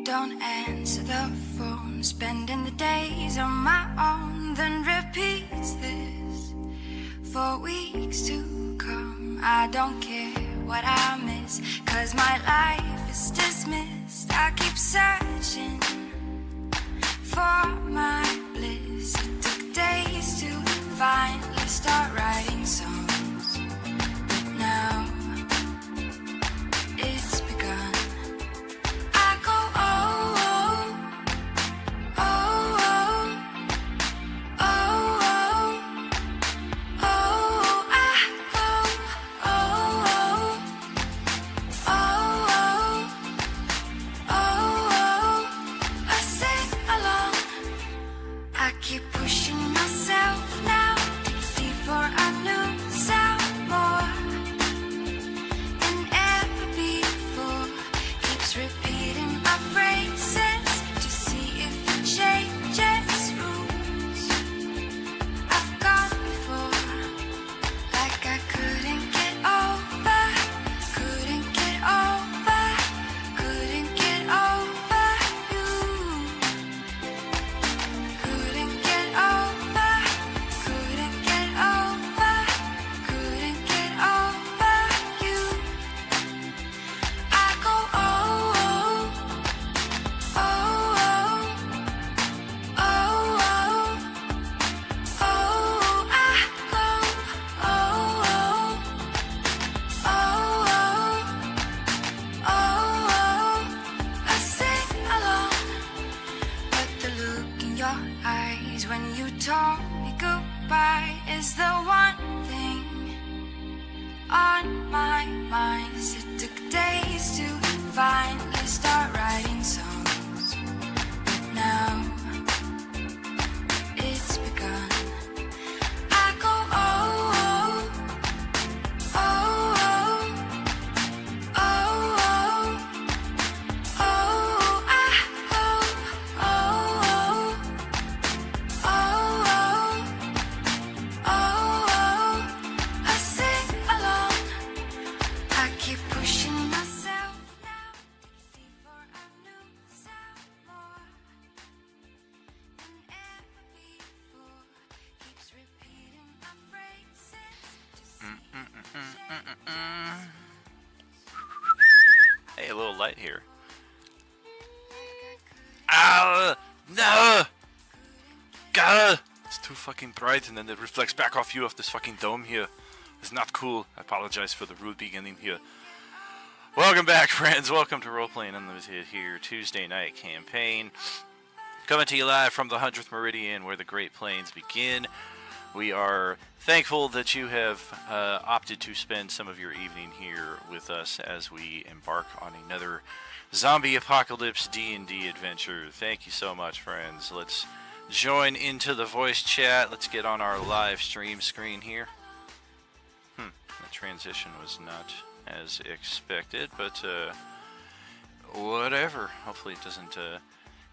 Don't answer the phone, spending the days on my own, then repeats this for weeks to come. I don't care what I miss, 'cause my life is dismissed. I keep searching for my bliss. It took days to finally start writing songs, but now it's begun. I go oh, oh, oh, oh, oh, oh, oh, I go oh, oh, oh, oh, oh, I sing along. I keep pushing myself now, deeper I knew sound more than ever before. Keeps repeating my phrases to see if it changes rules I've gone before, like I couldn't get over, couldn't get over, couldn't get over you. Couldn't get over, couldn't get over, couldn't get over you. I go oh, oh, oh, oh, oh, oh, I go oh, oh, oh, oh, I sing along. But the look in your eyes when you told me goodbye is the one thing on my mind. It took days to finally start writing songs, but now it's begun. I go oh, oh, oh, oh, oh, oh, I go oh, oh, oh, oh, I sing along. I keep pushing myself now, before I knew sound more than ever before. Keeps repeating my phrases. Hey, a little light here. No! God! It's too fucking bright and then it reflects back off you off this fucking dome here. It's not cool. I apologize for the rude beginning here. Welcome back, friends. Welcome to Roleplaying Unlimited here, Tuesday night campaign. Coming to you live from the 100th Meridian, where the Great Plains begin. We are thankful that you have opted to spend some of your evening here with us as we embark on another zombie apocalypse D&D adventure. Thank you so much, friends. Let's join into the voice chat. Let's get on our live stream screen here. The transition was not as expected, but whatever. Hopefully it doesn't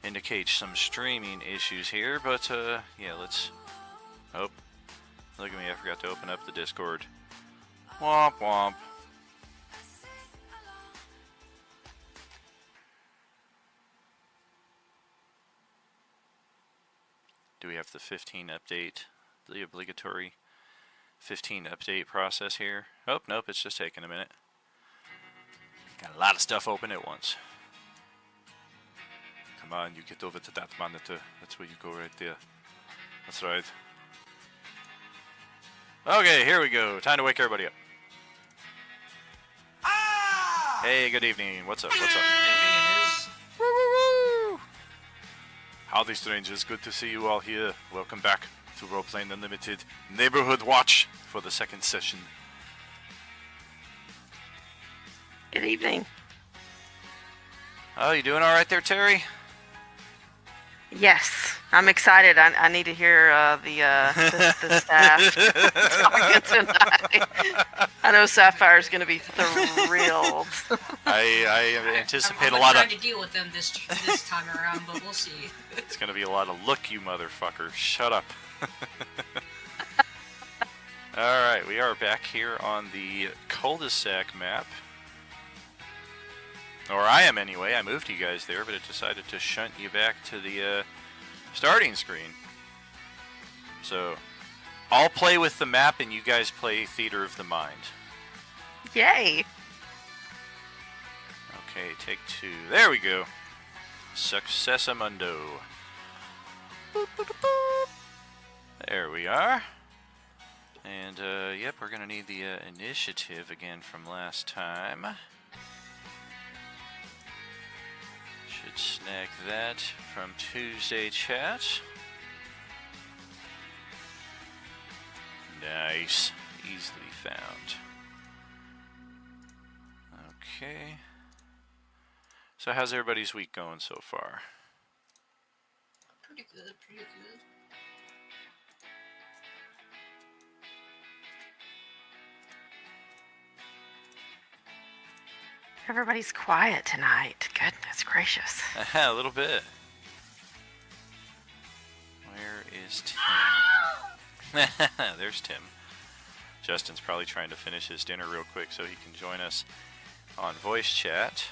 indicate some streaming issues here, but yeah, let's... Oh, look at me, I forgot to open up the Discord. Womp womp. Do we have the 15 update, the obligatory 15 update process here? Oh, nope, it's just taking a minute. Got a lot of stuff open at once. Come on, you get over to that monitor. That's where you go right there. That's right. Okay, here we go. Time to wake everybody up. Ah! Hey, good evening. What's up? What's up? Woo, woo, woo. Howdy, strangers. Good to see you all here. Welcome back to Roleplaying Unlimited Neighborhood Watch for the second session. Good evening. Oh, you doing all right there, Terry? Yes. I'm excited. I need to hear the staff talking tonight. I know Sapphire's going to be thrilled. I anticipate I'm a lot trying of. to deal with them this time around, but we'll see. It's gonna be a lot of look, you motherfucker. Shut up. Alright, we are back here on the cul-de-sac map. Or I am anyway. I moved you guys there, but it decided to shunt you back to the starting screen. So, I'll play with the map and you guys play Theater of the Mind. Yay! Okay, take 2. There we go. Successamundo. Boop, boop, boop, boop. There we are. And, yep, we're gonna need the initiative again from last time. Should snag that from Tuesday chat. Nice. Easily found. Okay. So how's everybody's week going so far? Pretty good, pretty good. Everybody's quiet tonight. Goodness gracious. A little bit. Where is Tim? There's Tim. Justin's probably trying to finish his dinner real quick so he can join us on voice chat.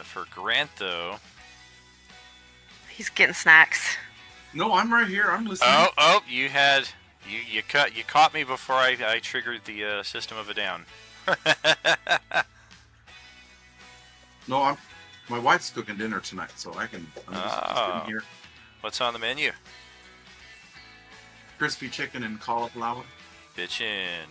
For Grant, though... He's getting snacks. No, I'm right here. I'm listening. Oh, you had... You caught me before I triggered the System of a Down. No, my wife's cooking dinner tonight, so I'm just sitting here. What's on the menu? Crispy chicken and cauliflower. Bitchin'.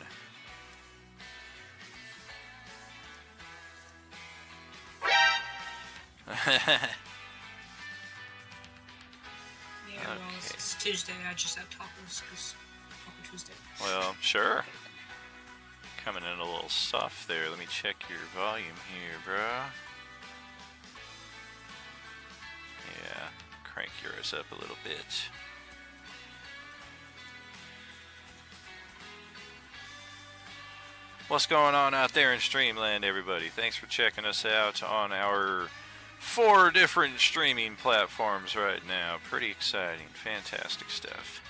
Yeah, well, it's Tuesday. I just had tacos because Taco Tuesday. Well, sure. Coming in a little soft there. Let me check your volume here, bro. Yeah, crank yours up a little bit. What's going on out there in Streamland, everybody? Thanks for checking us out on our 4 different streaming platforms right now. Pretty exciting, fantastic stuff.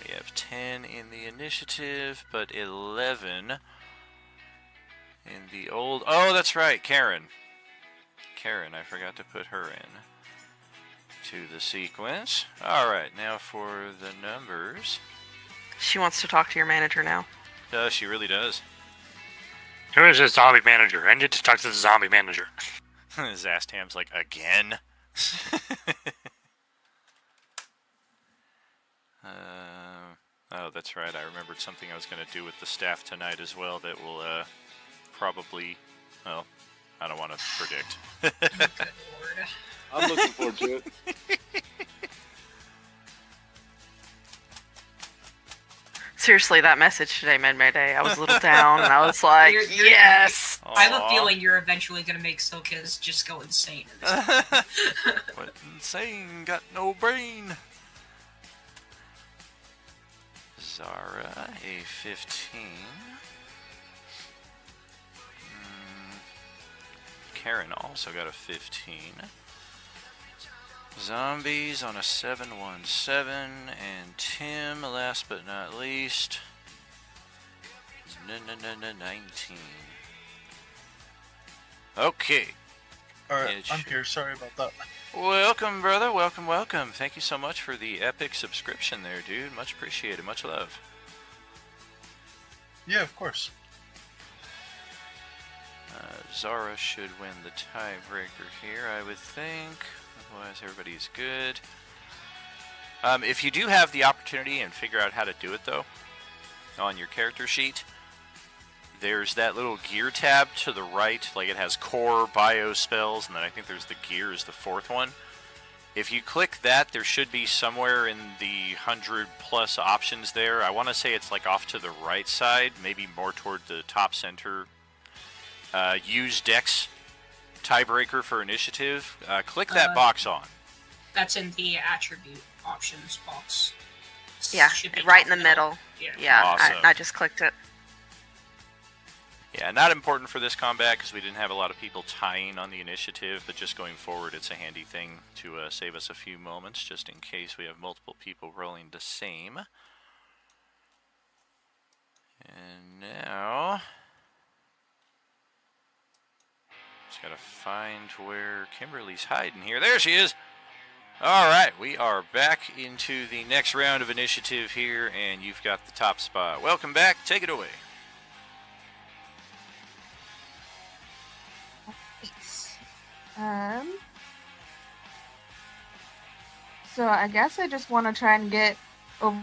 We have 10 in the initiative, but 11 in the old... Oh, that's right, Karen. Karen, I forgot to put her in to the sequence. Alright, now for the numbers. She wants to talk to your manager now. She really does. Who is this zombie manager? I need to talk to the zombie manager. Zastam's like, again? Oh, that's right. I remembered something I was going to do with the staff tonight as well that will probably... Well, I don't want to predict. Good lord. I'm looking forward to it. Seriously, that message today made my day. I was a little down, and I was like, yes! I have a Aw. feeling you're eventually going to make Silkis just go insane. In this What insane? Got no brain. Zara, a 15. Karen also got a 15. Zombies on a 717, and Tim, last but not least, 19. Okay. Alright, It's- I'm here. Sorry about that. Welcome, brother. Welcome, welcome. Thank you so much for the epic subscription there, dude. Much appreciated. Much love. Yeah, of course. Zara should win the tiebreaker here, I would think. Otherwise, everybody's good. If you do have the opportunity and figure out how to do it, though, on your character sheet, there's that little gear tab to the right. Like, it has core, bio, spells, and then I think there's the gear is the 4th one. If you click that, there should be somewhere in the 100+ options there. I want to say it's like off to the right side, maybe more toward the top center. Use Dex tiebreaker for initiative, click that box on. That's in the attribute options box. Yeah, Should be right in top the middle. Yeah. Yeah, Awesome. I just clicked it. Yeah, not important for this combat because we didn't have a lot of people tying on the initiative, but just going forward, it's a handy thing to save us a few moments just in case we have multiple people rolling the same. And now, just gotta find where Kimberly's hiding here. There she is! Alright, we are back into the next round of initiative here, and you've got the top spot. Welcome back, take it away. So I guess I just want to try and get over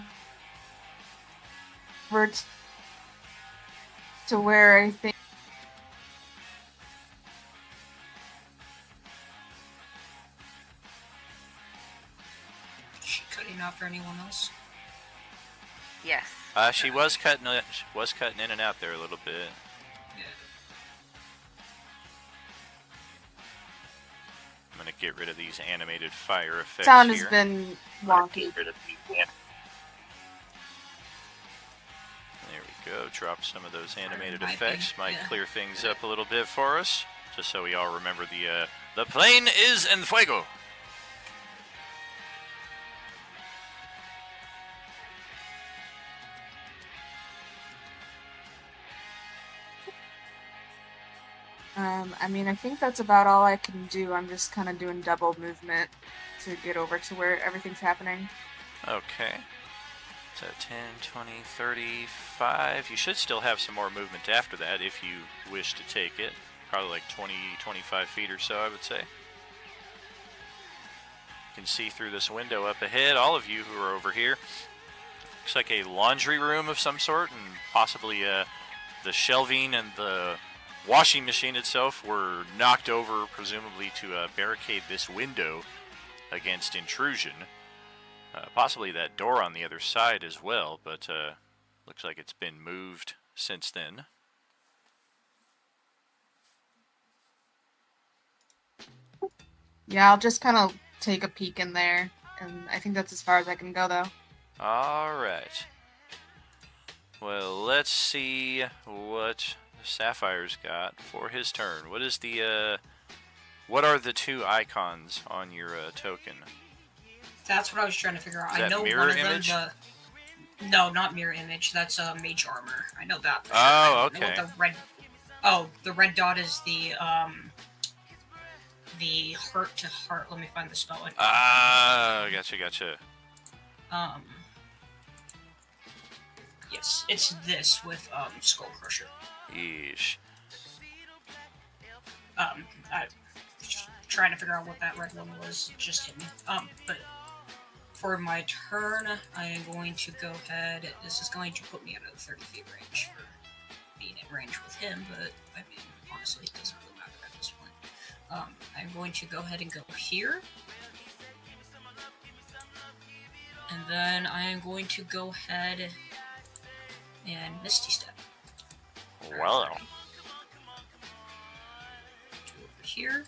to where I think. Is she cutting out for anyone else? Yes. She was cutting in and out there a little bit. Yeah. I'm gonna get rid of these animated fire effects Sound here. has been wonky. There we go. Drop some of those animated Might be, effects. Might yeah. clear things up a little bit for us, just so we all remember the plane is en fuego. I mean, I think that's about all I can do. I'm just kind of doing double movement to get over to where everything's happening. Okay. So 10, 20, 35. You should still have some more movement after that if you wish to take it. Probably like 20, 25 feet or so, I would say. You can see through this window up ahead, all of you who are over here. Looks like a laundry room of some sort, and possibly the shelving and the washing machine itself were knocked over, presumably to barricade this window against intrusion. Possibly that door on the other side as well, but looks like it's been moved since then. Yeah, I'll just kind of take a peek in there, and I think that's as far as I can go, though. Alright. Well, let's see what Sapphire's got for his turn. What is the, what are the two icons on your token? That's what I was trying to figure out. Is I that know mirror one of image? them. No, not mirror image. That's mage armor. I know that. For Oh, sure. I don't know okay. what the red. Oh, the red dot is the heart to heart. Let me find the spelling. Ah, gotcha. Yes, it's this with Skull Crusher. Yeesh. I was just trying to figure out what that red one was. It just hit me. But for my turn, I am going to go ahead. This is going to put me at a 30 feet range for being in range with him, but I mean, honestly, it doesn't really matter at this point. I'm going to go ahead and go here. And then I am going to go ahead and Misty Step. Well. Go over here.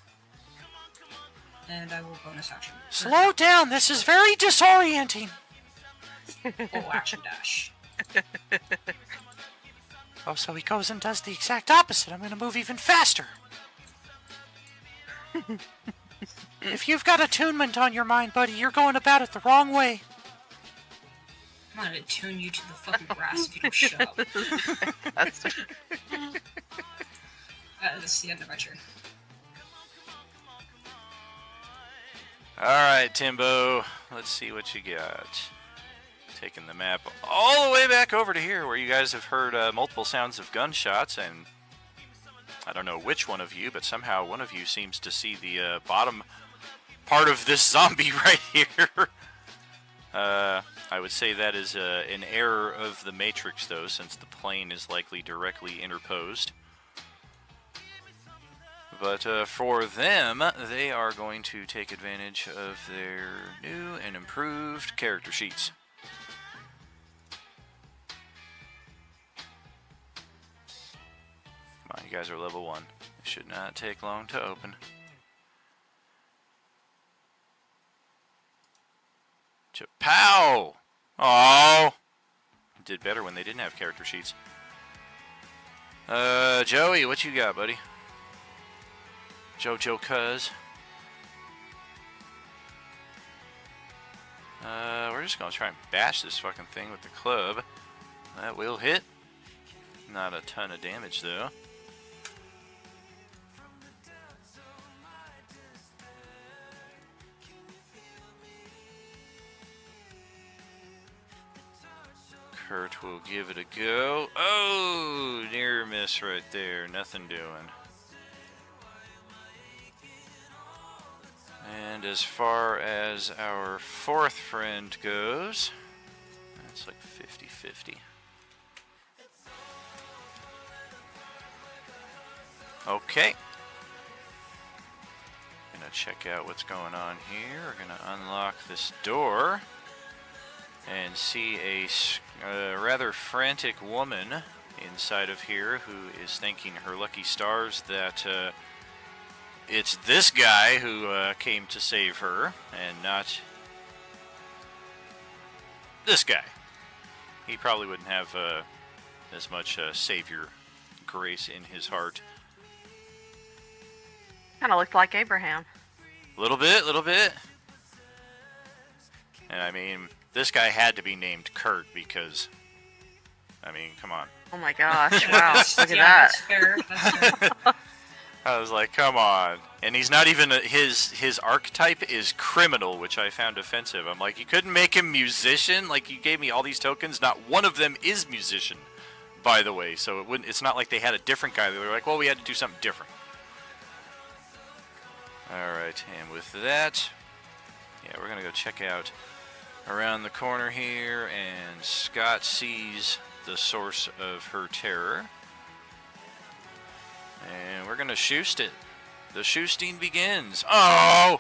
And I will bonus action. Slow down, this is very disorienting. Oh, action dash. Oh, so he goes and does the exact opposite. I'm gonna move even faster. If you've got attunement on your mind, buddy, you're going about it the wrong way. I'm gonna tune you to the fucking grass if you don't shut up. That's the end of my turn. Alright, Timbo. Let's see what you got. Taking the map all the way back over to here where you guys have heard multiple sounds of gunshots, and I don't know which one of you, but somehow one of you seems to see the bottom part of this zombie right here. I would say that is an error of the Matrix, though, since the plane is likely directly interposed. But for them, they are going to take advantage of their new and improved character sheets. Come on, you guys are level 1. should not take long to open. Pow! Oh, did better when they didn't have character sheets. Joey, what you got, buddy? Jojo Cuz. We're just gonna try and bash this fucking thing with the club. That will hit. Not a ton of damage though. Kurt will give it a go. Oh, near miss right there. Nothing doing. And as far as our fourth friend goes, that's like 50-50. Okay. Gonna check out what's going on here. We're gonna unlock this door and see a rather frantic woman inside of here who is thanking her lucky stars that it's this guy who came to save her and not this guy. He probably wouldn't have as much savior grace in his heart. Kind of looked like Abraham. Little bit. And I mean, this guy had to be named Kurt because, I mean, come on. Oh my gosh! Wow, look at Yeah, that. that's fair. That's fair. I was like, come on. And he's not even, his archetype is criminal, which I found offensive. I'm like, you couldn't make him musician? Like, you gave me all these tokens, not one of them is musician, by the way. So it's not like they had a different guy. They were like, well, we had to do something different. Alright, and with that, yeah, we're going to go check out around the corner here, and Scott sees the source of her terror. And we're going to shoost it. The shoosting begins. Oh!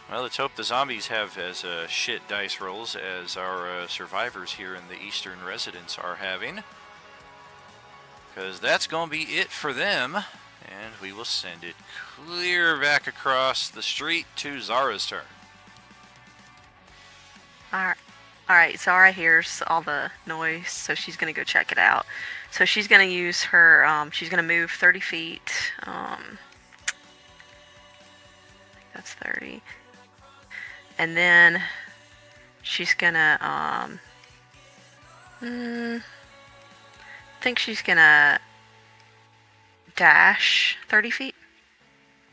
Well, let's hope the zombies have as shit dice rolls as our survivors here in the Eastern Residence are having. Because that's going to be it for them. And we will send it clear back across the street to Zara's turn. Alright, Zara hears all the noise, so she's gonna go check it out. So she's gonna use her, she's gonna move 30 feet. That's 30. And then she's gonna, I think she's gonna dash 30 feet.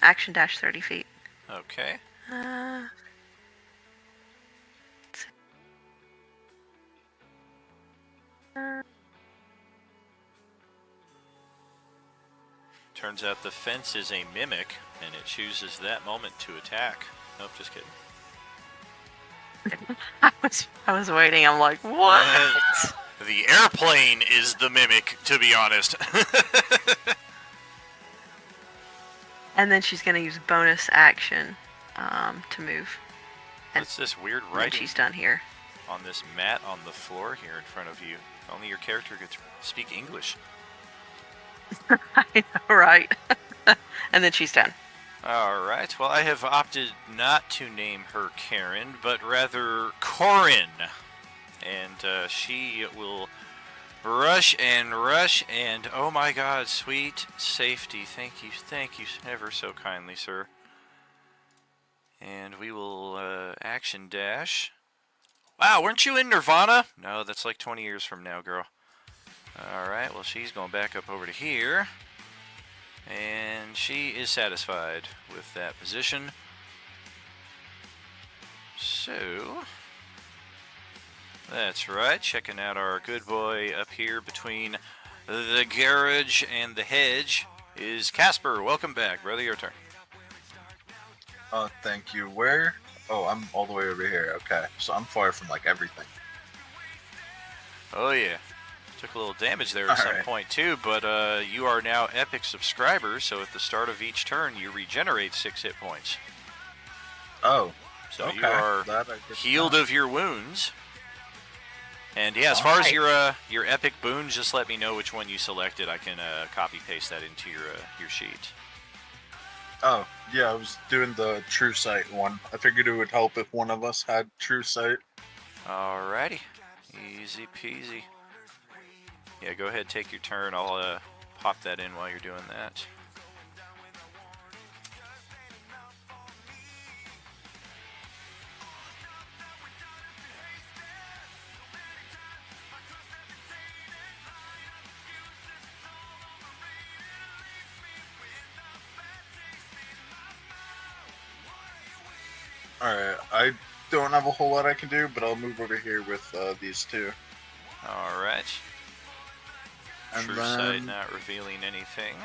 Action dash 30 feet. Okay. Turns out the fence is a mimic, and it chooses that moment to attack. Nope, just kidding. I was waiting. I'm like, what? The airplane is the mimic, to be honest. And then she's gonna use bonus action to move. And What's this weird when writing she's done here. on this mat on the floor here in front of you? If only your character could speak English. I know, right? And then she's done. Alright, well I have opted not to name her Karen, but rather Corin. And she will rush and oh my god, sweet safety. Thank you ever so kindly, sir. And we will action dash. Wow, weren't you in Nirvana? No, that's like 20 years from now, girl. Alright, well she's going back up over to here. And she is satisfied with that position. So, that's right, checking out our good boy up here between the garage and the hedge is Casper. Welcome back, brother, your turn. Thank you. Where? Oh, I'm all the way over here. Okay, so I'm far from like everything. Oh yeah. Took a little damage there at some point too, but you are now Epic subscribers, so at the start of each turn you regenerate 6 hit points. Oh, So okay. you are That I guess healed not. of your wounds. And yeah, as far as your epic boons, just let me know which one you selected. I can copy paste that into your sheet. Oh, yeah, I was doing the True Sight one. I figured it would help if one of us had True Sight. Alrighty, easy peasy. Yeah, go ahead, take your turn. I'll pop that in while you're doing that. Alright, I don't have a whole lot I can do, but I'll move over here with these two. Alright. And True then- Sight not revealing anything.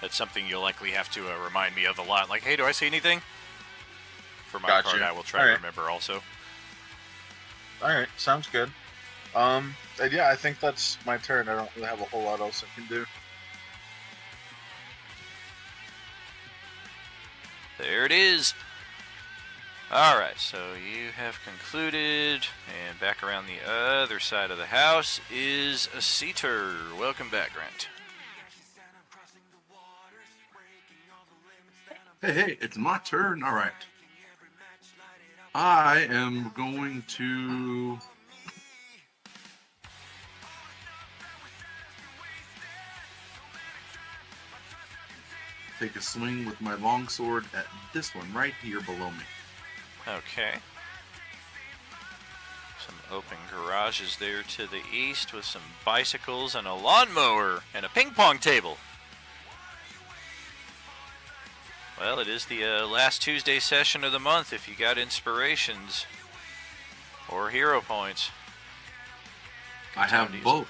That's something you'll likely have to remind me of a lot. Like, hey, do I see anything? For my Gotcha. part, I will try to Alright. remember also. Alright, sounds good. And yeah, I think that's my turn. I don't really have a whole lot else I can do. There it is. Alright, so you have concluded, and back around the other side of the house is a seater. Welcome back, Grant. Hey, it's my turn. All right. I am going to take a swing with my longsword at this one right here below me. Okay. Some open garages there to the east with some bicycles and a lawnmower and a ping pong table. Well, it is the last Tuesday session of the month if you got inspirations or hero points. I have to use both.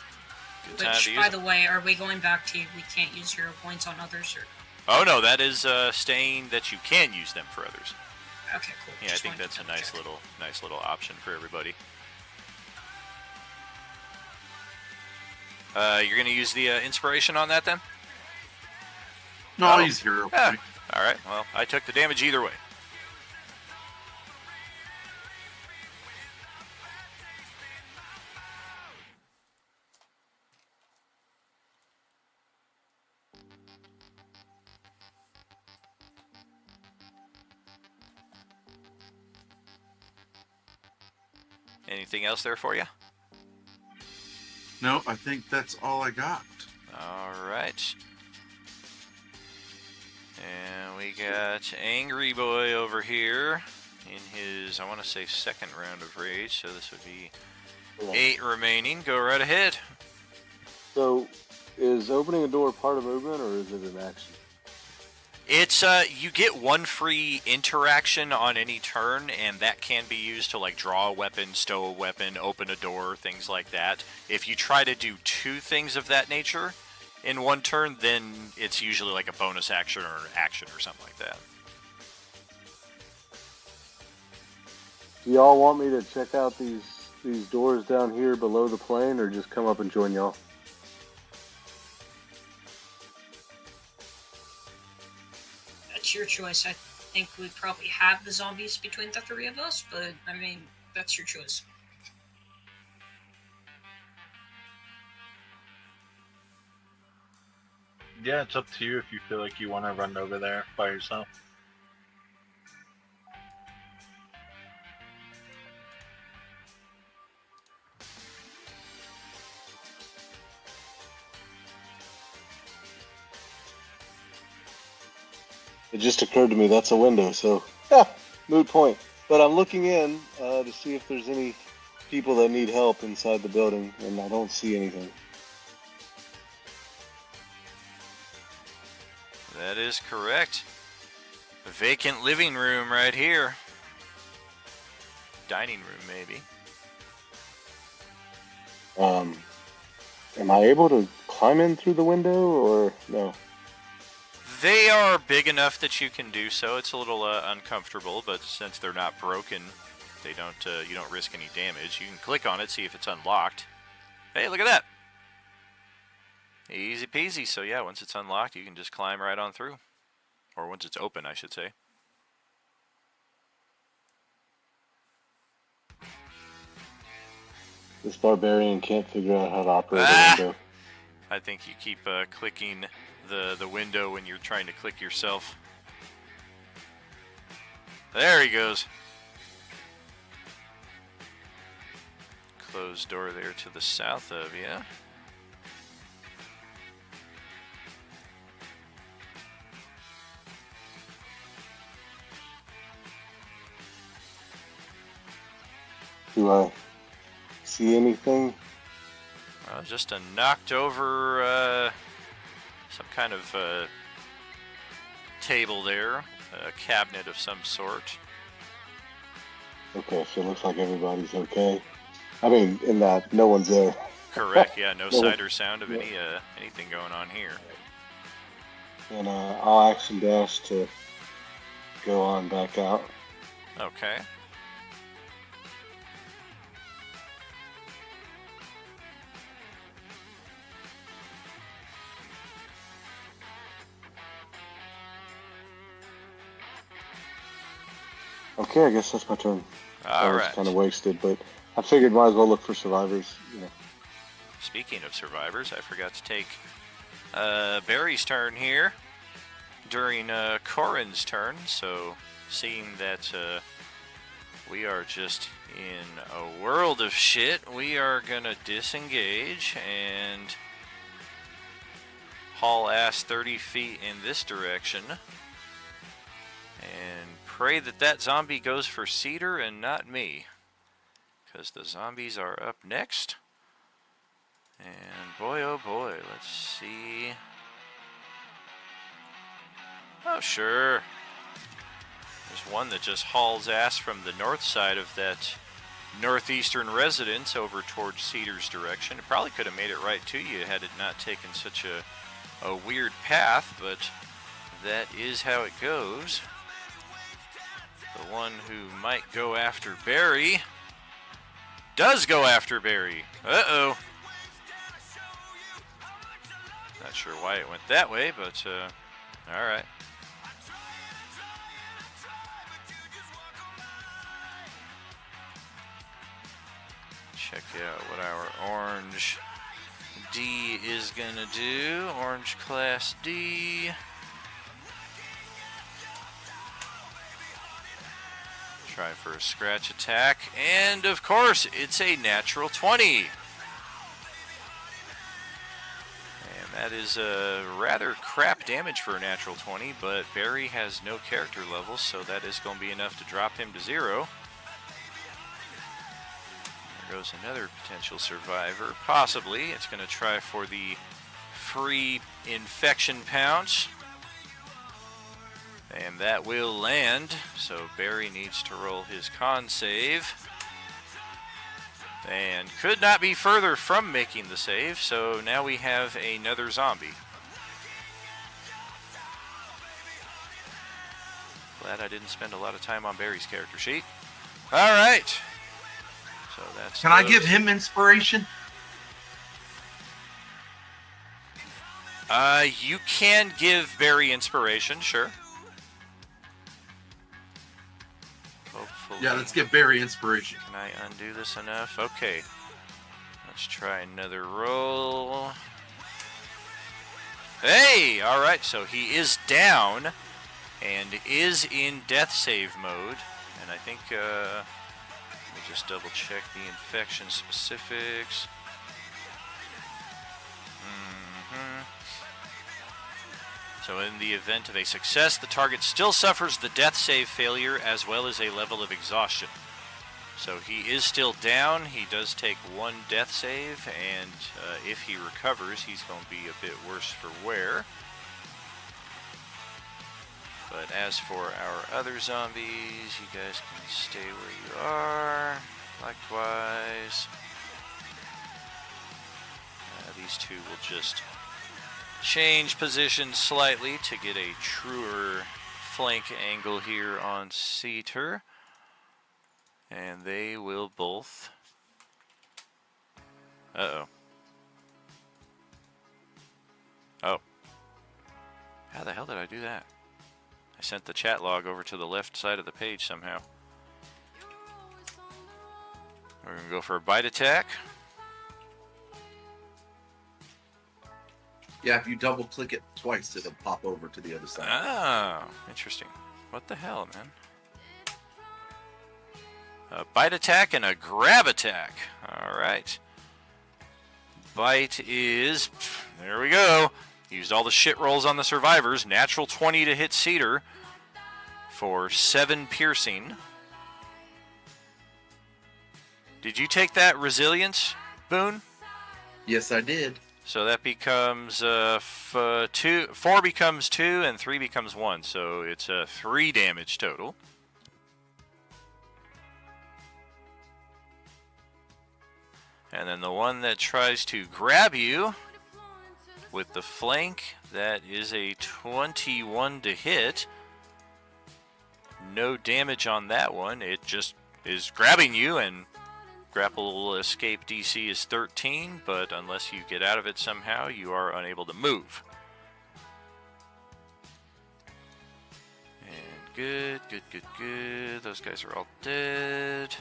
Good time to Which, use by them. the way, are we going back to we can't use hero points on others? Or Oh no, that is staying that you can use them for others. okay, cool. Yeah, I Just think wanted that's to a double nice check. little option for everybody. You're gonna use the inspiration on that then? No, I'll use hero Yeah. point. All right. Well, I took the damage either way. Anything else there for you? No, I think that's all I got. All right. And we got Angry Boy over here in his, I want to say, second round of rage. So this would be 8 remaining. Go right ahead. So, is opening a door part of movement or is it an action? It's you get one free interaction on any turn, and that can be used to like draw a weapon, stow a weapon, open a door, things like that. If you try to do 2 things of that nature in one turn, then it's usually like a bonus action or an action or something like that. Do y'all want me to check out these doors down here below the plane, or just come up and join y'all? That's your choice. I think we probably have the zombies between the 3 of us, but I mean, that's your choice. Yeah, it's up to you if you feel like you want to run over there by yourself. It just occurred to me that's a window, so yeah, moot point. But I'm looking in to see if there's any people that need help inside the building, and I don't see anything. That is correct. A vacant living room right here. Dining room, maybe. Am I able to climb in through the window, or no? They are big enough that you can do so. It's a little uncomfortable, but since they're not broken, they don't. You don't risk any damage. You can click on it, see if it's unlocked. Hey, look at that! Easy peasy. So yeah, once it's unlocked, you can just climb right on through, or once it's open, I should say. This barbarian can't figure out how to operate Ah! a window. I think you keep clicking the window when you're trying to click yourself. There he goes. Closed door there to the south of you. Do I see anything? Just a knocked over some kind of table there, a cabinet of some sort. Okay, so it looks like everybody's okay. I mean, in that no one's there. Correct. Yeah, no No. sight or sound of anything going on here. And I'll action dash to go on back out. Okay. Okay, I guess that's my turn. All was right. kind of wasted, but I figured might as well look for survivors. You know. Speaking of survivors, I forgot to take Barry's turn here during Corin's turn. So, seeing that we are just in a world of shit, we are gonna disengage and haul ass 30 feet in this direction and pray that that zombie goes for Cedar and not me, because the zombies are up next. And boy, oh boy, let's see. Oh, sure. There's one that just hauls ass from the north side of that northeastern residence over towards Cedar's direction. It probably could have made it right to you had it not taken such a weird path, but that is how it goes. The one who might go after Barry does go after Barry. Uh-oh. Not sure why it went that way, but alright. Check out what our orange D is gonna do. Orange class D. Try for a scratch attack, and of course, it's a natural 20. And that is rather crap damage for a natural 20, but Barry has no character levels, so that is going to be enough to drop him to 0. There goes another potential survivor, possibly. It's going to try for the free infection pounce. And that will land, so Barry needs to roll his con save. And could not be further from making the save, so now we have another zombie. Glad I didn't spend a lot of time on Barry's character sheet. Alright. So that's Can I give him inspiration? You can give Barry inspiration, sure. Hopefully. Yeah, let's give Barry inspiration. Can I undo this enough? Okay. Let's try another roll. Hey! Alright, so he is down and is in death save mode. And I think, let me just double check the infection specifics. So in the event of a success, the target still suffers the death save failure as well as a level of exhaustion. So he is still down. He does take 1 death save, and if he recovers, he's going to be a bit worse for wear. But as for our other zombies, you guys can stay where you are. Likewise. These two will just change positions slightly to get a truer flank angle here on Cedar. And they will both... Uh-oh. Oh. How the hell did I do that? I sent the chat log over to the left side of the page somehow. We're going to go for a bite attack. Yeah, if you double click it twice, it'll pop over to the other side. Oh, interesting. What the hell, man? A bite attack and a grab attack. All right. Bite is... There we go. Used all the shit rolls on the survivors. Natural 20 to hit Cedar for 7 piercing. Did you take that resilience, Boone? Yes, I did. So that becomes 4 becomes 2 and 3 becomes 1. So it's 3 damage total. And then the one that tries to grab you with the flank, that is a 21 to hit. No damage on that one. It just is grabbing you, and grapple escape DC is 13, but unless you get out of it somehow, you are unable to move. And good. Those guys are all dead.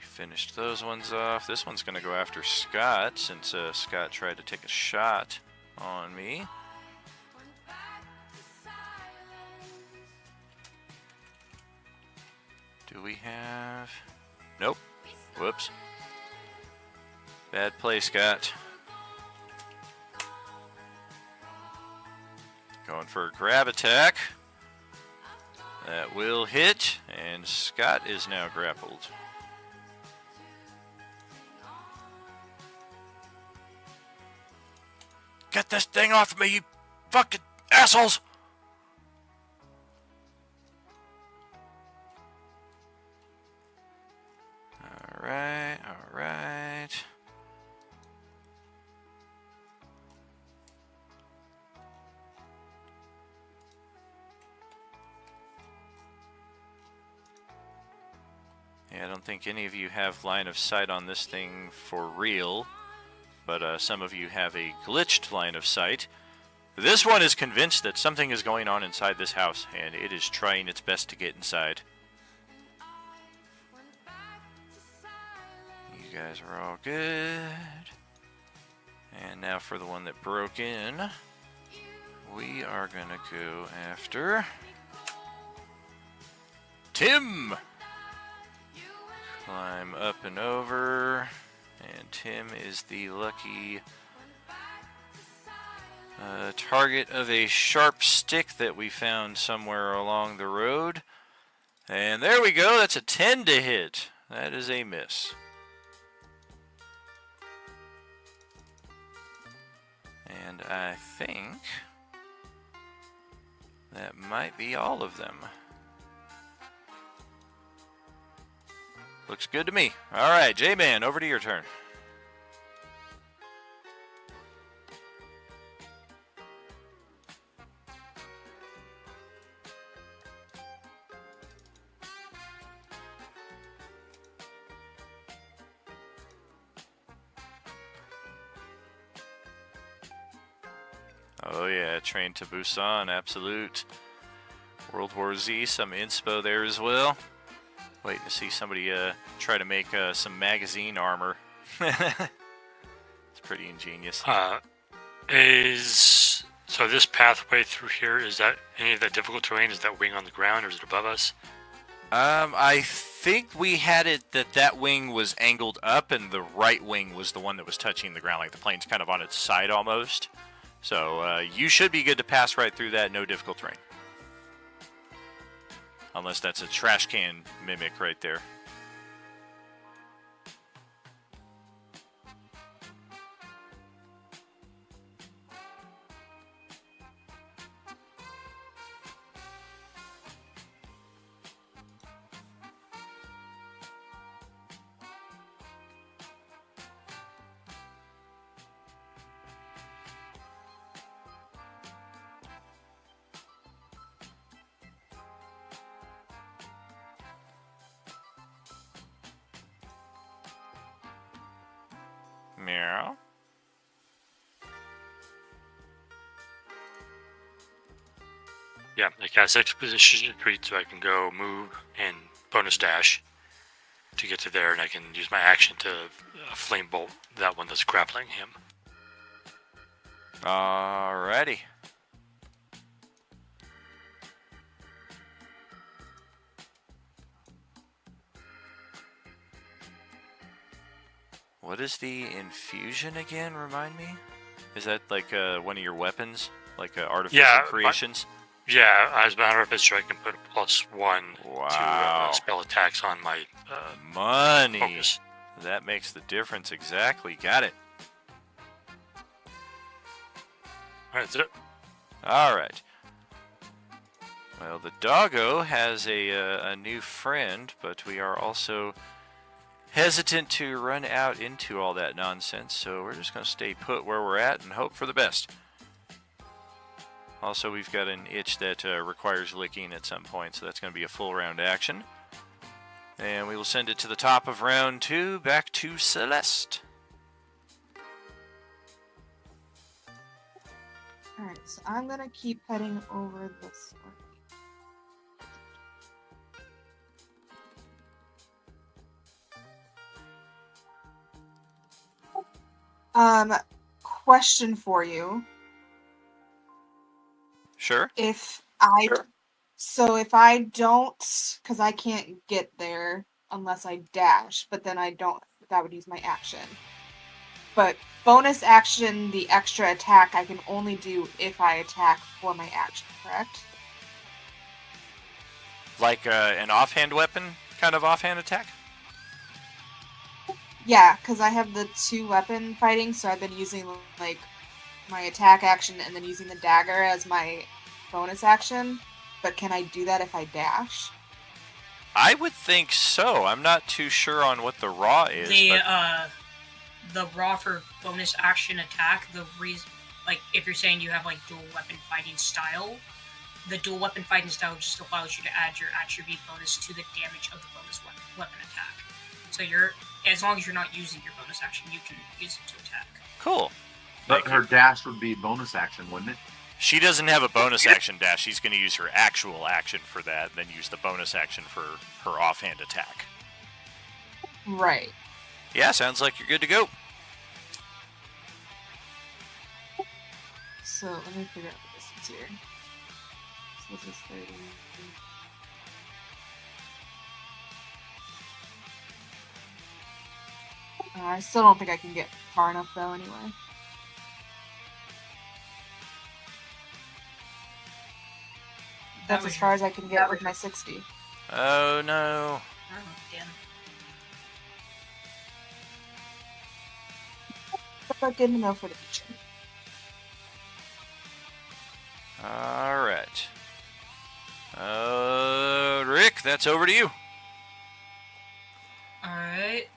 Finished those ones off. This one's going to go after Scott, since Scott tried to take a shot on me. Do we have... Nope. Whoops. Bad play, Scott. Going for a grab attack. That will hit, and Scott is now grappled. Get this thing off of me, you fucking assholes! Alright. Yeah, I don't think any of you have line of sight on this thing for real. But some of you have a glitched line of sight. This one is convinced that something is going on inside this house, and it is trying its best to get inside. You guys are all good. And now for the one that broke in, we are going to go after Tim! Climb up and over. And Tim is the lucky target of a sharp stick that we found somewhere along the road. And there we go. That's a 10 to hit. That is a miss. And I think that might be all of them. Looks good to me. All right, J-Man, over to your turn. Oh yeah, Train to Busan, absolute. World War Z, some inspo there as well. Waiting to see somebody try to make some magazine armor. It's pretty ingenious. So this pathway through here, is that any of that difficult terrain? Is that wing on the ground, or is it above us? I think we had it that wing was angled up, and the right wing was the one that was touching the ground, like the plane's kind of on its side almost. So you should be good to pass right through that, no difficult terrain. Unless that's a trash can mimic right there. Meow. Yeah, I cast Exposition Retreat so I can go move and bonus dash to get to there, and I can use my action to flame bolt that one that's grappling him. Alrighty. What is the infusion again? Remind me. Is that like one of your weapons, like artificial creations? Yeah, as a matter of history, I can put a +1 Wow. to spell attacks on my Money. focus. That makes the difference exactly. Got it. Alright, that's it. All right. Well, the doggo has a new friend, but we are also hesitant to run out into all that nonsense, so we're just going to stay put where we're at and hope for the best. Also, we've got an itch that requires licking at some point, so that's going to be a full round action. And we will send it to the top of round 2, back to Celeste. Alright, so I'm gonna keep heading over this way. Question for you. Sure. If I don't, because I can't get there unless I dash, but then I don't, that would use my action. But bonus action, the extra attack, I can only do if I attack for my action, correct? Like an offhand weapon, kind of offhand attack? Yeah, because I have the 2-weapon fighting, so I've been using like my attack action and then using the dagger as my bonus action. But can I do that if I dash? I would think so. I'm not too sure on what the raw is. The raw for bonus action attack, the reason, like, if you're saying you have, like, dual weapon fighting style, the dual weapon fighting style just allows you to add your attribute bonus to the damage of the bonus weapon attack. So as long as you're not using your bonus action, you can use it to attack. Cool. But her dash would be bonus action, wouldn't it? She doesn't have a bonus action dash. She's going to use her actual action for that, then use the bonus action for her offhand attack. Right. Yeah, sounds like you're good to go. So let me figure out the distance here. So this is 30. I still don't think I can get far enough though anyway. That's as far as I can get with my 60. Oh no. Oh, damn. But good to know for the future. Alright. Rick, that's over to you. Alright.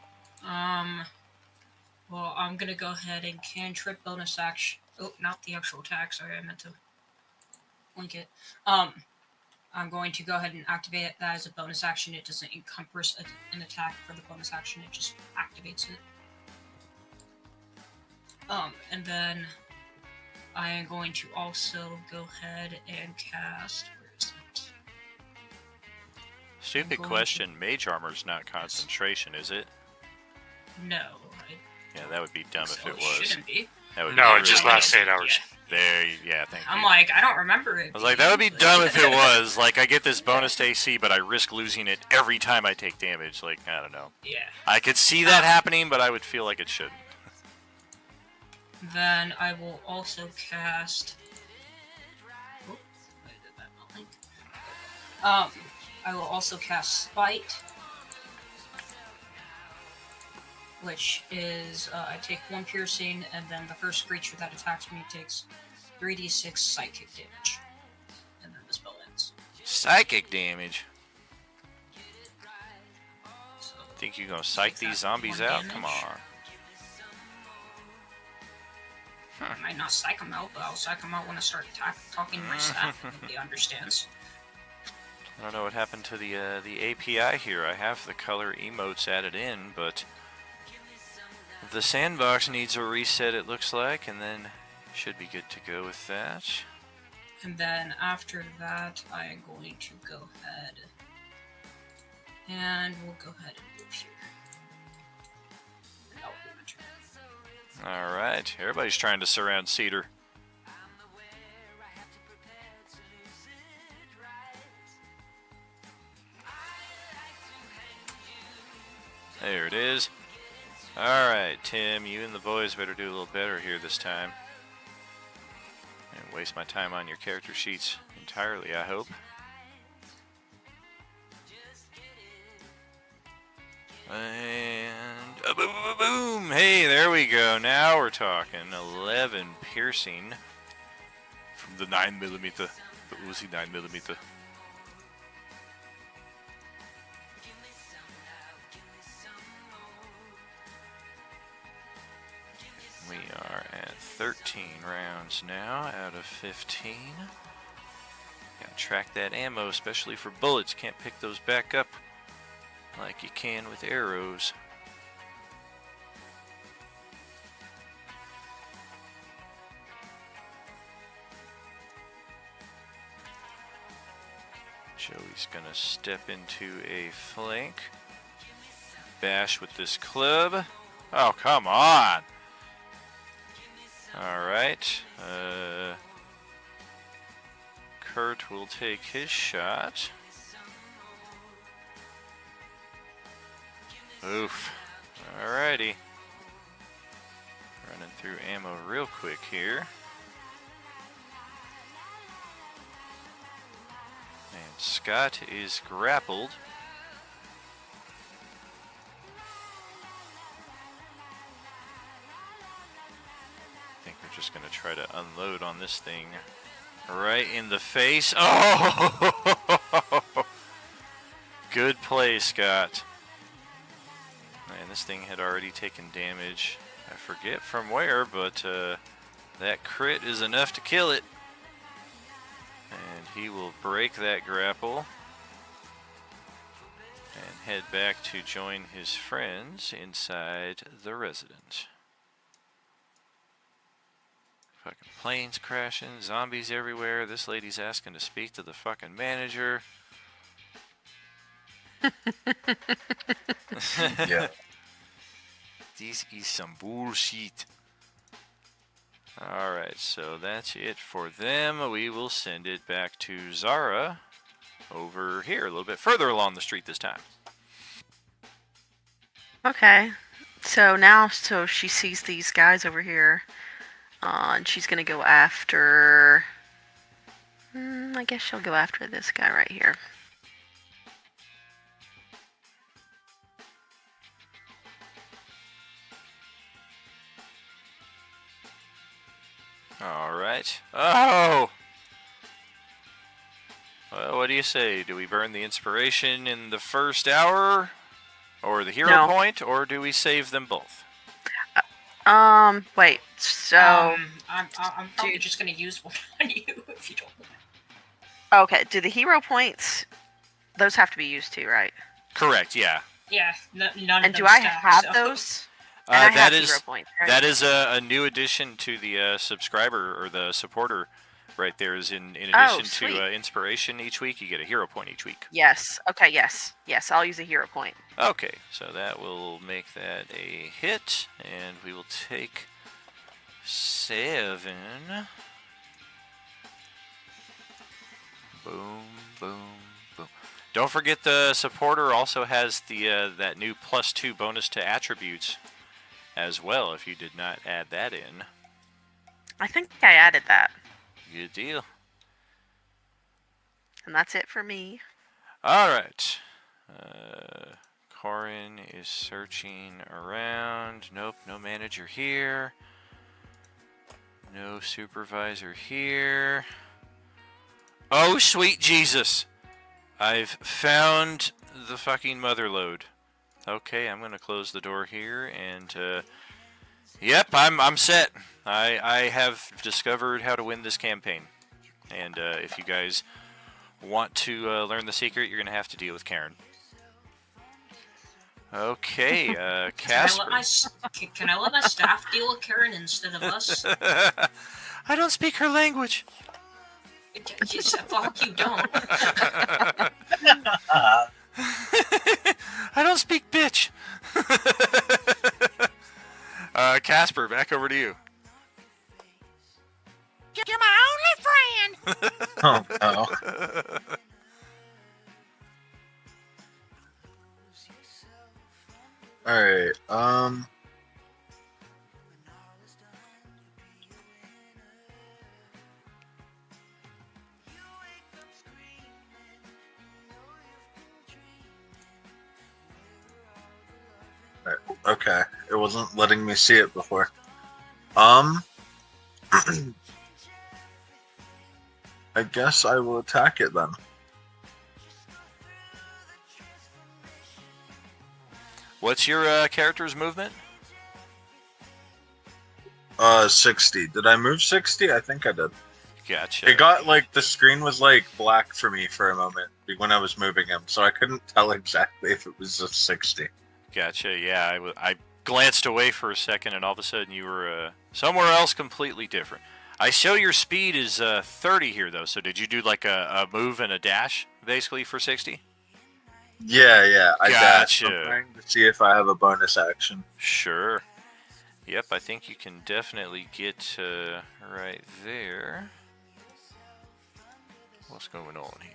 Well, I'm gonna go ahead and cantrip bonus action. Oh, not the actual attack. Sorry, I meant to link it. I'm going to go ahead and activate that as a bonus action. It doesn't encompass an attack for the bonus action. It just activates it. And then I am going to also go ahead and cast. Where is it? Stupid question. Mage armor's not concentration, is it? No. Yeah, that would be dumb if So it it was. shouldn't be. That would No, be it just really lasts dumb. 8 hours. There, yeah, thank you. I'm like, I don't remember it. I was like, that would be dumb if it was. Like, I get this bonus to AC, but I risk losing it every time I take damage. Like, I don't know. Yeah. I could see that happening, but I would feel like it shouldn't. Then I will also cast. Oh, I did that not link. I will also cast Spite, which is I take 1 piercing, and then the first creature that attacks me takes 3d6 psychic damage, and then the spell ends. Psychic damage. So, Think you gonna psych these zombies 1 out? damage. Come on. I might not psych them out, but I'll psych them out when I start talking to my staff. Nobody understands. I don't know what happened to the API here. I have the color emotes added in, but the sandbox needs a reset, it looks like, and then should be good to go with that. And then after that, I am going to go ahead and we'll go ahead and move here. And that will be my turn. Alright, everybody's trying to surround Cedar. There it is. Alright, Tim, you and the boys better do a little better here this time. And waste my time on your character sheets entirely, I hope. And boom! Hey, there we go. Now we're talking. 11 piercing from the 9mm, the Uzi 9mm. We are at 13 rounds now out of 15. Gotta track that ammo, especially for bullets. Can't pick those back up like you can with arrows. Joey's gonna step into a flank. Bash with this club. Oh, come on! Alright. Kurt will take his shot. Oof. Alrighty. Running through ammo real quick here. And Scott is grappled. I think we're just going to try to unload on this thing right in the face. Oh! Good play, Scott. Man, this thing had already taken damage. I forget from where, but that crit is enough to kill it. And he will break that grapple and head back to join his friends inside the residence. Fucking planes crashing, zombies everywhere. This lady's asking to speak to the fucking manager. Yeah. This is some bullshit. Alright, so that's it for them. We will send it back to Zara over here, a little bit further along the street this time. Okay. So now, she sees these guys over here. And she's gonna go after... I guess she'll go after this guy right here. Alright. Oh! Well, what do you say? Do we burn the inspiration in the first hour? Or the hero point? Or do we save them both? Wait, so... I'm probably just gonna use one on you if you don't want. Okay, do the hero points... Those have to be used too, right? Correct, yeah. Yeah, none of them. And do I stack, have so. those? And I have hero points, right? That is a new addition to the subscriber or the supporter right there. Is in addition to inspiration each week, you get a hero point each week. Yes. Okay. Yes. Yes. I'll use a hero point. Okay, so that will make that a hit, and we will take 7. Boom, boom, boom. Don't forget the supporter also has the that new +2 bonus to attributes as well, if you did not add that in. I think I added that. Good deal. And that's it for me. Alright. Corin is searching around. Nope, no manager here. No supervisor here. Oh, sweet Jesus! I've found the fucking mother lode. Okay, I'm gonna close the door here, and yep, I'm set. I have discovered how to win this campaign, and if you guys want to learn the secret, you're gonna have to deal with Karen. Okay, Casper. Can I let my staff deal with Karen instead of us? I don't speak her language. Fuck you, don't. I don't speak bitch. Casper, back over to you. You're my only friend. Oh, no. Alright, okay, it wasn't letting me see it before. I guess I will attack it then. What's your character's movement? 60. Did I move 60? I think I did. Gotcha. It got like the screen was like black for me for a moment when I was moving him, so I couldn't tell exactly if it was a 60. Gotcha. Yeah, I glanced away for a second, and all of a sudden you were somewhere else completely different. I show your speed is 30 here, though. So did you do like a move and a dash, basically, for 60? Yeah, I dashed. Gotcha. I'm trying to see if I have a bonus action. Sure. Yep, I think you can definitely get right there. What's going on here?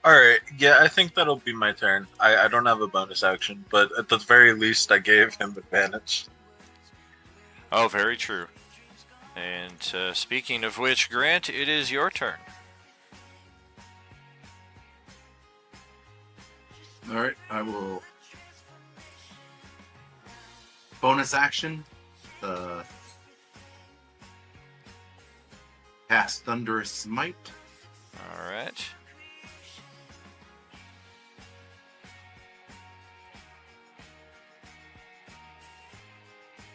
Alright, yeah, I think that'll be my turn. I don't have a bonus action, but at the very least I gave him advantage. Oh, very true. And speaking of which, Grant, it is your turn. Alright, I will bonus action. Cast Thunderous Smite. Alright.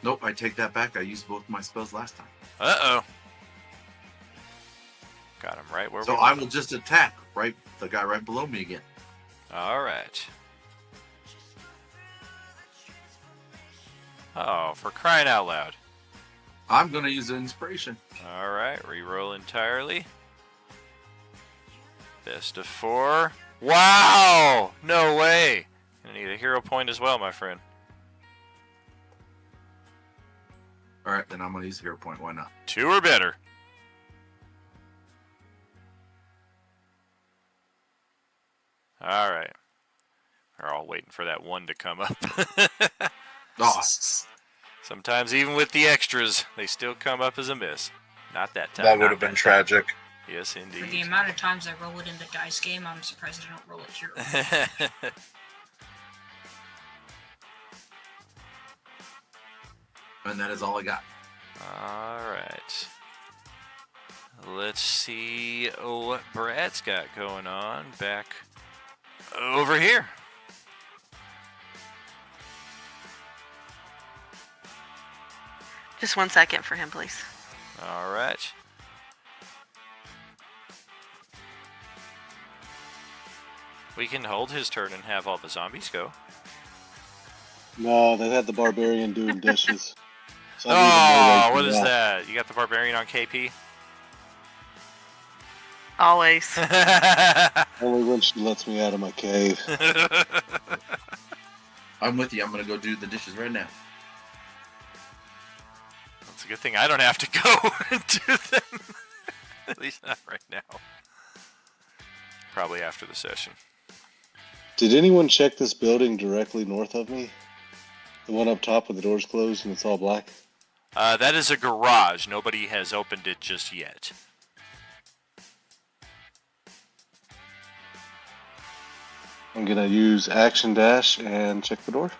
Nope, I take that back. I used both my spells last time. Uh-oh. Got him right where So we I want will him. just attack the guy right below me again. Alright. Oh, for crying out loud. I'm going to use an inspiration. Alright, reroll entirely. Best of 4. Wow! No way! Gonna need a hero point as well, my friend. Alright, then I'm going to use a hero point. Why not? 2 or better. Alright. We're all waiting for that 1 to come up. Oh. Sometimes even with the extras, they still come up as a miss. Not that time. That would have been tragic. Yes, For the indeed. amount of times I roll it in the dice game, I'm surprised I don't roll it here. And that is all I got. Alright. Let's see what Brad's got going on back over here. Just 1 second for him, please. Alright. We can hold his turn and have all the zombies go. No, they had the barbarian doing dishes. So I need Oh, to what know is right now. that? You got the barbarian on KP? Always. Only when she lets me out of my cave. I'm with you. I'm going to go do the dishes right now. It's a good thing I don't have to go and do them. At least not right now. Probably after the session. Did anyone check this building directly north of me? The one up top with the doors closed and it's all black? That is a garage. Nobody has opened it just yet. I'm gonna use action dash and check the door.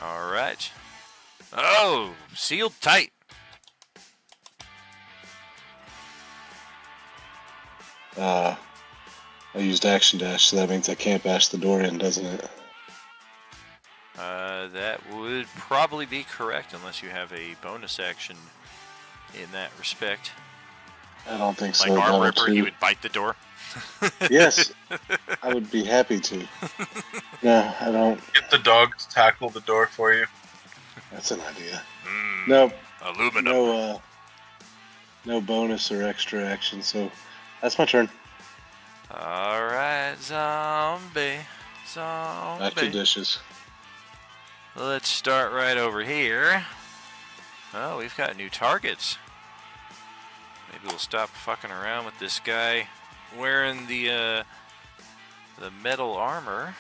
Alright. Oh, sealed tight. I used action dash, so that means I can't bash the door in, doesn't it? That would probably be correct unless you have a bonus action in that respect. I don't think Like so. Arm Level Ripper, 2. he would bite the door. Yes, I would be happy to. No, I don't. Get the dog to tackle the door for you. That's an idea. Mm, No, aluminum. no bonus or extra action, so that's my turn. Alright, zombie. Back to dishes. Let's start right over here. Oh, we've got new targets. Maybe we'll stop fucking around with this guy wearing the metal armor.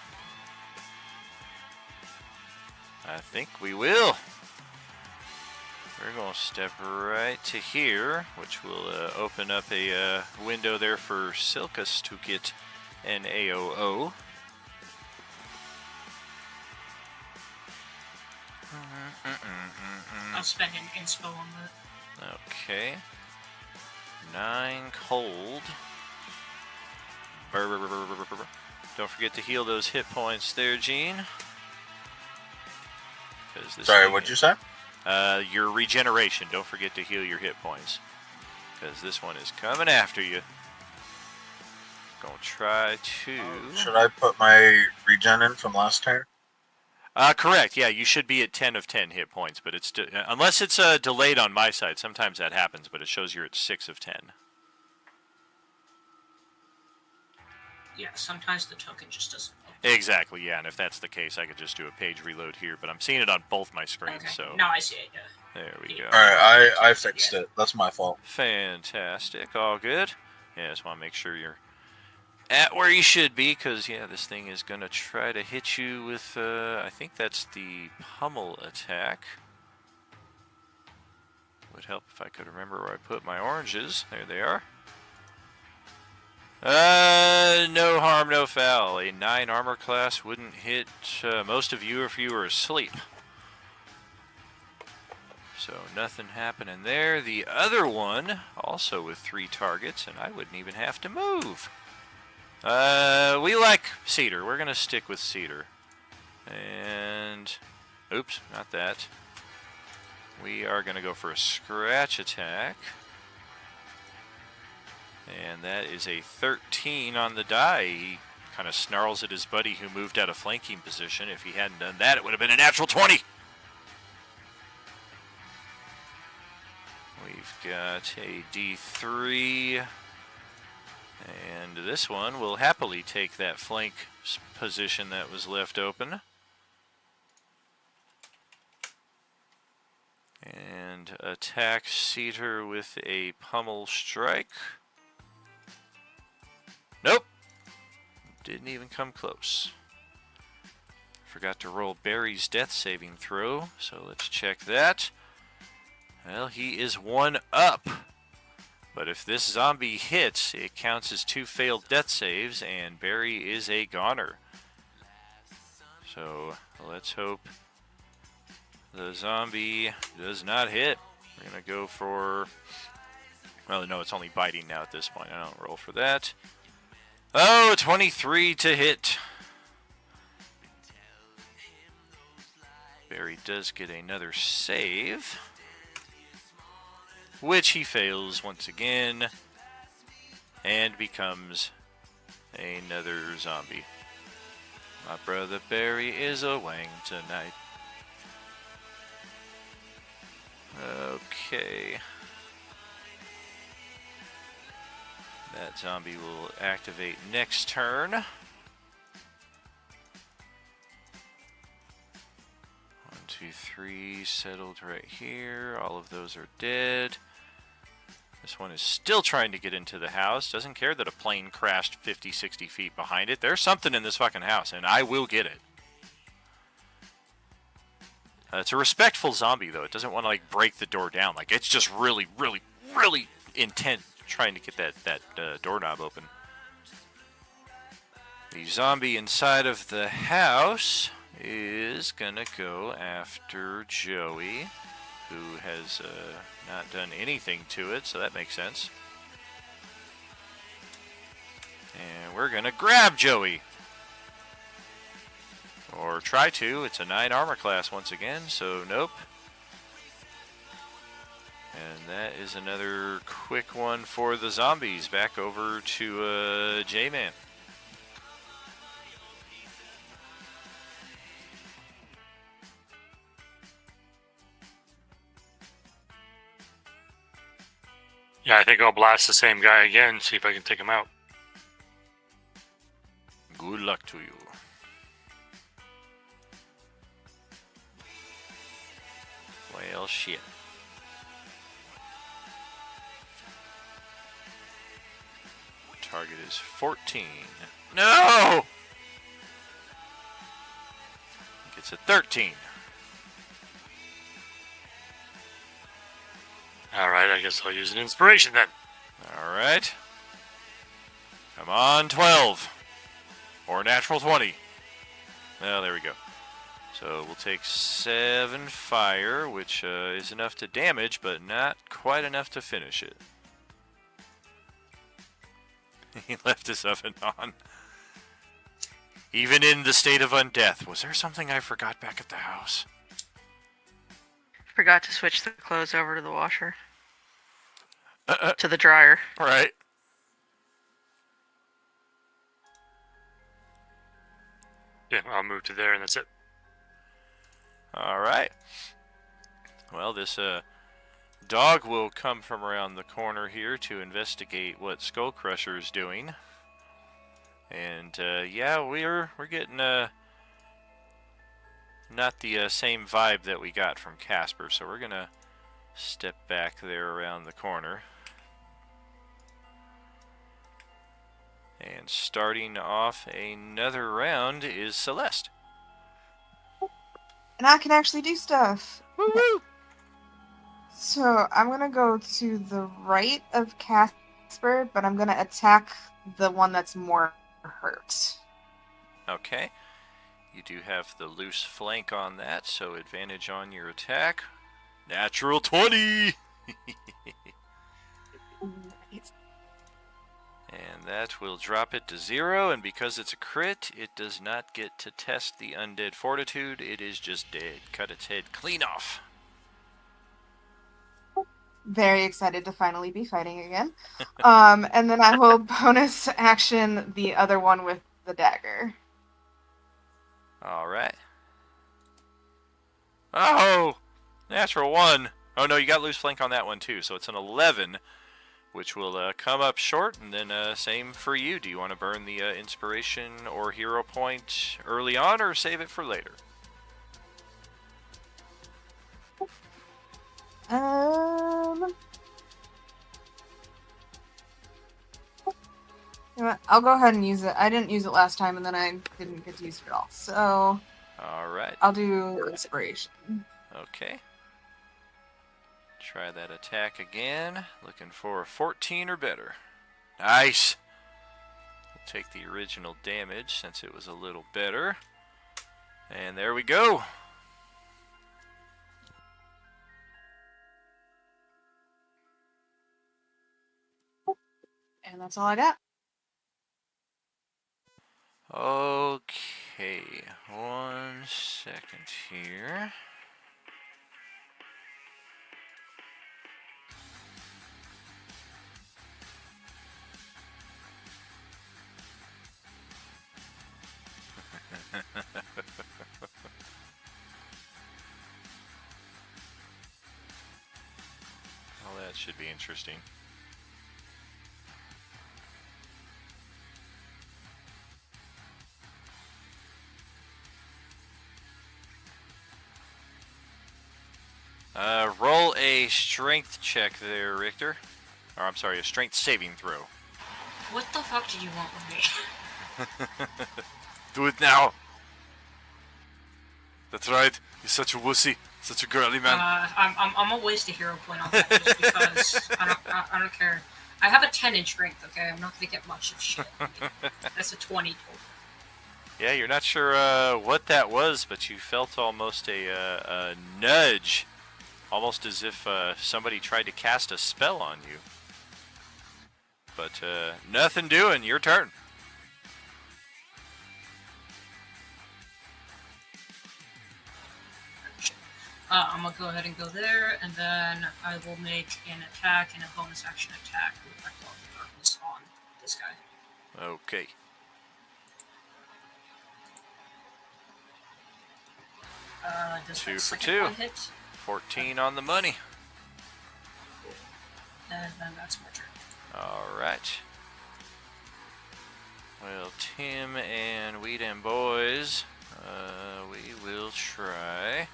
I think we will. We're going to step right to here, which will open up a window there for Silkus to get an AOO. I'll spend an inspo on that. Okay. 9 cold. Don't forget to heal those hit points there, Gene. Sorry, what'd you say? Your regeneration. Don't forget to heal your hit points. Because this one is coming after you. Gonna try to... Should I put my regen in from last turn? Correct. Yeah, you should be at 10 of 10 hit points, but it's unless it's delayed on my side. Sometimes that happens, but it shows you're at 6 of 10. Yeah, sometimes the token just doesn't. Exactly. Yeah, and if that's the case, I could just do a page reload here. But I'm seeing it on both my screens, Okay. so Now I see it. there we go. All right, I fixed it. That's my fault. Fantastic. All good. Yeah, just want to make sure you're at where you should be, because, yeah, this thing is going to try to hit you with, I think that's the pummel attack. Would help if I could remember where I put my oranges. There they are. No harm, no foul. A 9 armor class wouldn't hit most of you if you were asleep. So nothing happening there. The other one, also with 3 targets, and I wouldn't even have to move. We like Cedar. We're going to stick with Cedar. And, oops, not that. We are going to go for a scratch attack. And that is a 13 on the die. He kind of snarls at his buddy who moved out of flanking position. If he hadn't done that, it would have been a natural 20. We've got a D3. And this one will happily take that flank position that was left open. And attack Cedar with a pummel strike. Nope. Didn't even come close. Forgot to roll Barry's death saving throw, so let's check that. Well, he is 1 up. But if this zombie hits, it counts as 2 failed death saves, and Barry is a goner. So let's hope the zombie does not hit. We're going to go for... Well, no, it's only biting now at this point. I don't roll for that. Oh, 23 to hit. Barry does get another save, which he fails once again, and becomes another zombie. My brother Barry is a wang tonight. Okay. That zombie will activate next turn. 1, 2, 3 settled right here. All of those are dead. This one is still trying to get into the house. Doesn't care that a plane crashed 50, 60 feet behind it. There's something in this fucking house, and I will get it. It's a respectful zombie, though. It doesn't want to, like, break the door down. Like, it's just really, really, really intent trying to get that doorknob open. The zombie inside of the house is gonna go after Joey, who has not done anything to it, so that makes sense. And we're gonna grab Joey. Or try to. It's a 9 armor class once again, so nope. And that is another quick one for the zombies. Back over to J-Man. Yeah, I think I'll blast the same guy again, see if I can take him out. Good luck to you. Well, shit. Target is 14. No! Gets a 13. Alright, I guess I'll use an inspiration then. Alright. Come on, 12. Or a natural 20. Oh, there we go. So we'll take 7 fire, which is enough to damage, but not quite enough to finish it. He left his oven on. Even in the state of undeath. Was there something I forgot back at the house? Forgot to switch the clothes over to the washer. To the dryer. Right. Yeah, I'll move to there and that's it. Alright. Well, this dog will come from around the corner here to investigate what Skull Crusher is doing. And yeah, we're getting not the same vibe that we got from Casper, so we're gonna step back there around the corner. And starting off another round is Celeste. And I can actually do stuff. Woo-hoo! So I'm gonna go to the right of Casper, but I'm gonna attack the one that's more hurt. Okay. You do have the loose flank on that, so advantage on your attack. Natural 20! Nice. And that will drop it to 0, and because it's a crit, it does not get to test the undead fortitude. It is just dead. Cut its head clean off. Very excited to finally be fighting again. And then I will bonus action the other one with the dagger. Alright. Oh! Natural 1. Oh no, you got loose flank on that one too, so it's an 11, which will come up short, and then same for you. Do you want to burn the inspiration or hero point early on, or save it for later? You know what? I'll go ahead and use it. I didn't use it last time, and then I didn't get to use it at all. So Alright. I'll do inspiration. Okay. Try that attack again. Looking for a 14 or better. Nice! We'll take the original damage since it was a little better. And there we go! And that's all I got. Okay, 1 second here. Well, that should be interesting. Roll a strength check there, Richter. Or, I'm sorry, a strength saving throw. What the fuck do you want with me? Do it now. That's right. You're such a wussy, such a girly man. I'm a waste a hero point on that just because I don't care. I have a 10 in strength, okay? I'm not gonna get much of shit. That's a 20 total. Yeah, you're not sure what that was, but you felt almost a nudge. Almost as if somebody tried to cast a spell on you. But nothing doing. Your turn. I'm gonna go ahead and go there, and then I will make an attack and a bonus action attack with my Claw of Darkness on this guy. Okay. Does 2 that for second 2. one hit? 14 on the money. And then that's my turn. Alright. Well, Tim and Weed and Boys, we will try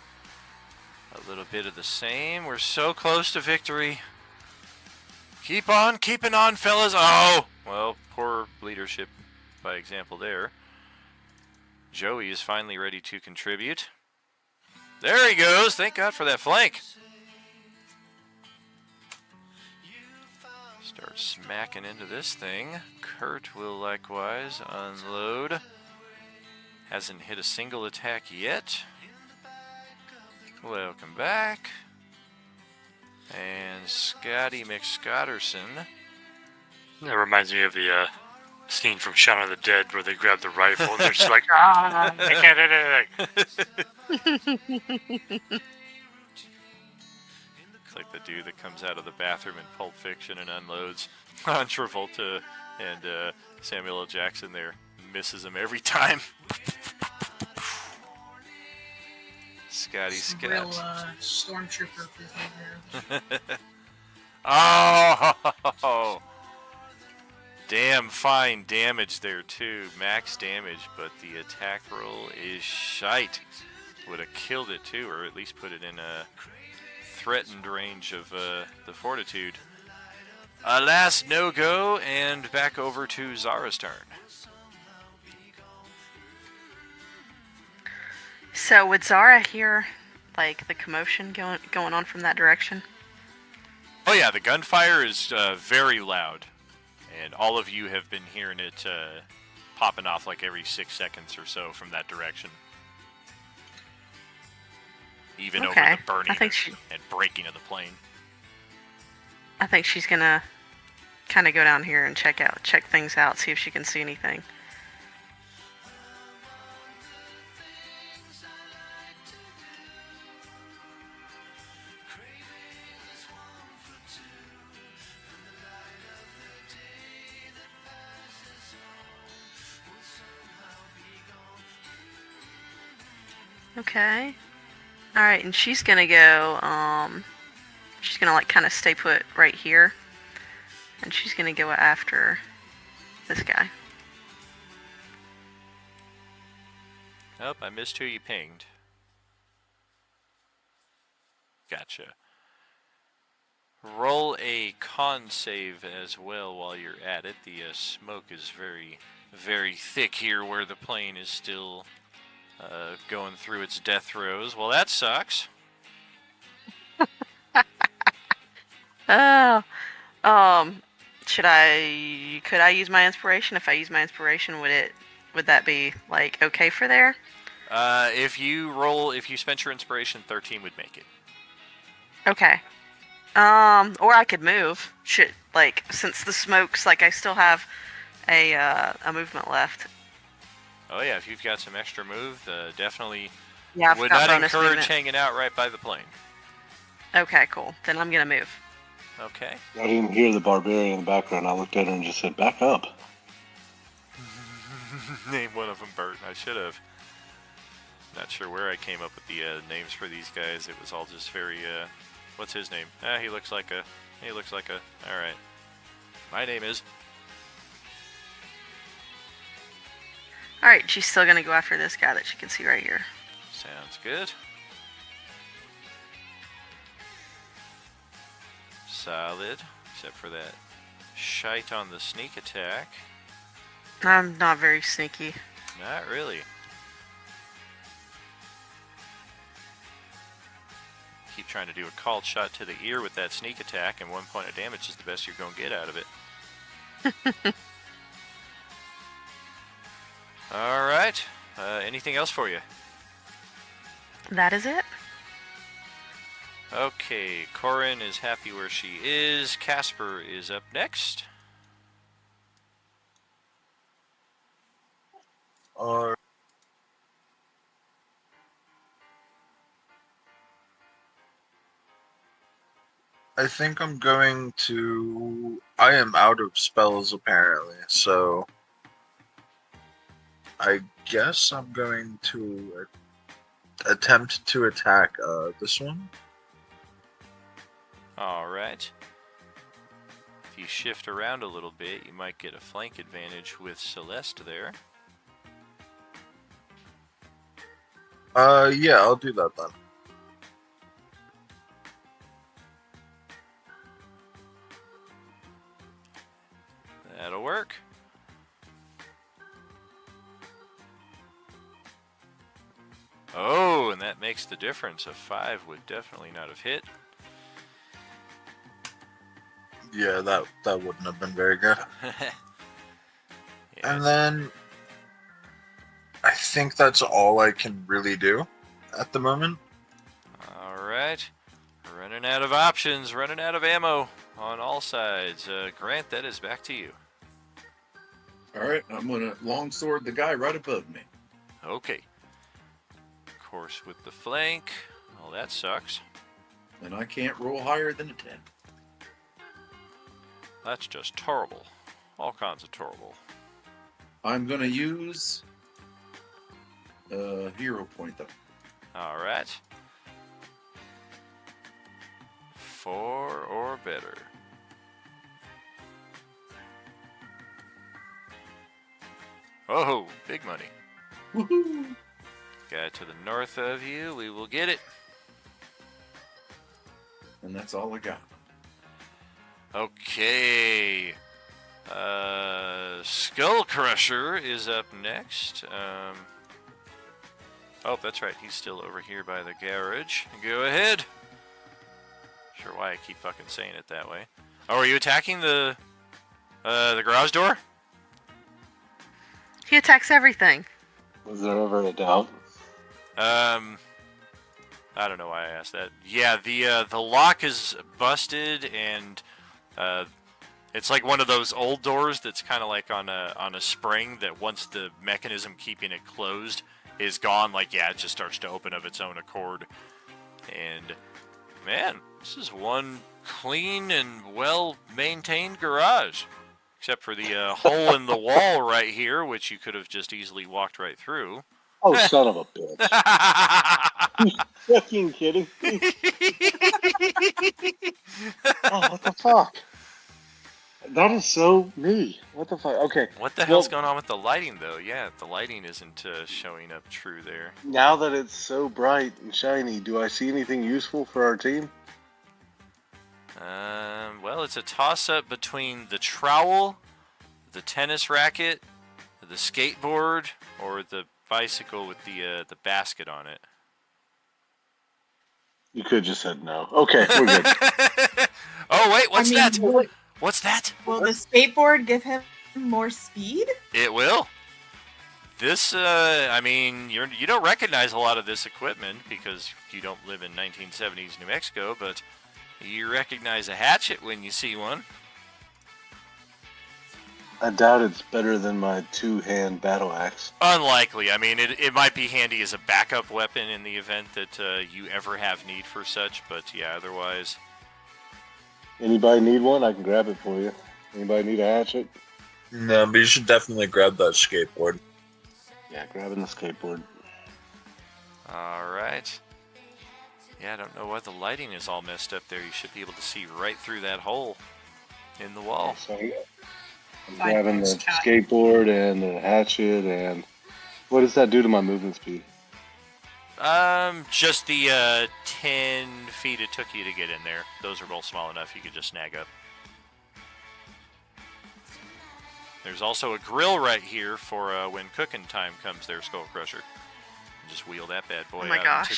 a little bit of the same. We're so close to victory. Keep on keeping on, fellas. Oh! Well, poor leadership by example there. Joey is finally ready to contribute. There he goes. Thank God for that flank. Start smacking into this thing. Kurt will likewise unload. Hasn't hit a single attack yet. Welcome back. And Scotty McScotterson. That reminds me of the scene from Shaun of the Dead where they grab the rifle and they're just like, I can't hit anything. It's like the dude that comes out of the bathroom in Pulp Fiction and unloads on Travolta and Samuel L. Jackson there. Misses him every time. Scotty Scott. Real stormtrooper behavior. Oh! Damn fine damage there too. Max damage, but the attack roll is shite. Would have killed it too, or at least put it in a threatened range of the fortitude. Alas, no go, and back over to Zara's turn. So would Zara hear, like, the commotion going on from that direction? Oh yeah, the gunfire is very loud, and all of you have been hearing it popping off like every 6 seconds or so from that direction. Even over the burning and breaking of the plane. I think she's gonna kind of go down here and check things out, see if she can see anything. Okay. Alright, and she's gonna go, she's gonna like kind of stay put right here. And she's gonna go after this guy. Oh, I missed who you pinged. Gotcha. Roll a con save as well while you're at it. The smoke is very, very thick here where the plane is still going through its death throes. Well, that sucks. Oh, could I use my inspiration? If I use my inspiration, would that be like okay for there? If you spent your inspiration, 13 would make it. Okay. Or I could move. Since the smoke's like I still have a movement left. Oh yeah, if you've got some extra move, definitely got would not bonus encourage movement. hanging out right by the plane. Okay, cool. Then I'm gonna move. Okay. I didn't hear the barbarian in the background. I looked at her and just said, "Back up." Name one of them Bert. I should have. Not sure where I came up with the names for these guys. It was all just very. What's his name? He looks like a. All right. My name is. Alright, she's still gonna go after this guy that she can see right here. Sounds good. Solid, except for that shite on the sneak attack. I'm not very sneaky. Not really. Keep trying to do a called shot to the ear with that sneak attack, and 1 point of damage is the best you're going to get out of it. Alright. Anything else for you? That is it. Okay, Corin is happy where she is. Casper is up next. I think I'm going to... I am out of spells apparently, so... I guess I'm going to attempt to attack this one. Alright. If you shift around a little bit, you might get a flank advantage with Celeste there. Yeah, I'll do that then. That'll That'll work. Oh, and that makes the difference. A 5 would definitely not have hit. Yeah, that wouldn't have been very good. And then I think that's all I can really do at the moment. Alright. Running out of options, running out of ammo on all sides. Grant, that is back to you. All right, I'm gonna longsword the guy right above me. Okay. Of course, with the flank. Well, that sucks. And I can't roll higher than a 10. That's just terrible. All kinds of terrible. I'm gonna use a hero point though. Alright. 4 or better. Oh, big money. Woohoo! Guy to the north of you, we will get it. And that's all I got. Okay. Skull Crusher is up next. Oh, that's right. He's still over here by the garage. Go ahead. Sure why I keep fucking saying it that way. Oh, are you attacking the garage door? He attacks everything. Was there ever a doubt? I don't know why I asked that. Yeah, the lock is busted, and it's like one of those old doors that's kind of like on a spring that once the mechanism keeping it closed is gone, like, yeah, it just starts to open of its own accord. And man, this is one clean and well-maintained garage. Except for the hole in the wall right here, which you could have just easily walked right through. Oh, son of a bitch. You fucking kidding me? Oh, what the fuck? That is so me. What the fuck? Okay. What the hell's going on with the lighting, though? Yeah, the lighting isn't showing up true there. Now that it's so bright and shiny, do I see anything useful for our team? Well, it's a toss-up between the trowel, the tennis racket, the skateboard, or the bicycle with the basket on it. You could have just said no. Okay, we're good. Oh, wait, what's that? Will, What's that? will the skateboard give him more speed? It will. This, I mean, you don't recognize a lot of this equipment because you don't live in 1970s New Mexico, but you recognize a hatchet when you see one. I doubt it's better than my two-hand battle axe. Unlikely. I mean, it might be handy as a backup weapon in the event that you ever have need for such, but yeah, otherwise. Anybody need one? I can grab it for you. Anybody need a hatchet? No, but you should definitely grab that skateboard. Yeah, grabbing the skateboard. Alright. Yeah, I don't know why the lighting is all messed up there. You should be able to see right through that hole in the wall. So I'm grabbing the skateboard and the hatchet, and what does that do to my movement speed? Just the 10 feet it took you to get in there. Those are both small enough you could just snag up. There's also a grill right here for when cooking time comes there, Skull Crusher. Just wheel that bad boy out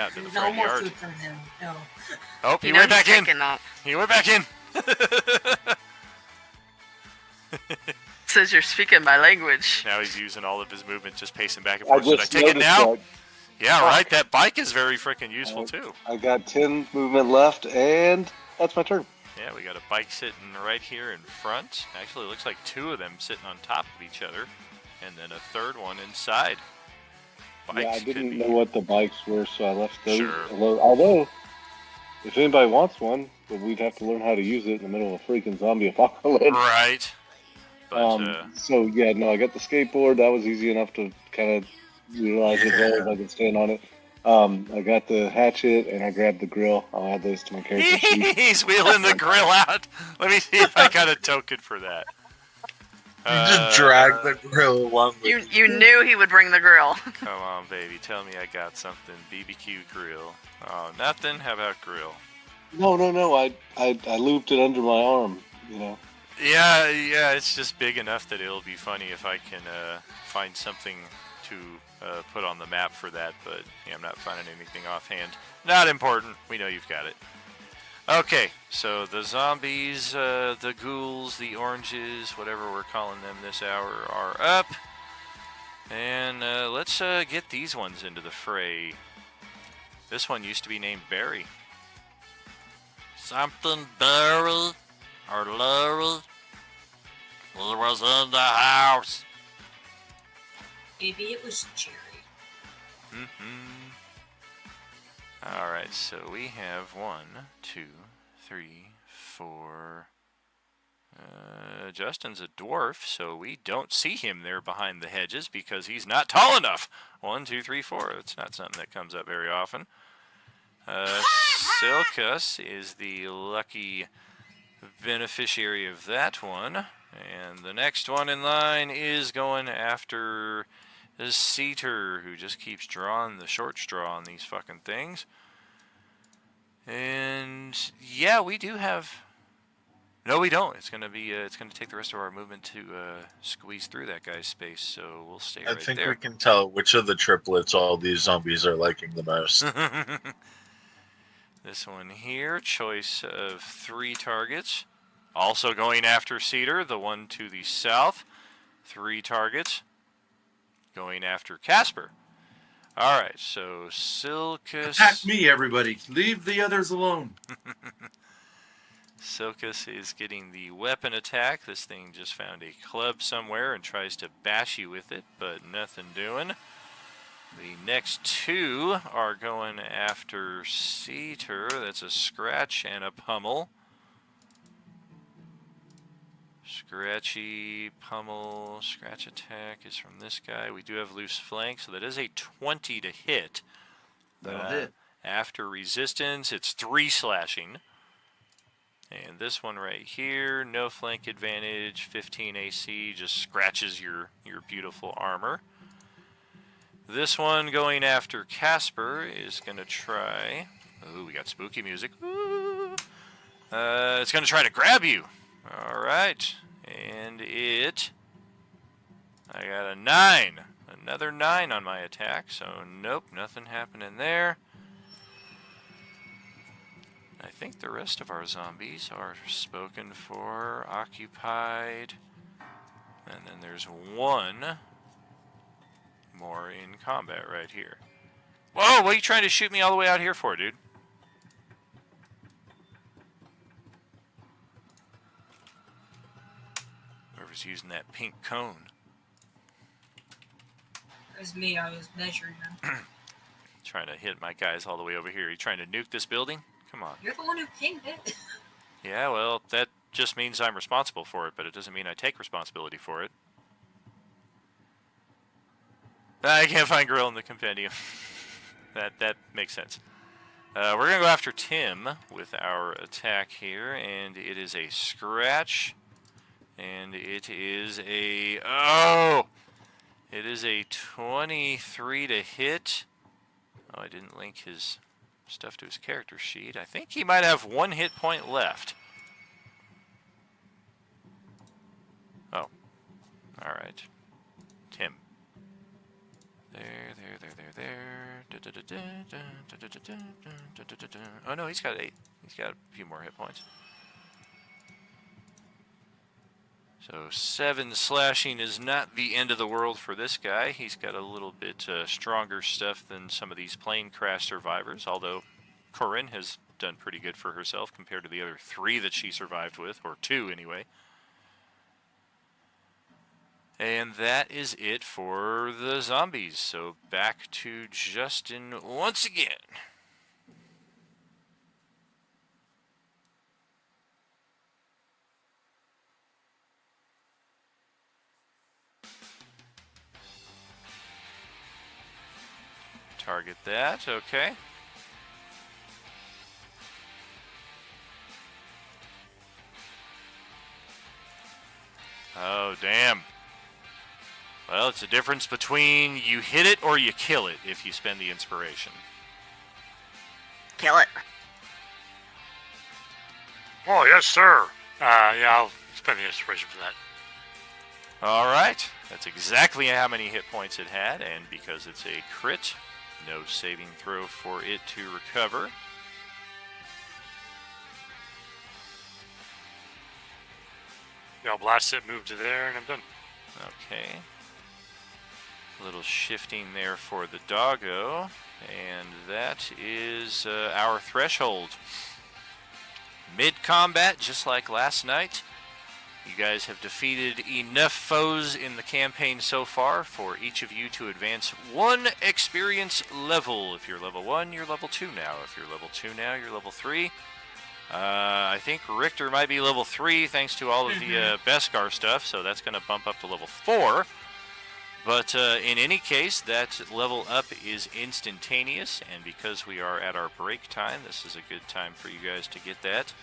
into the No front more yard. food from him. No. Oh, he went back in. He went back in. Says you're speaking my language. Now he's using all of his movement, just pacing back and forth. Should I just take it noticed now? that. Yeah, right. That bike is very freaking useful too. I got 10 movement left, and that's my turn. Yeah, we got a bike sitting right here in front. Actually, it looks like two of them sitting on top of each other, and then a third one inside. Bikes Yeah, I could didn't be- know what the bikes were, so I left those Sure. alone. Although, if anybody wants one, then we'd have to learn how to use it in the middle of a freaking zombie apocalypse. Right. But, So yeah, no, I got the skateboard. That was easy enough to kind of utilize as well as I can stand on it. I got the hatchet and I grabbed the grill. I'll add those to my character sheet. He's wheeling the grill out. Let me see if I got a token for that. You just drag the grill along with You knew he would bring the grill. Come on, baby. Tell me I got something. BBQ grill. Oh, nothing? How about grill? No. I looped it under my arm. You know. Yeah, it's just big enough that it'll be funny if I can find something to put on the map for that, but yeah, I'm not finding anything offhand. Not important. We know you've got it. Okay, so the zombies, the ghouls, the oranges, whatever we're calling them this hour, are up. And let's get these ones into the fray. This one used to be named Barry. Something Barry or Larry was in the house. Maybe it was Jerry. Alright, so we have 1, 2, 3, 4. Justin's a dwarf, so we don't see him there behind the hedges because he's not tall enough. 1, 2, 3, 4. It's not something that comes up very often. Silkus is the lucky beneficiary of that one. And the next one in line is going after Ceter, who just keeps drawing the short straw on these fucking things. And yeah, we do have... No, we don't. It's gonna be. It's gonna take the rest of our movement to squeeze through that guy's space. So we'll stay right there. I think we can tell which of the triplets all these zombies are liking the most. This one here, choice of 3 targets. Also going after Cedar, the one to the south. 3 targets. Going after Casper. Alright, so Silkus... Attack me, everybody. Leave the others alone. Silkus is getting the weapon attack. This thing just found a club somewhere and tries to bash you with it, but nothing doing. The next 2 are going after Ceter. That's a scratch and a pummel. Scratchy, pummel, scratch attack is from this guy. We do have loose flank, so that is a 20 to hit. That'll hit. After resistance, it's 3 slashing. And this one right here, no flank advantage, 15 AC, just scratches your beautiful armor. This one going after Casper is going to try... Ooh, we got spooky music. It's going to try to grab you. Alright, and it... I got a 9. Another 9 on my attack, so nope, nothing happening there. I think the rest of our zombies are spoken for, occupied, and then there's 1 more in combat right here. Whoa, what are you trying to shoot me all the way out here for, dude? Whoever's using that pink cone. As me, I was measuring them. Trying to hit my guys all the way over here. You trying to nuke this building? Come on. You're the one who pinged it. Yeah, well, that just means I'm responsible for it, but it doesn't mean I take responsibility for it. I can't find Gorilla in the compendium. that makes sense. We're going to go after Tim with our attack here, and it is a scratch, and it is a... Oh! It is a 23 to hit. Oh, I didn't link his stuff to his character sheet. I think he might have 1 hit point left. Oh. Alright. Tim. There. Oh no, he's got 8. He's got a few more hit points. So 7 slashing is not the end of the world for this guy. He's got a little bit stronger stuff than some of these plane crash survivors, although Corinne has done pretty good for herself compared to the other 3 that she survived with, or 2 anyway. And that is it for the zombies. So back to Justin once again. Target that, okay. Oh, damn. Well, it's a difference between you hit it or you kill it if you spend the inspiration. Kill it. Oh, yes, sir. Yeah, I'll spend the inspiration for that. All right, that's exactly how many hit points it had, and because it's a crit, no saving throw for it to recover. Yeah, I'll blast it, move to there, and I'm done. Okay. A little shifting there for the doggo, and that is our threshold. Mid-combat, just like last night, you guys have defeated enough foes in the campaign so far for each of you to advance 1 experience level. If you're level 1, you're level 2 now. If you're level 2 now, you're level 3. I think Richter might be level 3 thanks to all of the Beskar stuff, so that's going to bump up to level 4. But in any case, that level up is instantaneous, and because we are at our break time, this is a good time for you guys to get that.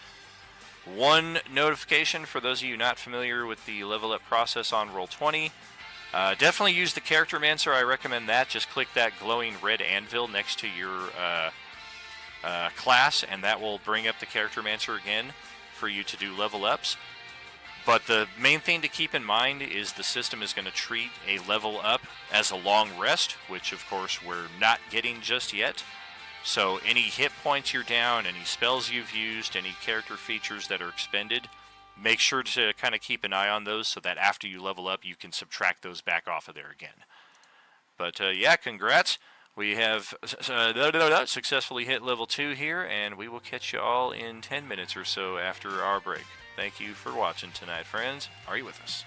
One notification for those of you not familiar with the level up process on Roll20. Definitely use the Character Mancer. I recommend that. Just click that glowing red anvil next to your class, and that will bring up the Character Mancer again for you to do level ups. But the main thing to keep in mind is the system is going to treat a level up as a long rest, which of course we're not getting just yet. So any hit points you're down, any spells you've used, any character features that are expended, make sure to kind of keep an eye on those so that after you level up, you can subtract those back off of there again. But yeah, congrats. We have successfully hit level 2 here, and we will catch you all in 10 minutes or so after our break. Thank you for watching tonight, friends. Are you with us?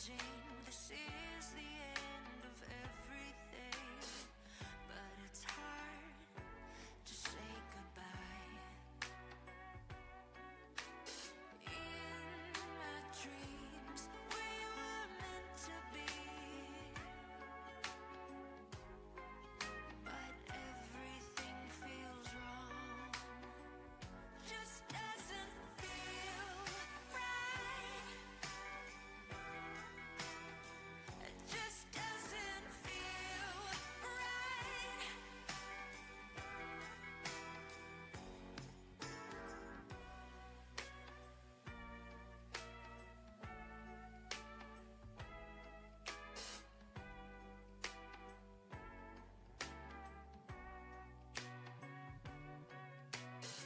Imagine this is the end of everything, but it's hard to say goodbye. In my dreams, we were meant to be, but everything feels wrong. Just doesn't feel right. It just doesn't feel right.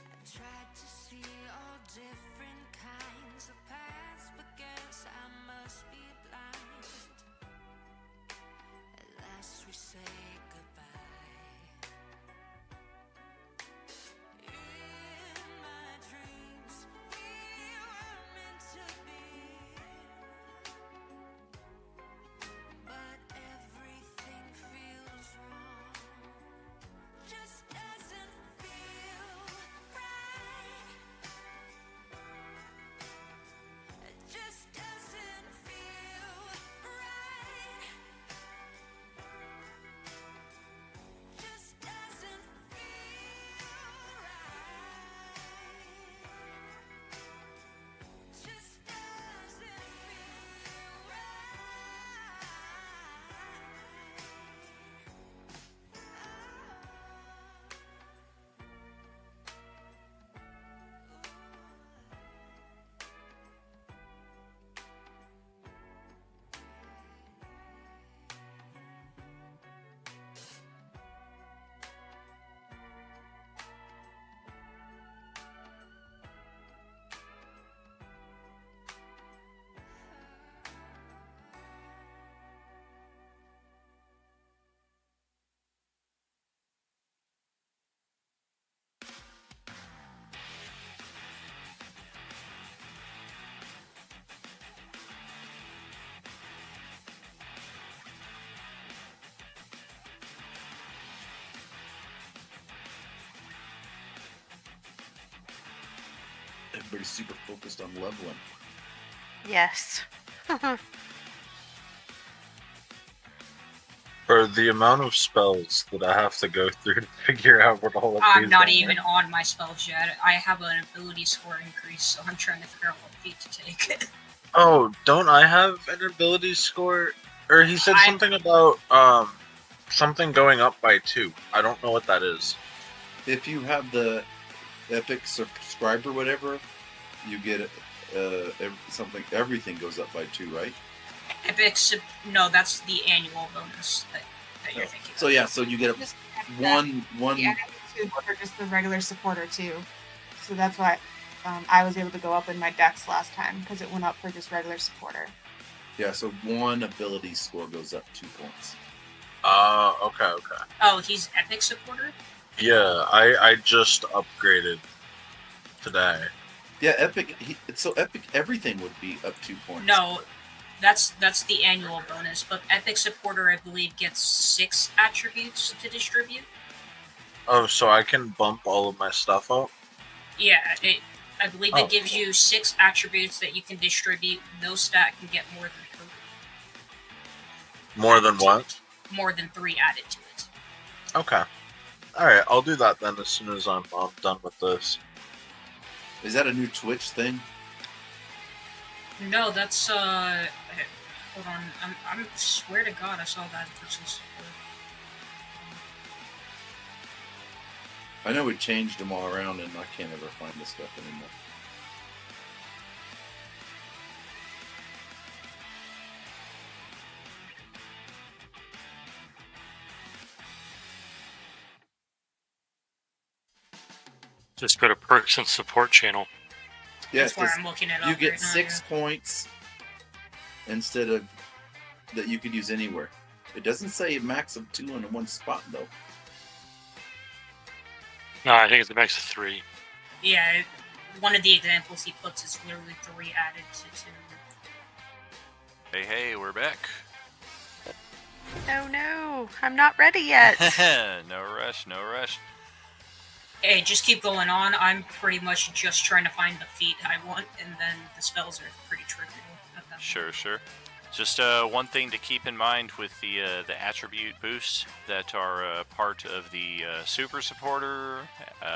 I tried to see all different kinds of paths, but guess I must be blind. At last we say goodbye. In my dreams, we were meant to be, but everything feels wrong. Just doesn't feel right. It just doesn't feel right. Just doesn't feel right. Just doesn't feel Everybody's super focused on leveling. Yes. For the amount of spells that I have to go through to figure out what all of I'm these not are. even on my spells yet. I have an ability score increase, so I'm trying to figure out what feat to take. Oh, don't I have an ability score? Or he said something about something going up by 2. I don't know what that is. If you have the Epic subscribe or whatever, you get everything goes up by 2, right? No, that's the annual bonus that you're thinking of. So yeah, so you get a one. Yeah, two for just the regular supporter too. So that's why I was able to go up in my dex last time because it went up for just regular supporter. Yeah, so one ability score goes up 2 points. Okay. Oh, he's epic supporter? Yeah, I just upgraded today. Yeah, epic. So epic, everything would be up 2 points. No, that's the annual bonus. But epic supporter, I believe, gets 6 attributes to distribute. Oh, so I can bump all of my stuff up? Yeah, I believe it gives you 6 attributes that you can distribute. No stat can get more than 3. More than what? More than 3 added to it. Okay. Alright, I'll do that then as soon as I'm done with this. Is that a new Twitch thing? No, that's hold on. I swear to God, I saw that person's. I know we changed them all around, and I can't ever find this stuff anymore. Just go to perks and support channel. Yeah, That's where I'm looking it up. you get right now, 6 points instead of that you could use anywhere. It doesn't say a max of 2 in one spot though. No, I think it's a max of 3. Yeah, one of the examples he puts is literally 3 added to 2. Hey, we're back. Oh no, I'm not ready yet. No rush. Hey, just keep going on. I'm pretty much just trying to find the feat I want, and then the spells are pretty trivial at that point. Sure. Just one thing to keep in mind with the attribute boosts that are part of the super supporter,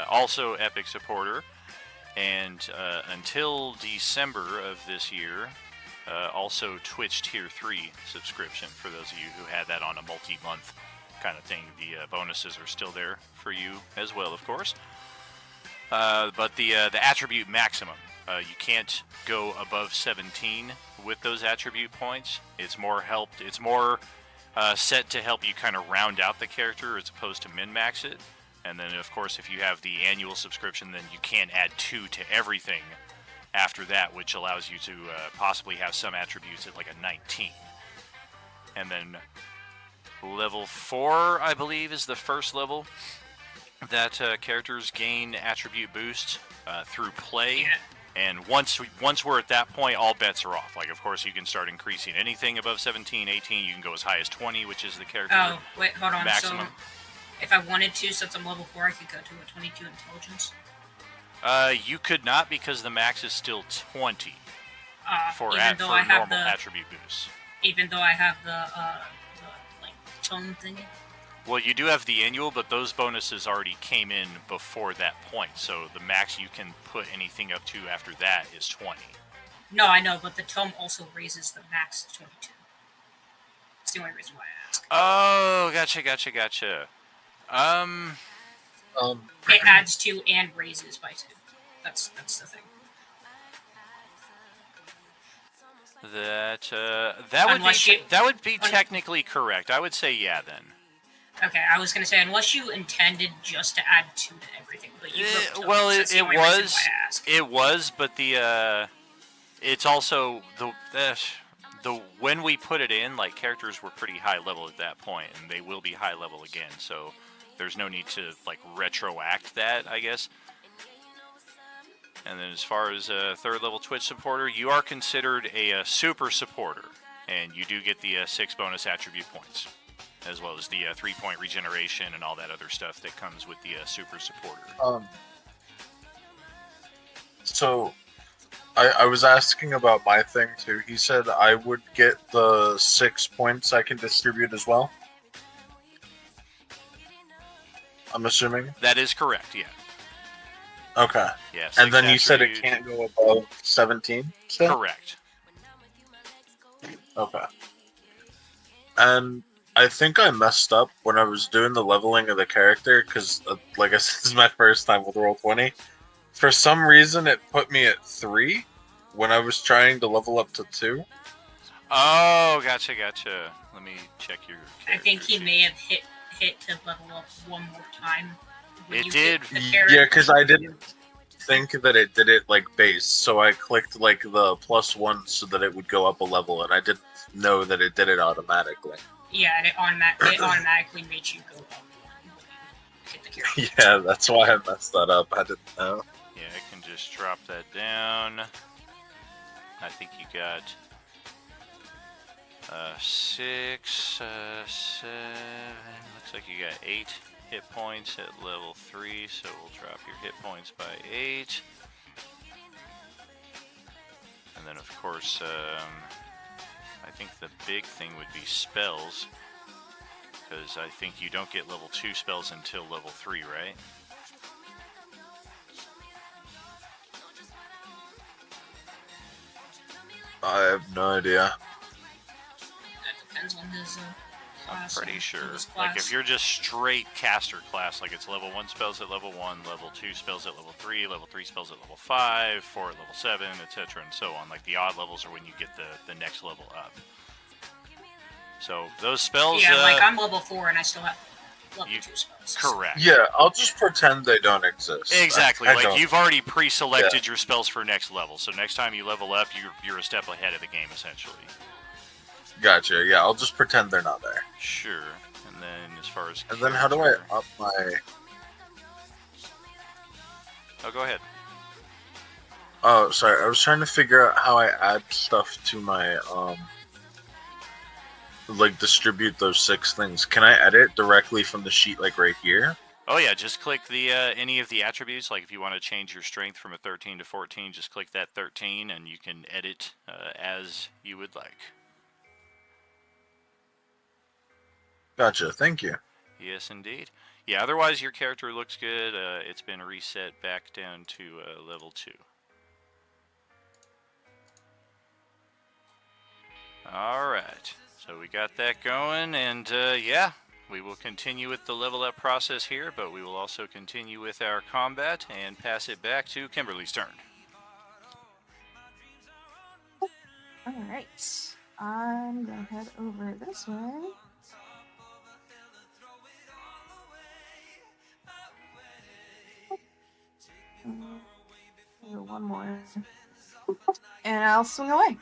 also epic supporter, and until December of this year, also Twitch Tier 3 subscription for those of you who had that on a multi-month kind of thing. The bonuses are still there for you as well, of course. But the attribute maximum, you can't go above 17 with those attribute points. It's more set to help you kind of round out the character as opposed to min-max it. And then, of course, if you have the annual subscription, then you can add 2 to everything after that, which allows you to possibly have some attributes at like a 19. And then level 4, I believe, is the first level that characters gain attribute boosts through play. Yeah. And once we're at that point, all bets are off. Like, of course, you can start increasing anything above 17, 18. You can go as high as 20, which is the character Oh, wait, hold on. maximum. So, if I wanted to, since I'm level 4, I could go to a 22 intelligence. You could not, because the max is still 20 for even though I have normal the attribute boosts. even though I have the like tone thingy. Well, you do have the annual, but those bonuses already came in before that point, so the max you can put anything up to after that is 20. No, I know, but the tome also raises the max to 22. That's the only reason why I ask. Oh, gotcha. It adds 2 and raises by 2. That's the thing. That would be technically correct. I would say yeah then. Okay, I was gonna say unless you intended just to add 2 to everything, but you wrote tomes, Well, that's the it only reason was. why I asked. It was, but it's also the when we put it in, like, characters were pretty high level at that point, and they will be high level again. So there's no need to like retroact that, I guess. And then as far as a third level Twitch supporter, you are considered a super supporter, and you do get the 6 bonus attribute points, as well as the 3-point regeneration and all that other stuff that comes with the super supporter. So, I was asking about my thing too. He said I would get the 6 points I can distribute as well. I'm assuming. That is correct, yeah. Okay. Yes. And then you said it can't go above 17? Still? Correct. Okay. And I think I messed up when I was doing the leveling of the character, because, like I said, this is my first time with Roll20. For some reason, it put me at 3 when I was trying to level up to 2. Oh, gotcha. Let me check your character. I think he may have hit to level up one more time. when It you did. hit the character. Yeah, because I didn't think that it did it like base, so I clicked like the +1 so that it would go up a level, and I didn't know that it did it automatically. Yeah, and it automatically made you go up one when you hit the character. Yeah, that's why I messed that up. I didn't know. Yeah, I can just drop that down. I think you got 6, 7. Looks like you got 8 hit points at level 3, so we'll drop your hit points by 8. And then, of course, I think the big thing would be spells, because I think you don't get level 2 spells until level 3, right? I have no idea. That depends on his I'm class. pretty and sure. his Like, class. if you're just straight caster class, like it's level 1 spells at level 1, level 2 spells at level 3, level 3 spells at level 5, 4 at level 7, etc. and so on. Like, the odd levels are when you get the next level up. So, those spells... Yeah, like I'm level 4 and I still have level 2 spells. Correct. Yeah, I'll just pretend they don't exist. Exactly. I Like, don't. you've already pre-selected your spells for next level. So, next time you level up, you're a step ahead of the game, essentially. Gotcha. Yeah, I'll just pretend they're not there. Sure. And then, as far as... And then how do I up my... Oh, go ahead. Oh, sorry. I was trying to figure out how I add stuff to my like distribute those 6 things, can I edit directly from the sheet, like right here? Oh yeah, just click the any of the attributes. Like if you want to change your strength from a 13 to 14, just click that 13, and you can edit as you would like. Gotcha. Thank you. Yes, indeed. Yeah. Otherwise, your character looks good. It's been reset back down to level 2. All right. So we got that going, and yeah. We will continue with the level up process here, but we will also continue with our combat and pass it back to Kimberly's turn. Alright. I'm gonna head over this way. One more. And I'll swing away.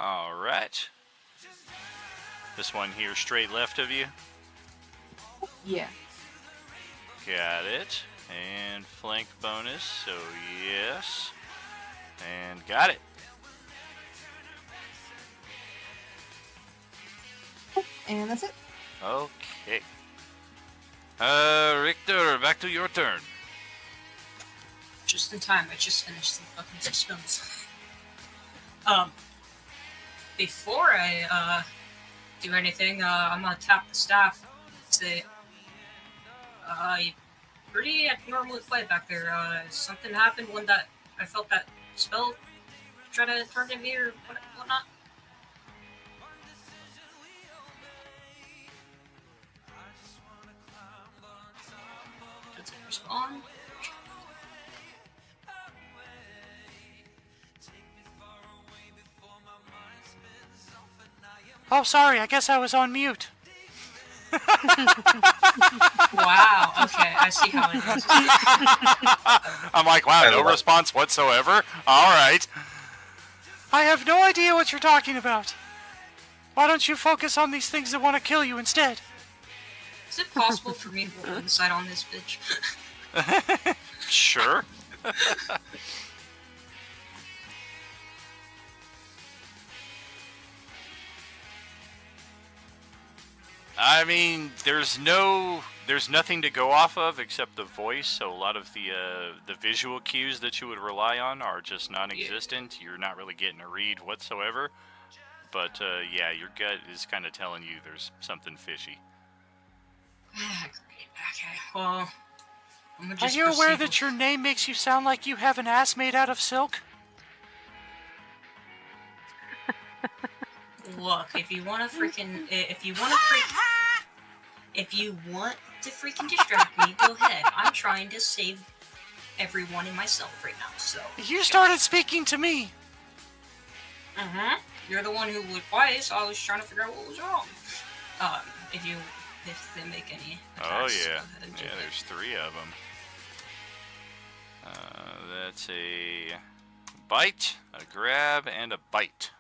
All right. This one here straight left of you. Yeah. Got it. And flank bonus, so yes. And got it. And that's it. Okay. Richter, back to your turn. Just in time, I just finished some fucking suspense. Before I do anything, I'm gonna tap the staff. Say, you pretty abnormally quiet back there. Something happened when I felt that spell try to target me or whatnot. Does it respond? Oh, sorry, I guess I was on mute. Wow, okay, I see how it is. I'm like, wow, no response whatsoever? Alright. I have no idea what you're talking about. Why don't you focus on these things that want to kill you instead? Is it possible for me to roll insight on this bitch? Sure. I mean, there's nothing to go off of except the voice. So a lot of the visual cues that you would rely on are just non-existent. Yeah. You're not really getting a read whatsoever. But yeah, your gut is kind of telling you there's something fishy. Great. Okay. Well, I'm gonna just. Are you aware that your name makes you sound like you have an ass made out of silk? Look, if you want to freaking distract me, go ahead. I'm trying to save everyone and myself right now, so. You started speaking to me. You're the one who would twice, so I was trying to figure out what was wrong. If they make any attacks, oh, yeah. go ahead and do Yeah, it. there's 3 of them. That's a bite, a grab, and a bite.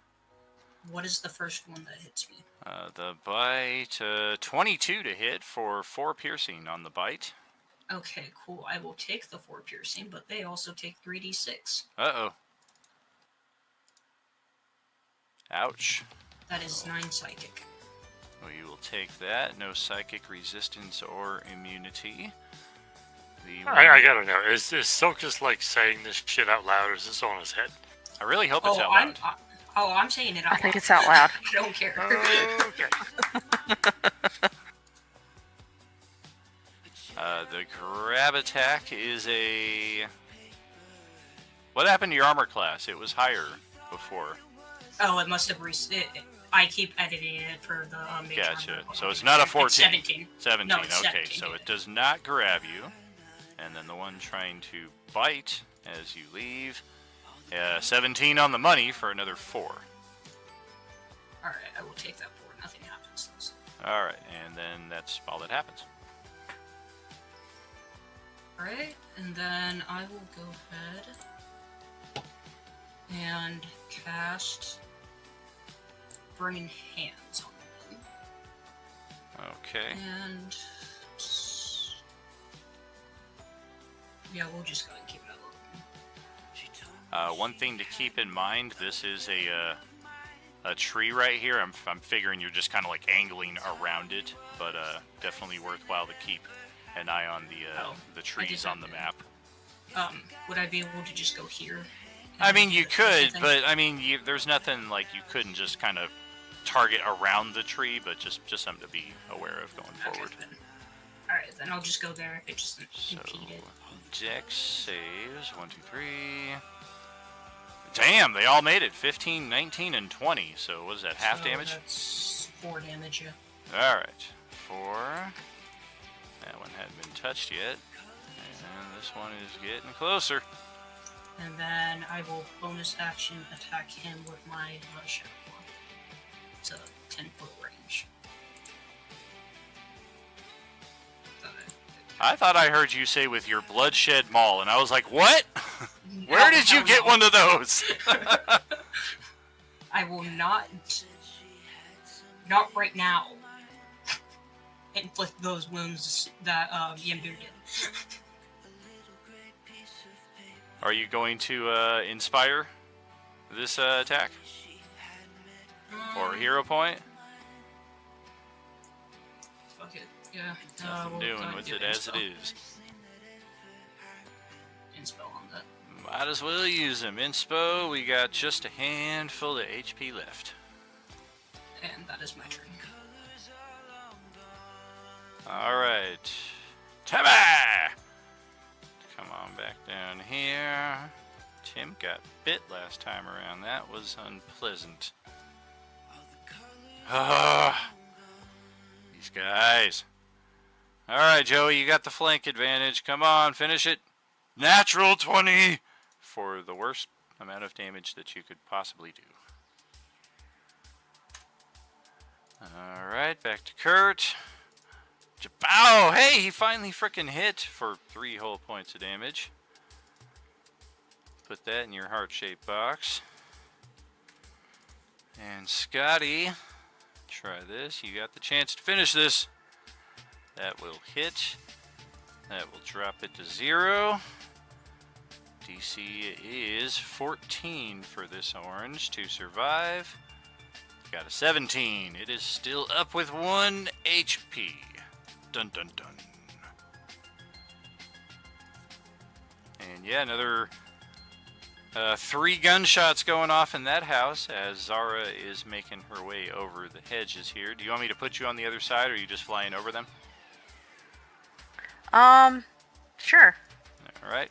What is the first one that hits me? The bite, 22 to hit for 4 piercing on the bite. Okay, cool. I will take the 4 piercing, but they also take 3d6. Uh-oh. Ouch. That is 9 psychic. Well, you will take that. No psychic resistance or immunity. I gotta know. Is Silk just like saying this shit out loud, or is this on his head? I really hope it's out loud. I'm saying it out loud. I think it's out loud. I don't care. Okay. The grab attack is a... What happened to your armor class? It was higher before. Oh, it must have reset. I keep editing it for the major Gotcha. armor. So it's not a 14. It's 17. 17, No, it's okay. 17, So yeah. it does not grab you. And then the one trying to bite as you leave. 17 on the money for another 4. Alright, I will take that 4. Nothing happens. Alright, and then that's all that happens. Alright, and then I will go ahead and cast Burning Hands on them. Okay. And yeah, we'll just go ahead and keep it up. One thing to keep in mind, this is a tree right here. I'm figuring you're just kind of like angling around it, but definitely worthwhile to keep an eye on the trees on the map. Would I be able to just go here? I mean, you could, something? but I mean, there's nothing like you couldn't just kind of target around the tree, but just something to be aware of going forward. Alright, then I'll just go there if it just So, impeded. Dex saves 1, 2, 3. Damn, they all made it. 15, 19, and 20. So what is that? Half So damage? That's 4 damage, yeah. All right, 4. That one hadn't been touched yet, and this one is getting closer. And then I will bonus action attack him with my shadow claw. It's a 10-foot range. I thought I heard you say with your bloodshed maul, and I was like, what? Where did you get one of those? I will not right now, inflict those wounds that Yimbu did. Are you going to inspire this attack? Or hero point? Fuck it, yeah. Nothing doing with it as it is. Inspo on that. Might as well use them. Inspo, we got just a handful of HP left. And that is my turn. Alright. Timmy! Come on back down here. Tim got bit last time around. That was unpleasant. These guys. Alright, Joey, you got the flank advantage. Come on, finish it. Natural 20 for the worst amount of damage that you could possibly do. Alright, back to Kurt. Oh, hey, he finally frickin' hit for 3 whole points of damage. Put that in your heart-shaped box. And Scotty, try this. You got the chance to finish this. That will hit. That will drop it to 0. DC is 14 for this orange to survive. Got a 17. It is still up with 1 HP. Dun dun dun. And yeah, another 3 gunshots going off in that house as Zara is making her way over the hedges here. Do you want me to put you on the other side, or are you just flying over them? Sure. All right.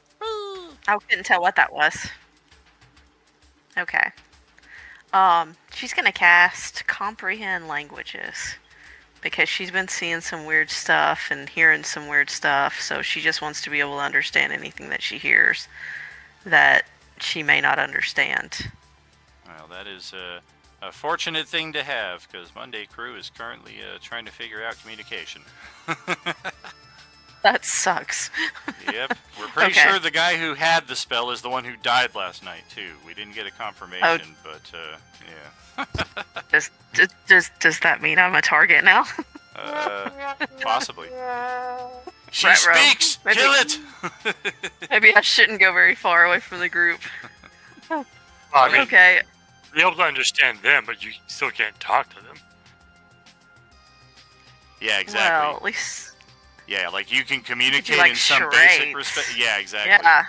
I couldn't tell what that was. Okay. She's gonna cast Comprehend Languages because she's been seeing some weird stuff and hearing some weird stuff, so she just wants to be able to understand anything that she hears that she may not understand. Well, that is a fortunate thing to have, because Monday Crew is currently trying to figure out communication. That sucks. Yep. We're pretty Okay. sure the guy who had the spell is the one who died last night, too. We didn't get a confirmation, but, yeah. Does that mean I'm a target now? Possibly. She Retro. speaks! Maybe- Kill it! Maybe I shouldn't go very far away from the group. Well, I mean, Okay. be able to understand them, but you still can't talk to them. Yeah, exactly. Well, at least. Yeah, like you can communicate like in some basic charades. respect. Yeah, exactly. Yeah.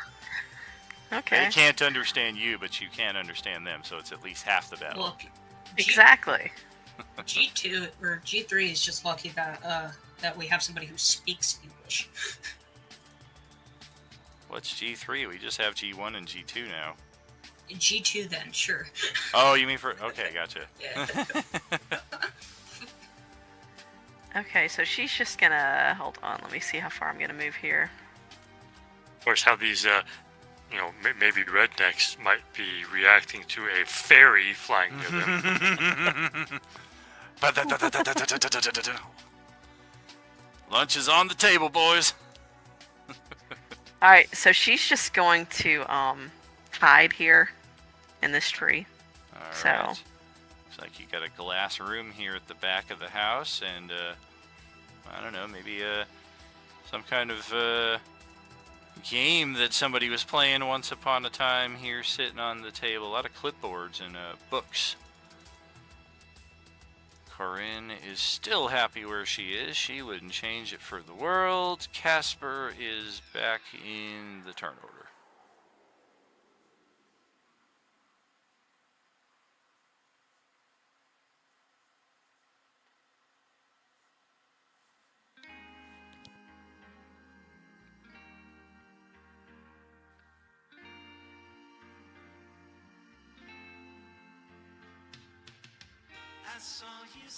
Okay. They can't understand you, but you can understand them, so it's at least half the battle. Well, Exactly. G2 or G3 is just lucky that that we have somebody who speaks English. What's G3? We just have G1 and G2 now. G2 then, sure. Oh, you mean for... Okay, gotcha. Okay, so she's just gonna hold on. Let me see how far I'm gonna move here. Of course, how these, maybe rednecks might be reacting to a fairy flying near them. Lunch is on the table, boys. All right, so she's just going to hide here in this tree. All So- right. Looks like you got a glass room here at the back of the house, and I don't know, maybe some kind of game that somebody was playing once upon a time here, sitting on the table. A lot of clipboards and books. Corinne is still happy where she is. She wouldn't change it for the world. Casper is back in the turn order.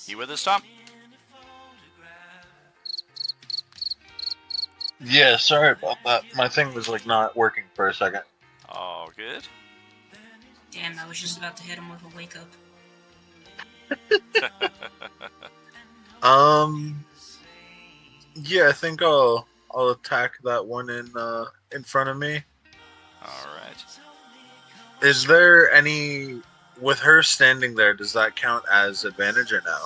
You with us, Tom? Yeah, sorry about that. My thing was like not working for a second. All good. Damn, I was just about to hit him with a wake up. Yeah, I think I'll attack that one in front of me. All right. Is there any with her standing there? Does that count as advantage or no?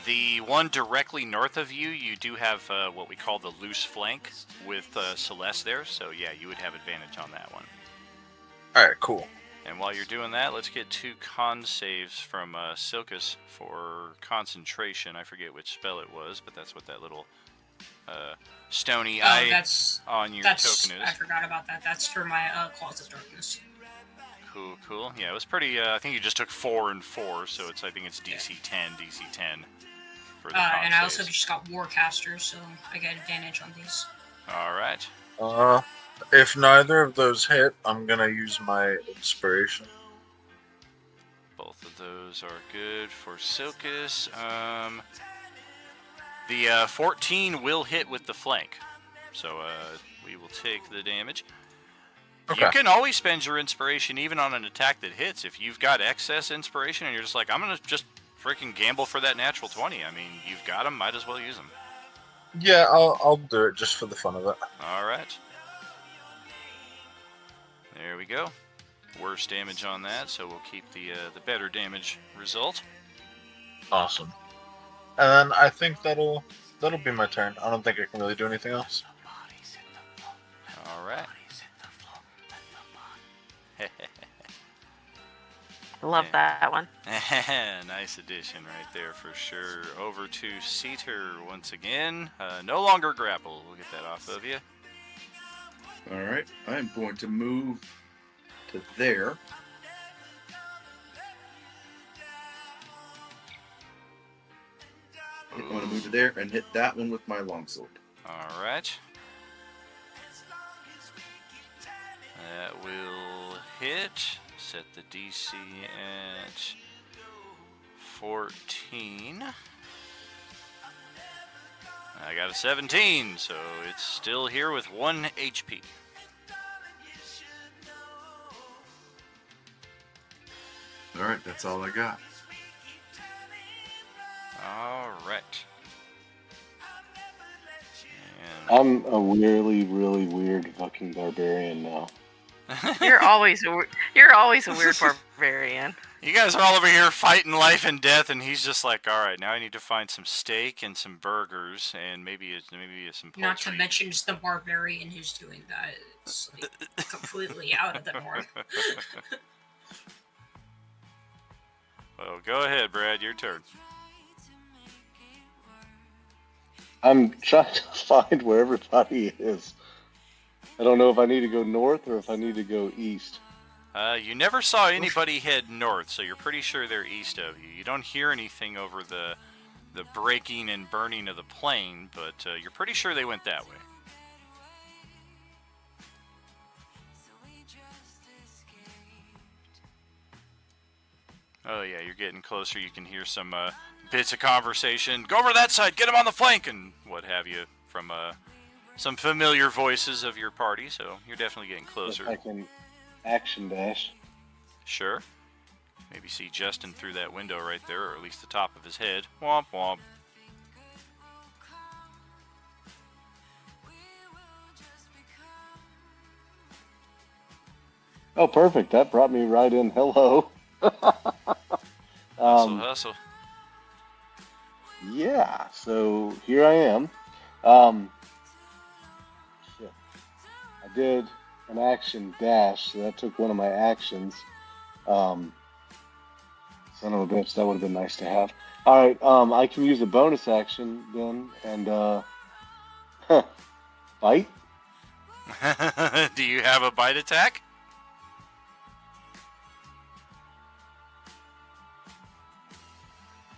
The one directly north of you, you do have what we call the loose flank with Celeste there. So yeah, you would have advantage on that one. All right, cool. And while you're doing that, let's get 2 con saves from Silkus for concentration. I forget which spell it was, but that's what that little stony eye on your token is. I forgot about that. That's for my Claws of Darkness. Cool. Yeah, it was pretty. I think you just took 4 and 4, so I think it's DC 10, DC 10 for the con and I also saves. just got Warcaster, so I get advantage on these. All right. If neither of those hit, I'm gonna use my inspiration. Both of those are good for Silkus. The 14 will hit with the flank, so we will take the damage. Okay. You can always spend your inspiration even on an attack that hits. If you've got excess inspiration and you're just like, I'm going to just freaking gamble for that natural 20. I mean, you've got them, might as well use them. Yeah, I'll do it just for the fun of it. All right. There we go. Worse damage on that, so we'll keep the better damage result. Awesome. And then I think that'll be my turn. I don't think I can really do anything else. All right. Love that one. Nice addition right there for sure. Over to Ceter once again. No longer grapple. We'll get that off of you. All right, I'm going to move to there. I'm going to move to there and hit that one with my longsword. All right. That will hit. Set the DC at 14. I got a 17, so it's still here with 1 HP. All right, that's all I got. All right. I'm a really, really weird fucking barbarian now. You're always a weird barbarian. You guys are all over here fighting life and death, and he's just like, all right, now I need to find some steak and some burgers and maybe some poultry. Not to mention just the barbarian who's doing that. It's like completely out of the norm. Well, go ahead, Brad. Your turn. I'm trying to find where everybody is. I don't know if I need to go north or if I need to go east. You never saw anybody head north, so you're pretty sure they're east of you. You don't hear anything over the breaking and burning of the plane, but you're pretty sure they went that way. Oh yeah, you're getting closer. You can hear some bits of conversation. Go over to that side, get him on the flank, and what have you from some familiar voices of your party, so you're definitely getting closer. If I can action dash. Sure. Maybe see Justin through that window right there, or at least the top of his head. Womp womp. Oh, perfect. That brought me right in. Hello. Hustle. Yeah, so here I am. Shit. I did an action dash, so that took one of my actions. Son of a bitch, that would have been nice to have. Alright, I can use a bonus action then, and, bite? Do you have a bite attack?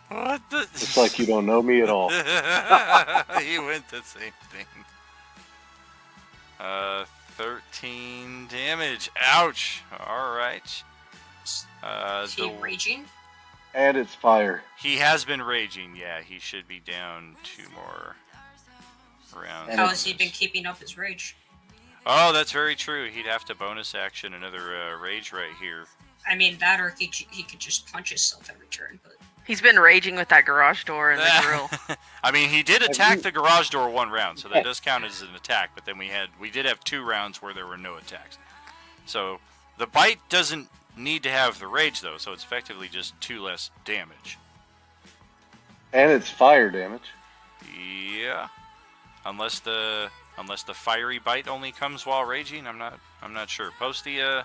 What the? It's like you don't know me at all. He went the same thing. 13 damage. Ouch. Alright. Is he raging? And it's fire. He has been raging, yeah. He should be down 2 more rounds. How has he been keeping up his rage? Oh, that's very true. He'd have to bonus action another rage right here. I mean, that or he could just punch himself every turn, but... He's been raging with that garage door and the grill. I mean, he did attack the garage door 1 round, so that does count as an attack, but then we did have 2 rounds where there were no attacks. So, the bite doesn't need to have the rage, though, so it's effectively just 2 less damage. And it's fire damage. Yeah. Unless the fiery bite only comes while raging, I'm not sure. Post the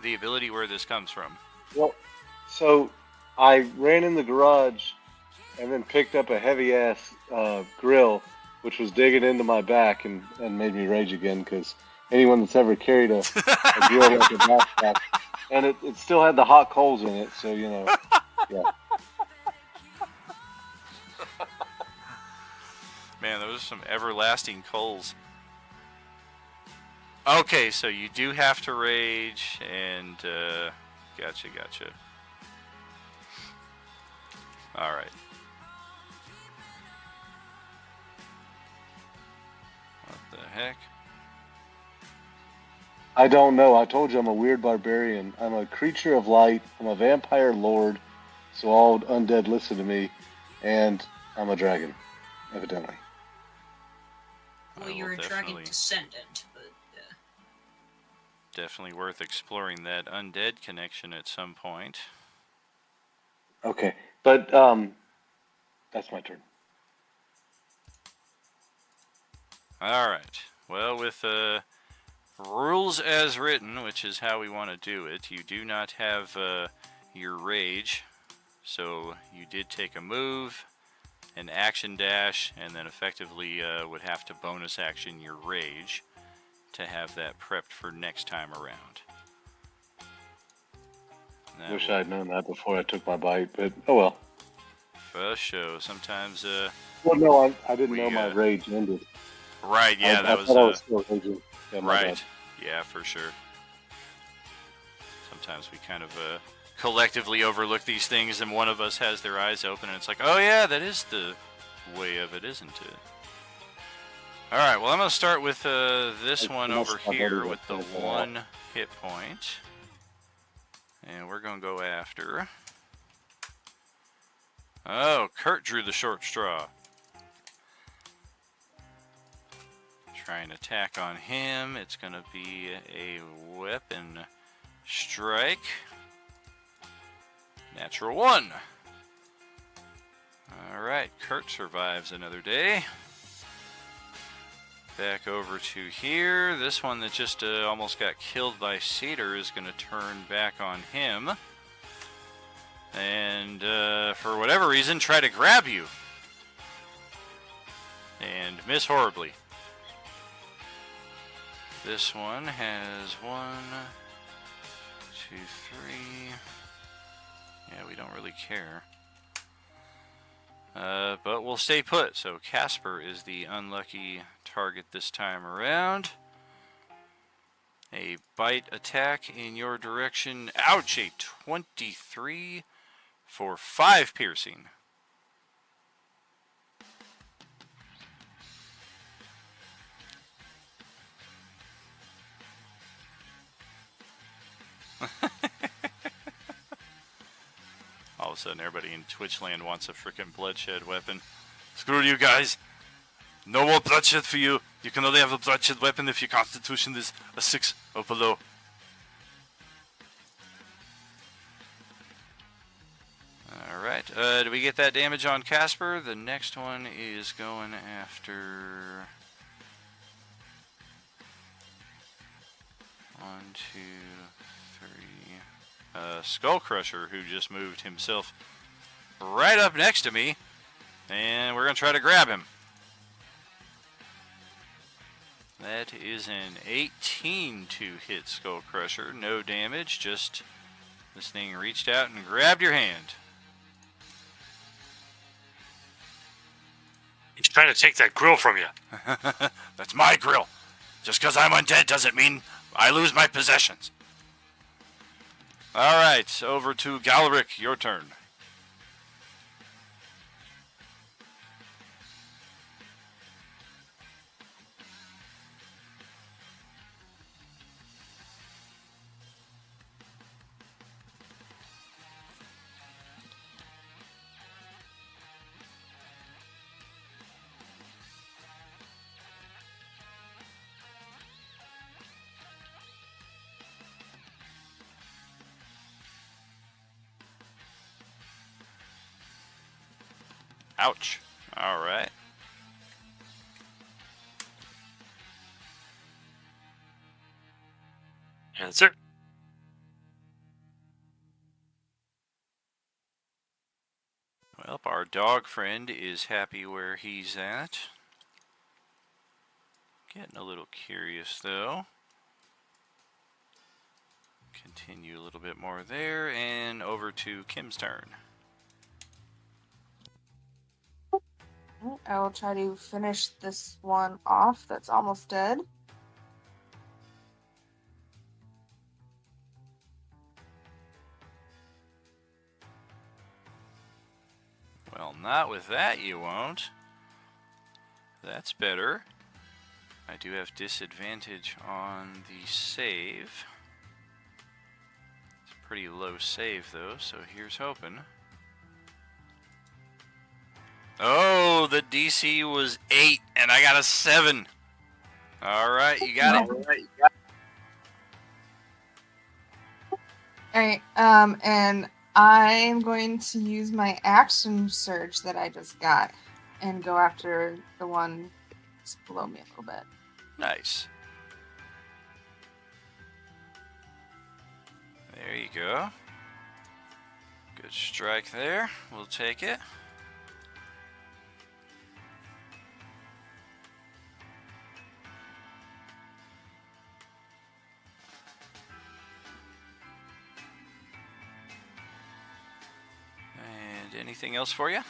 ability where this comes from. Well, so I ran in the garage and then picked up a heavy ass grill, which was digging into my back and made me rage again, because anyone that's ever carried a grill like a backpack, and it still had the hot coals in it, so you know, yeah. Man, those are some everlasting coals. Okay, so you do have to rage, and gotcha. Alright. What the heck? I don't know. I told you I'm a weird barbarian. I'm a creature of light. I'm a vampire lord, so all undead listen to me, and I'm a dragon, evidently. Well, you're a dragon descendant, but Definitely worth exploring that undead connection at some point. Okay, but that's my turn. Alright. Well, with rules as written, which is how we want to do it, you do not have your rage. So you did take a move, an action dash, and then effectively would have to bonus action your rage to have that prepped for next time around. Wish I'd known that before I took my bite, but oh well. For show. Sometimes well, no, I didn't know my rage ended. Right, yeah, I thought I was still raging. Yeah, my right. bad. Yeah, for sure. Sometimes we kind of collectively overlook these things, and one of us has their eyes open, and it's like, oh yeah, that is the way of it, isn't it? Alright, well I'm going to start with this one over here with the 1 hit point. And we're going to go after... Oh, Kurt drew the short straw. Try an attack on him. It's going to be a weapon strike. Natural 1. Alright, Kurt survives another day. Back over to here. This one that just almost got killed by Cedar is going to turn back on him. And for whatever reason, try to grab you. And miss horribly. This one has 1, 2, 3. Yeah, we don't really care. But we'll stay put. So Casper is the unlucky target this time around. A bite attack in your direction. Ouch! A 23 for 5 piercing. All of a sudden, everybody in Twitch land wants a freaking bloodshed weapon. Screw you guys! No more bloodshed for you! You can only have a bloodshed weapon if your constitution is a 6 or below. Alright, did we get that damage on Casper? The next one is going after... 2, 3. Skull Crusher, who just moved himself right up next to me, and we're gonna try to grab him. That is an 18 to hit Skull Crusher. No damage, just this thing reached out and grabbed your hand. He's trying to take that grill from you. That's my grill. Just because I'm undead doesn't mean I lose my possessions. Alright, over to Galric, your turn. Ouch. Alright. Answer. Well, our dog friend is happy where he's at. Getting a little curious, though. Continue a little bit more there, and over to Kim's turn. I will try to finish this one off that's almost dead. Well, not with that you won't. That's better. I do have disadvantage on the save. It's a pretty low save though, so here's hoping. Oh, the DC was 8 and I got a 7. Alright, you got it. Alright, and I'm going to use my action surge that I just got and go after the one just below me a little bit. Nice. There you go. Good strike there. We'll take it. Anything else for you?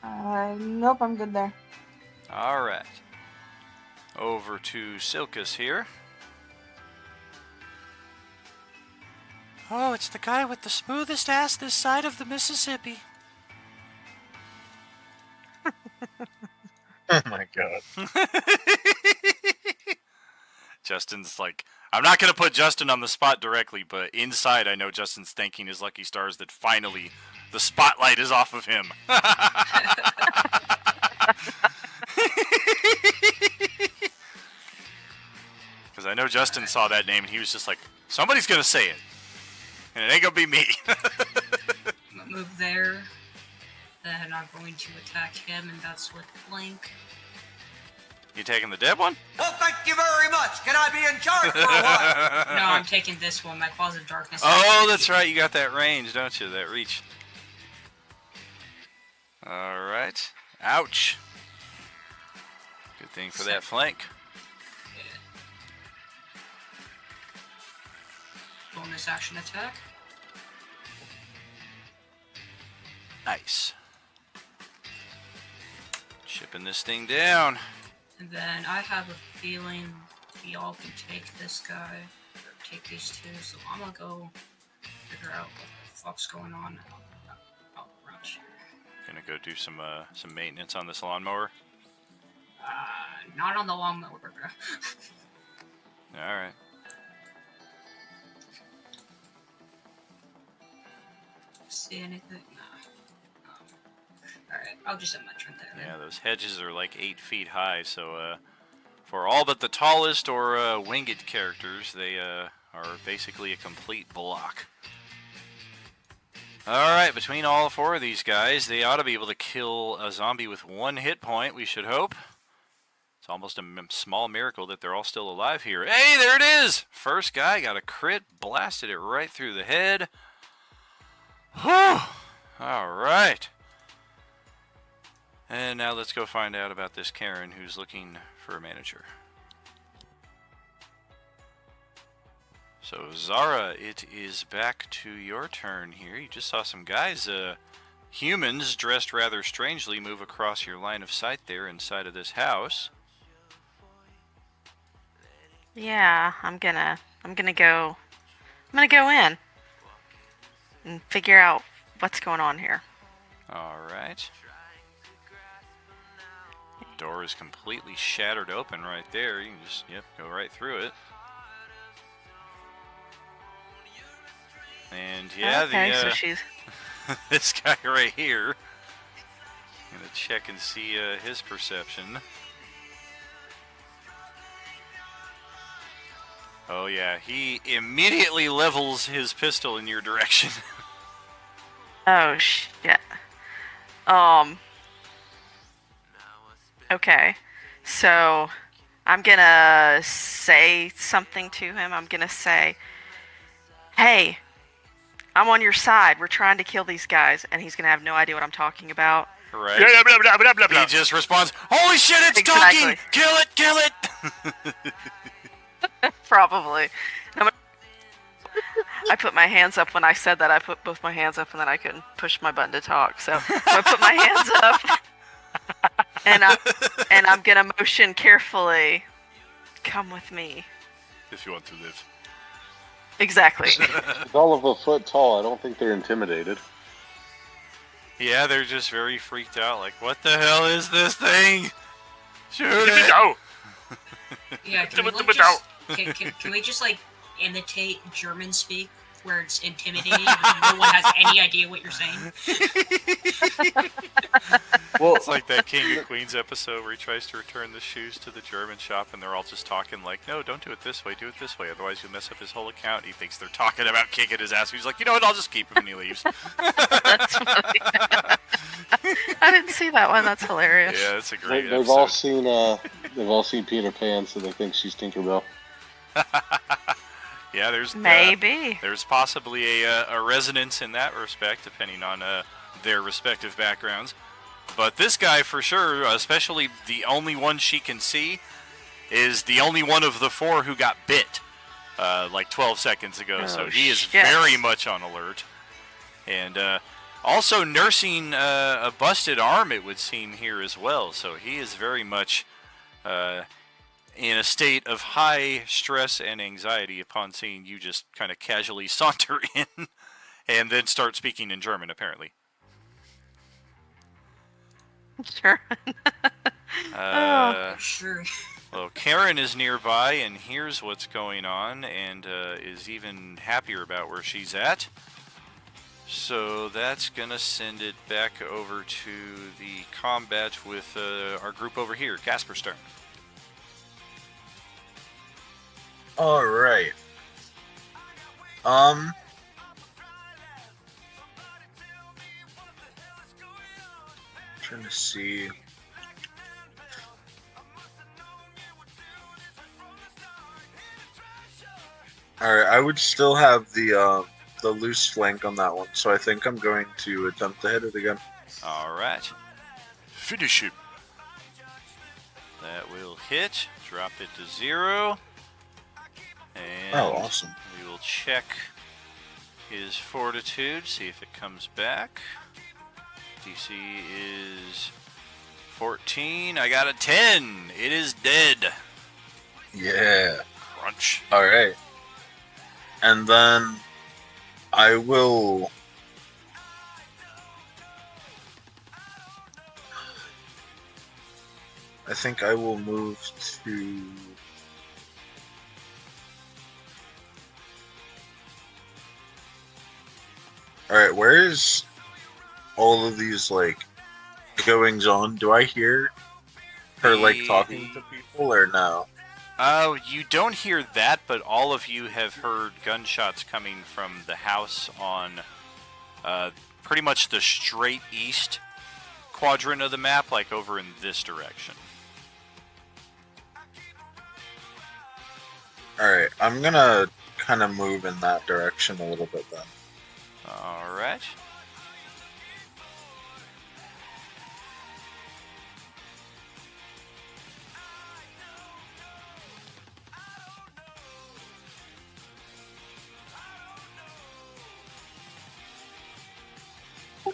Nope, I'm good there. Alright. Over to Silkus here. Oh, it's the guy with the smoothest ass this side of the Mississippi. Oh my god. Justin's like, I'm not going to put Justin on the spot directly, but inside I know Justin's thanking his lucky stars that finally the spotlight is off of him. Because I know Justin saw that name and he was just like, somebody's going to say it. And it ain't going to be me. I'm gonna move there. Then I'm going to attack him, and that's with flank. You taking the dead one? Well, thank you very much. Can I be in charge for a while? No, I'm taking this one, my Closet of Darkness. Oh, that's right. You got that range, don't you? That reach. Alright. Ouch. Good thing for that flank. Bonus action attack. Nice. Chipping this thing down. And then I have a feeling y'all can take this guy, or take these two, so I'm gonna go figure out what the fuck's going on around here. Gonna go do some maintenance on this lawnmower. Not on the lawnmower, bro. Alright. See anything? Nah. Alright, I'll just end my turn there. Yeah, those hedges are like 8 feet high, so for all but the tallest or winged characters, they are basically a complete block. Alright, between all 4 of these guys, they ought to be able to kill a zombie with 1 hit point, we should hope. It's almost a small miracle that they're all still alive here. Hey, there it is! First guy got a crit, blasted it right through the head. Whew! Alright. And now let's go find out about this Karen who's looking for a manager. So, Zara, it is back to your turn here. You just saw some guys, humans dressed rather strangely, move across your line of sight there inside of this house. Yeah, I'm gonna go in and figure out what's going on here. Alright. Door is completely shattered open right there. You can just, go right through it. And yeah, okay, so she's this guy right here. I'm gonna check and see his perception. Oh yeah, he immediately levels his pistol in your direction. Oh shit. Okay. So I'm gonna say something to him. I'm gonna say, "Hey, I'm on your side. We're trying to kill these guys," and he's gonna have no idea what I'm talking about. Right. Blah, blah, blah, blah, blah, blah. He just responds, "Holy shit, it's Exactly. talking! Kill it, kill it!" Probably. I put my hands up when I said that. I put both my hands up and then I couldn't push my button to talk. So I put my hands up and I'm gonna motion carefully. Come with me. If you want to live. Exactly. It's all of a foot tall. I don't think they're intimidated. Yeah, they're just very freaked out. Like, what the hell is this thing? Shoot it! No. Yeah, can we just like imitate German speak where it's intimidating and no one has any idea what you're saying? Well, it's like that King of Queens episode where he tries to return the shoes to the German shop and they're all just talking like, "No, don't do it this way, do it this way, otherwise you'll mess up his whole account." He thinks they're talking about kicking his ass. He's like, "You know what, I'll just keep him," and he leaves. That's funny. I didn't see that one. That's hilarious. Yeah, that's a great They've episode. all seen Peter Pan, so they think she's Tinkerbell. Yeah, there's Maybe. there's possibly a resonance in that respect, depending on their respective backgrounds. But this guy, for sure, especially the only one she can see, is the only one of the four who got bit like 12 seconds ago. So he is shit. very much on alert. And also nursing a busted arm, it would seem, here as well. So he is very much in a state of high stress and anxiety upon seeing you just kind of casually saunter in and then start speaking in German, apparently. Sure. Sure. Well, Karen is nearby and hears what's going on and is even happier about where she's at. So that's going to send it back over to the combat with our group over here, Casper's turn. Alright. Trying to see. Alright, I would still have the loose flank on that one, so I think I'm going to attempt to hit it again. Alright. Finish him. That will hit. Drop it to 0. And Oh, awesome. we will check his fortitude, see if it comes back. DC is 14. I got a 10. It is dead. Yeah. Crunch. Alright. And then I will... I think I will move to... Alright, where is all of these, like, goings on? Do I hear her, like, talking to people, or no? You don't hear that, but all of you have heard gunshots coming from the house on pretty much the straight east quadrant of the map, like over in this direction. Alright, I'm gonna kind of move in that direction a little bit then. Alright.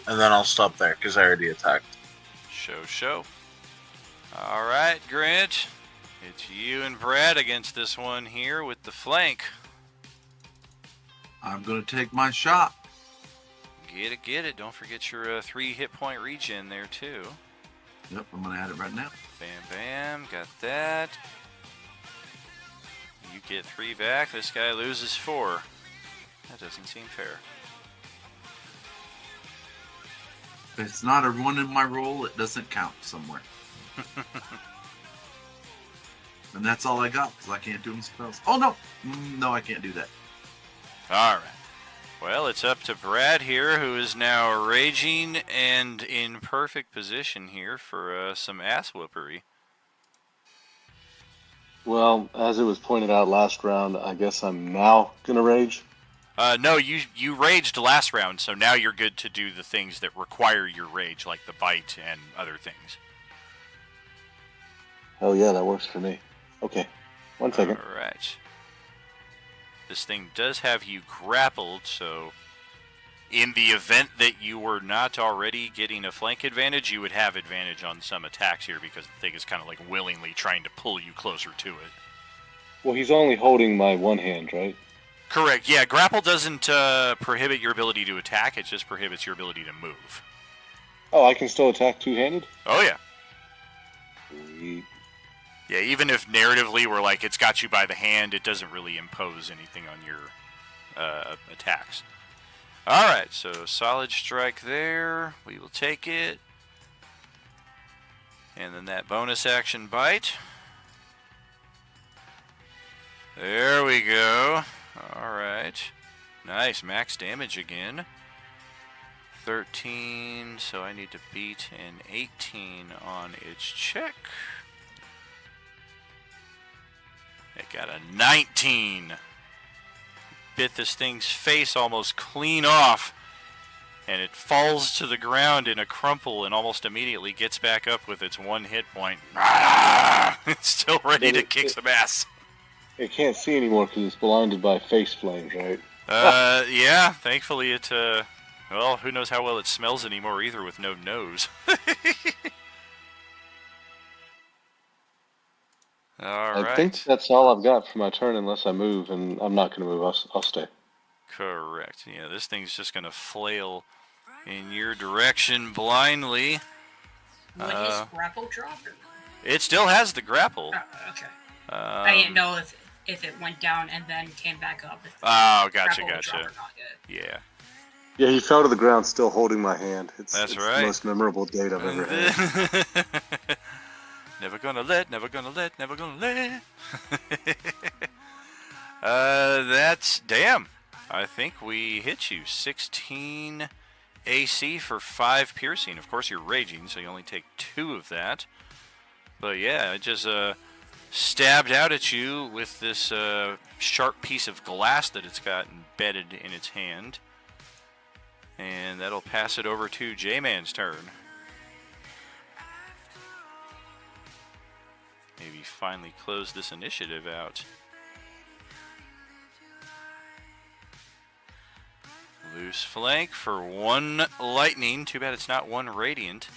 And then I'll stop there, because I already attacked. Show. Alright, Grant. It's you and Brad against this one here with the flank. I'm gonna take my shot. Get it. Don't forget your 3 hit point regen there, too. Yep, I'm gonna add it right now. Bam. Got that. You get 3 back. This guy loses 4. That doesn't seem fair. If it's not a 1 in my roll, it doesn't count somewhere. And that's all I got, because I can't do any spells. Oh, no! No, I can't do that. Alright. Well, it's up to Brad here, who is now raging and in perfect position here for some ass whoopery. Well, as it was pointed out last round, I guess I'm now gonna rage. No, you raged last round, so now you're good to do the things that require your rage, like the bite and other things. Oh yeah, that works for me. Okay, 1 second. Alright. This thing does have you grappled, so in the event that you were not already getting a flank advantage, you would have advantage on some attacks here because the thing is kind of like willingly trying to pull you closer to it. Well, he's only holding my one hand, right? Correct, yeah. Grapple doesn't prohibit your ability to attack, it just prohibits your ability to move. Oh, I can still attack two-handed? Oh, yeah. Sweet. Yeah, even if narratively we're like, it's got you by the hand, it doesn't really impose anything on your attacks. Alright, so solid strike there. We will take it. And then that bonus action bite. There we go. Alright. Nice, max damage again. 13, so I need to beat an 18 on its check. It got a 19. Bit this thing's face almost clean off. And it falls to the ground in a crumple and almost immediately gets back up with its 1 hit point. It's still ready to kick some ass. It can't see anymore because it's blinded by face flames, right? Yeah, thankfully it, well, who knows how well it smells anymore either with no nose. Alright. I think that's all I've got for my turn unless I move, and I'm not going to move. I'll stay. Correct. Yeah, this thing's just going to flail in your direction blindly. Would his grapple drop? Or... It still has the grapple. Oh, okay. I didn't know if it went down and then came back up. Oh, gotcha. Yeah. Yeah, he fell to the ground still holding my hand. It's right. The most memorable date I've ever had. Never gonna let. That's damn. I think we hit you. 16 AC for 5 piercing. Of course, you're raging, so you only take 2 of that. But yeah, it just stabbed out at you with this sharp piece of glass that it's got embedded in its hand. And that'll pass it over to J-Man's turn. Maybe finally close this initiative out. Loose flank for 1 lightning. Too bad it's not 1 radiant.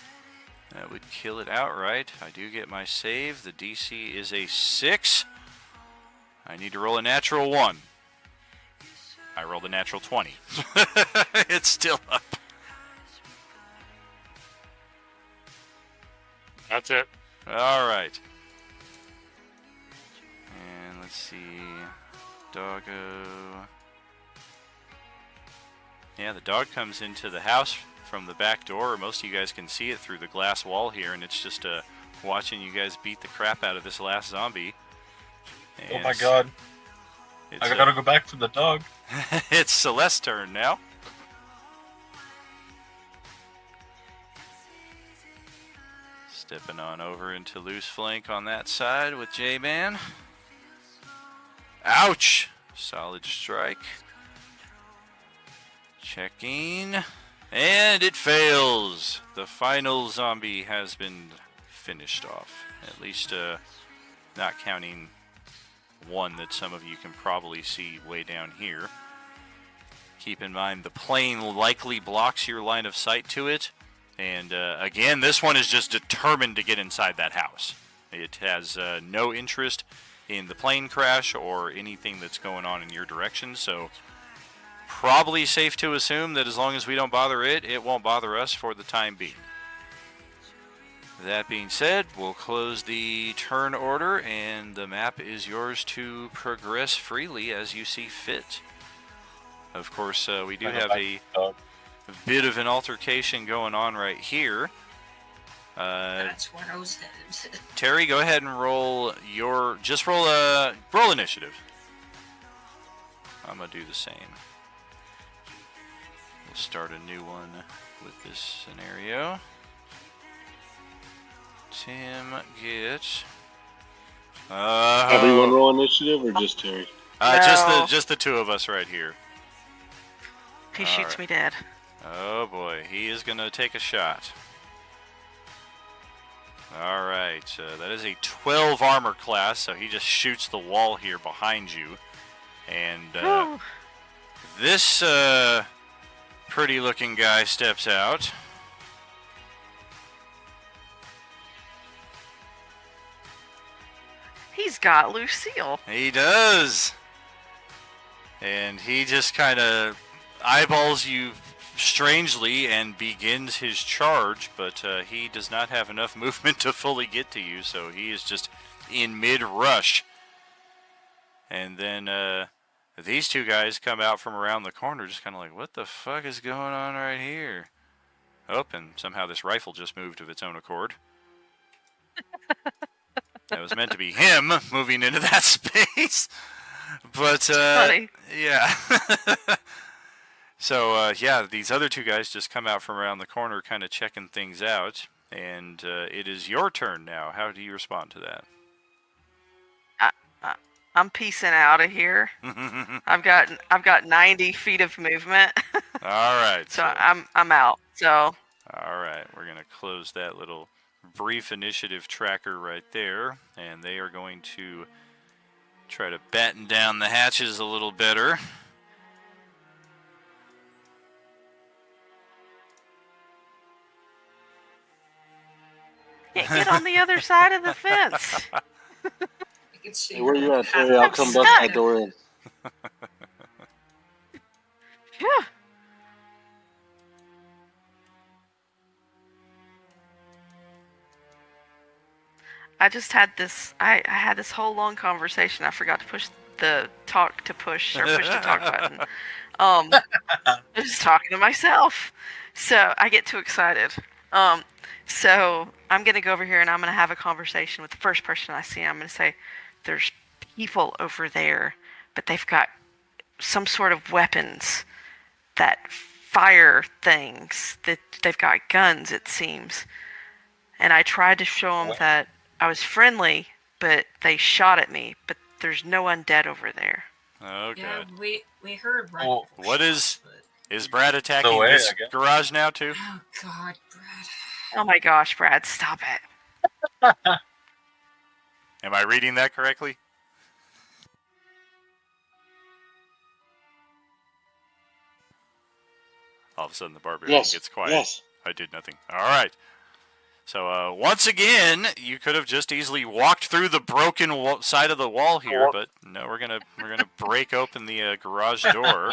That would kill it outright. I do get my save. The DC is a 6. I need to roll a natural 1. I rolled a natural 20. It's still up. That's it. Alright. And let's see. Doggo. Yeah, the dog comes into the house from the back door. Most of you guys can see it through the glass wall here, and it's just watching you guys beat the crap out of this last zombie. And oh my god. I gotta go back for the dog. It's Celeste's turn now. Stepping on over into loose flank on that side with J-Man. Ouch! Solid strike. Checking. And it fails! The final zombie has been finished off. At least, not counting one that some of you can probably see way down here. Keep in mind the plane likely blocks your line of sight to it. And again, this one is just determined to get inside that house. It has no interest in the plane crash or anything that's going on in your direction. So probably safe to assume that as long as we don't bother it, it won't bother us for the time being. That being said, we'll close the turn order, and the map is yours to progress freely as you see fit. Of course, we do have a bit of an altercation going on right here. That's where I was headed. Terry, go ahead and roll your... Just roll initiative. I'm going to do the same. We'll start a new one with this scenario. Tim, get... Everyone roll initiative or just Terry? No. Just the two of us right here. He shoots me dead. Oh boy, he is going to take a shot. Alright, that is a 12 armor class, so he just shoots the wall here behind you. And this pretty looking guy steps out. He's got Lucille. He does. And he just kind of eyeballs you strangely and begins his charge, but he does not have enough movement to fully get to you, so he is just in mid-rush. And then these two guys come out from around the corner just kind of like, what the fuck is going on right here? Oh, and somehow this rifle just moved of its own accord. That was meant to be him moving into that space. But, funny. Yeah. So, yeah, these other two guys just come out from around the corner kind of checking things out. And it is your turn now. How do you respond to that? I'm peacing out of here. I've got 90 feet of movement. All right. So I'm out. So. All right, we're gonna close that little brief initiative tracker right there, and they are going to try to batten down the hatches a little better. Get on the other side of the fence. Hey, where you at, Terry? I'll come bust my door in. Yeah. I just had this. I had this whole long conversation. I forgot to push the talk to push or push the talk button. I'm just talking to myself, so I get too excited. So I'm gonna go over here and I'm gonna have a conversation with the first person I see. I'm gonna say, "There's people over there, but they've got some sort of weapons that fire things. That they've got guns, it seems." And I tried to show them that I was friendly, but they shot at me. But there's no undead over there. Oh, Yeah, good. we heard Brad. Well, what shots, is Brad attacking way, this I guess. garage now too? Oh God, Brad. Oh my gosh, Brad, stop it. Am I reading that correctly? All of a sudden the barbarian Yes, gets quiet. yes. I did nothing. All right. So once again, you could have just easily walked through the broken side of the wall here, but no, we're gonna break open the garage door,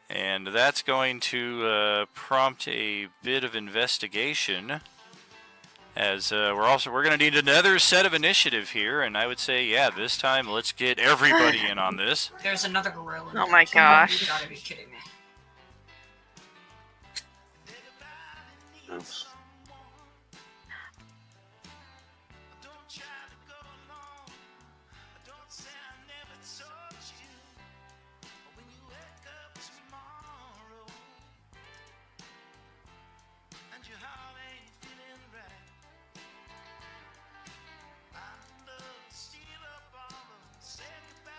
and that's going to prompt a bit of investigation. As we're gonna need another set of initiative here, and I would say, yeah, this time let's get everybody in on this. There's another gorilla. Oh my Come on, gosh. You gotta be kidding me. Oops.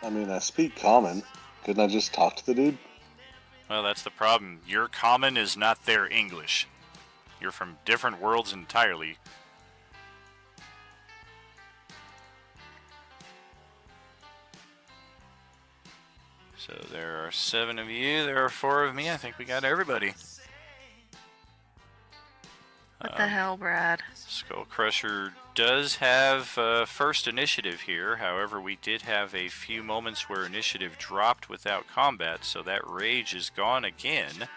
I mean, I speak common. Couldn't I just talk to the dude? Well, that's the problem. Your common is not their English. You're from different worlds entirely. So there are 7 of you, there are 4 of me. I think we got everybody. What the hell, Brad? Skull Crusher does have first initiative here. However, we did have a few moments where initiative dropped without combat, so that rage is gone again.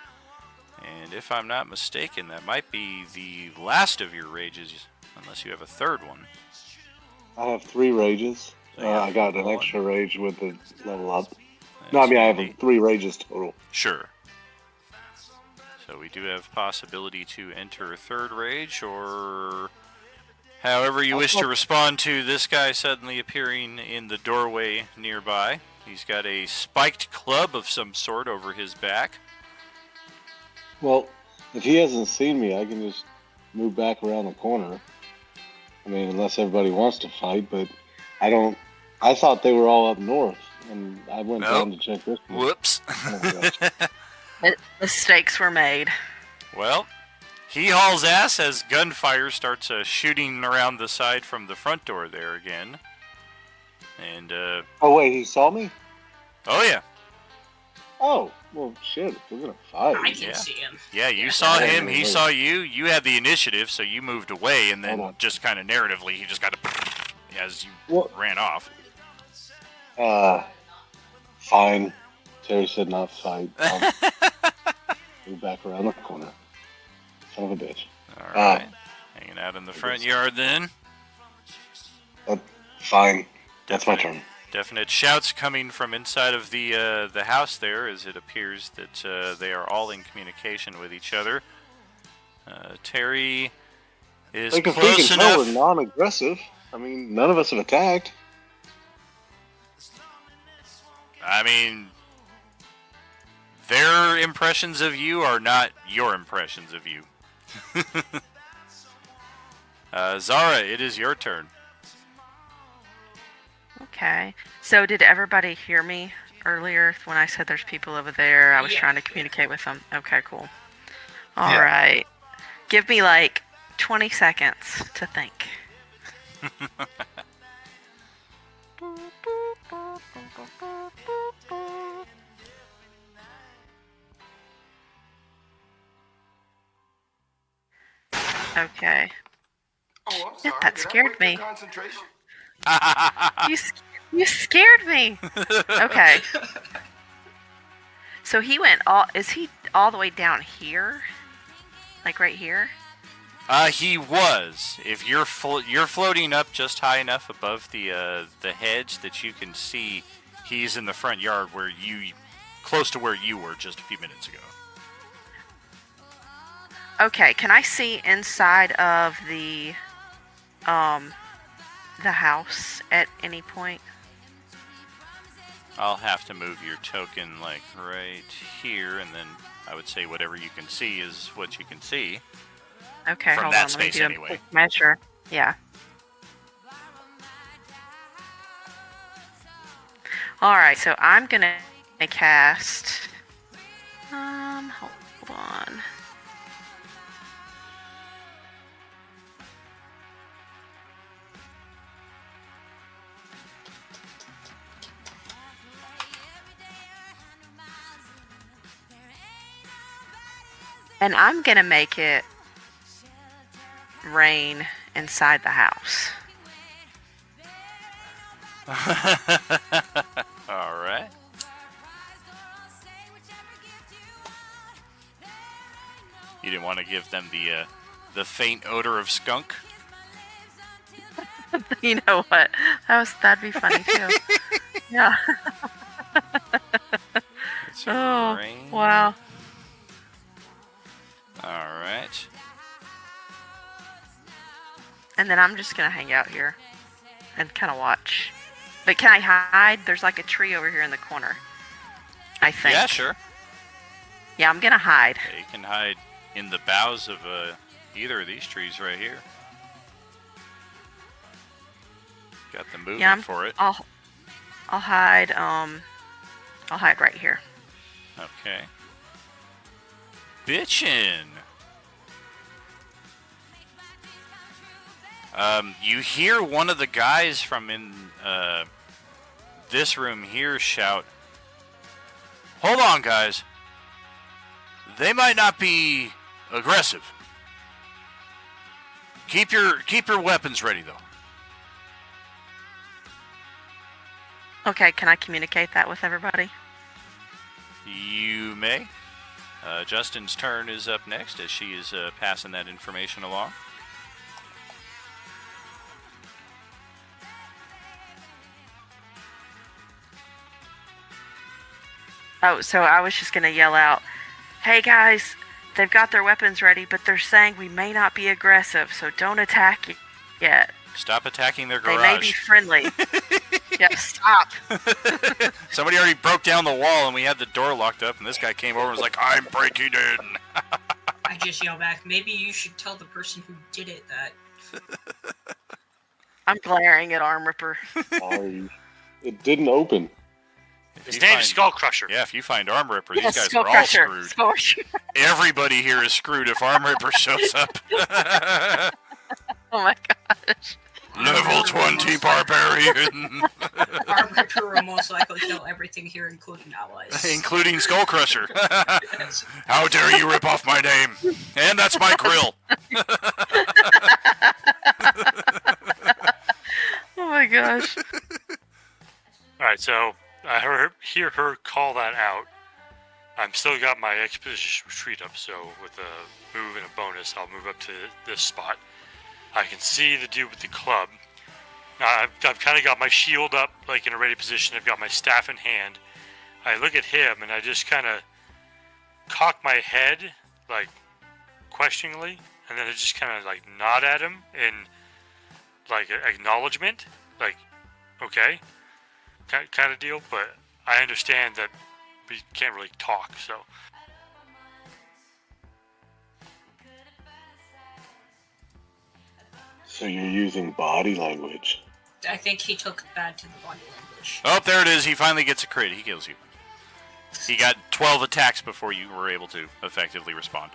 And if I'm not mistaken, that might be the last of your rages, unless you have a third one. I have 3 rages. I got an extra rage with the level up. No, I mean, I have 3 rages total. Sure. So we do have possibility to enter a third rage, or however you wish to respond to this guy suddenly appearing in the doorway nearby. He's got a spiked club of some sort over his back. Well, if he hasn't seen me, I can just move back around the corner. I mean, unless everybody wants to fight, but I don't. I thought they were all up north, and I went down to check this one. Whoops. Mistakes were made. Well, he hauls ass as gunfire starts shooting around the side from the front door there again. And, Oh, wait, he saw me? oh yeah. Oh, well, shit, we're gonna fight. I can see him. Yeah, you saw him, he saw you, you had the initiative, so you moved away, and then just kind of narratively, he just got to as you ran off. Fine. Terry said not fight. Move back around the corner. Son of a bitch. Alright. Hanging out in the front yard then. Fine. That's my turn. Definite shouts coming from inside of the house there, as it appears that they are all in communication with each other. Terry is Like, if we close can tell enough. we're non-aggressive, I mean, none of us have attacked. I mean, their impressions of you are not your impressions of you. Zara, it is your turn. Okay. So did everybody hear me earlier when I said there's people over there? I was trying to communicate with them. Okay, cool. All right. Give me like 20 seconds to think. Okay. Oh, I'm Yeah, sorry. that Did I scared break your me. concentration? You scared me. Okay. So he went all. Is he all the way down here? Like right here? He was. If you're you're floating up just high enough above the hedge that you can see, he's in the front yard where close to where you were just a few minutes ago. Okay. Can I see inside of the house at any point? I'll have to move your token like right here, and then I would say whatever you can see is what you can see. Okay, From hold that on. Let me space do a anyway. quick measure. Yeah. All right, so I'm gonna cast. Hold on. And I'm gonna make it rain inside the house. All right. You didn't want to give them the faint odor of skunk? You know what? That'd be funny too. Yeah. Oh, rain. wow. Alright. And then I'm just gonna hang out here and kind of watch. But can I hide? There's like a tree over here in the corner, I think. Yeah, sure. Yeah, I'm gonna hide. Yeah, you can hide in the boughs of either of these trees right here. Got the movement Yeah, for it. I'll hide right here. Okay. Bitchin'. You hear one of the guys from in this room here shout, "Hold on, guys. They might not be aggressive. Keep your weapons ready, though." Okay, can I communicate that with everybody? You may. Justin's turn is up next as she is passing that information along. Oh, so I was just gonna yell out, "Hey guys, they've got their weapons ready, but they're saying we may not be aggressive, so don't attack yet. Stop attacking their garage. They may be friendly." Yeah, stop. Somebody already broke down the wall and we had the door locked up and this guy came over and was like, "I'm breaking in." I just yell back, maybe you should tell the person who did it that. I'm glaring at Arm Ripper. Sorry. It didn't open. His name's Skull Crusher. Yeah, if you find Arm Ripper, Yes, these guys Skull are all Crusher. screwed. Skull Crusher. Everybody here is screwed if Arm Ripper shows up. Oh my gosh. Level 20 barbarian. Arm Ripper will most likely kill everything here, including allies. Including Skull Crusher. How dare you rip off my name? And that's my grill. Oh my gosh. Alright, so I hear her call that out. I'm still got my expedition retreat up, so with a move and a bonus, I'll move up to this spot. I can see the dude with the club. Now, I've kind of got my shield up, like in a ready position. I've got my staff in hand. I look at him, and I just kind of cock my head, like, questioningly, and then I just kind of, like, nod at him in, like, acknowledgement. Like, okay, kind of deal, but I understand that we can't really talk, so... So you're using body language. I think he took that to the body language. Oh, there it is. He finally gets a crit. He kills you. He got 12 attacks before you were able to effectively respond.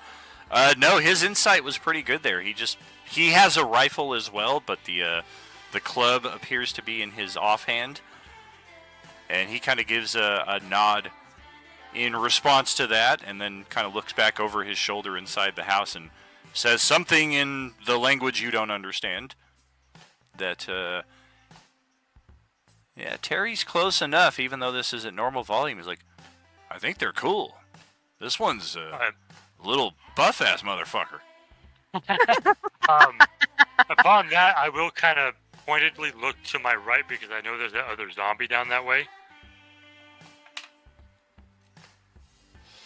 No, his insight was pretty good there. He has a rifle as well, but the club appears to be in his offhand. And he kind of gives a nod in response to that, and then kind of looks back over his shoulder inside the house and says something in the language you don't understand. That, yeah, Terry's close enough, even though this is at normal volume. He's like, "I think they're cool. This one's a little buff-ass motherfucker." Upon that, I will kind of pointedly look to my right because I know there's that other zombie down that way.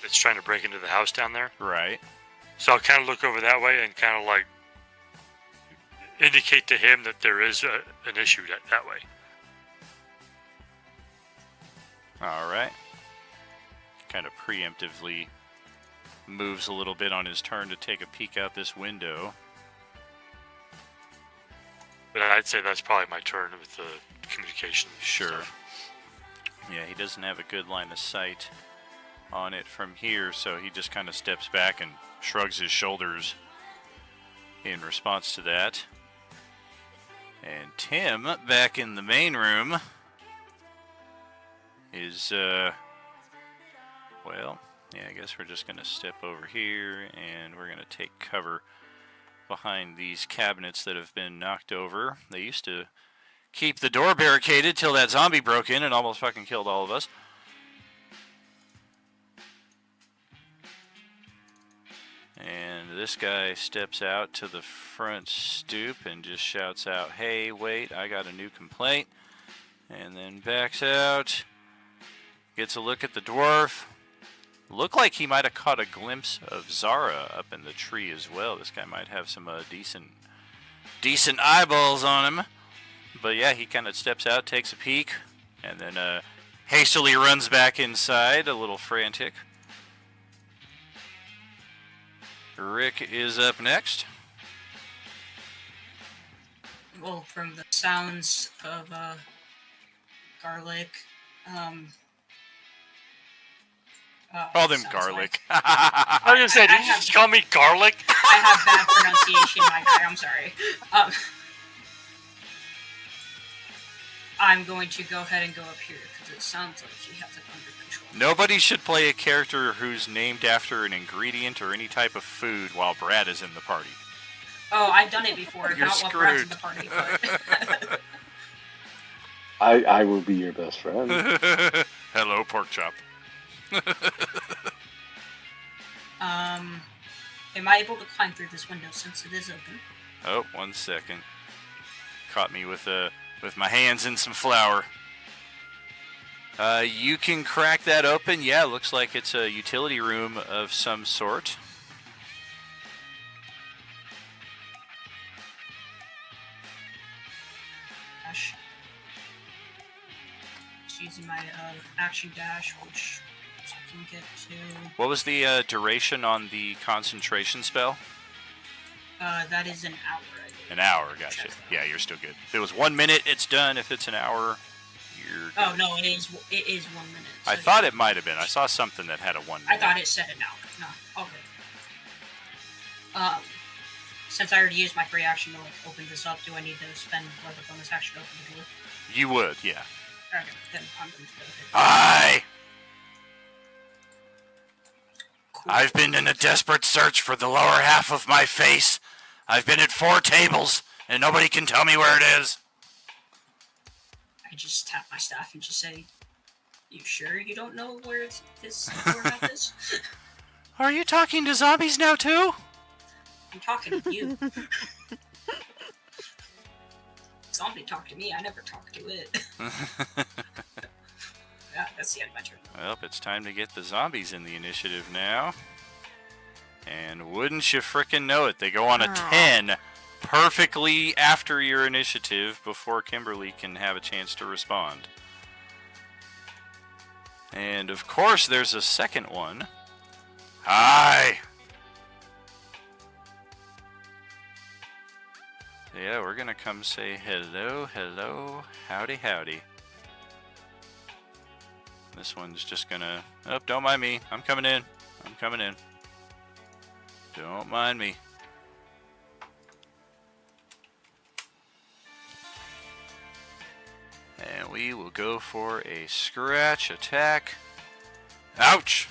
It's trying to break into the house down there. Right. So I'll kind of look over that way and kind of like indicate to him that there is an issue that way. All right. Kind of preemptively moves a little bit on his turn to take a peek out this window. But I'd say that's probably my turn with the communication. Sure. Stuff. Yeah, he doesn't have a good line of sight on it from here, so he just kind of steps back and shrugs his shoulders in response to that. And Tim, back in the main room, is, well, yeah, I guess we're just going to step over here and we're going to take cover behind these cabinets that have been knocked over. They used to keep the door barricaded till that zombie broke in and almost fucking killed all of us. And this guy steps out to the front stoop and just shouts out, "Hey, wait, I got a new complaint." And then backs out, gets a look at the dwarf. Looked like he might have caught a glimpse of Zara up in the tree as well. This guy might have some decent eyeballs on him. But yeah, he kind of steps out, takes a peek, and then hastily runs back inside, a little frantic. Rick is up next. Well, from the sounds of garlic. Call them sounds garlic. I was gonna say, did you just call me garlic? I have bad pronunciation, my guy. I'm sorry. I'm going to go ahead and go up here because it sounds like he has it under control. Nobody should play a character who's named after an ingredient or any type of food while Brad is in the party. Oh, I've done it before. You're Not while Brad's in screwed. the party, but... I will be your best friend. Hello, pork chop. Am I able to climb through this window since it is open? Oh, 1 second. Caught me with my hands in some flour. You can crack that open. Yeah, looks like it's a utility room of some sort. Dash. Just using my action dash, which I can get to... What was the duration on the concentration spell? That is an hour, I believe. An hour, gotcha. Yeah, you're still good. If it was 1 minute, it's done. If it's an hour, you're good. Oh, no, it is 1 minute. I thought it might have been. I saw something that had a 1 minute. I thought it said an hour. No, okay. Since I already used my free action to open this up, do I need to spend like a bonus action to open the door? You would, yeah. Okay, then I'm going to go ahead. Hi! I've been in a desperate search for the lower half of my face. I've been at 4 tables, and nobody can tell me where it is. I just tap my staff and just say, "You sure you don't know where this door half is?" Are you talking to zombies now too? I'm talking to you. Zombie talk to me. I never talk to it. Yeah, that's the end of my turn. Well, it's time to get the zombies in the initiative now. And wouldn't you frickin' know it, they go on a 10 perfectly after your initiative before Kimberly can have a chance to respond. And of course, there's a second one. Hi! Yeah, we're gonna come say hello, hello, howdy, howdy. This one's just gonna... Oh, don't mind me. I'm coming in. I'm coming in. Don't mind me. And we will go for a scratch attack. Ouch!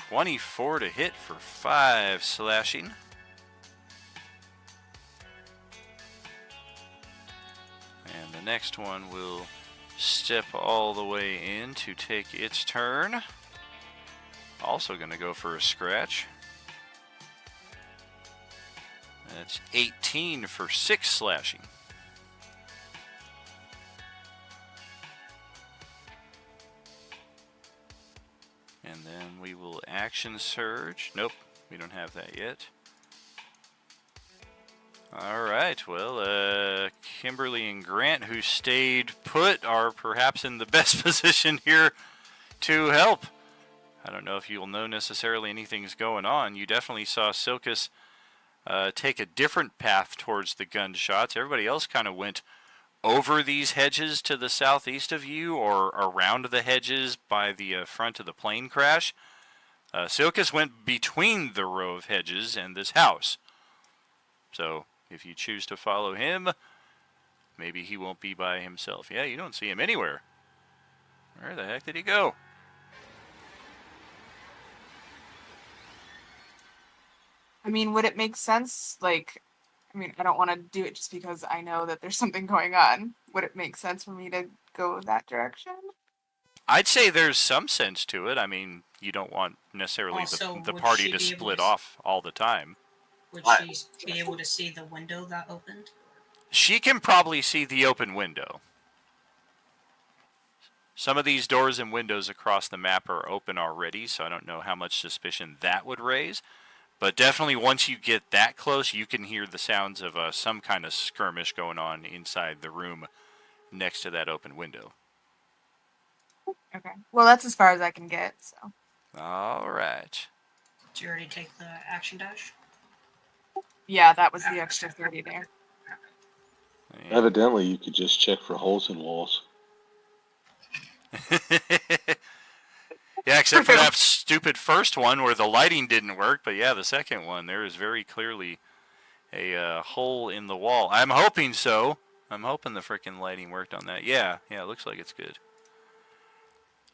24 to hit for 5 slashing. And the next one will step all the way in to take its turn. Also going to go for a scratch. That's 18 for 6 slashing. And then we will action surge. Nope, we don't have that yet. Alright, well, Kimberly and Grant, who stayed put, are perhaps in the best position here to help. I don't know if you'll know necessarily anything's going on. You definitely saw Silkus take a different path towards the gunshots. Everybody else kind of went over these hedges to the southeast of you, or around the hedges by the front of the plane crash. Silkus went between the row of hedges and this house. So, if you choose to follow him, maybe he won't be by himself. Yeah, you don't see him anywhere. Where the heck did he go? I mean, would it make sense? Like, I mean, I don't want to do it just because I know that there's something going on. Would it make sense for me to go that direction? I'd say there's some sense to it. I mean, you don't want necessarily Also, the would party she to be able split to off all the time. Would she be able to see the window that opened? She can probably see the open window. Some of these doors and windows across the map are open already, so I don't know how much suspicion that would raise. But definitely once you get that close, you can hear the sounds of some kind of skirmish going on inside the room next to that open window. Okay. Well, that's as far as I can get, so. All right. Did you already take the action dash? Yeah, that was the extra 30 there. Evidently, you could just check for holes in walls. Yeah, except for that stupid first one where the lighting didn't work. But yeah, the second one, there is very clearly a hole in the wall. I'm hoping so. I'm hoping the frickin' lighting worked on that. Yeah, it looks like it's good.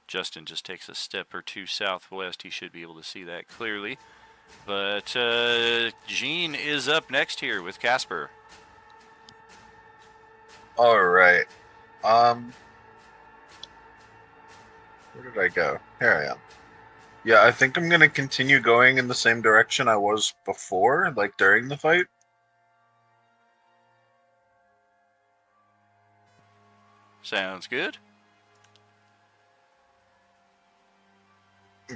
Justin just takes a step or two southwest. He should be able to see that clearly. But Gene is up next here with Casper. All right. Where did I go? Here I am. Yeah, I think I'm gonna continue going in the same direction I was before, like during the fight. Sounds good.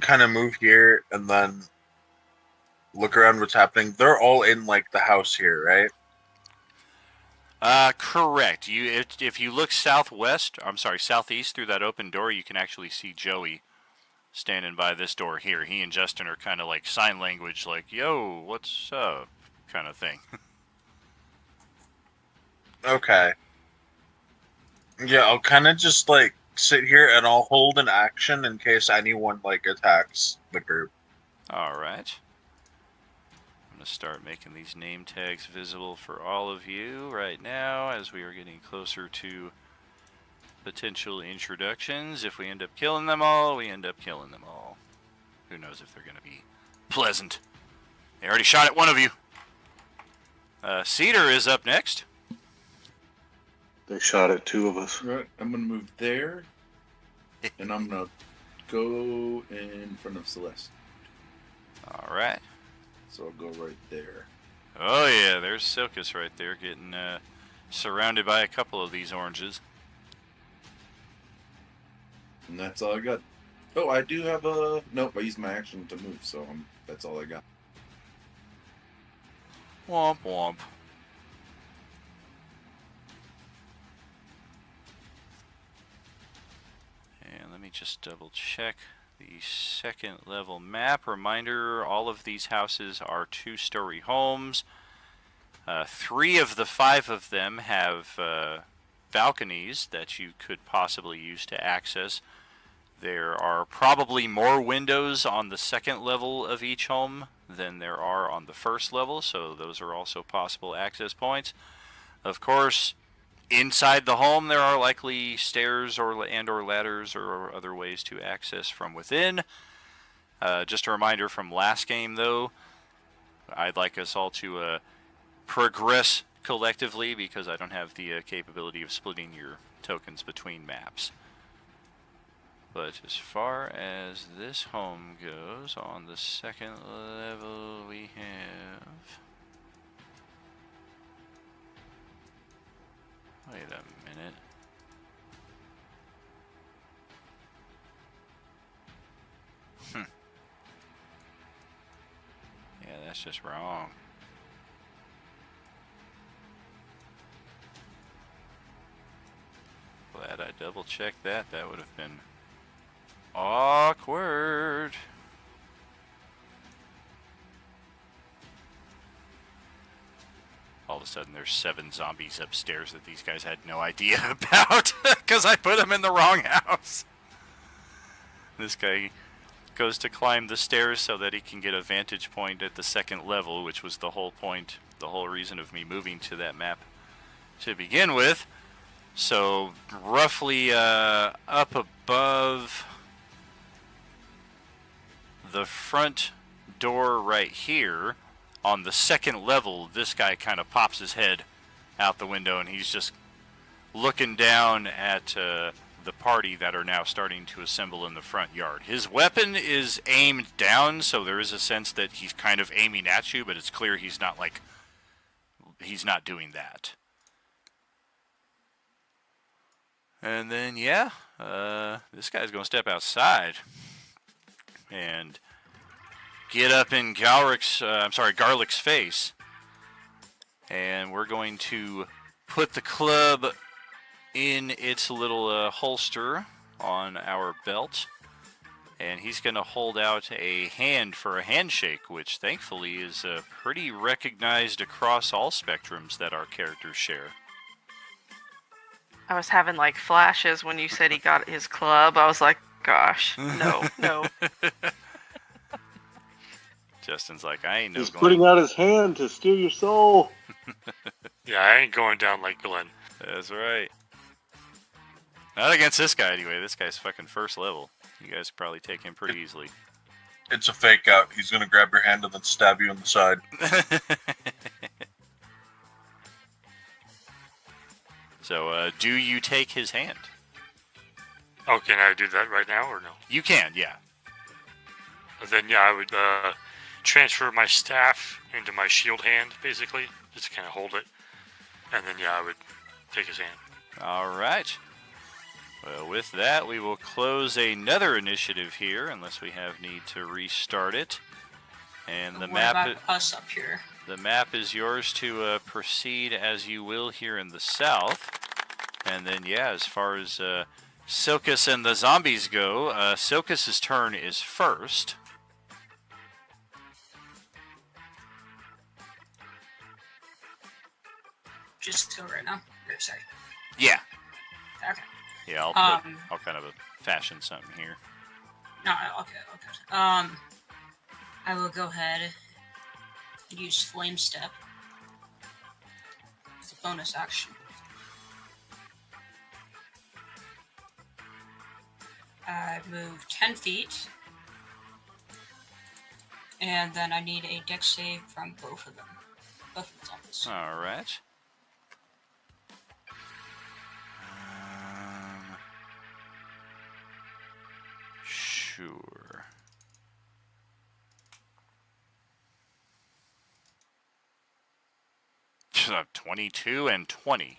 Kind of move here and then look around what's happening. They're all in like the house here, right? Correct. If you look southeast through that open door, you can actually see Joey standing by this door here. He and Justin are kind of like sign language, like, yo, what's up, kind of thing. Okay. Yeah, I'll kind of just like sit here and I'll hold an action in case anyone like attacks the group. Alright. I'm going to start making these name tags visible for all of you right now as we are getting closer to potential introductions. If we end up killing them all, we end up killing them all. Who knows if they're going to be pleasant. They already shot at one of you. Cedar is up next. They shot at 2 of us. Right, I'm gonna move there, and I'm gonna go in front of Celeste. All right. So I'll go right there. Oh yeah, there's Silkus right there, getting surrounded by a couple of these oranges. And that's all I got. Oh, I do have a... Nope, I used my action to move, so that's all I got. Womp womp. And let me just double check the second level map. Reminder, all of these houses are 2-story homes. 3 of the 5 of them have balconies that you could possibly use to access. There are probably more windows on the second level of each home than there are on the first level, so those are also possible access points. Of course, inside the home there are likely stairs or ladders or other ways to access from within. Just a reminder from last game though, I'd like us all to progress collectively because I don't have the capability of splitting your tokens between maps. But as far as this home goes, on the second level we have... Wait a minute. Yeah, that's just wrong. Glad I double checked that. That would have been awkward. All of a sudden there's 7 zombies upstairs that these guys had no idea about because I put them in the wrong house. This guy goes to climb the stairs so that he can get a vantage point at the second level, which was the whole point, the whole reason of me moving to that map to begin with. So roughly up above the front door right here, on the second level, this guy kind of pops his head out the window and he's just looking down at the party that are now starting to assemble in the front yard. His weapon is aimed down, so there is a sense that he's kind of aiming at you, but it's clear he's not doing that. And then, yeah, this guy's going to step outside and get up in Garlic's face. And we're going to put the club in its little holster on our belt. And he's going to hold out a hand for a handshake, which thankfully is pretty recognized across all spectrums that our characters share. I was having like flashes when you said he got his club. I was like, gosh, no, no. Justin's like, I ain't no He's going. putting out his hand to steal your soul. Yeah, I ain't going down like Glenn. That's right. Not against this guy anyway. This guy's fucking first level. You guys probably take him pretty easily. It's a fake out. He's gonna grab your hand and then stab you in the side. So, do you take his hand? Oh, can I do that right now or no? You can, yeah. Then yeah, I would transfer my staff into my shield hand, basically, just to kind of hold it, and then yeah, I would take his hand. All right. Well, with that, we will close another initiative here, unless we have need to restart it. And the What map. about us up here? The map is yours to proceed as you will here in the south. And then, yeah, as far as Silkus and the zombies go, Silkus's turn is first. Just go right now. Or, sorry. Yeah. Okay. Yeah, I'll kind of fashion something here. No, okay. I will go ahead and use Flame Step as a bonus action. I move 10 feet, and then I need a dex save from both of them. Both of the zombies. All right. Sure. So 22 and 20.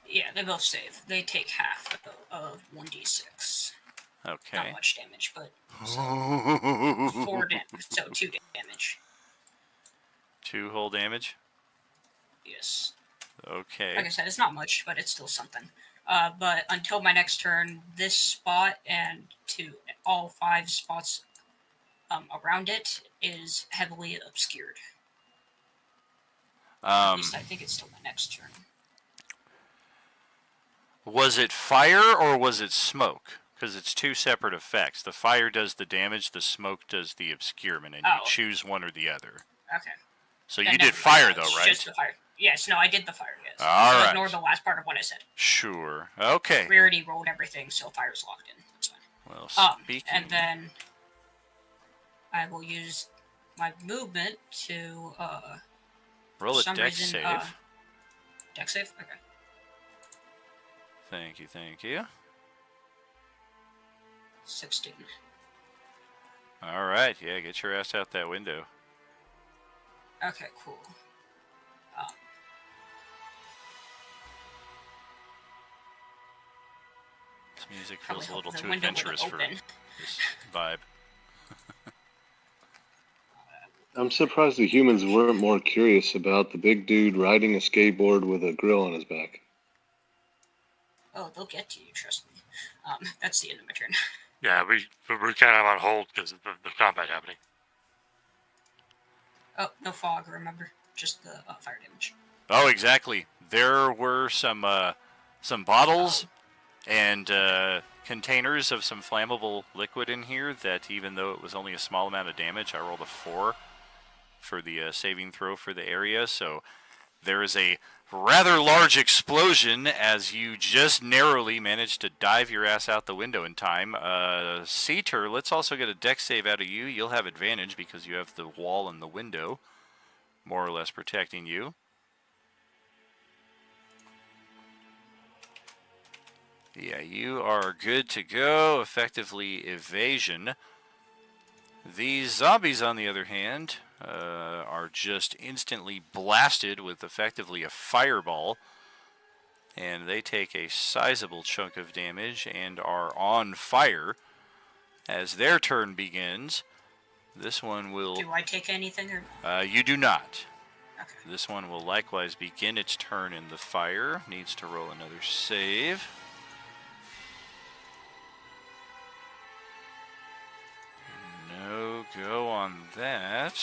Yeah, they both save. They take half of 1d6. Okay. Not much damage, but 4 damage. So 2 damage. 2 whole damage? Yes. Okay. Like I said, it's not much, but it's still something. But until my next turn, this spot and to all 5 spots around it is heavily obscured. At least I think it's still my next turn. Was it fire or was it smoke? Because it's 2 separate effects. The fire does the damage, the smoke does the obscurement, and you choose one or the other. Okay. So Then you did never fire mind. though, It's right? Just the fire. Yes, no, I did the fire, yes. All so right. Ignore the last part of what I said. Sure. Okay. We already rolled everything, so fire's locked in. That's fine. Well, speaking... And then I will use my movement to roll a some dex reason, save. Dex save? Okay. Thank you, thank you. 16. All right, yeah, get your ass out that window. Okay, cool. This music feels a Probably little hope the too window adventurous for wouldn't open. this vibe. I'm surprised the humans weren't more curious about the big dude riding a skateboard with a grill on his back. Oh, they'll get to you, trust me. That's the end of my turn. Yeah, we're kind of on hold because of the combat happening. Oh, no fog, remember? Just the fire damage. Oh, exactly. There were some bottles and containers of some flammable liquid in here that, even though it was only a small amount of damage, I rolled a 4 for the saving throw for the area. So there is a rather large explosion as you just narrowly managed to dive your ass out the window in time. Seater, let's also get a dex save out of you. You'll have advantage because you have the wall and the window more or less protecting you. Yeah, you are good to go. Effectively evasion. These zombies, on the other hand, are just instantly blasted with effectively a fireball. And they take a sizable chunk of damage and are on fire. As their turn begins, this one will... Do I take anything or you do not. Okay. This one will likewise begin its turn in the fire. Needs to roll another save. No go on that.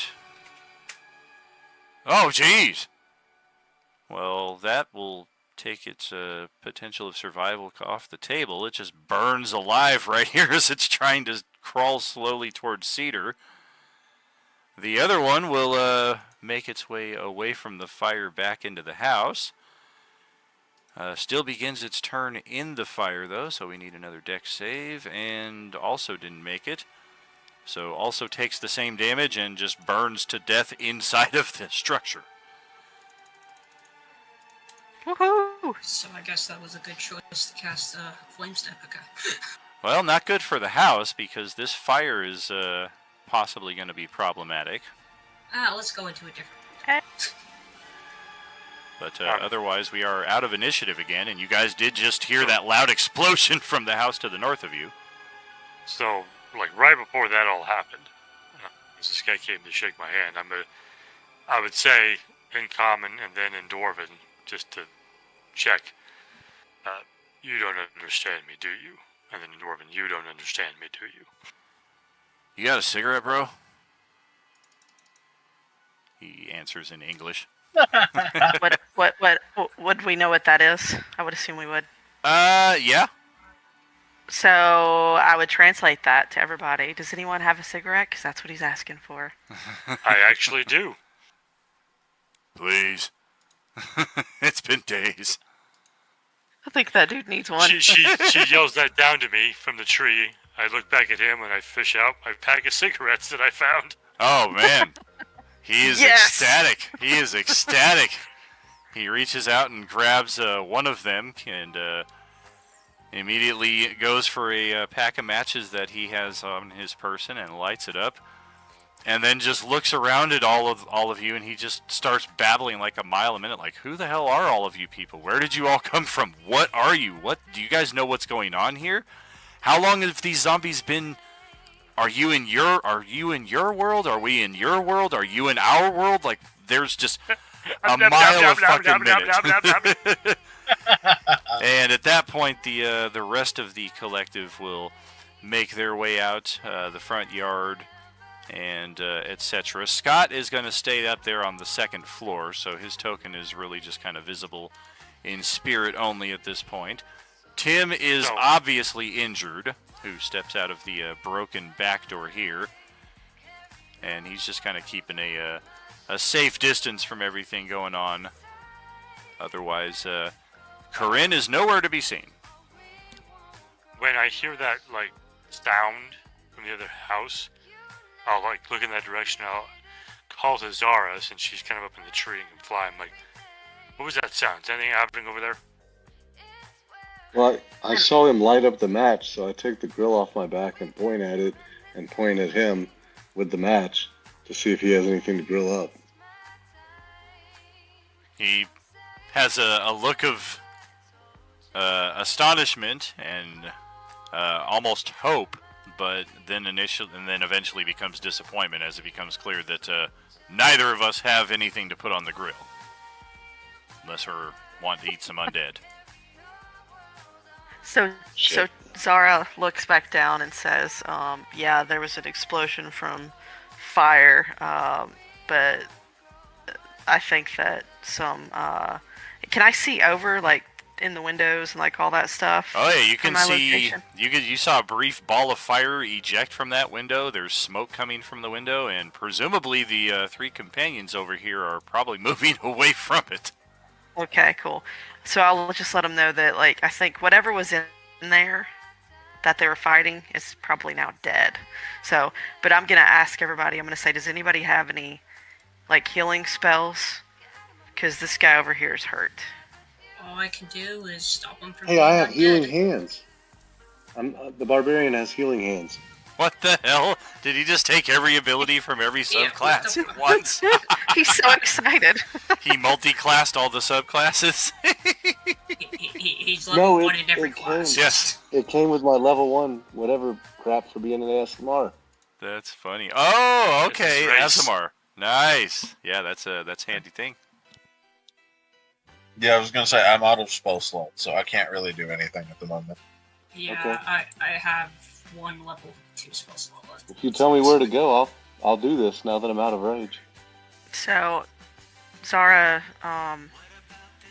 Oh, jeez! Well, that will take its potential of survival off the table. It just burns alive right here as it's trying to crawl slowly towards Cedar. The other one will make its way away from the fire back into the house. Still begins its turn in the fire, though, so we need another dex save, and also didn't make it. So also takes the same damage and just burns to death inside of the structure. Woohoo! So I guess that was a good choice to cast Flame Step. Okay. Well, not good for the house, because this fire is possibly going to be problematic. Let's go into a different. But otherwise, we are out of initiative again, and you guys did just hear that loud explosion from the house to the north of you. So, like, right before that all happened, as this guy came to shake my hand, I would say in Common and then in Dwarven, just to check, you don't understand me, do you? And then in Dwarven, you don't understand me, do you? You got a cigarette, bro? He answers in English. Would we know what that is? I would assume we would. Yeah. So I would translate that to everybody. Does anyone have a cigarette? Because that's what he's asking for. I actually do. Please. It's been days. I think that dude needs one. She yells that down to me from the tree. I look back at him and I fish out my pack of cigarettes that I found. Oh, man. He is Yes! ecstatic. He is ecstatic. He reaches out and grabs one of them and immediately goes for a pack of matches that he has on his person and lights it up. And then just looks around at all of you, and he just starts babbling like a mile a minute, like, who the hell are all of you people? Where did you all come from? What are you? What do you guys know what's going on here? How long have these zombies been? Are you in your world? Are we in your world? Are you in our world? Like, there's just a mile of fucking minute. And at that point, the rest of the collective will make their way out the front yard and etc. Scott is going to stay up there on the second floor, so his token is really just kind of visible in spirit only at this point. Tim is obviously injured, who steps out of the broken back door here, and he's just kind of keeping a safe distance from everything going on. Otherwise, Corinne is nowhere to be seen. When I hear that, like, sound from the other house, I'll, like, look in that direction. I'll call to Zara, since she's kind of up in the tree and can fly. I'm like, what was that sound? Is anything happening over there? Well, I saw him light up the match, so I took the grill off my back and point at it and point at him with the match to see if he has anything to grill up. He has a look of astonishment and almost hope, but then eventually becomes disappointment as it becomes clear that neither of us have anything to put on the grill, unless we want to eat some undead. So Zara looks back down and says, yeah, there was an explosion from fire, but I think that some, can I see over, like, in the windows and, like, all that stuff? Oh yeah, you can see, location? you saw a brief ball of fire eject from that window. There's smoke coming from the window, and presumably the three companions over here are probably moving away from it. Okay, cool. So I'll just let them know that, like, I think whatever was in there that they were fighting is probably now dead. So, but I'm going to ask everybody, I'm going to say, does anybody have any, like, healing spells? Because this guy over here is hurt. All I can do is stop him from Hey, I have being healing hands. The barbarian has healing hands. What the hell? Did he just take every ability from every subclass at once? He's so excited. He multi-classed all the subclasses? He's level No, one in every it class. came, Yes. it came with my level 1 whatever crap for being an ASMR. That's funny. Oh, okay, It's race. ASMR. Nice. Yeah, that's a handy thing. Yeah, I was gonna say I'm out of spell slot, so I can't really do anything at the moment. Yeah, Okay. I have one level 2 spell slot left. If you tell me where to go, I'll do this now that I'm out of rage. So, Zara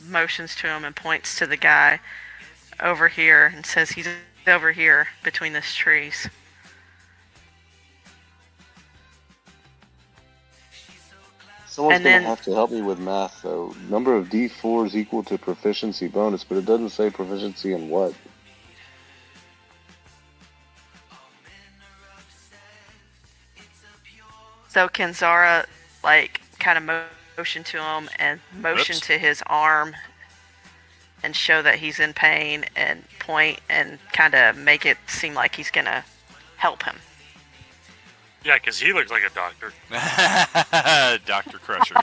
motions to him and points to the guy over here and says he's over here between these trees. Someone's And gonna then- have to help me with math, though. Number of D4s equal to proficiency bonus, but it doesn't say proficiency in what. So can Zara, like, kind of motion to him and motion Oops. to his arm and show that he's in pain and point and kind of make it seem like he's gonna help him? Yeah, because he looks like a doctor. Dr. Crusher.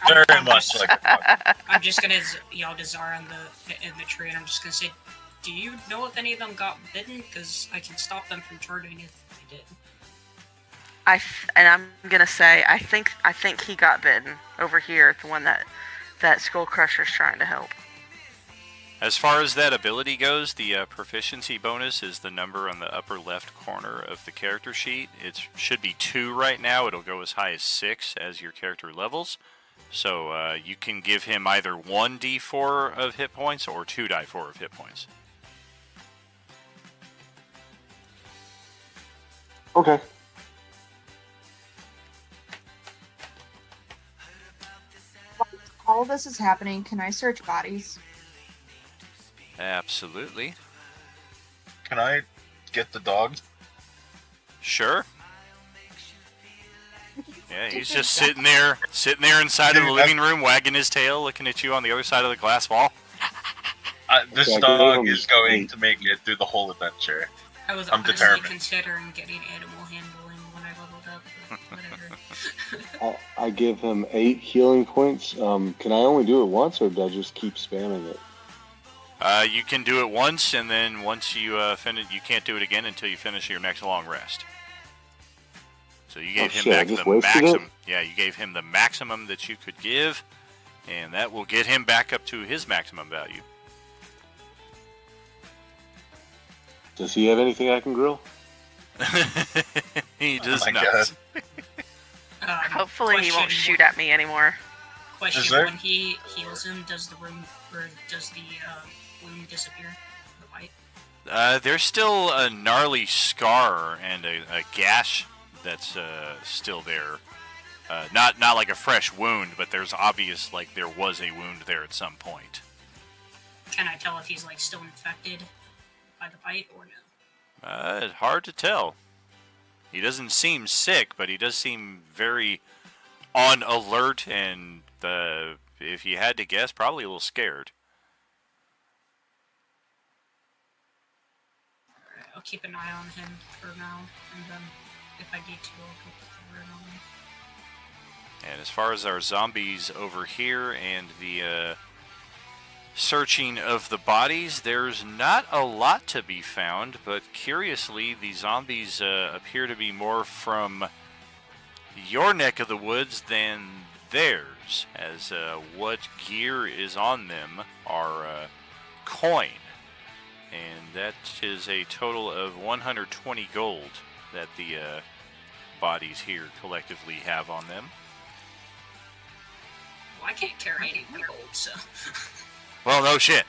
Very much like a doctor. I'm just gonna yell to Zara in the tree, and I'm just gonna say, "Do you know if any of them got bitten? Because I can stop them from turning if they did." And I'm gonna say I think he got bitten over here, the one that Skull Crusher's trying to help. As far as that ability goes, the proficiency bonus is the number on the upper left corner of the character sheet. It should be 2 right now. It'll go as high as 6 as your character levels. So you can give him either 1 d4 of hit points or 2 d4 of hit points. Okay. All this is happening. Can I search bodies? Absolutely. Can I get the dog? Sure. Yeah, he's just sitting there inside of the Dude, living room, wagging his tail, looking at you on the other side of the glass wall. This Okay, I dog gave him is going 8. to make it through the whole adventure. I was I'm honestly determined. considering getting animal handling when I leveled up, but whatever. I give him 8 healing points. Can I only do it once, or do I just keep spamming it? You can do it once, and then once you finish, you can't do it again until you finish your next long rest. So you gave him shit, I back just the wasted it? maximum. Yeah, you gave him the maximum that you could give, and that will get him back up to his maximum value. Does he have anything I can grill? He does my not. God. Hopefully he won't question, shoot at me anymore. Question: Is there- when he heals him, does the wound disappear? The bite? There's still a gnarly scar and a gash that's still there. Not like a fresh wound, but there's obvious like there was a wound there at some point. Can I tell if he's like still infected by the bite or no? Hard to tell. He doesn't seem sick, but he does seem very on alert and, if you had to guess, probably a little scared. Alright, I'll keep an eye on him for now, and then if I need to, I'll put the word on him. And as far as our zombies over here and the searching of the bodies, there's not a lot to be found, but curiously, the zombies appear to be more from your neck of the woods than theirs, as what gear is on them are coin, and that is a total of 120 gold that the bodies here collectively have on them. Well, I can't carry any of my gold, so. Well, no shit.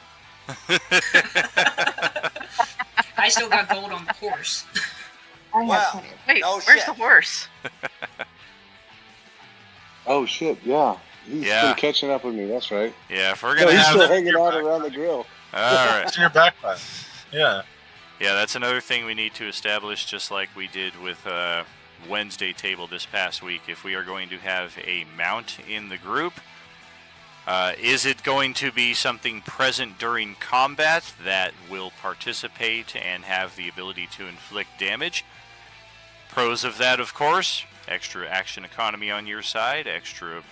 I still got gold on the horse. I have Well, plenty of. Wait, No where's shit. the horse? Oh shit! Yeah, he's Yeah. been catching up with me. That's right. Yeah, if we're No, gonna he's have... still hanging out around the grill. Alright. It's in your backpack. Yeah. Yeah, that's another thing we need to establish, just like we did with Wednesday table this past week. If we are going to have a mount in the group, is it going to be something present during combat that will participate and have the ability to inflict damage? Pros of that, of course, extra action economy on your side, extra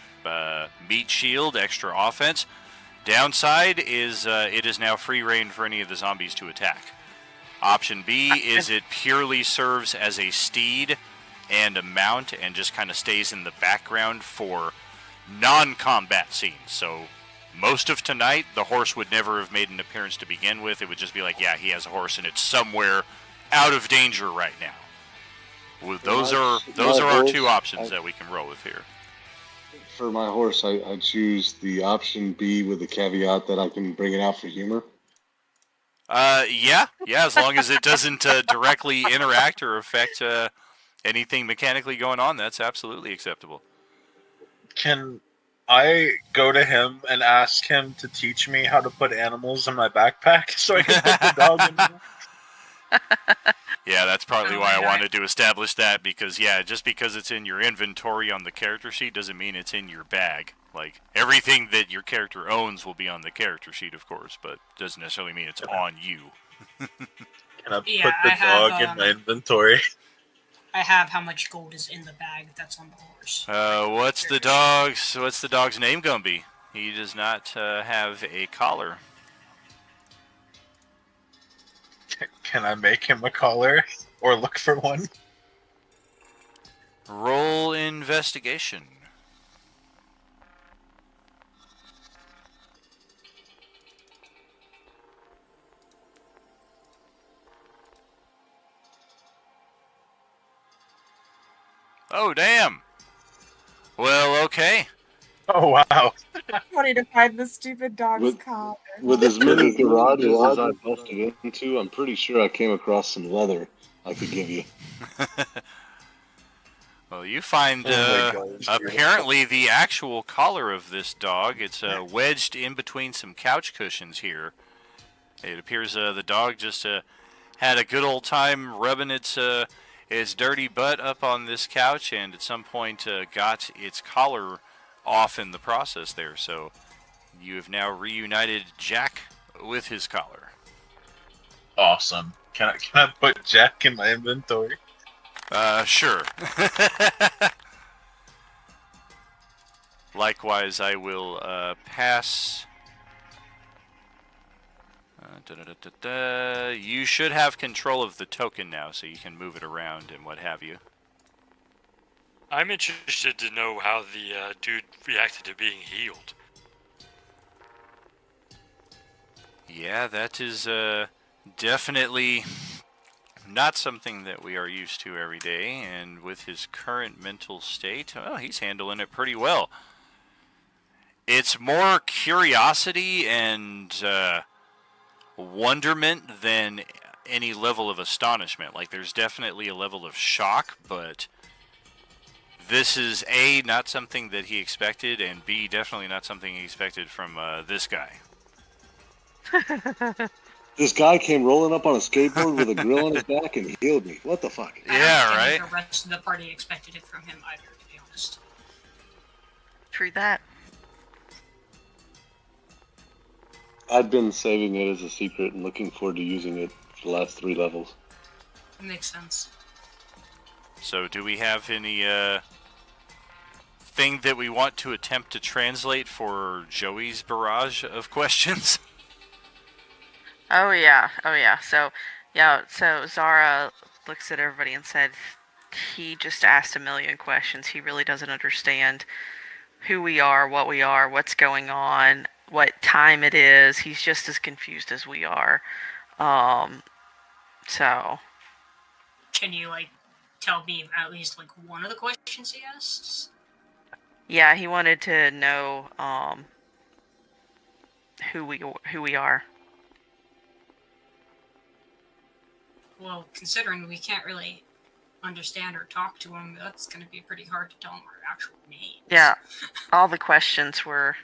meat shield, extra offense. Downside is it is now free reign for any of the zombies to attack. Option B is it purely serves as a steed and a mount and just kind of stays in the background for non-combat scenes. So most of tonight, the horse would never have made an appearance to begin with. It would just be like, yeah, he has a horse and it's somewhere out of danger right now. Well, those are our two options that we can roll with here. For my horse, I choose the option B with the caveat that I can bring it out for humor. Yeah, as long as it doesn't directly interact or affect anything mechanically going on, that's absolutely acceptable. Can I go to him and ask him to teach me how to put animals in my backpack so I can put the dog in there? Yeah, that's partly Oh, why I yeah. wanted to establish that, because, yeah, just because it's in your inventory on the character sheet doesn't mean it's in your bag. Like, everything that your character owns will be on the character sheet, of course, but doesn't necessarily mean it's on you. Can I Yeah, put the I have, dog in my inventory? I have how much gold is in the bag that's on the horse. What's the dog's name gonna be? He does not have a collar. Can I make him a collar or look for one? Roll investigation. Oh, damn. Well, okay. Oh, wow. Wanting to find the stupid dog's With- collar. With as many garages as I busted into, I'm pretty sure I came across some leather I could give you. Well, you find Oh my gosh. apparently the actual collar of this dog. It's wedged in between some couch cushions here. It appears the dog just had a good old time rubbing its dirty butt up on this couch, and at some point got its collar off in the process there. So you have now reunited Jack with his collar. Awesome. Can I put Jack in my inventory? Sure. Likewise, I will pass. You should have control of the token now, so you can move it around and what have you. I'm interested to know how the dude reacted to being healed. Yeah, that is definitely not something that we are used to every day, and with his current mental state, well, he's handling it pretty well. It's more curiosity and wonderment than any level of astonishment. Like, there's definitely a level of shock, but this is A, not something that he expected, and B, definitely not something he expected from this guy. This guy came rolling up on a skateboard with a grill on his back and healed me. What the fuck? I Yeah, don't right? think the rest of the party expected it from him either, to be honest. True that. I've been saving it as a secret and looking forward to using it for the last 3 levels. That makes sense. So do we have any thing that we want to attempt to translate for Joey's barrage of questions? Oh yeah. So Zara looks at everybody and said he just asked a million questions. He really doesn't understand who we are, what's going on, what time it is. He's just as confused as we are. So Can you, tell me at least, one of the questions he asked? yeah, he wanted to know who we are. Well, considering we can't really understand or talk to him, that's going to be pretty hard to tell him our actual names. Yeah, all the questions were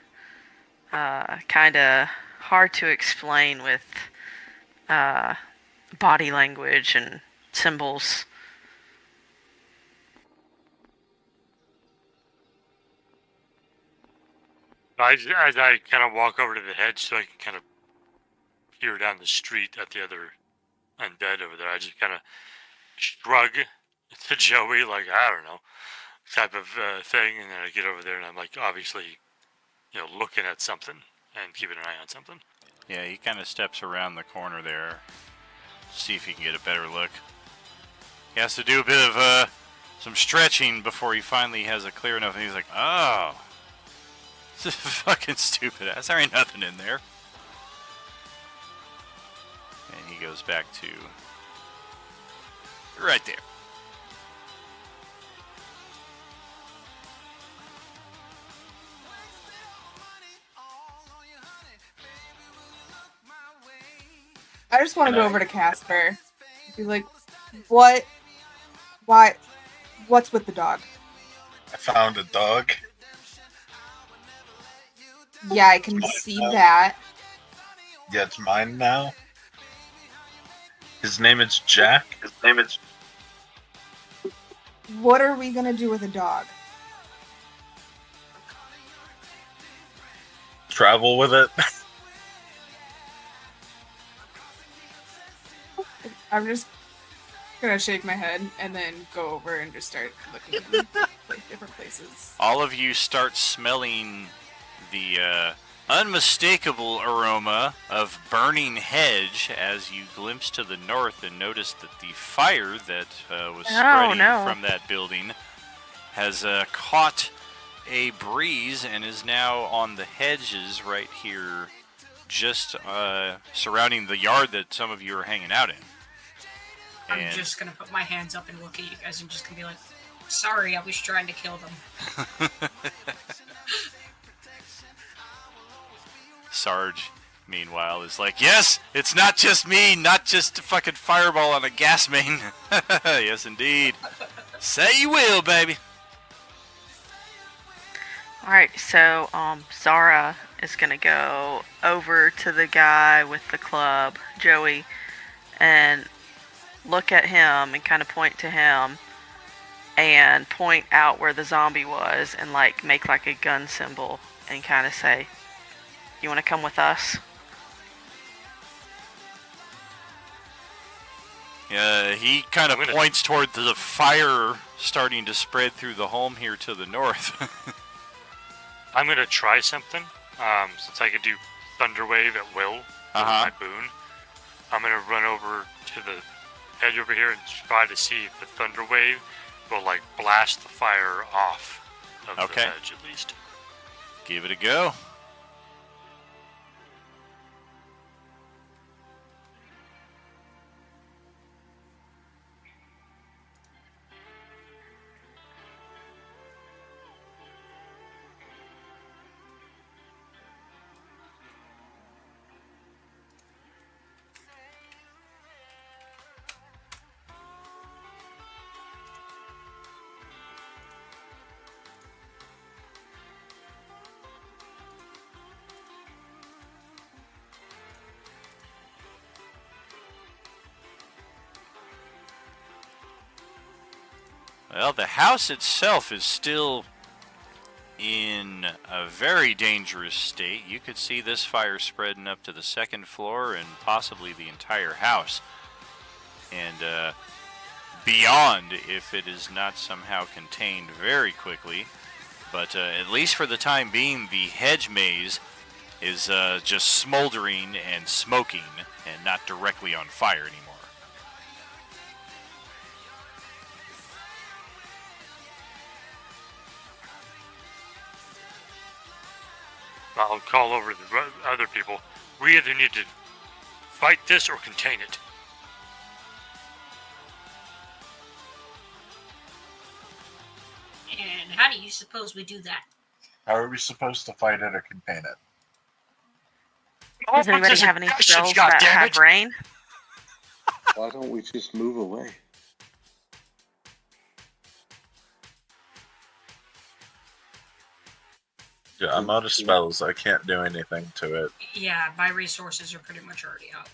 kind of hard to explain with body language and symbols. As I kind of walk over to the hedge so I can kind of peer down the street at the other undead over there, I just kind of shrug to Joey, I don't know, type of thing, and then I get over there and I'm obviously, looking at something and keeping an eye on something. Yeah, he kind of steps around the corner there, see if he can get a better look. He has to do a bit of some stretching before he finally has a clear enough, and he's like, oh, this is fucking stupid ass. There ain't nothing in there. And he goes back to right there. I just want to And go over to Casper. Be like, what? Why? What's with the dog? I found a dog. Yeah, I can see that. Yeah, it's mine now. His name is Jack. What are we gonna do with a dog? Travel with it. I'm just gonna shake my head and then go over and just start looking in like different places. All of you start smelling the unmistakable aroma of burning hedge as you glimpse to the north and notice that the fire that was spreading from that building has caught a breeze and is now on the hedges right here, just surrounding the yard that some of you are hanging out in. I'm just gonna put my hands up and look at you guys and just gonna be like, sorry, I was trying to kill them. Sarge, meanwhile, is like, yes, it's not just me, not just a fucking fireball on a gas main. Yes, indeed. Say you will, baby. Alright, so Zara is gonna go over to the guy with the club, Joey, and look at him and kind of point to him and point out where the zombie was and like make like a gun symbol and kind of say, you want to come with us? He kind of points toward the fire starting to spread through the home here to the north. I'm gonna try something. Since I could do Thunderwave at will with my boon, I'm gonna run over to the edge over here and try to see if the Thunderwave will like blast the fire off of the edge at least. Give it a go. Well, the house itself is still in a very dangerous state. You could see this fire spreading up to the second floor and possibly the entire house. And beyond if it is not somehow contained very quickly. But at least for the time being, the hedge maze is just smoldering and smoking and not directly on fire anymore. I'll call over the other people. We either need to fight this or contain it. And how do you suppose we do that? How are we supposed to fight it or contain it? Does anybody have any spells that have rain? Why don't we just move away? Yeah, I'm out of spells. I can't do anything to it. Yeah, my resources are pretty much already out.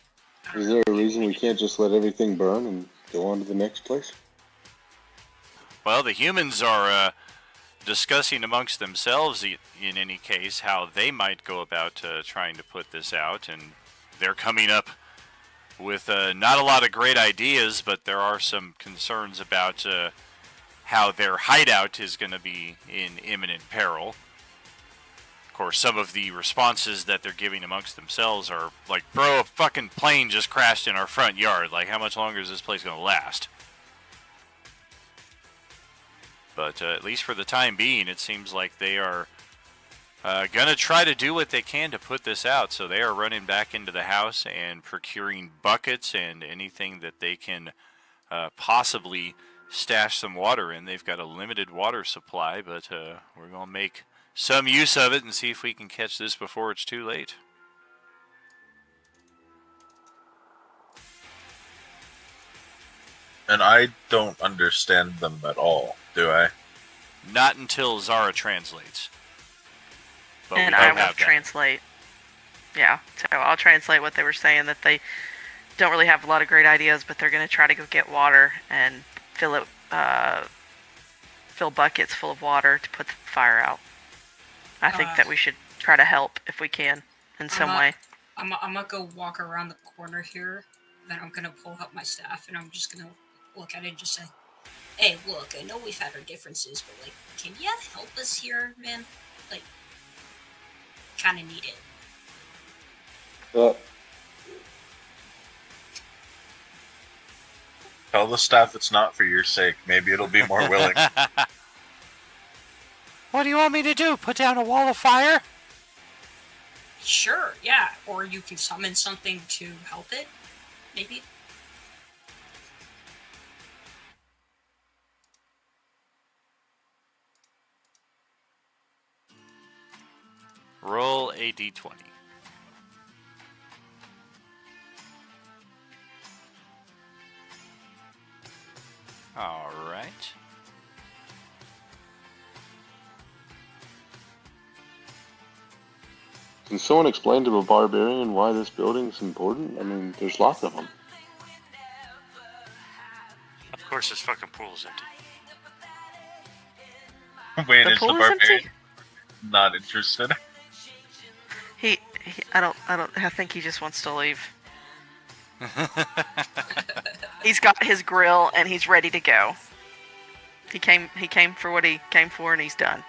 Is there a reason we can't just let everything burn and go on to the next place? Well, the humans are discussing amongst themselves, in any case, how they might go about trying to put this out, and they're coming up with not a lot of great ideas, but there are some concerns about how their hideout is going to be in imminent peril. Of course, some of the responses that they're giving amongst themselves are like, bro, a fucking plane just crashed in our front yard. Like, how much longer is this place going to last? But at least for the time being, it seems like they are going to try to do what they can to put this out. So they are running back into the house and procuring buckets and anything that they can possibly stash some water in. They've got a limited water supply, but we're going to make some use of it and see if we can catch this before it's too late. And I don't understand them at all, do I? Not until Zara translates. But And we I don't will have that. translate. Yeah, so I'll translate what they were saying, that they don't really have a lot of great ideas, but they're going to try to go get water and fill buckets full of water to put the fire out. I think that we should try to help if we can in some way. I'm gonna go walk around the corner here. Then I'm gonna pull out my staff and I'm just gonna look at it and just say, "Hey, look, I know we've had our differences, but like, can you help us here, man? Like, kind of need it." Tell the staff it's not for your sake. Maybe it'll be more willing. What do you want me to do? Put down a wall of fire? Sure, yeah. Or you can summon something to help it, maybe. Roll a d20. All right. Can someone explain to a barbarian why this building's important? I mean, there's lots of them. Of course, this fucking pool is empty. Wait, The is the pool is barbarian empty? not interested? I think he just wants to leave. He's got his grill and he's ready to go. He came for what he came for and he's done.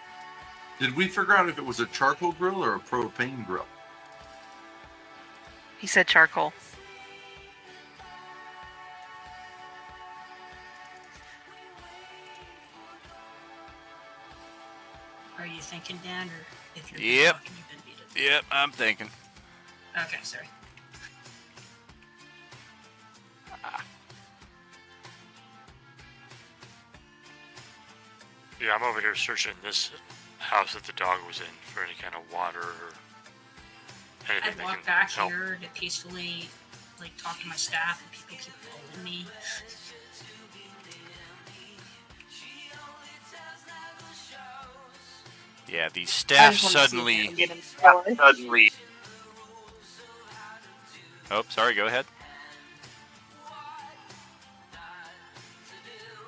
Did we figure out if it was a charcoal grill or a propane grill? He said charcoal. Are you thinking, Dan, or if you're Yep. talking, you've been muted? Yep, I'm thinking. Okay, sorry. Yeah, I'm over here searching this house that the dog was in for any kind of water or anything I'd that walk can back help. here to peacefully, like, talk to my staff, and people keep following me. Yeah, the I staff just wanted to see if I suddenly... could get in the store. Oh, sorry, go ahead.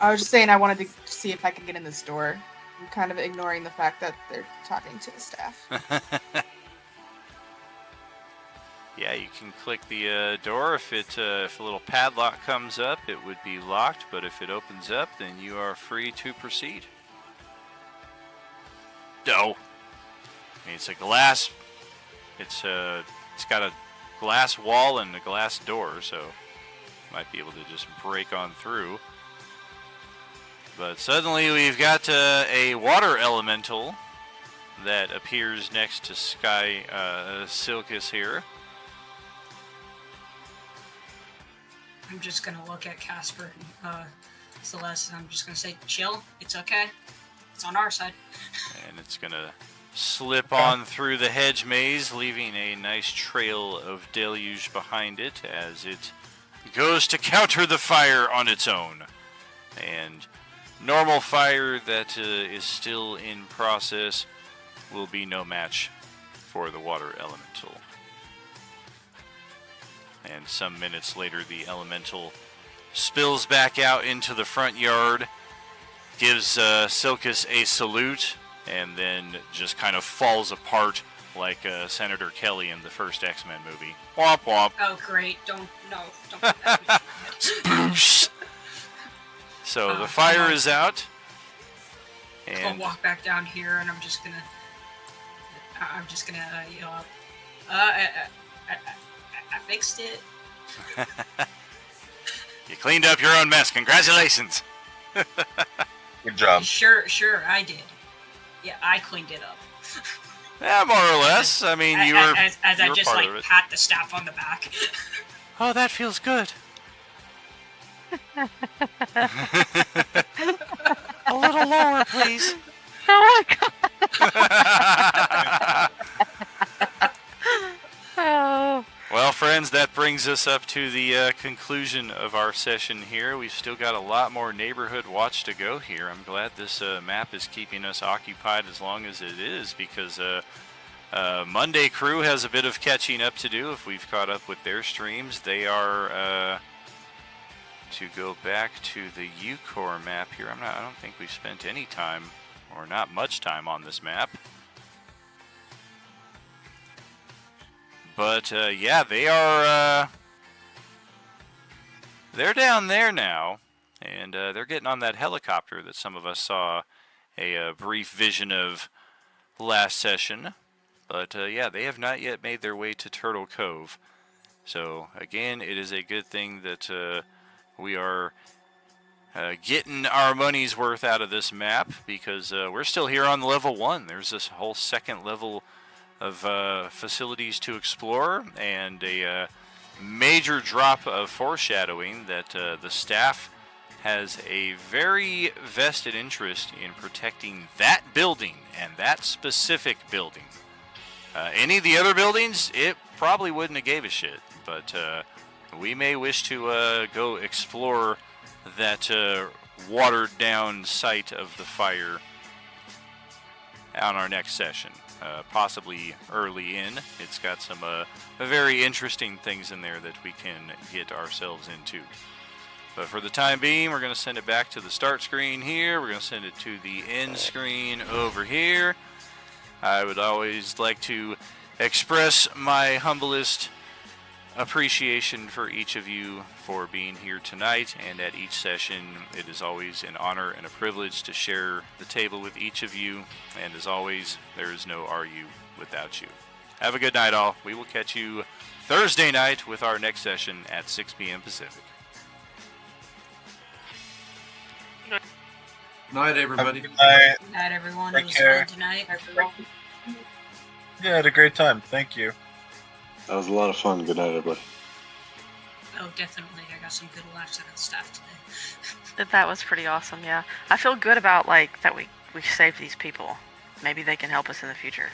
I was just saying I wanted to see if I could get in the store. I'm kind of ignoring the fact that they're talking to the staff. Yeah, you can click the door. If a little padlock comes up, it would be locked, but if it opens up, then you are free to proceed. No. I mean, it's a glass... It's got a glass wall and a glass door, so might be able to just break on through. But suddenly we've got a water elemental that appears next to Sky Silkus here. I'm just gonna look at Casper and Celeste, and I'm just gonna say, chill, it's okay. It's on our side. And it's going to slip on through the hedge maze, leaving a nice trail of deluge behind it as it goes to counter the fire on its own. And normal fire that is still in process will be no match for the water elemental. And some minutes later, the elemental spills back out into the front yard, gives Silkus a salute, and then just kind of falls apart like Senator Kelly in the first X-Men movie. Womp womp. Oh, great. Don't put that in my head. So the fire is out. I'll And walk back down here, and I'm just gonna yell out, I fixed it. you cleaned up your own mess. Congratulations. Good job. Sure, I did. Yeah, I cleaned it up. Yeah, more or less. I mean, you were as you I were just part like of it. pat the staff on the back. Oh, that feels good. A little lower, please. Oh my god. Oh. Well, for friends, that brings us up to the conclusion of our session here. We've still got a lot more neighborhood watch to go here. I'm glad this map is keeping us occupied as long as it is, because Monday Crew has a bit of catching up to do if we've caught up with their streams. They are to go back to the UCore map here. I don't think we've spent any time, or not much time, on this map. But yeah, they are they're down there now, and they're getting on that helicopter that some of us saw a brief vision of last session. But yeah, they have not yet made their way to Turtle Cove. So again, it is a good thing that we are getting our money's worth out of this map, because we're still here on level 1. There's this whole second level of facilities to explore, and a major drop of foreshadowing that the staff has a very vested interest in protecting that building, and that specific building. Any of the other buildings, it probably wouldn't have gave a shit, but we may wish to go explore that watered down site of the fire on our next session. Possibly early in. It's got some very interesting things in there that we can get ourselves into. But for the time being, we're going to send it back to the start screen here. We're going to send it to the end screen over here. I would always like to express my humblest appreciation for each of you for being here tonight, and at each session it is always an honor and a privilege to share the table with each of you, and as always, there is no RU without you. Have a good night, all. We will catch you Thursday night with our next session at 6 p.m. Pacific. Night, everybody. Good night. Good night, everyone. Take It was care. fun tonight. Yeah, I had a great time. Thank you. That was a lot of fun. Good night, everybody. Oh, definitely. I got some good laughs out of the staff today. That was pretty awesome, yeah. I feel good about, like, that we saved these people. Maybe they can help us in the future.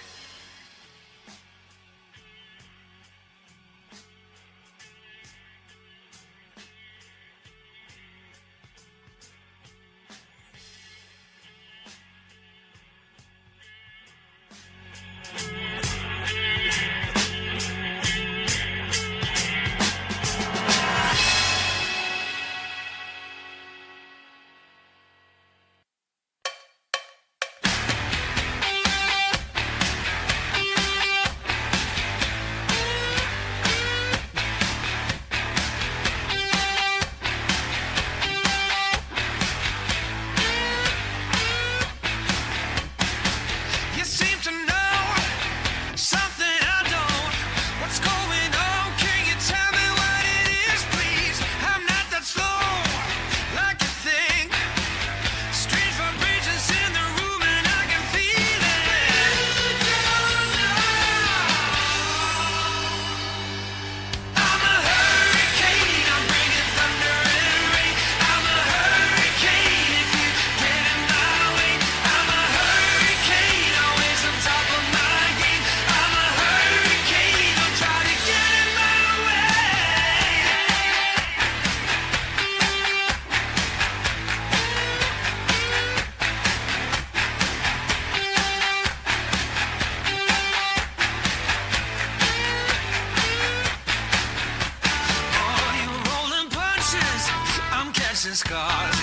You seem to know something I don't. What's going on? Can you tell me what it is, please? I'm not that slow, like you think. Strange vibrations in the room, and I can feel it. I'm a hurricane. I'm bringing thunder and rain. I'm a hurricane. If you get in my way, I'm a hurricane. Always on top of my game. I'm a hurricane. Don't try to get in my way. Oh, you rolling punches. I'm catching scars.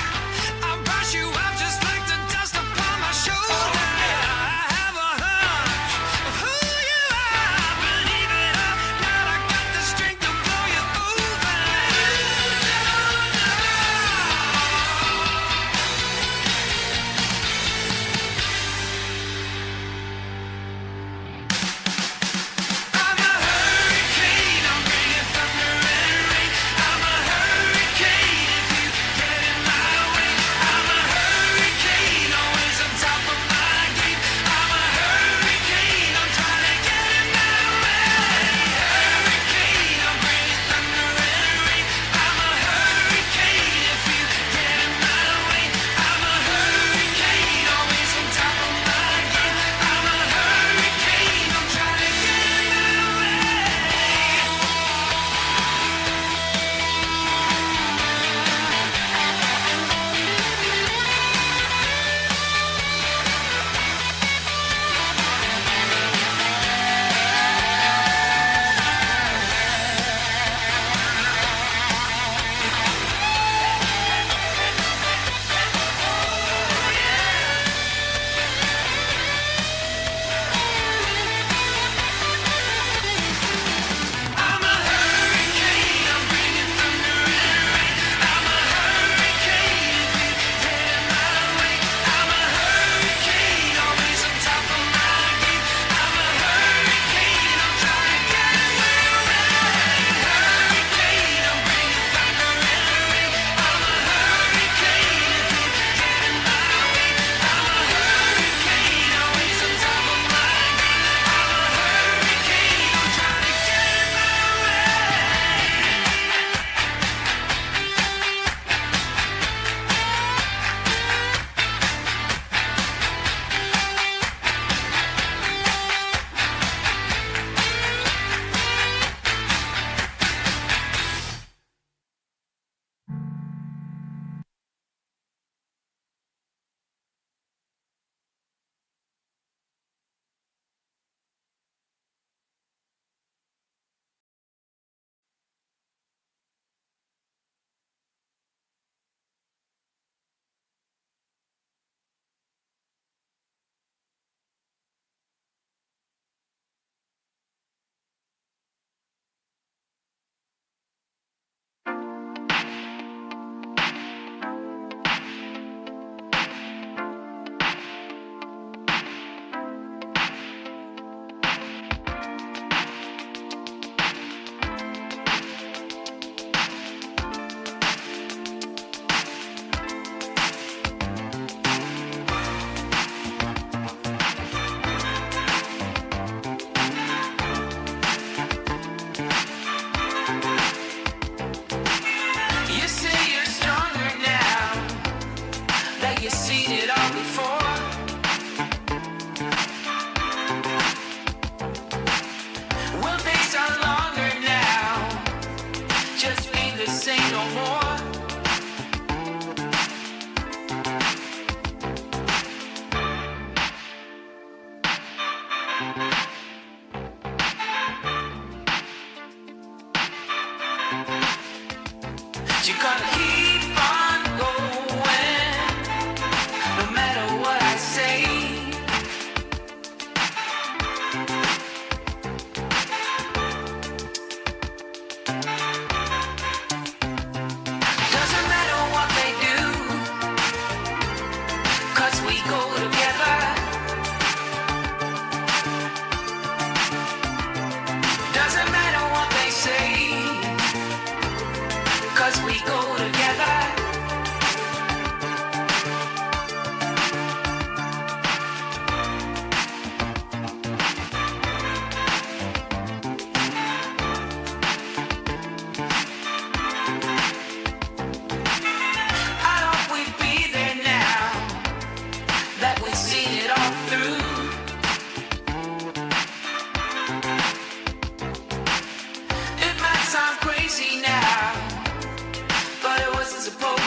I brush you off just like the dust upon my shoulder. I have a hunch of who you are. Believe it or not, I got the strength to blow you over. I'm a hurricane. I'm bringing thunder and rain. I'm a hurricane. If you get in my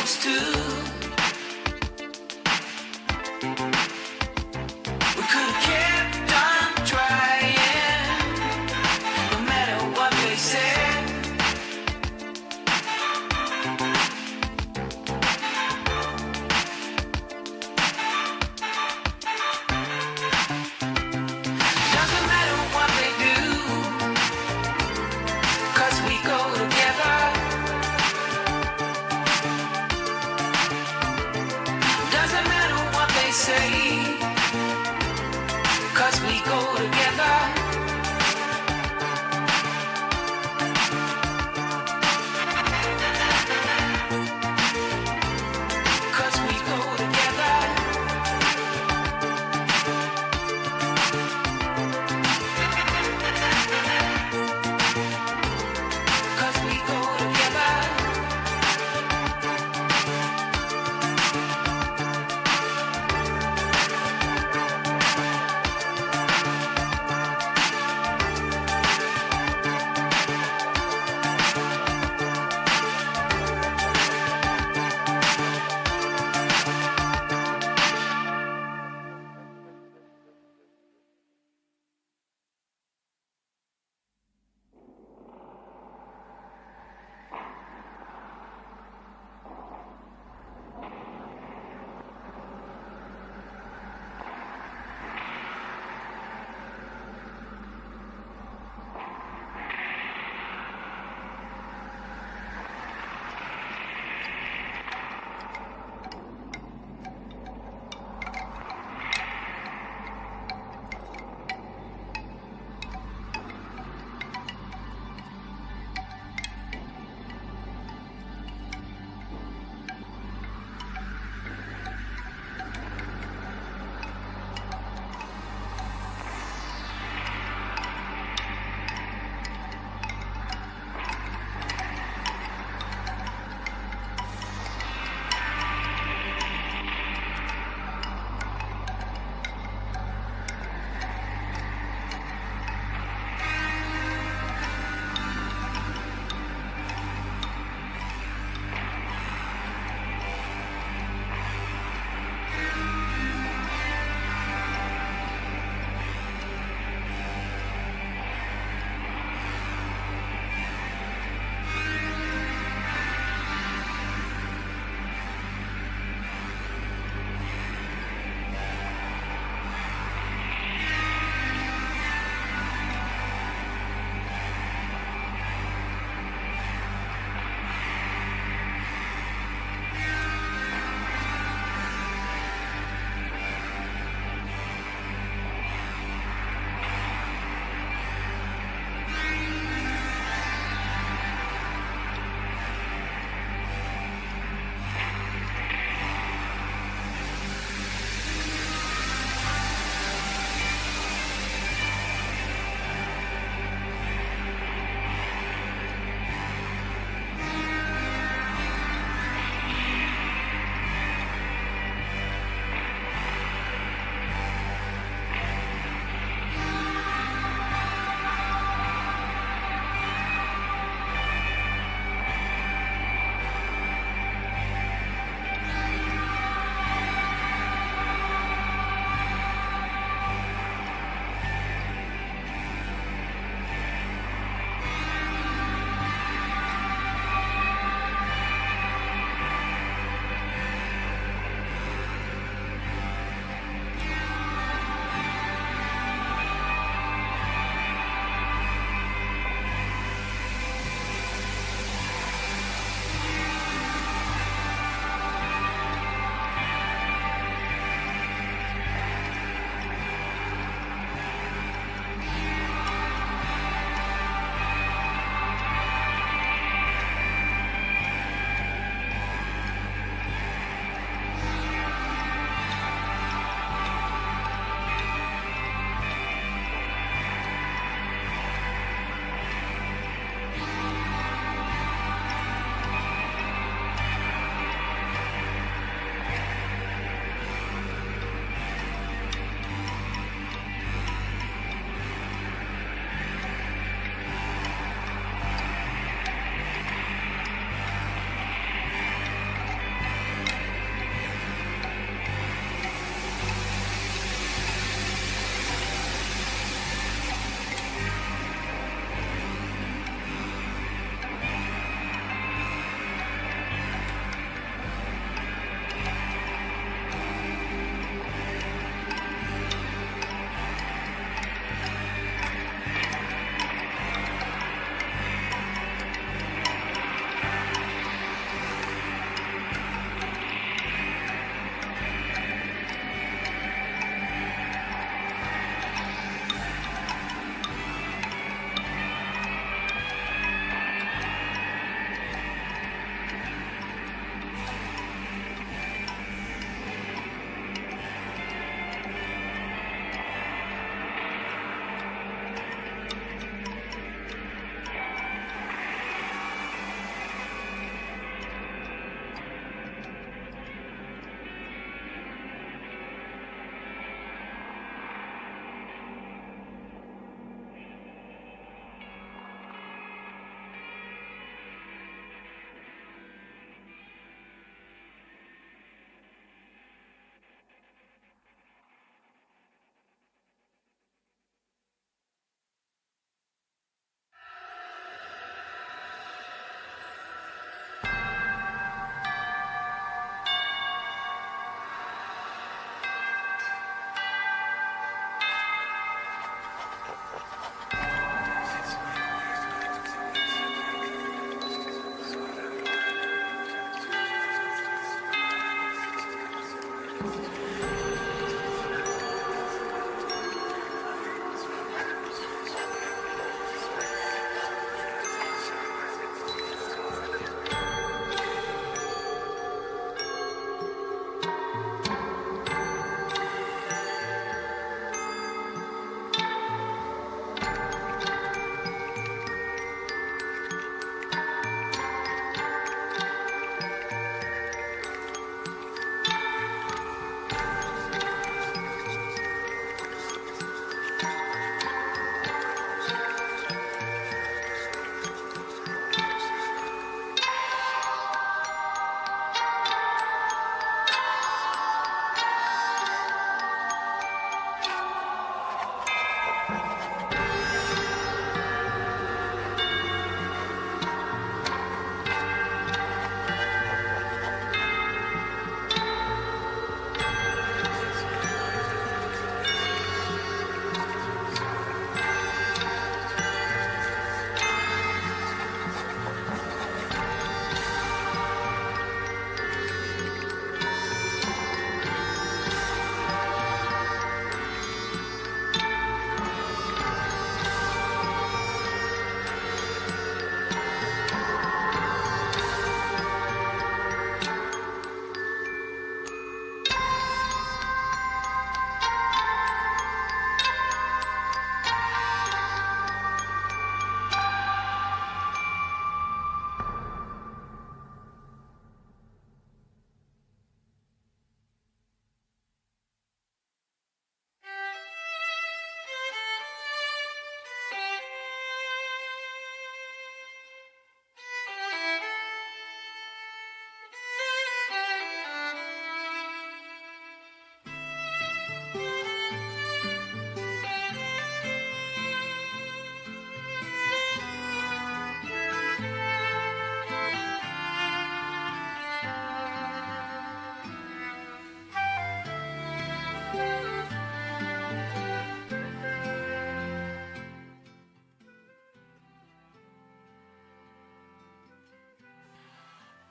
supposed to. We could have kept on trying, no matter what they said. Doesn't matter what they do, 'cause we go together.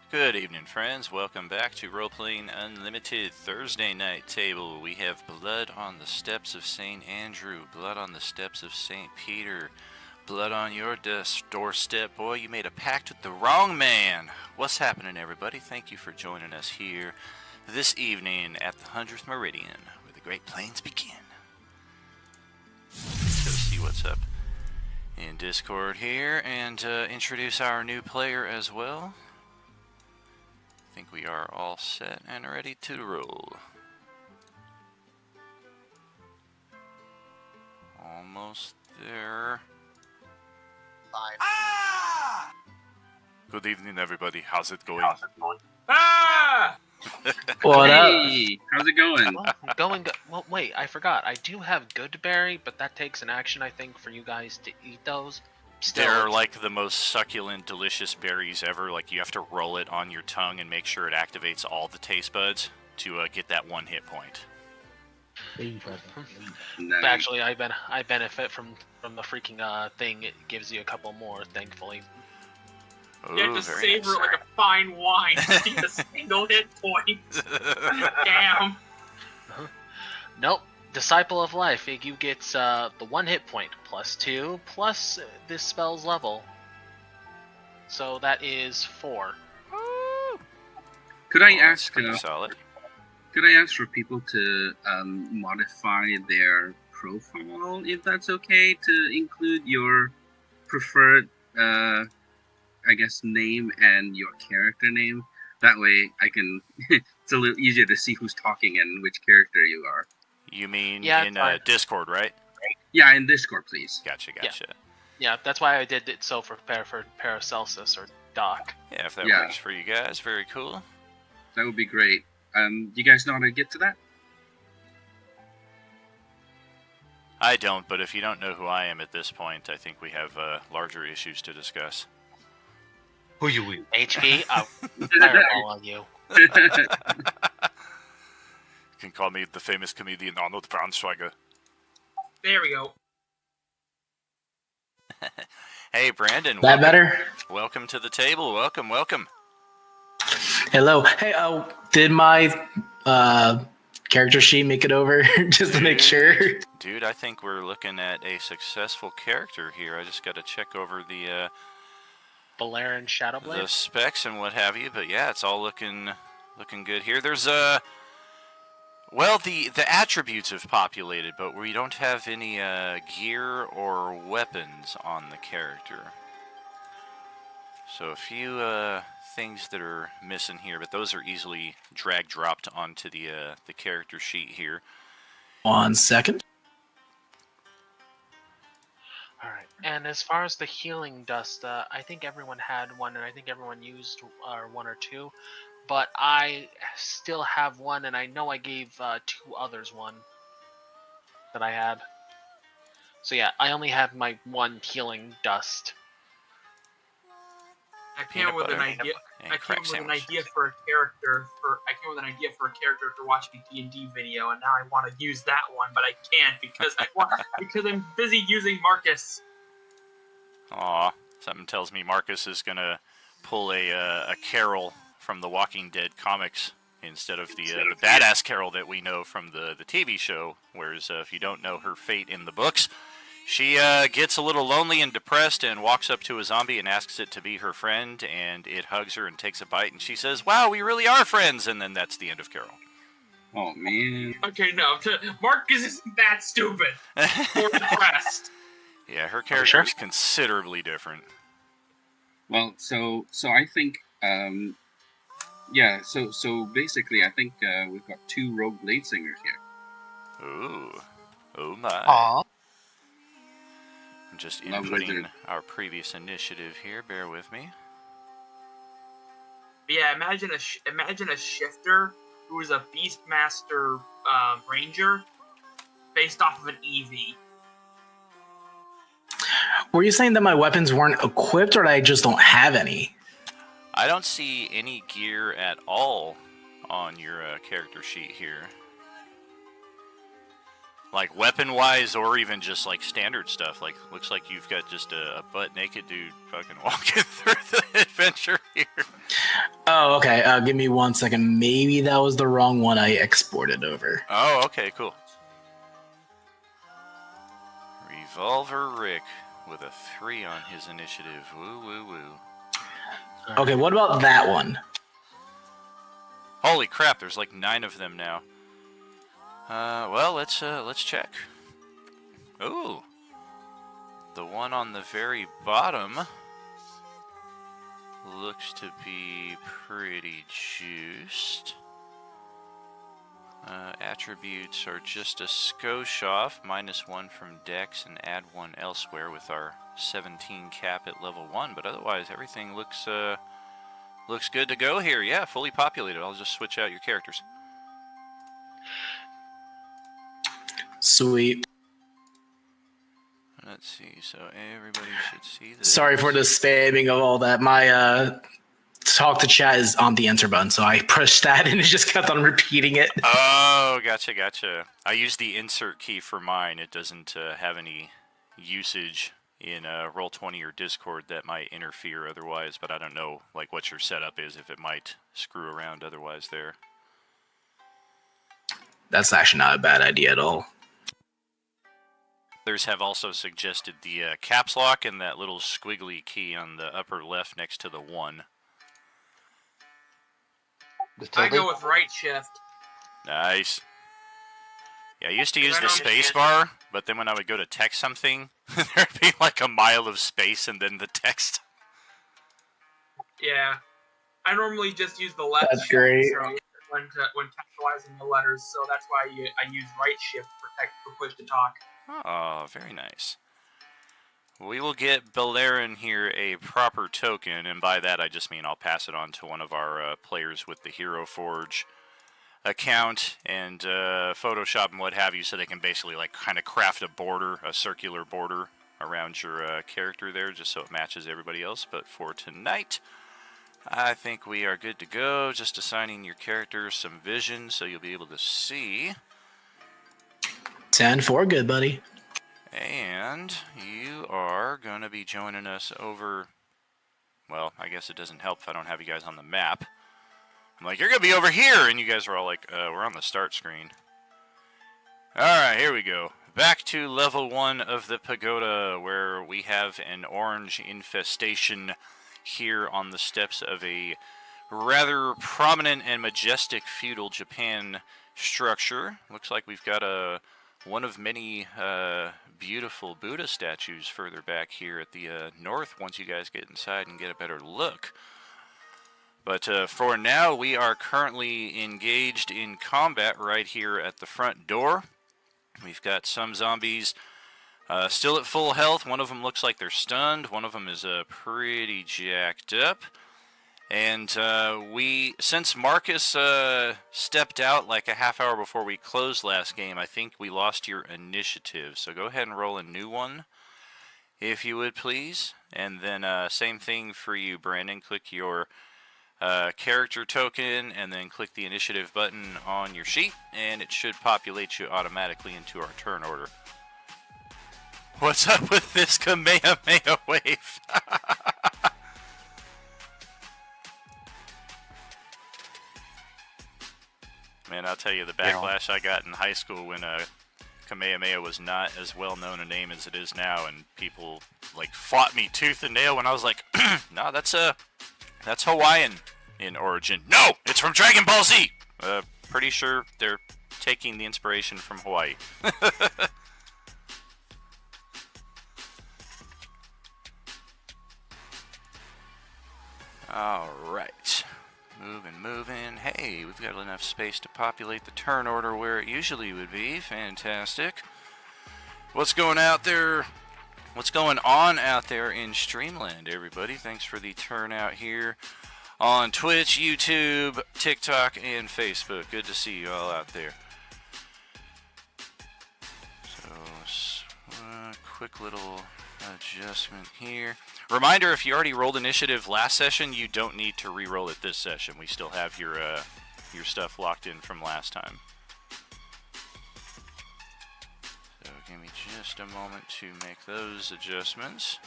Good evening, friends. Welcome back to Roleplaying Unlimited Thursday Night Table. We have blood on the steps of St. Andrew, blood on the steps of St. Peter, blood on your doorstep. Boy, you made a pact with the wrong man. What's happening, everybody? Thank you for joining us here this evening at the 100th Meridian, where the Great Plains begin. Let's go see what's up in Discord here and introduce our new player as well. I think we are all set and ready to roll. Almost there. Ah! Good evening, everybody. How's it going? Ah! What up? Hey, how's it going? Well, wait, I forgot. I do have good berry, but that takes an action, I think, for you guys to eat those. Still, They're like the most succulent, delicious berries ever. Like, you have to roll it on your tongue and make sure it activates all the taste buds to get that 1 hit point. Actually, I benefit from the freaking thing. It gives you a couple more, thankfully. You have to savor it like a fine wine to get a single hit point. Damn. Nope. Disciple of Life, you get the 1 hit point, +2, plus this spell's level. So that is 4. Could I ask? Solid. Could I ask for people to modify their profile, if that's okay, to include your preferred, I guess, name and your character name? That way, I can. It's a little easier to see who's talking and which character you are. You mean Yeah, in Discord, right? Yeah, in Discord, please. Gotcha. Yeah, that's why I did it so for Paracelsus or Doc. Yeah, if that works for you guys, very cool. That would be great. You guys know how to get to that? I don't, but if you don't know who I am at this point, I think we have larger issues to discuss. Who you will? HP, I'll fireball on you. You can call me the famous comedian Arnold Braunschweiger. There we go. Hey, Brandon. That better? Welcome to the table. Welcome. Hello. Hey, did my character sheet, make it over just to make sure. Dude, I think we're looking at a successful character here. I just got to check over the Balerion Shadowblade. the specs and what have you, but yeah, it's all looking good here. There's well, the attributes have populated, but we don't have any gear or weapons on the character. So a few things that are missing here, but those are easily drag dropped onto the character sheet here. 1 second. All right. And as far as the healing dust, I think everyone had one, and I think everyone used one or two. But I still have one, and I know I gave 2 others one that I had. So yeah, I only have my 1 healing dust. I came up with an idea. I came up with an idea for a character. I came up with an idea for a character after watching a D&D video, and now I want to use that one, but I can't because because I'm busy using Marcus. Aw, something tells me Marcus is gonna pull a Carol from the Walking Dead comics instead of the badass Carol that we know from the TV show. Whereas if you don't know her fate in the books, she gets a little lonely and depressed and walks up to a zombie and asks it to be her friend, and it hugs her and takes a bite, and she says, "Wow, we really are friends," and then that's the end of Carol. Oh man. Okay, no, Marcus isn't that stupid. Or depressed. Yeah, her character is considerably different. Well, so I think, yeah. So basically, I think we've got 2 rogue blade singers here. Ooh, oh my. Aww. I'm just Lovely inputting dude. our previous initiative here. Bear with me. But yeah, imagine a shifter who is a Beastmaster Ranger based off of an EV. Were you saying that my weapons weren't equipped, or that I just don't have any? I don't see any gear at all on your character sheet here. Like weapon-wise, or even just like standard stuff. Like, looks like you've got just a butt-naked dude fucking walking through the adventure here. Oh, okay. Give me 1 second. Maybe that was the wrong one I exported over. Oh, okay, cool. Revolver Rick with a 3 on his initiative. Woo, woo, woo. Okay, what about that one? Holy crap! There's like 9 of them now. Well, let's check. Ooh, the one on the very bottom looks to be pretty juiced. Attributes are just a skosh off, -1 from Dex, and add 1 elsewhere with our 17 cap at level 1. But otherwise, everything looks good to go here. Yeah, fully populated. I'll just switch out your characters. Sweet. Let's see. So everybody should see this. Sorry for the spamming of all that. My talk to chat is on the enter button, so I pushed that and it just kept on repeating it. Oh, gotcha. I use the insert key for mine. It doesn't have any usage in Roll20 or Discord that might interfere otherwise, but I don't know like what your setup is, if it might screw around otherwise there. That's actually not a bad idea at all. Others have also suggested the caps lock and that little squiggly key on the upper left next to the 1. I go with right shift. Nice. Yeah, I used to use the space bar, but then when I would go to text something, there'd be like a mile of space and then the text. Yeah, I normally just use the left. That's shift great. when capitalizing the letters, so that's why I use right shift for push to talk. Oh, very nice. We will get Balerion here a proper token, and by that I just mean I'll pass it on to one of our players with the Hero Forge account and Photoshop and what have you, so they can basically like kind of craft a border, a circular border around your character there, just so it matches everybody else. But for tonight, I think we are good to go. Just assigning your character some vision so you'll be able to see. 10-4, good buddy. And you are going to be joining us over, well, I guess it doesn't help if I don't have you guys on the map. I'm like, you're gonna be over here, and you guys are all like, we're on the start screen. Alright, here we go. Back to level 1 of the pagoda, where we have an orange infestation here on the steps of a rather prominent and majestic feudal Japan structure. Looks like we've got one of many beautiful Buddha statues further back here at the north once you guys get inside and get a better look. But for now, we are currently engaged in combat right here at the front door. We've got some zombies still at full health. One of them looks like they're stunned. One of them is pretty jacked up. And since Marcus stepped out like a half hour before we closed last game, I think we lost your initiative. So go ahead and roll a new one, if you would please. And then same thing for you, Brandon. Click your character token and then click the initiative button on your sheet, and it should populate you automatically into our turn order. What's up with this Kamehameha wave? Man, I'll tell you, the backlash I got in high school when Kamehameha was not as well known a name as it is now, and people like fought me tooth and nail when I was like, no, that's Hawaiian in origin. No, it's from Dragon Ball Z. Pretty sure they're taking the inspiration from Hawaii. All right. Moving. Hey, we've got enough space to populate the turn order where it usually would be. Fantastic. What's going out there? What's going on out there in Streamland, everybody? Thanks for the turnout here on Twitch, YouTube, TikTok, and Facebook. Good to see you all out there. So, quick little adjustment here. Reminder, if you already rolled initiative last session, you don't need to re-roll it this session. We still have your stuff locked in from last time. So give me just a moment to make those adjustments.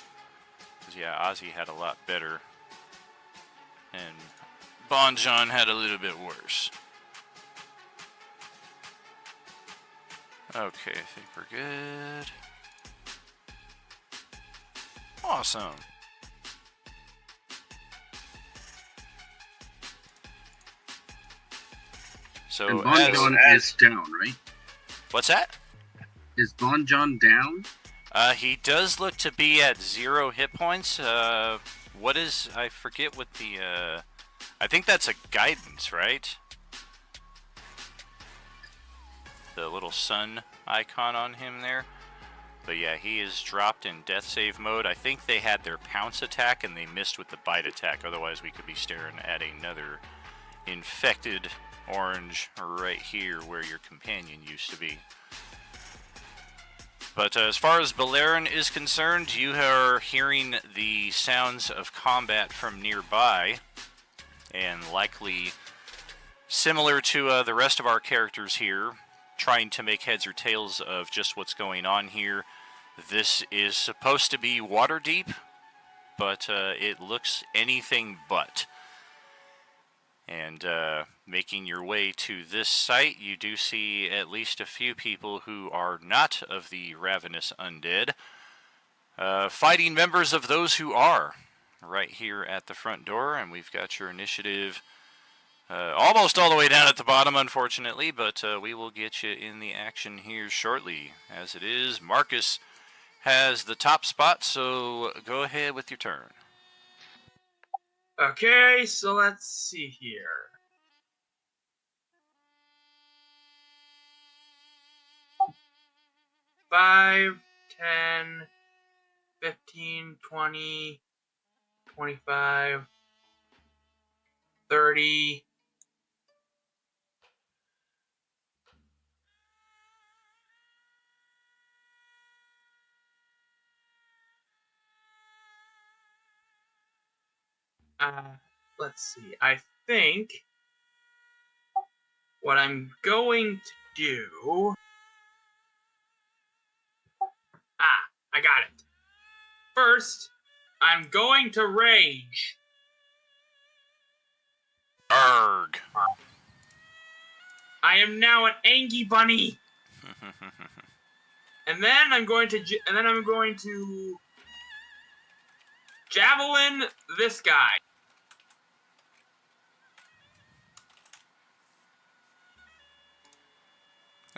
Because yeah, Ozzy had a lot better. And Bon John had a little bit worse. Okay, I think we're good. Awesome. So and Bon John is down, right? What's that? Is Bon John down? He does look to be at 0 hit points. What is... I forget what the... I think that's a guidance, right? The little sun icon on him there. But yeah, he is dropped in death save mode. I think they had their pounce attack and they missed with the bite attack. Otherwise, we could be staring at another infected orange right here where your companion used to be. But as far as Balerin is concerned, you are hearing the sounds of combat from nearby. And likely similar to the rest of our characters here, trying to make heads or tails of just what's going on here. This is supposed to be Waterdeep, but it looks anything but. And making your way to this site, you do see at least a few people who are not of the Ravenous Undead, fighting members of those who are, right here at the front door. And we've got your initiative almost all the way down at the bottom, unfortunately, but we will get you in the action here shortly. As it is, Marcus has the top spot, so go ahead with your turn. Okay, so let's see here. Five, 10, 15, 20, 25, 30. Let's see. I think what I'm going to do... I got it. First, I'm going to rage. Arr. Arg. I am now an Angie bunny. And then I'm going to javelin this guy.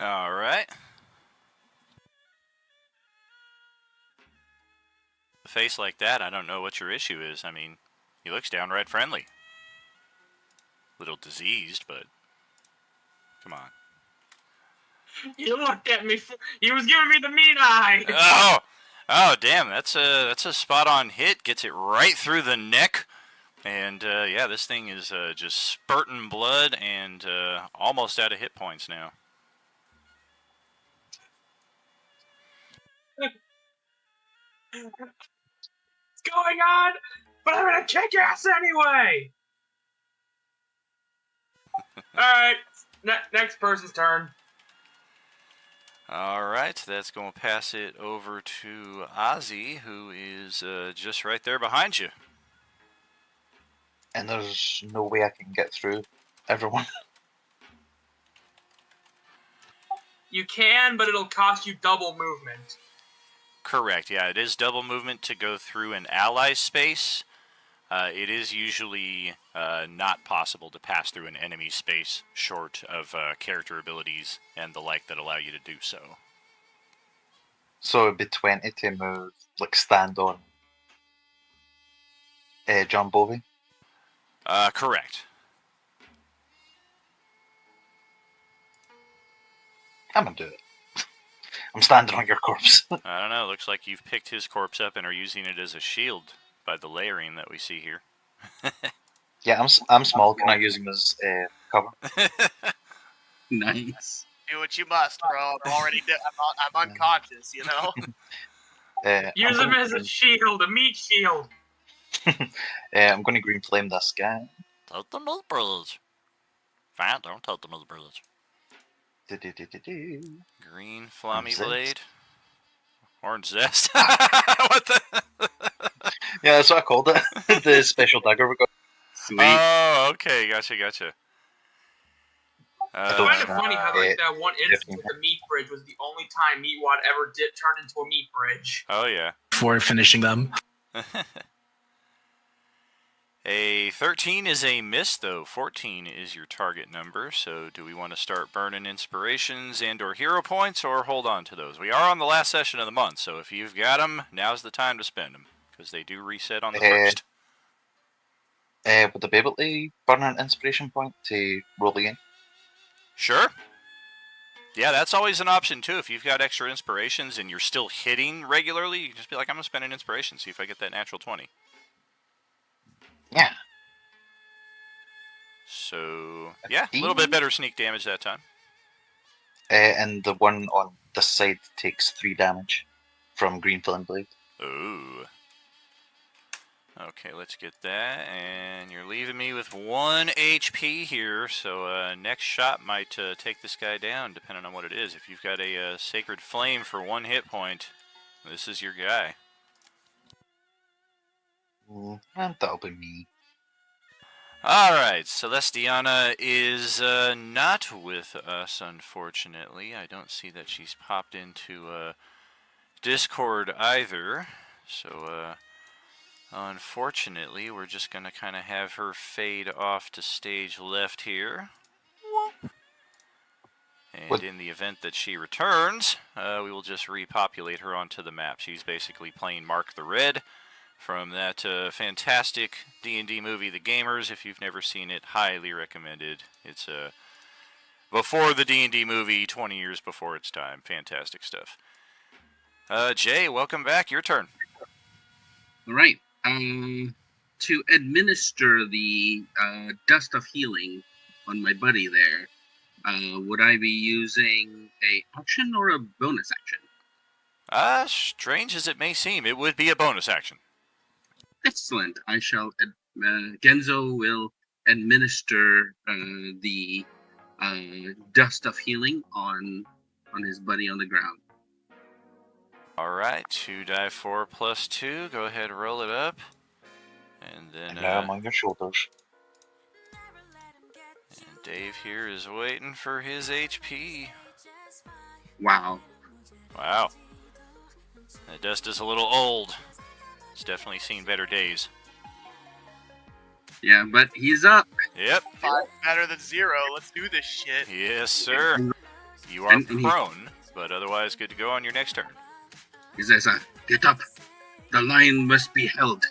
All right. A face like that, I don't know what your issue is. I mean, he looks downright friendly. Little diseased, but come on. He looked at me. He was giving me the mean eye. Oh, damn! That's a spot-on hit. Gets it right through the neck, and yeah, this thing is just spurting blood and almost out of hit points now. What's going on? But I'm gonna kick ass anyway. All right, next person's turn. All right, that's going to pass it over to Ozzy, who is just right there behind you. And there's no way I can get through everyone. You can, but it'll cost you double movement. Correct, yeah, it is double movement to go through an ally space. It is usually not possible to pass through an enemy space short of character abilities and the like that allow you to do so. So it'd be 20 to move, like stand on John Bovey? Correct. Come and do it. I'm standing on your corpse. I don't know, looks like you've picked his corpse up and are using it as a shield by the layering that we see here. Yeah, I'm small. Can I use him as cover? Nice. Do what you must, bro. I'm unconscious, you know? Use him as a shield, a meat shield. I'm going to green flame this guy. Tote them as brothers. Fine, don't tote them as brothers. Green Flammy Blade. Orange Zest. What the? Yeah, that's what I called it. The special dagger we got. Sweet. Oh, okay. Gotcha. It's kind of funny how like that one instance with the meat bridge was the only time Meatwad ever did turn into a meat bridge. Oh, yeah. Before finishing them. A 13 is a miss, though. 14 is your target number. So do we want to start burning inspirations and or hero points, or hold on to those? We are on the last session of the month, so if you've got them, now's the time to spend them, because they do reset on the first. Would I be able to burn an inspiration point to roll again? Sure. Yeah, that's always an option, too. If you've got extra inspirations and you're still hitting regularly, you can just be like, I'm going to spend an inspiration, see if I get that natural 20. Yeah. So, yeah, a little bit better sneak damage that time. And the one on this side takes 3 damage from Green Flame Blade. Ooh. Okay, let's get that. And you're leaving me with 1 HP here, so next shot might take this guy down, depending on what it is. If you've got a Sacred Flame for 1 hit point, this is your guy. And that'll be me. Alright, Celestiana is not with us, unfortunately. I don't see that she's popped into Discord either. So, unfortunately, we're just going to kind of have her fade off to stage left here. And in the event that she returns, we will just repopulate her onto the map. She's basically playing Mark the Red from that fantastic D&D movie, The Gamers. If you've never seen it, highly recommended. It's before the D&D movie, 20 years before its time. Fantastic stuff. Jay, welcome back. Your turn. All right. To administer the Dust of Healing on my buddy there, would I be using a action or a bonus action? Strange as it may seem, it would be a bonus action. Excellent. I shall. Genzo will administer the Dust of Healing on his buddy on the ground. Alright, 2 die 4 plus 2. Go ahead, roll it up. And then. And now I'm on your shoulders. Dave here is waiting for his HP. Wow. Wow. The dust is a little old. It's definitely seen better days. Yeah, but he's up. Yep. 5 better than 0. Let's do this shit. Yes, sir. You are prone, but otherwise good to go on your next turn. He says, get up. The line must be held.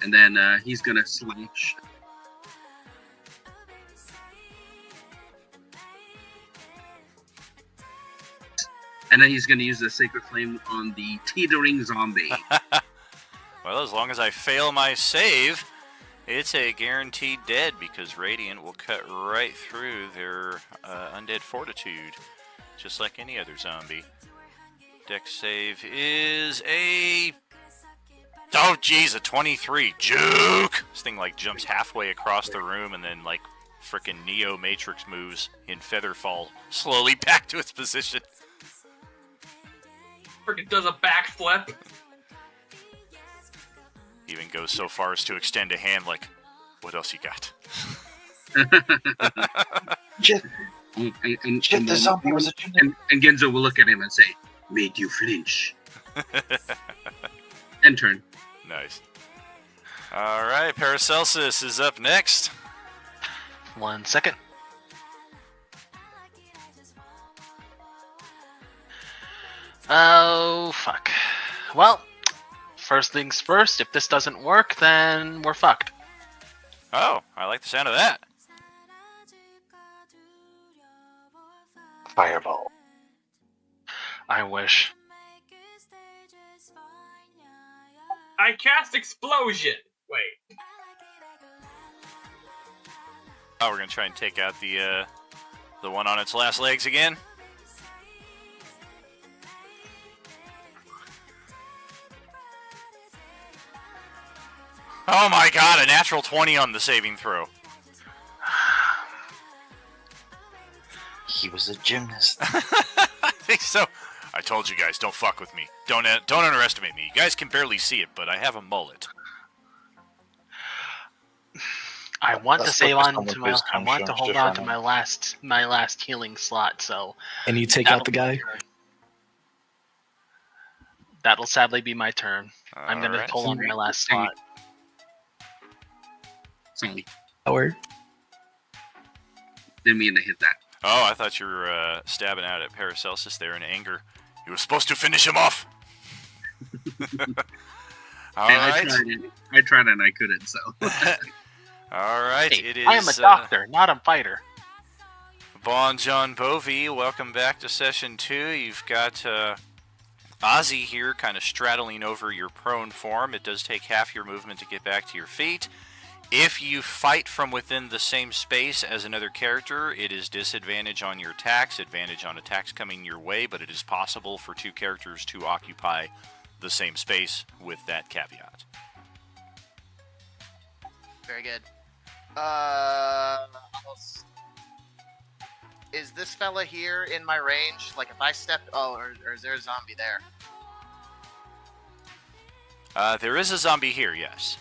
And then he's going to slash. And then he's going to use the Sacred Flame on the teetering zombie. Well, as long as I fail my save, it's a guaranteed dead because Radiant will cut right through their undead fortitude, just like any other zombie. Dex save is a... Oh, jeez, a 23. Juke! This thing, like, jumps halfway across the room and then, like, frickin' Neo Matrix moves in Featherfall slowly back to its position. Freaking does a backflip. Even goes so far as to extend a hand like, what else you got? And Genzo will look at him and say, made you flinch. End turn. Nice. Alright, Paracelsus is up next. 1 second. Oh, fuck. Well, first things first, if this doesn't work, then we're fucked. Oh, I like the sound of that. Fireball. I wish. I cast Explosion. Wait. Oh, we're gonna try and take out the one on its last legs again. Oh my god, a natural 20 on the saving throw. He was a gymnast. I think so. I told you guys, don't fuck with me. Don't underestimate me. You guys can barely see it, but I have a mullet. I want to save on to my. I want to hold on to my last healing slot. So. And you take out the guy. That'll sadly be my turn. I'm gonna Alright. hold on to my last slot. Sorry. Howard. Didn't mean to hit that. Oh, I thought you were stabbing out at Paracelsus there in anger. You were supposed to finish him off. All right. I tried and I couldn't, so. All right, Hey, it is. I am a doctor, not a fighter. Bon John Bovey, welcome back to session 2. You've got Ozzy here kind of straddling over your prone form. It does take half your movement to get back to your feet. If you fight from within the same space as another character, it is disadvantage on your attacks, advantage on attacks coming your way, but it is possible for two characters to occupy the same space with that caveat. Very good. Is this fella here in my range? Like, if I step... Oh, or is there a zombie there? There is a zombie here, yes.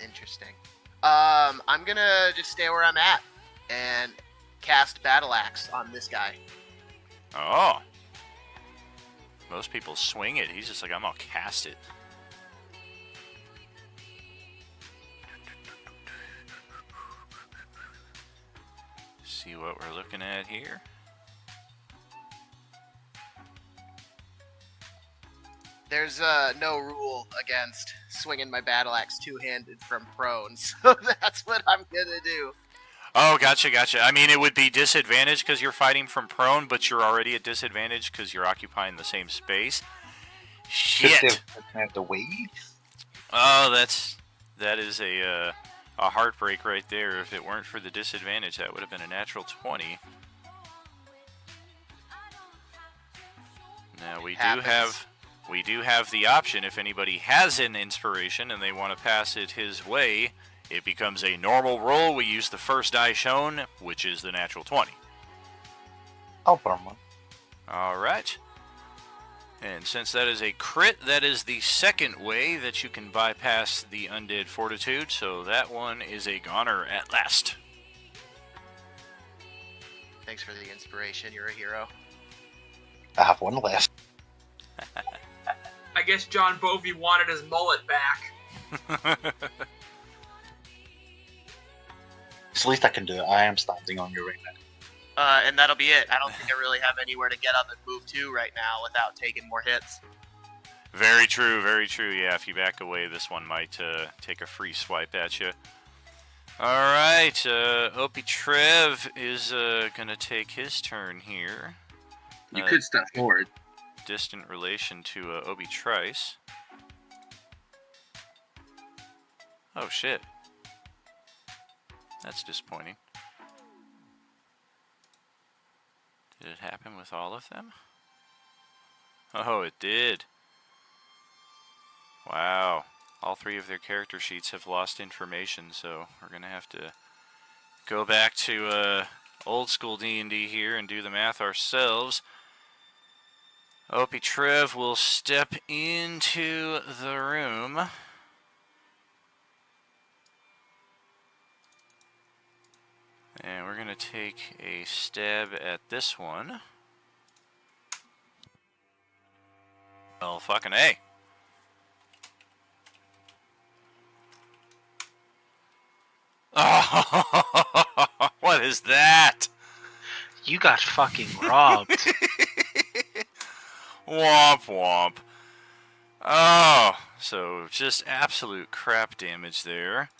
Interesting. I'm gonna just stay where I'm at and cast Battle Axe on this guy. Oh. Most people swing it. He's just like, I'm gonna cast it. See what we're looking at here. There's no rule against swinging my Battle Axe two-handed from prone, so that's what I'm gonna do. Oh, gotcha. I mean, it would be disadvantage because you're fighting from prone, but you're already at disadvantage because you're occupying the same space. Shit. Have to wait. Oh, that is a heartbreak right there. If it weren't for the disadvantage, that would have been a natural 20. Now we do have the option if anybody has an inspiration and they want to pass it his way. It becomes a normal roll. We use the first die shown, which is the natural 20. I'll put him one. All right. And since that is a crit, that is the second way that you can bypass the Undead Fortitude, so that one is a goner at last. Thanks for the inspiration. You're a hero. I have one left. I guess John Bovey wanted his mullet back. It's the least I can do. I am standing on your ring now. And that'll be it. I don't think I really have anywhere to get up and move to right now without taking more hits. Very true, very true. Yeah, if you back away, this one might take a free swipe at you. Alright, Opie Trev is going to take his turn here. You could step forward. Distant relation to Obi Trice. Oh, shit. That's disappointing. Did it happen with all of them? Oh, it did. Wow. All three of their character sheets have lost information, so we're going to have to go back to old school D&D here and do the math ourselves. Opie Trev will step into the room. And we're going to take a stab at this one. Well, fucking A. Oh, what is that? You got fucking robbed. Womp womp. Oh, so just absolute crap damage there.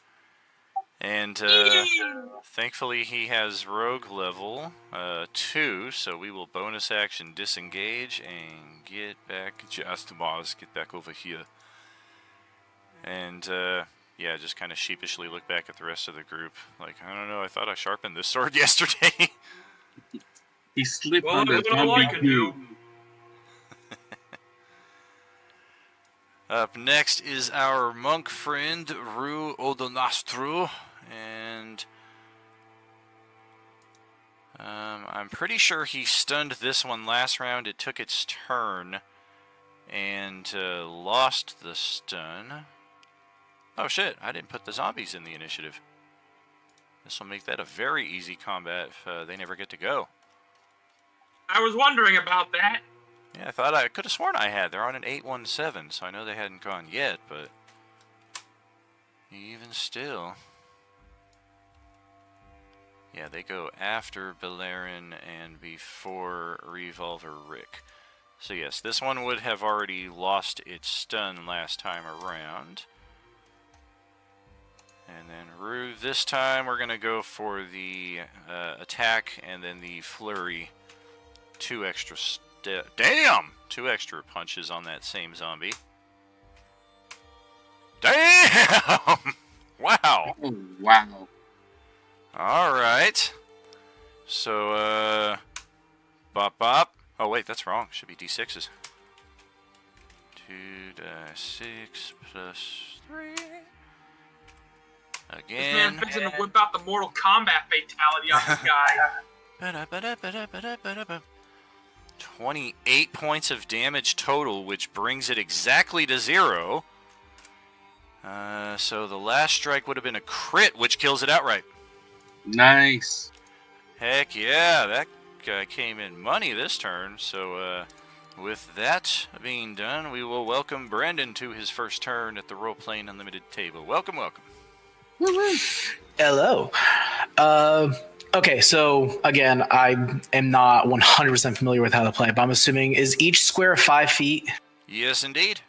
And thankfully he has rogue level 2, so we will bonus action disengage and get back, just Mars, get back over here. And yeah, just kind of sheepishly look back at the rest of the group. Like, I don't know, I thought I sharpened this sword yesterday. He slipped Well, on the look at all I zombie can do. Up next is our monk friend, Rue Odonastru, and I'm pretty sure he stunned this one last round. It took its turn and lost the stun. Oh shit, I didn't put the zombies in the initiative. This will make that a very easy combat if they never get to go. I was wondering about that. Yeah, I could have sworn I had. They're on an 817, so I know they hadn't gone yet, but even still. Yeah, they go after Beleren and before Revolver Rick. So yes, this one would have already lost its stun last time around. And then Rue, this time we're going to go for the attack and then the flurry. 2 extra damn! 2 extra punches on that same zombie. Damn! Wow! Oh, wow. Alright. So, bop bop. Oh wait, that's wrong. Should be d6s. 2d6 plus 3. This Again. man fixing to whip out the Mortal Kombat fatality on this guy. 28 points of damage total, which brings it exactly to 0. So the last strike would have been a crit, which kills it outright. Nice. Heck yeah, that guy came in money this turn. So with that being done, we will welcome Brandon to his first turn at the Role Playing Unlimited table. Welcome, welcome. Hello. Okay, so again, I am not 100% familiar with how to play, but I'm assuming, is each square 5 feet? Yes, indeed.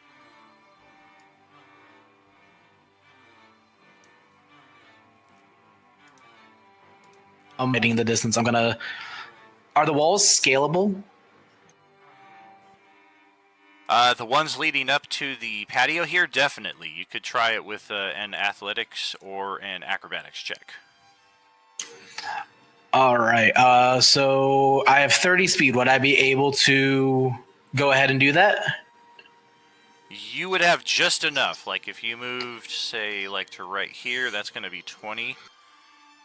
I'm getting the distance. Are the walls scalable? The ones leading up to the patio here, definitely. You could try it with an athletics or an acrobatics check. All right. So I have 30 speed. Would I be able to go ahead and do that? You would have just enough. Like if you moved, say, like to right here, that's going to be 20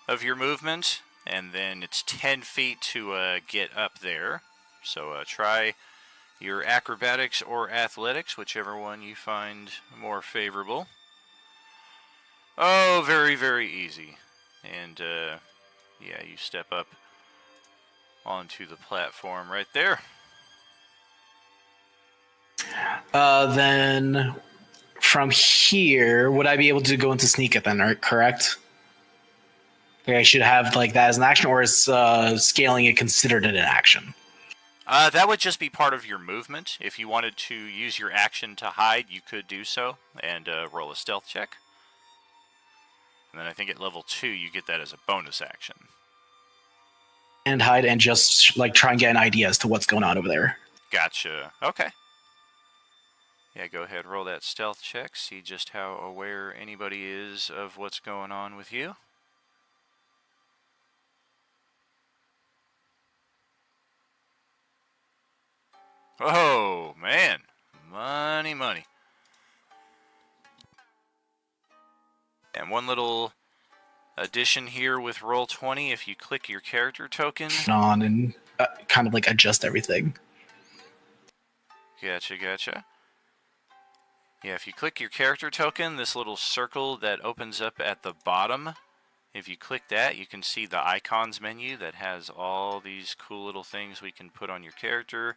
of your movement. And then it's 10 feet to get up there. So try your acrobatics or athletics, whichever one you find more favorable. Oh, very, very easy. And, yeah, you step up onto the platform right there. Then from here, would I be able to go into sneak it then, right? Correct? Okay, I should have like that as an action, or is scaling it considered an action? That would just be part of your movement. If you wanted to use your action to hide, you could do so and roll a stealth check. And then I think at level 2, you get that as a bonus action. And hide and just like try and get an idea as to what's going on over there. Gotcha. Okay. Yeah, go ahead, roll that stealth check. See just how aware anybody is of what's going on with you. Oh, man. Money, money. And one little addition here with Roll20, if you click your character token. On and kind of like adjust everything. Gotcha, gotcha. Yeah, if you click your character token, this little circle that opens up at the bottom, if you click that, you can see the icons menu that has all these cool little things we can put on your character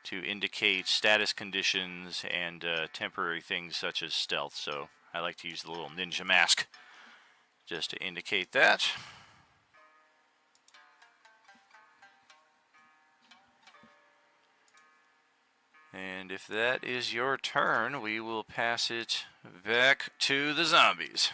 to indicate status conditions and temporary things such as stealth. So I like to use the little ninja mask just to indicate that. And if that is your turn, we will pass it back to the zombies.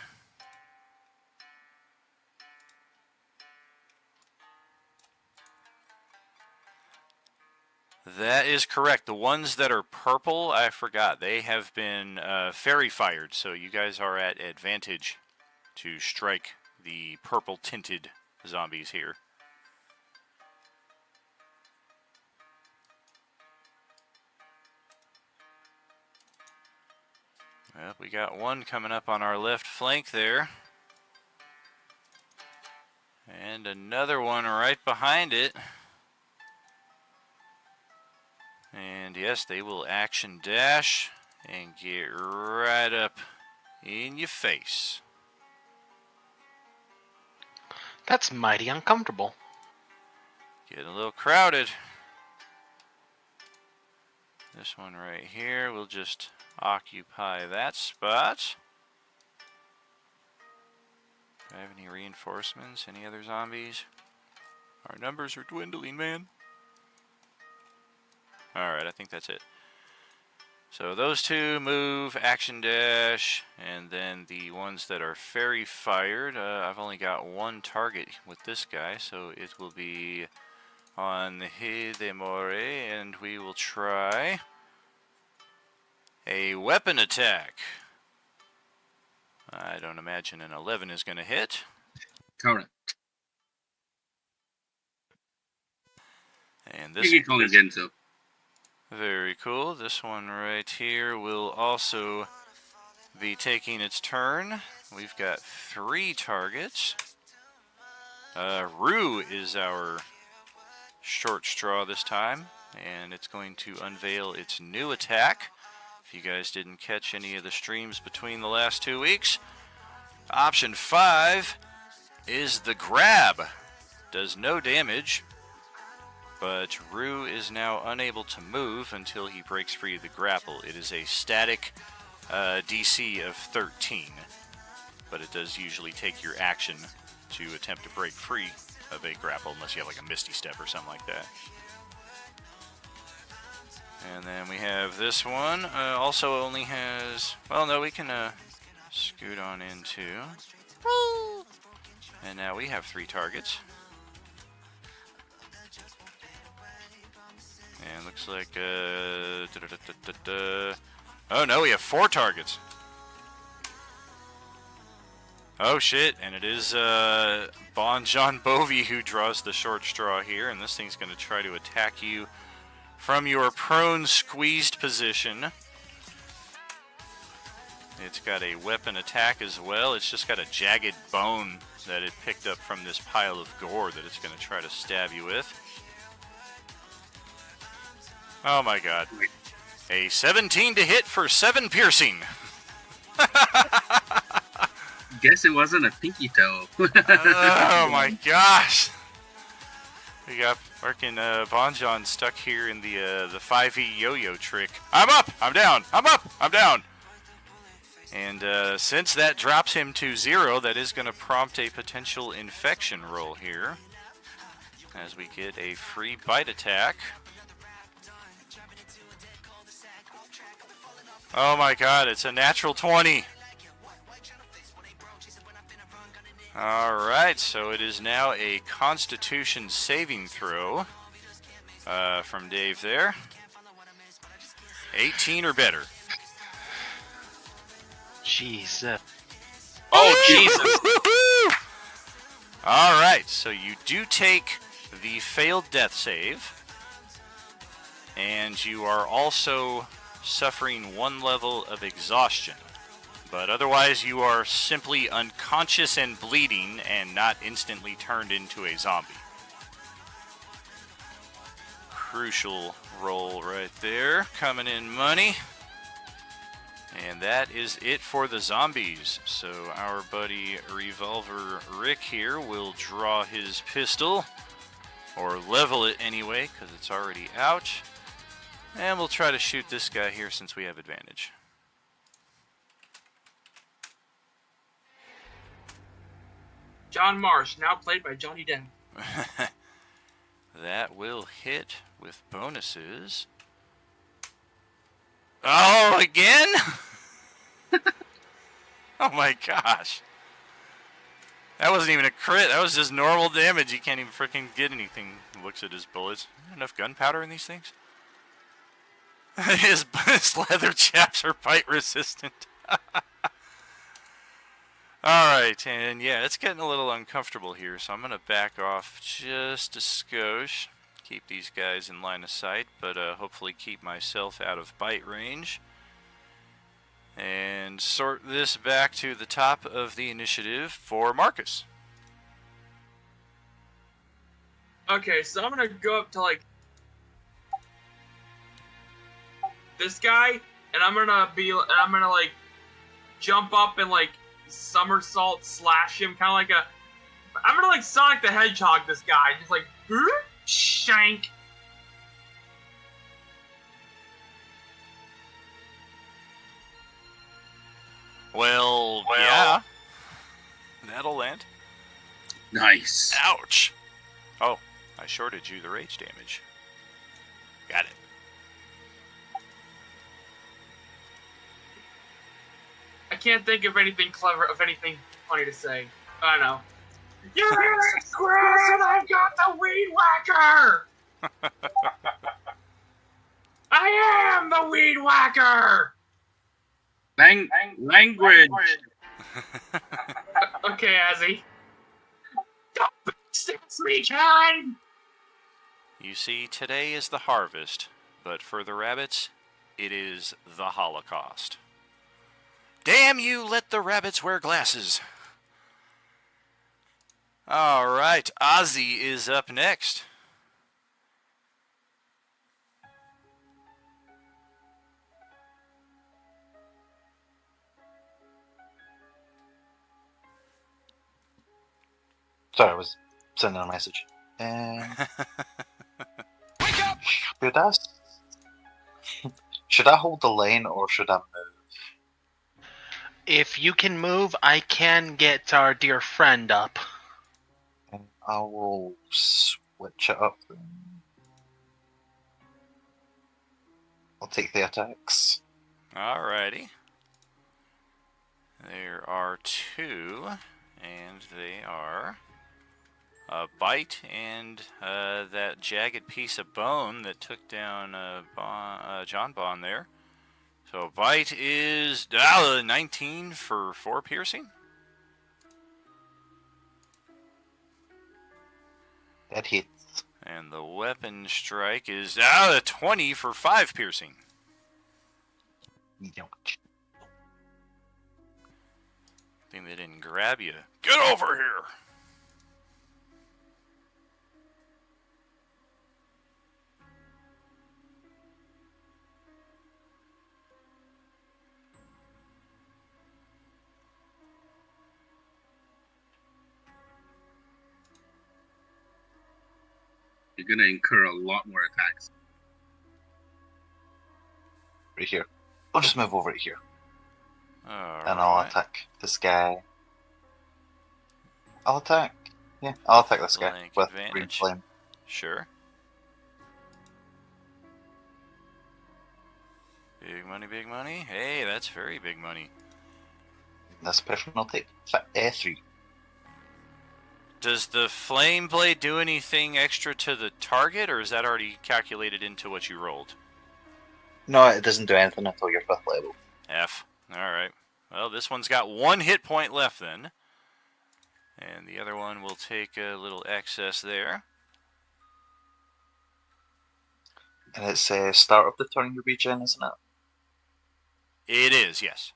That is correct. The ones that are purple, I forgot, they have been fairy fired, so you guys are at advantage to strike the purple tinted zombies here. Well, we got one coming up on our left flank there. And another one right behind it. And yes, they will action dash and get right up in your face. That's mighty uncomfortable. Getting a little crowded. This one right here will just occupy that spot. Do I have any reinforcements? Any other zombies? Our numbers are dwindling, man. Alright, I think that's it. So those two move, action dash, and then the ones that are fairy fired, I've only got one target with this guy, so it will be on Hidemore, and we will try a weapon attack. I don't imagine an 11 is going to hit. Correct. And this You can call it Gento. Very cool. This one right here will also be taking its turn. We've got 3 targets. Rue is our short straw this time, and it's going to unveil its new attack. If you guys didn't catch any of the streams between the last 2 weeks, option 5 is the grab. Does no damage. But Rue is now unable to move until he breaks free of the grapple. It is a static DC of 13, but it does usually take your action to attempt to break free of a grapple, unless you have like a Misty Step or something like that. And then we have this one. Also only has... Well, no, we can scoot on into... And now we have 3 targets. And looks like, oh no, we have 4 targets. Oh shit, and it is Bon John Bovie who draws the short straw here, and this thing's going to try to attack you from your prone squeezed position. It's got a weapon attack as well. It's just got a jagged bone that it picked up from this pile of gore that it's going to try to stab you with. Oh my god. A 17 to hit for 7 piercing. Guess it wasn't a pinky toe. Oh my gosh. We got fucking Bonjon stuck here in the 5e yo-yo trick. I'm up! I'm down! I'm up! I'm down! And since that drops him to 0, that is going to prompt a potential infection roll here. As we get a free bite attack. Oh my god, it's a natural 20! Alright, so it is now a Constitution saving throw from Dave there. 18 or better. Jesus. Oh, Jesus! Alright, so you do take the failed death save. And you are also suffering 1 level of exhaustion. But otherwise, you are simply unconscious and bleeding and not instantly turned into a zombie. Crucial roll right there. Coming in money. And that is it for the zombies. So our buddy Revolver Rick here will draw his pistol. Or level it anyway, because it's already out. And we'll try to shoot this guy here since we have advantage. John Marsh, now played by Johnny Depp. That will hit with bonuses. Oh, again? Oh my gosh. That wasn't even a crit. That was just normal damage. You can't even freaking get anything. Looks at his bullets. Enough gunpowder in these things? his leather chaps are bite resistant. Alright, and yeah, it's getting a little uncomfortable here, so I'm going to back off just a skosh. Keep these guys in line of sight, but hopefully keep myself out of bite range. And sort this back to the top of the initiative for Marcus. Okay, so I'm gonna go up to like this guy, and I'm gonna like jump up and like somersault slash him, kind of like I'm gonna like Sonic the Hedgehog this guy, just like shank. Well, yeah. That'll land. Nice. Ouch. Oh, I shorted you the rage damage. Got it. I can't think of anything clever, of anything funny to say. I know. You're grass and I've got the weed whacker! I am the weed whacker! Language. Okay, Azzy. Don't sticks me, Karen! You see, today is the harvest, but for the rabbits, it is the Holocaust. Damn you, let the rabbits wear glasses. Alright, Ozzy is up next. Sorry, I was sending a message. Should I hold the lane or should I move? If you can move, I can get our dear friend up. I will switch it up then. I'll take the attacks. Alrighty. There are 2, and they are a bite and that jagged piece of bone that took down John Bond there. So bite is 19 for 4 piercing. That hits. And the weapon strike is 20 for 5 piercing. Think they didn't grab you. Get over here! You're gonna incur a lot more attacks. Right here. I'll just move over here. All And I'll right. attack this guy. I'll attack this guy Flank with green advantage. flame. Sure. Big money, big money. Hey, that's very big money. This person will take 3. Does the flame blade do anything extra to the target, or is that already calculated into what you rolled? No, it doesn't do anything until you're 5th level. F. Alright. Well, this one's got 1 hit point left then. And the other one will take a little excess there. And it's start of the turn you regen, isn't it? It is, yes.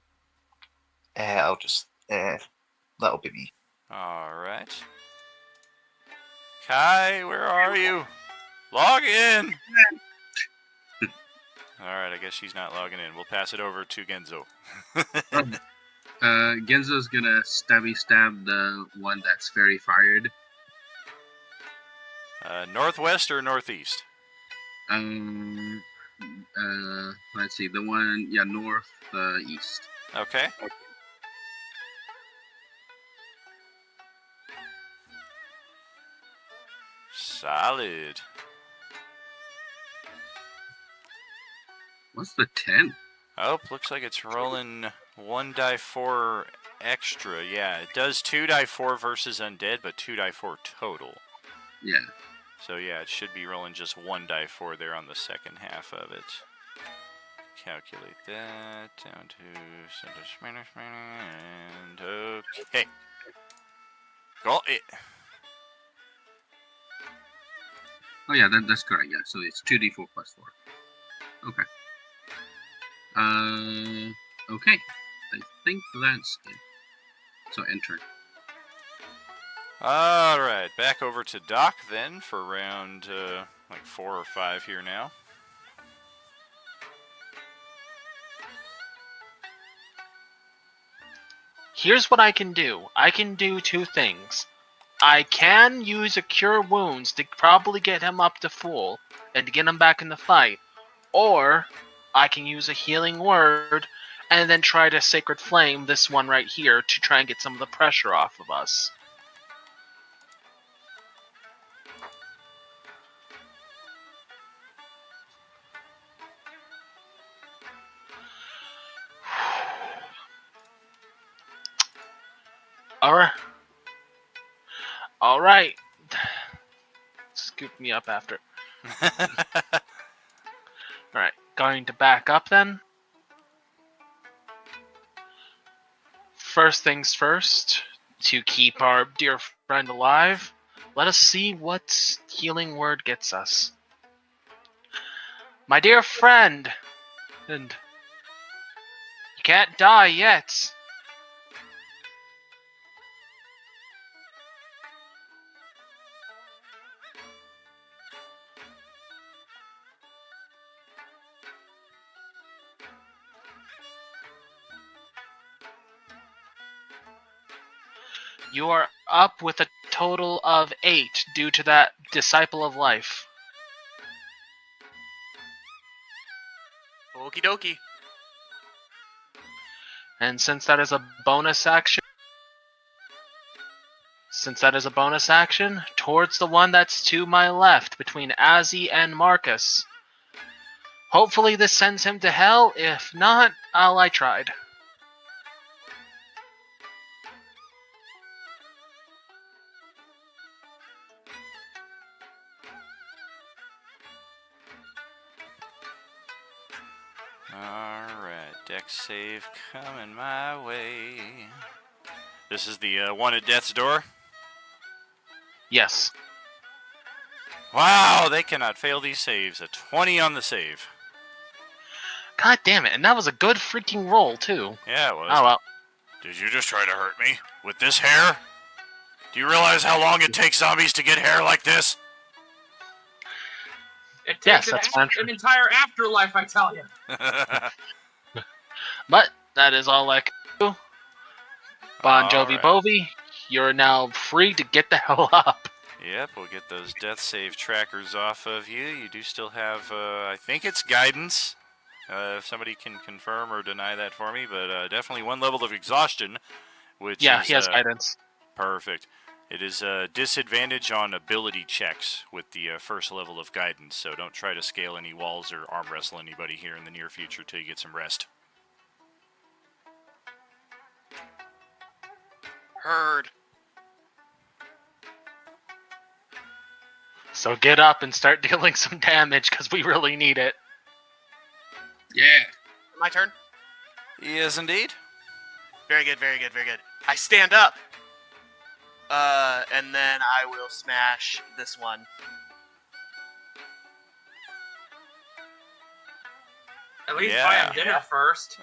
I'll just that'll be me. Alright. Kai, where are you? Log in! Alright, I guess she's not logging in. We'll pass it over to Genzo. Genzo's gonna stab the one that's very fired. Northwest or northeast? Let's see, the one, north, east. Okay. Solid. What's the 10? Oh, looks like it's rolling 1 die 4 extra. Yeah, it does 2 die 4 versus undead, but 2 die 4 total. Yeah. So yeah, it should be rolling just 1 die 4 there on the second half of it. Calculate that down to and okay. Go it. Oh yeah, that's correct. Yeah, so it's 2d4 plus 4. Okay. Okay. I think that's it. So enter. Alright, back over to Doc then for round like 4 or 5 here now. Here's what I can do. I can do 2 things. I can use a Cure Wounds to probably get him up to full and to get him back in the fight. Or I can use a Healing Word and then try to Sacred Flame this one right here to try and get some of the pressure off of us. Alright. Scoop me up after. Alright, going to back up then. First things first, to keep our dear friend alive, let us see what Healing Word gets us. My dear friend, and you can't die yet. You are up with a total of 8 due to that Disciple of Life. Okie dokie. And since that is a bonus action, towards the one that's to my left, between Azzy and Marcus. Hopefully this sends him to hell. If not, I tried. Alright, dex save coming my way. This is the one at death's door? Yes. Wow, they cannot fail these saves. A 20 on the save. God damn it, and that was a good freaking roll, too. Yeah, it was. Oh well. Did you just try to hurt me? With this hair? Do you realize how long it takes zombies to get hair like this? It Yes, takes that's fine. an entire afterlife, I tell you. But that is all I can do. Bon Jovi Alright. Bovi, you're now free to get the hell up. Yep, we'll get those death save trackers off of you. You do still have, I think it's guidance. If somebody can confirm or deny that for me, but definitely one level of exhaustion, which Yeah, is, he has guidance. Perfect. It is a disadvantage on ability checks with the first level of guidance, so don't try to scale any walls or arm wrestle anybody here in the near future till you get some rest. Heard. So get up and start dealing some damage because we really need it. Yeah. My turn? Yes, indeed. Very good, very good, very good. I stand up. And then I will smash this one. At least buy him dinner first.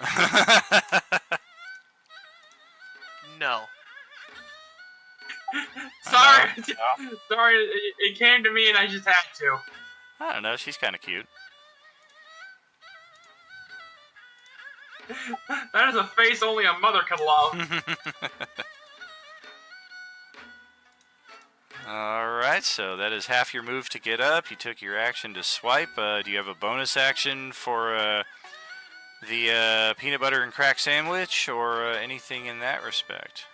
No. Sorry. Sorry, it came to me and I just had to. I don't know, she's kind of cute. That is a face only a mother could love. Alright, so that is half your move to get up. You took your action to swipe. Do you have a bonus action for the peanut butter and crack sandwich or anything in that respect?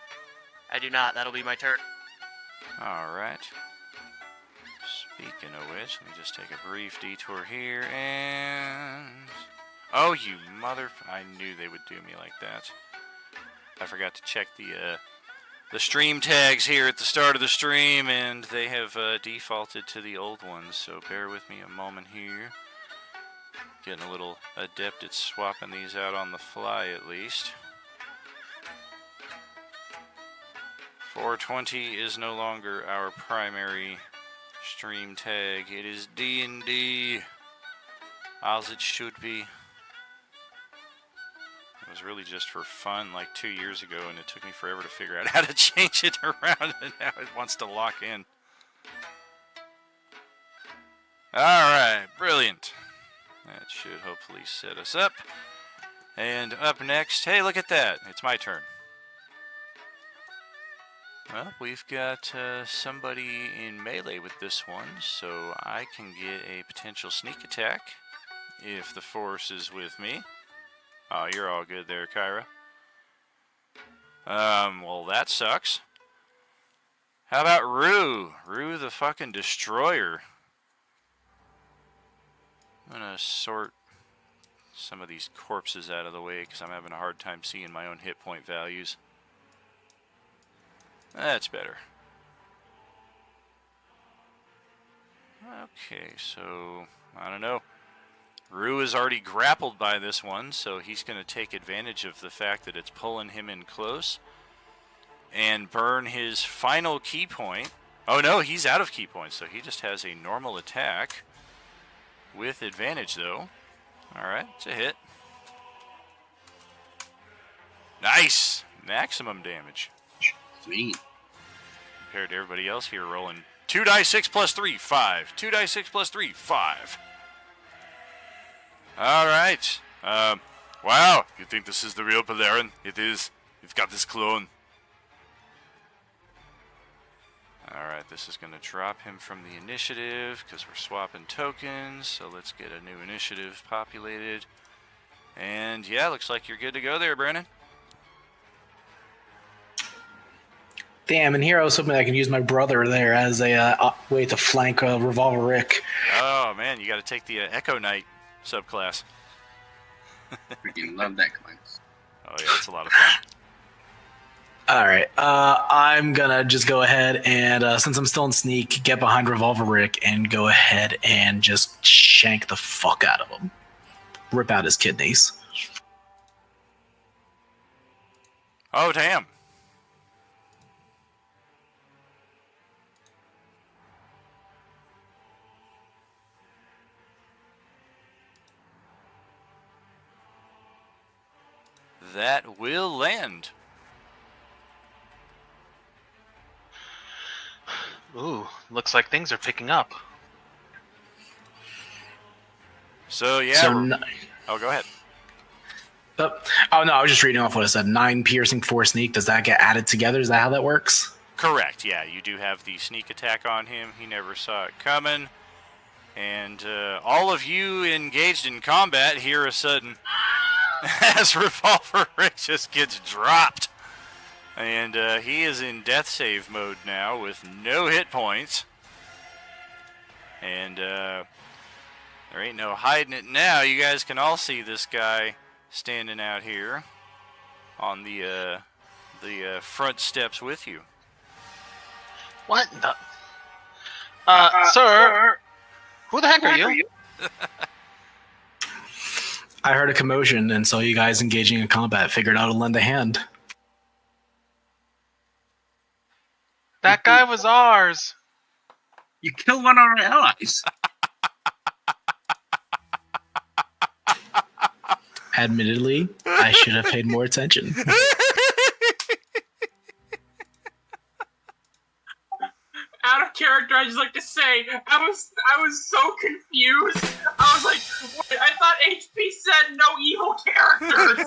I do not. That'll be my turn. Alright. Speaking of which, let me just take a brief detour here and... Oh, you mother... I knew they would do me like that. I forgot to check the stream tags here at the start of the stream, and they have defaulted to the old ones, so bear with me a moment here. Getting a little adept at swapping these out on the fly, at least. 420 is no longer our primary stream tag. It is D&D, as it should be. It was really just for fun like 2 years ago, and it took me forever to figure out how to change it around, and now it wants to lock in. Alright, brilliant. That should hopefully set us up. And up next, hey, look at that. It's my turn. Well, we've got somebody in melee with this one, so I can get a potential sneak attack if the force is with me. Oh, you're all good there, Kyra. Well, that sucks. How about Rue? Rue the fucking destroyer. I'm gonna sort some of these corpses out of the way because I'm having a hard time seeing my own hit point values. That's better. Okay, so, I don't know. Rue is already grappled by this one, so he's going to take advantage of the fact that it's pulling him in close and burn his final key point. Oh no, he's out of key points, so he just has a normal attack with advantage, though. Alright, it's a hit. Nice! Maximum damage. Sweet. Compared to everybody else here rolling 2 dice 6 plus 3, 5. 2 dice 6 plus 3, 5. Alright. Wow. You think this is the real Polarin? It is. You've got this clone. Alright, this is going to drop him from the initiative because we're swapping tokens. So let's get a new initiative populated. And yeah, looks like you're good to go there, Brennan. Damn, and here I was hoping I can use my brother there as a way to flank Revolver Rick. Oh man, you got to take the Echo Knight subclass. Freaking love that class. Oh yeah, it's a lot of fun. Alright, I'm gonna just go ahead and, since I'm still in sneak, get behind Revolver Rick and go ahead and just shank the fuck out of him. Rip out his kidneys. Oh damn. That will land. Ooh, looks like things are picking up. So yeah. So oh, go ahead. Oh no, I was just reading off what it said. 9 piercing, 4 sneak. Does that get added together? Is that how that works? Correct, yeah. You do have the sneak attack on him. He never saw it coming. And all of you engaged in combat hear a sudden as Revolver Rick just gets dropped. And he is in death save mode now with no hit points. And there ain't no hiding it now. You guys can all see this guy standing out here on the front steps with you. What the? Sir, who the heck are you? I heard a commotion and saw you guys engaging in combat. Figured out to lend a hand. That guy was ours. You killed one of our allies. Admittedly, I should have paid more attention. Out of character, I just like to say, I was so confused. I was like, wait, I thought HP said no evil characters.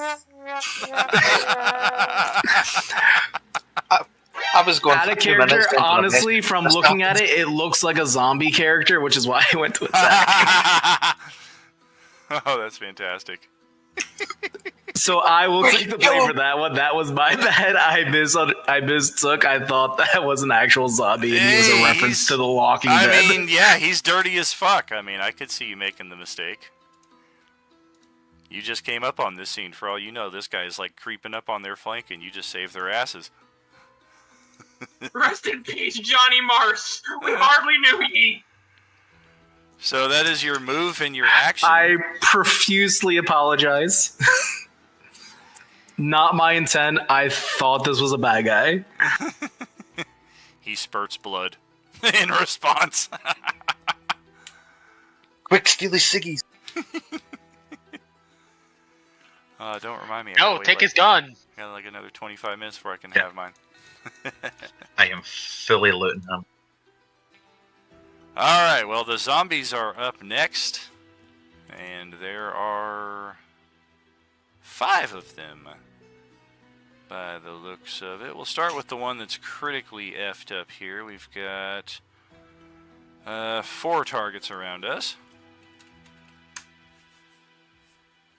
I was going out of character. Honestly, from looking at it, it looks like a zombie character, which is why I went to attack. Oh, that's fantastic. So I will take the blame for that one. That was my bad. I mistook. I thought that was an actual zombie, and he was a reference to The Walking Dead. I mean, yeah, he's dirty as fuck. I mean, I could see you making the mistake. You just came up on this scene. For all you know, this guy is like creeping up on their flank, and you just saved their asses. Rest in peace, Johnny Mars. We hardly knew ye. So that is your move and your action. I profusely apologize. Not my intent. I thought this was a bad guy. He spurts blood in response. Quick, steely ciggies. Don't remind me. No, take his gun. Got like another 25 minutes before I can have mine. I am fully looting him. Alright, well, the zombies are up next. And there are 5 of them, by the looks of it. We'll start with the one that's critically effed up here. We've got 4 targets around us.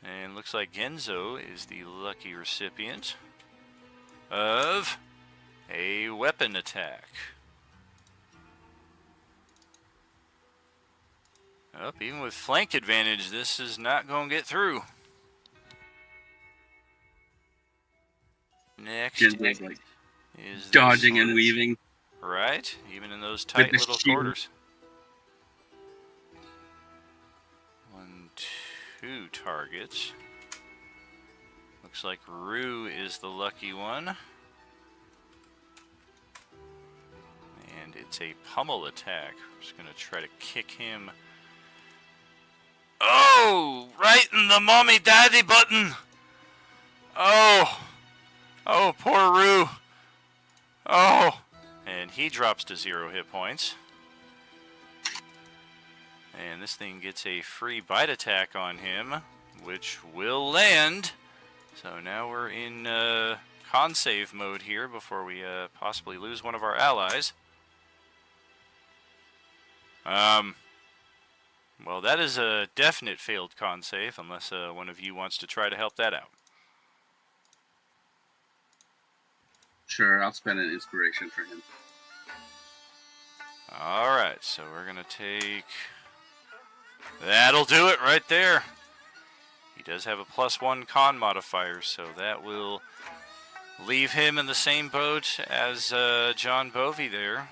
And looks like Genzo is the lucky recipient of a weapon attack. Oh, even with flank advantage, this is not going to get through. Next is dodging and weaving. Right, even in those tight little quarters. 1, 2 targets. Looks like Rue is the lucky one. And it's a pummel attack. We're just going to try to kick him. Oh! Right in the mommy daddy button! Oh! Oh, poor Rue. Oh! And he drops to 0 hit points. And this thing gets a free bite attack on him, which will land. So now we're in con save mode here before we possibly lose one of our allies. Well, that is a definite failed con save, unless one of you wants to try to help that out. Sure, I'll spend an inspiration for him. Alright, so we're going to take... That'll do it right there. He does have a +1 con modifier, so that will leave him in the same boat as John Bovey there.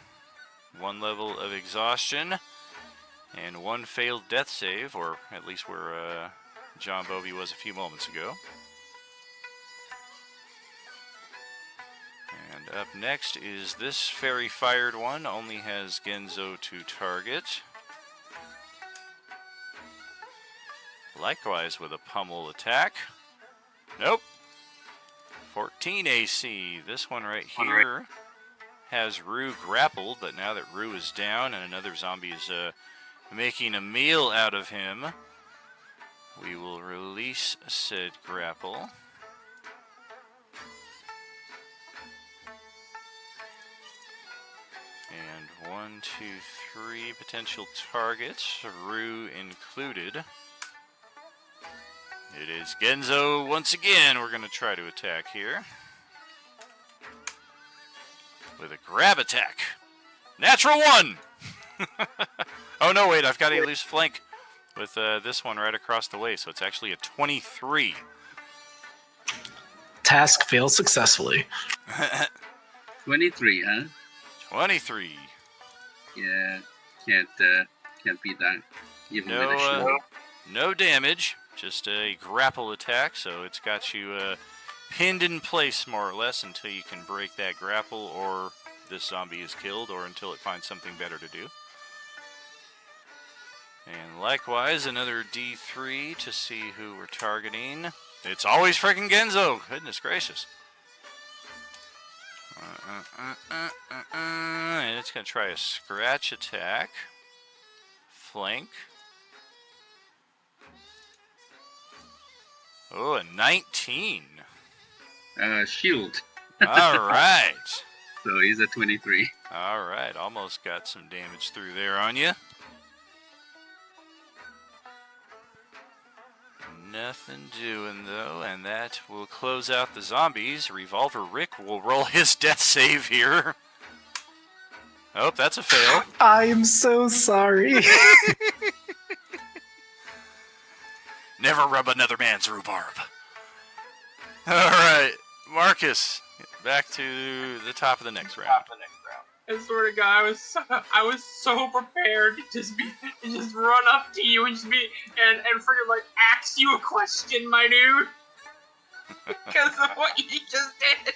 1 level of exhaustion and 1 failed death save, or at least where John Bovey was a few moments ago. And up next is this fairy fired one, only has Genzo to target. Likewise with a pummel attack. Nope. 14 AC. This one right here has Rue grappled, but now that Rue is down and another zombie is making a meal out of him, we will release said grapple. And 1, 2, 3 potential targets, Rue included. It is Genzo once again. We're going to try to attack here. With a grab attack. Natural 1! Oh no, wait, I've got a loose flank with this one right across the way, so it's actually a 23. Task failed successfully. 23, huh? 23. Yeah, can't beat that. Even with a shield. No damage, just a grapple attack, so it's got you pinned in place more or less until you can break that grapple, or this zombie is killed, or until it finds something better to do. And likewise, another D3 to see who we're targeting. It's always freaking Genzo! Goodness gracious. And it's going to try a scratch attack. Flank. Oh, a 19. Shield. Alright. So he's a 23. Alright, almost got some damage through there on you. Nothing doing though, and that will close out the zombies. Revolver Rick will roll his death save here. Oh, that's a fail. I am so sorry. Never rub another man's rhubarb. Alright, Marcus, back to the top of the next round. I swear to God, I was so prepared to just run up to you and just be and freaking like ask you a question, my dude, because of what you just did.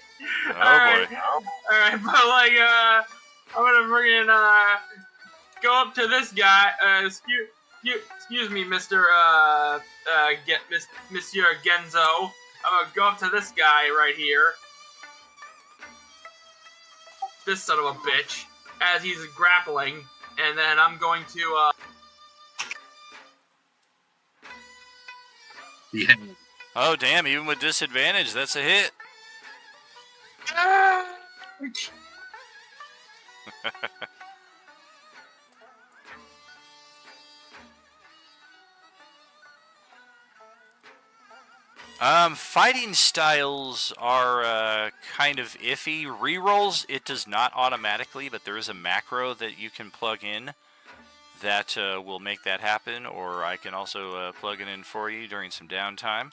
Oh Alright. boy. Alright, but like I'm gonna freaking go up to this guy. Excuse me, Monsieur Genzo. I'm gonna go up to this guy right here. This son of a bitch, as he's grappling, and then I'm going to, Yeah. Oh damn, even with disadvantage, that's a hit. Fighting styles are kind of iffy. Rerolls, it does not automatically, but there is a macro that you can plug in that will make that happen, or I can also plug it in for you during some downtime.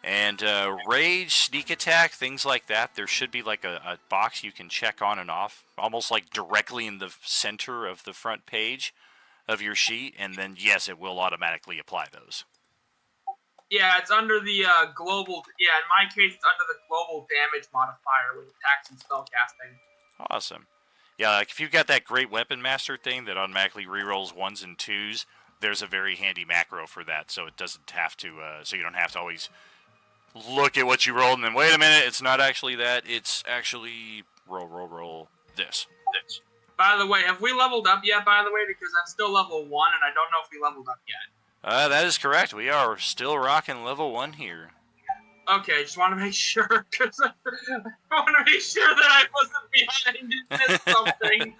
And rage, sneak attack, things like that, there should be like a box you can check on and off, almost like directly in the center of the front page of your sheet, and then yes, it will automatically apply those. yeah, it's under the global, yeah, in my case, it's under the global damage modifier with attacks and spellcasting. Awesome. Yeah, like if you've got that great weapon master thing that automatically rerolls 1s and 2s, there's a very handy macro for that, so it doesn't have to, so you don't have to always look at what you rolled and then wait a minute, it's not actually that, it's actually roll this. By the way, have we leveled up yet, by the way? Because I'm still level 1, and I don't know if we leveled up yet. That is correct. We are still rocking level 1 here. Okay, just want to make sure, because I want to make sure that I wasn't behind and missed something.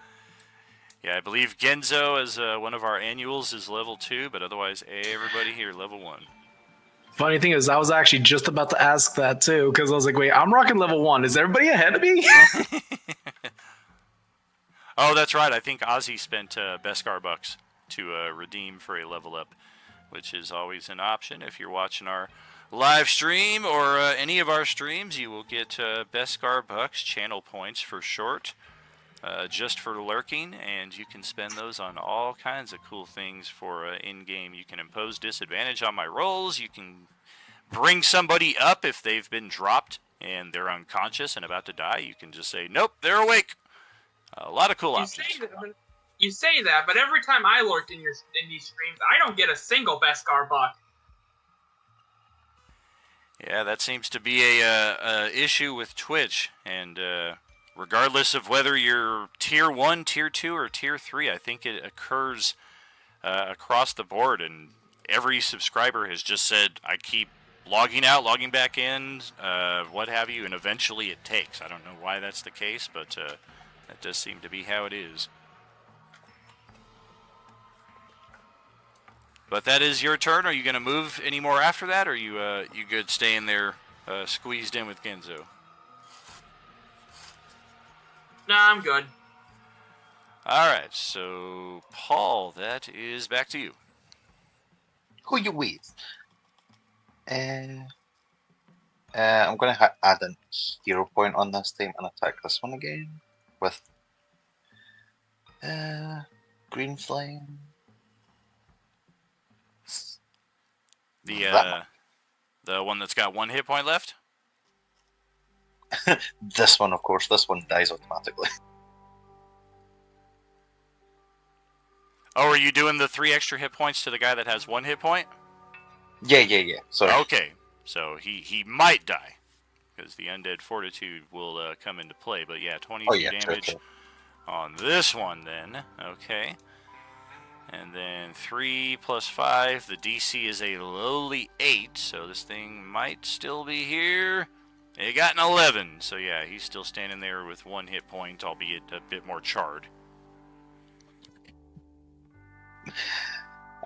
Yeah, I believe Genzo, as one of our annuals, is level 2, but otherwise everybody here level 1. Funny thing is, I was actually just about to ask that too, because I was like, wait, I'm rocking level 1. Is everybody ahead of me? Oh, that's right. I think Ozzy spent Beskar bucks to redeem for a level up, which is always an option. If you're watching our live stream or any of our streams, you will get Beskar bucks, channel points for short, just for lurking, and you can spend those on all kinds of cool things for in-game. You can impose disadvantage on my rolls. You can bring somebody up if they've been dropped and they're unconscious and about to die. You can just say, nope, they're awake. A lot of cool options. You say that, but every time I lurked in these streams, I don't get a single Beskar buck. Yeah, that seems to be a issue with Twitch, and regardless of whether you're Tier 1, Tier 2, or Tier 3, I think it occurs across the board, and every subscriber has just said, I keep logging out, logging back in, what have you, and eventually it takes. I don't know why that's the case, but That does seem to be how it is. But that is your turn. Are you going to move any more after that, or are you good staying there squeezed in with Genzo? Nah, I'm good. Alright, so Paul, that is back to you. Who you with? I'm going to add a hero point on this time and attack this one again with green flame. The one that's got 1 hit point left? This one, of course. This one dies automatically. Oh, are you doing the 3 extra hit points to the guy that has 1 hit point? Yeah. Sorry. Okay, so he might die, because the Undead Fortitude will come into play. But yeah, 22 damage true. on this one then. Okay. And then 3 plus 5, the DC is a lowly 8, so this thing might still be here. It got an 11, so yeah, he's still standing there with 1 hit point, albeit a bit more charred.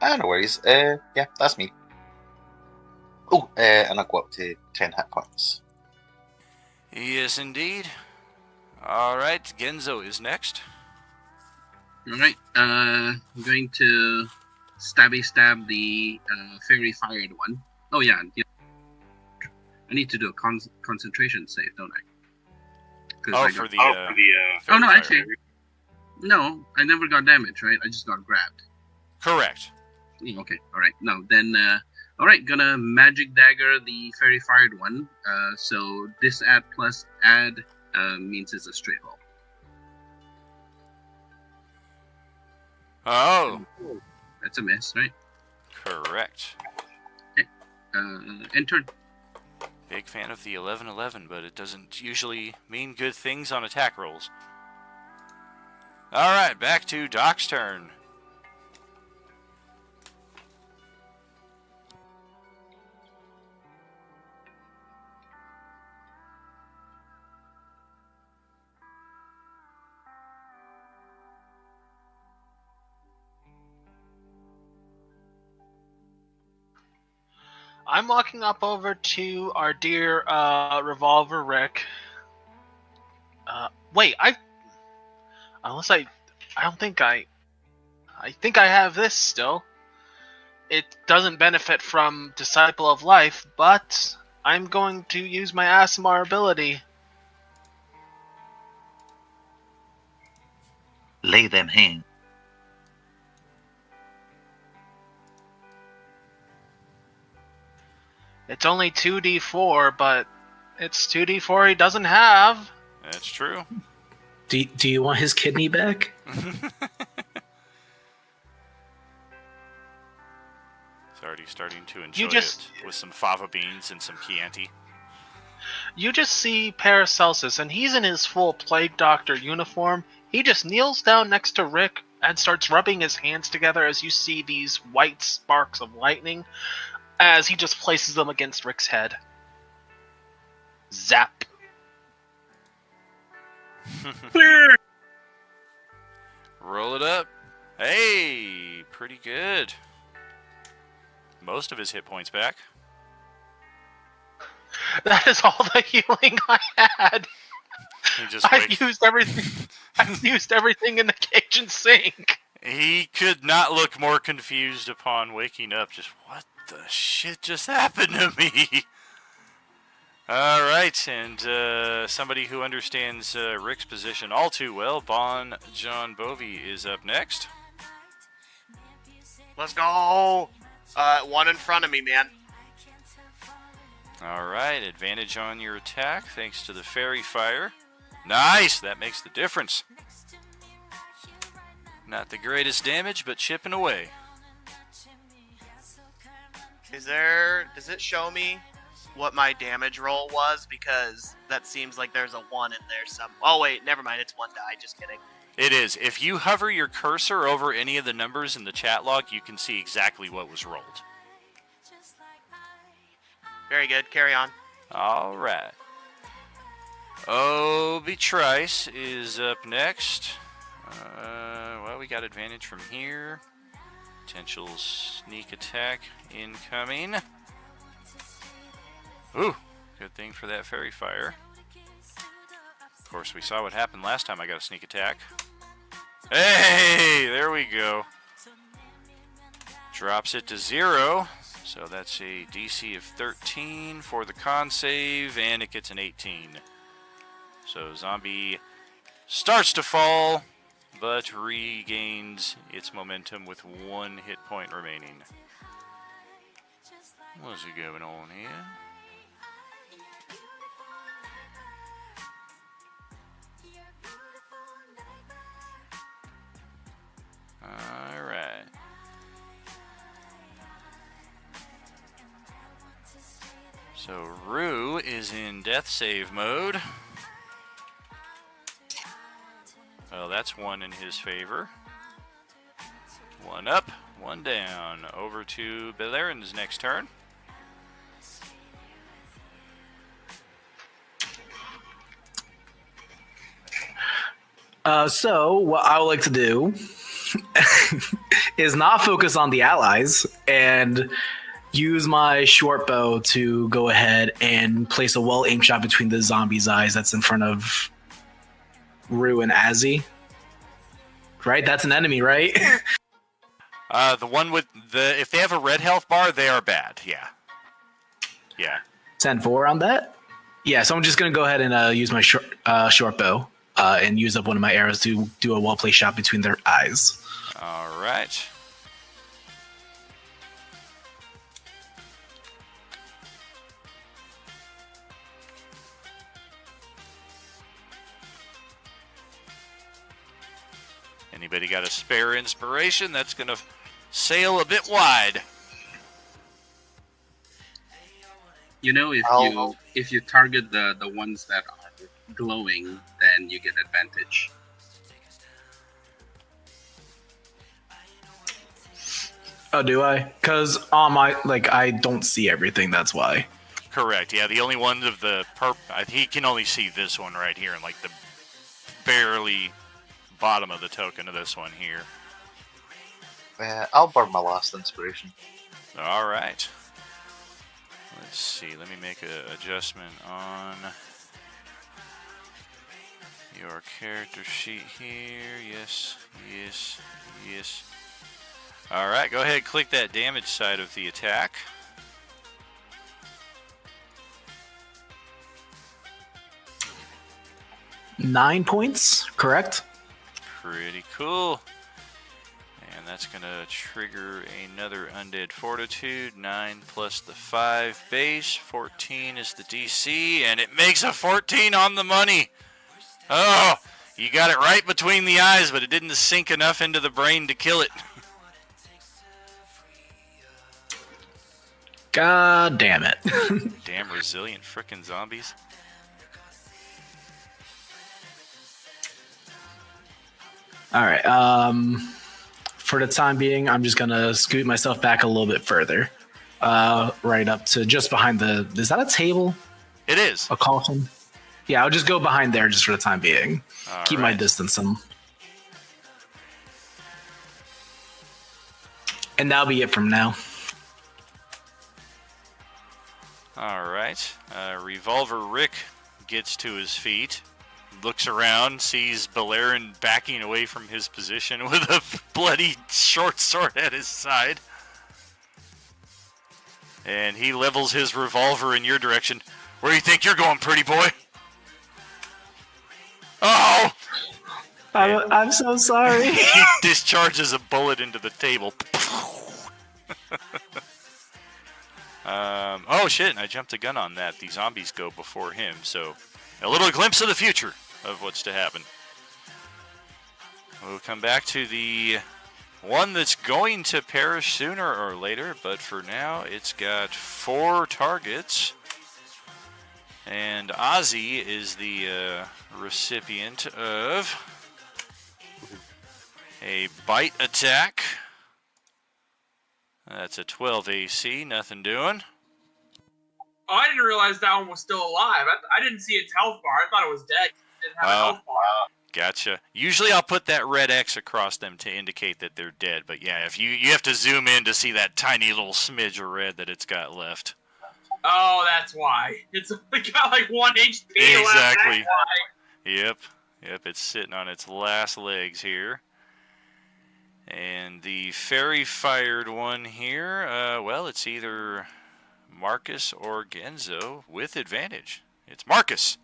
No worries. Yeah, that's me. Oh, and I go up to 10 hit points. Yes, indeed. Alright, Genzo is next. Alright, I'm going to stab the fairy fired one. Oh yeah, I need to do a concentration save, don't I? Oh, for the oh no, actually, no, I never got damage, right? I just got grabbed. Correct. Okay, alright. No, then, alright, gonna magic dagger the fairy fired one. So this add plus add means it's a straight roll. Oh. That's a miss, right? Correct. Okay. End turn. Big fan of the 11-11, but it doesn't usually mean good things on attack rolls. Alright, back to Doc's turn. I'm walking up over to our dear Revolver Rick. Wait, I think I have this still. It doesn't benefit from Disciple of Life, but I'm going to use my Aasimar ability. Lay them hands. It's only 2d4, but it's 2d4 he doesn't have. That's true. Do you want his kidney back? He's already starting to enjoy it with some fava beans and some Chianti. You just see Paracelsus, and he's in his full Plague Doctor uniform. He just kneels down next to Rick and starts rubbing his hands together as you see these white sparks of lightning as he just places them against Rick's head. Zap. Roll it up. Hey, pretty good. Most of his hit points back. That is all the healing I had. He just I've used everything. I've used everything in the kitchen sink. He could not look more confused upon waking up. Just, what the shit just happened to me? Alright, and somebody who understands Rick's position all too well, Bon John Bovey, is up next. Let's go! One in front of me, man. Alright, advantage on your attack thanks to the fairy fire. Nice! That makes the difference. Not the greatest damage, but chipping away. Does it show me what my damage roll was? Because that seems like there's a 1 in there some. Oh wait, never mind, it's 1 die, just kidding. It is. If you hover your cursor over any of the numbers in the chat log, you can see exactly what was rolled. Very good, carry on. Alright. Obi-Trice is up next. Well, we got advantage from here. Potential sneak attack incoming. Ooh, good thing for that fairy fire. Of course, we saw what happened last time I got a sneak attack. Hey, there we go. Drops it to 0. So that's a DC of 13 for the con save, and it gets an 18. So zombie starts to fall, but regains its momentum with 1 hit point remaining. What's going on here? Alright. So Rue is in death save mode. Well, that's 1 in his favor. 1 up, 1 down. Over to Belerin's next turn. So what I would like to do is not focus on the allies and use my short bow to go ahead and place a well-aimed shot between the zombie's eyes that's in front of Rue and Azzy. Right? That's an enemy, right? The one with the... If they have a red health bar, they are bad. Yeah. Yeah. 10-4 on that? Yeah, so I'm just going to go ahead and use my short bow and use up one of my arrows to do a well-placed shot between their eyes. All right. Anybody got a spare inspiration? That's going to sail a bit wide. You know, if you target the ones that are glowing, then you get advantage. Oh, do I? Because on my, I don't see everything, that's why. Correct, yeah, the only one of the he can only see this one right here, and the barely bottom of the token of this one here. I'll burn my last inspiration. All right. Let's see, let me make an adjustment on your character sheet here. Yes, yes, yes. All right, go ahead, click that damage side of the attack. Nine points, correct? Pretty cool. And that's going to trigger another Undead Fortitude. 9 plus the 5 base. 14 is the DC, and it makes a 14 on the money. Oh, you got it right between the eyes, but it didn't sink enough into the brain to kill it. God damn it. Damn resilient frickin' zombies. Alright, for the time being, I'm just gonna scoot myself back a little bit further. Right up to just behind the... Is that a table? It is. A coffin? Yeah, I'll just go behind there just for the time being. Keep my distance. And that'll be it from now. Alright. Revolver Rick gets to his feet. Looks around, sees Belerin backing away from his position with a bloody short sword at his side. And he levels his revolver in your direction. Where do you think you're going, pretty boy? Oh! I'm so sorry. He discharges a bullet into the table. Oh shit, I jumped the gun on that. The zombies go before him, so a little glimpse of the future of what's to happen. We'll come back to the one that's going to perish sooner or later, but for now it's got 4 targets. And Ozzy is the recipient of a bite attack. That's a 12 AC, nothing doing. Oh, I didn't realize that one was still alive. I didn't see its health bar. I thought it was dead. It didn't have a health bar. Gotcha. Usually I'll put that red X across them to indicate that they're dead, but yeah, if you have to zoom in to see that tiny little smidge of red that it's got left. Oh, that's why. It's only got like 1 HP Exactly. left. That's why. Yep, it's sitting on its last legs here. And the fairy fired one here, well, it's either Marcus or Genzo with advantage. It's Marcus.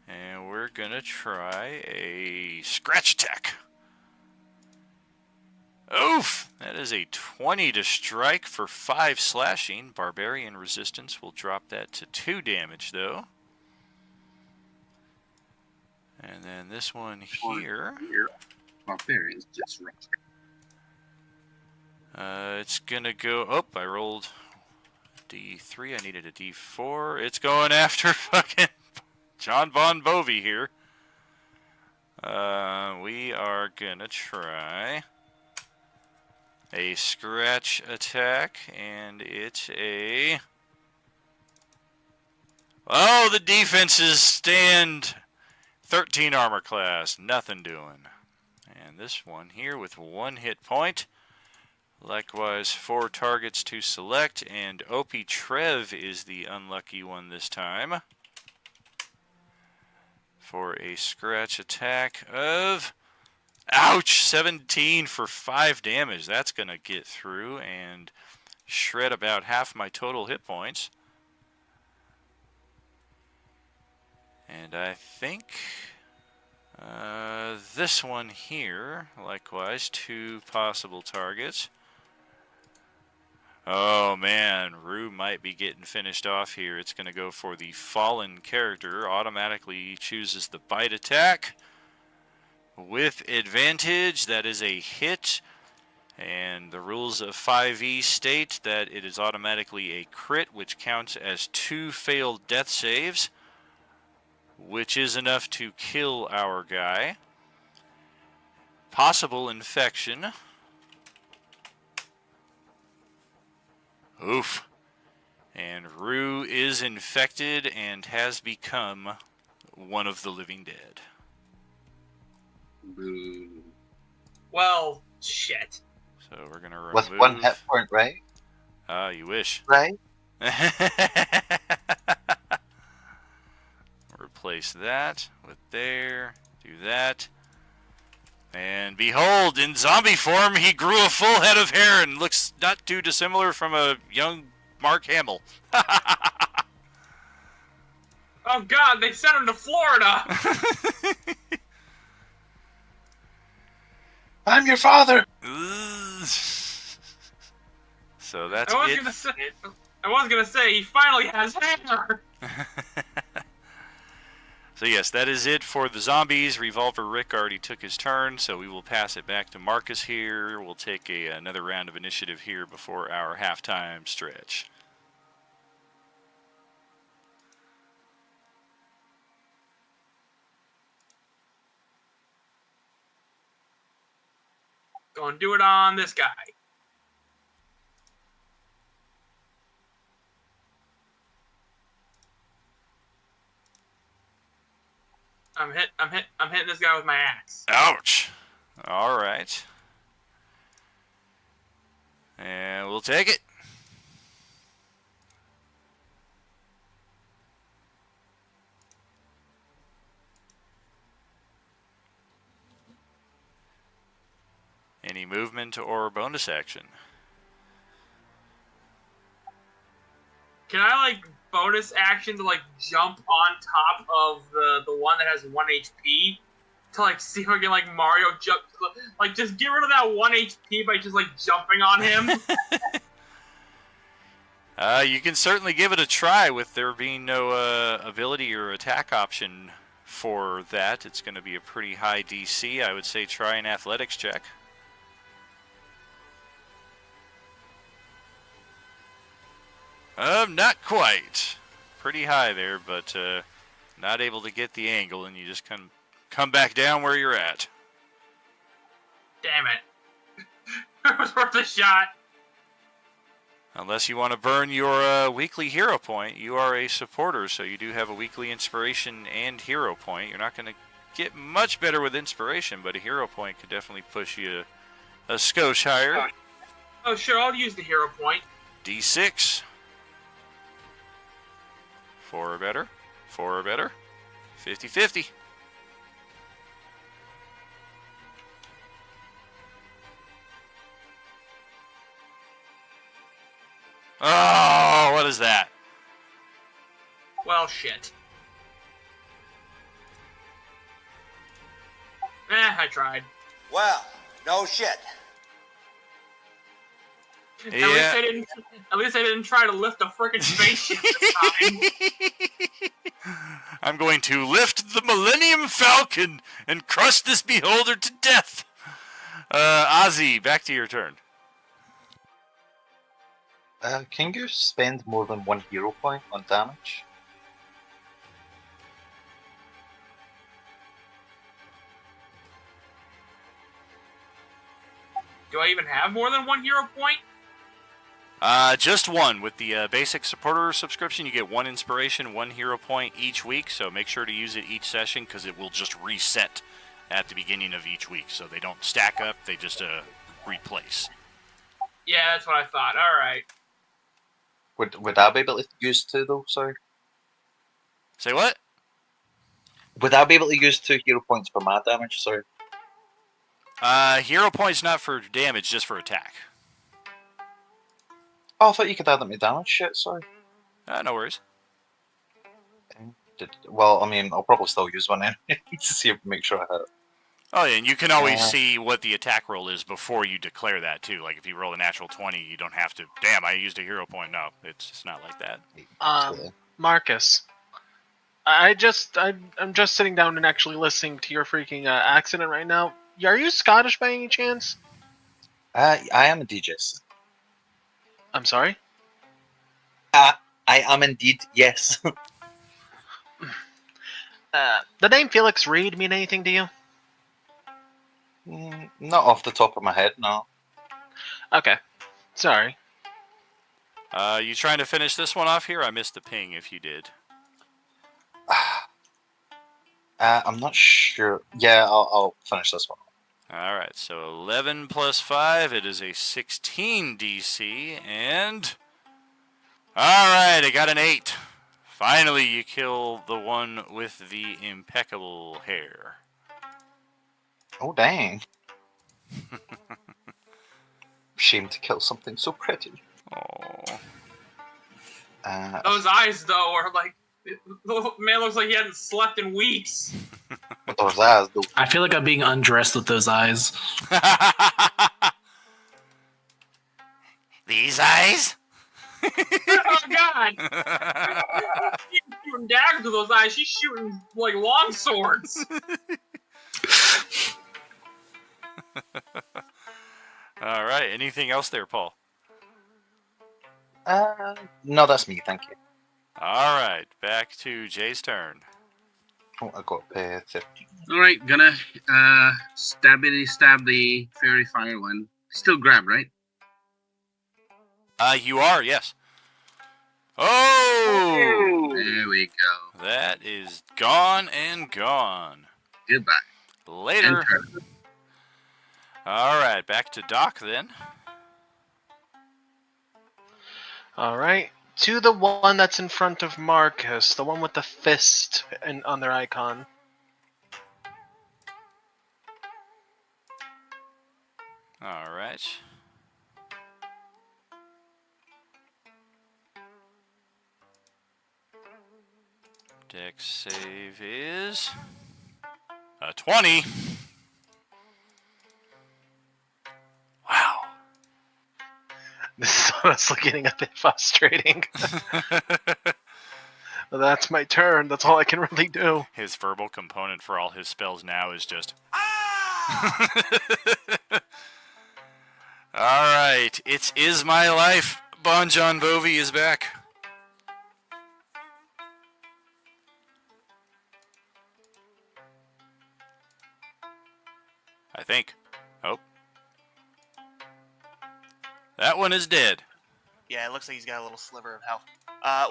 And we're gonna try a scratch attack. Oof! That is a 20 to strike for 5 slashing. Barbarian resistance will drop that to 2 damage, though. And then this one here. Barbarians just rock. It's gonna go. Oh, I rolled D3. I needed a D4. It's going after fucking John Bon Jovi here. We are gonna try a scratch attack, and it's a. Oh, the defenses stand 13 armor class, nothing doing. And this one here with 1 hit point. Likewise, 4 targets to select, and Opie Trev is the unlucky one this time. For a scratch attack of, ouch, 17 for 5 damage. That's going to get through and shred about half my total hit points. And I think this one here, likewise, 2 possible targets. Oh man, Rue might be getting finished off here. It's going to go for the fallen character. Automatically chooses the bite attack. With advantage, that is a hit. And the rules of 5e state that it is automatically a crit, which counts as 2 failed death saves, which is enough to kill our guy. Possible infection. Oof. And Rue is infected and has become one of the living dead. Boo. Well, shit. So we're going to remove... With 1 hit point, right? You wish. Right? Replace that with there. Do that. And behold, in zombie form, he grew a full head of hair and looks not too dissimilar from a young Mark Hamill. Oh god, they sent him to Florida! I'm your father! So that's I it. was gonna say, he finally has hair! So yes, that is it for the zombies. Revolver Rick already took his turn, so we will pass it back to Marcus here. We'll take another round of initiative here before our halftime stretch. Gonna do it on this guy. I'm hitting this guy with my axe. Ouch. All right. And we'll take it. Any movement or bonus action? Can I, like, bonus action to, like, jump on top of the one that has 1 HP? To, like, see if I can, like, Mario jump... Like, just get rid of that 1 HP by just, like, jumping on him? You can certainly give it a try with there being no ability or attack option for that. It's going to be a pretty high DC. I would say try an athletics check. Not quite. Pretty high there, but not able to get the angle, and you just come back down where you're at. Damn it. It was worth a shot. Unless you want to burn your weekly hero point. You are a supporter, so you do have a weekly inspiration and hero point. You're not going to get much better with inspiration, but a hero point could definitely push you a skosh higher. Oh, sure, I'll use the hero point. D6. 4 or better. 4 or better. 50-50. Oh, what is that? Well, shit. I tried. Well, no shit. At least I didn't try to lift a frickin' spaceship this time. I'm going to lift the Millennium Falcon and crush this beholder to death. Ozzy, back to your turn. Can you spend more than 1 hero point on damage? Do I even have more than 1 hero point? Just 1. With the basic supporter subscription, you get 1 inspiration, 1 hero point each week, so make sure to use it each session because it will just reset at the beginning of each week, so they don't stack up, they just replace. Yeah, that's what I thought. Alright. Would I be able to use 2 though? Sorry. Say what? Would I be able to use 2 hero points for my damage? Sorry. Hero points not for damage, just for attack. Oh, I thought you could add them to damage. Shit, sorry. No worries. Well, I mean, I'll probably still use one anyway to see if make sure I had it. Oh, yeah, and you can always see what the attack roll is before you declare that, too. Like, if you roll a natural 20, you don't have to, damn, I used a hero point. No, it's not like that. Marcus, I'm just sitting down and actually listening to your freaking accident right now. Are you Scottish by any chance? I am a DJ. I'm sorry? I am indeed, yes. The name Felix Reed mean anything to you? Not off the top of my head, no. Okay. Sorry. You trying to finish this one off here? I missed the ping if you did. I'm not sure. Yeah, I'll finish this one. Alright, so 11 plus 5, it is a 16 DC, and... Alright, I got an 8. Finally, you kill the one with the impeccable hair. Oh, dang. Shame to kill something so pretty. Oh. Those eyes, though, are like... The man looks like he hadn't slept in weeks. Those eyes, though. I feel like I'm being undressed with those eyes. These eyes? Oh, God! She's shooting daggers with those eyes. She's shooting, like, long swords. Alright, anything else there, Paul? No, that's me, thank you. Alright, back to Jay's turn. Oh, I got 13. Alright, gonna stab the fairy fire one. Still grab, right? You are, yes. Oh! There we go. That is gone and gone. Goodbye. Later. Alright, back to Doc then. Alright. To the one that's in front of Marcus, the one with the fist on their icon. Alright. Dex save is a 20. Wow. This is honestly getting a bit frustrating. Well, that's my turn. That's all I can really do. His verbal component for all his spells now is just... Alright, it is my life. Bon John Bovi is back. I think. Oh. That one is dead. Yeah, it looks like he's got a little sliver of health.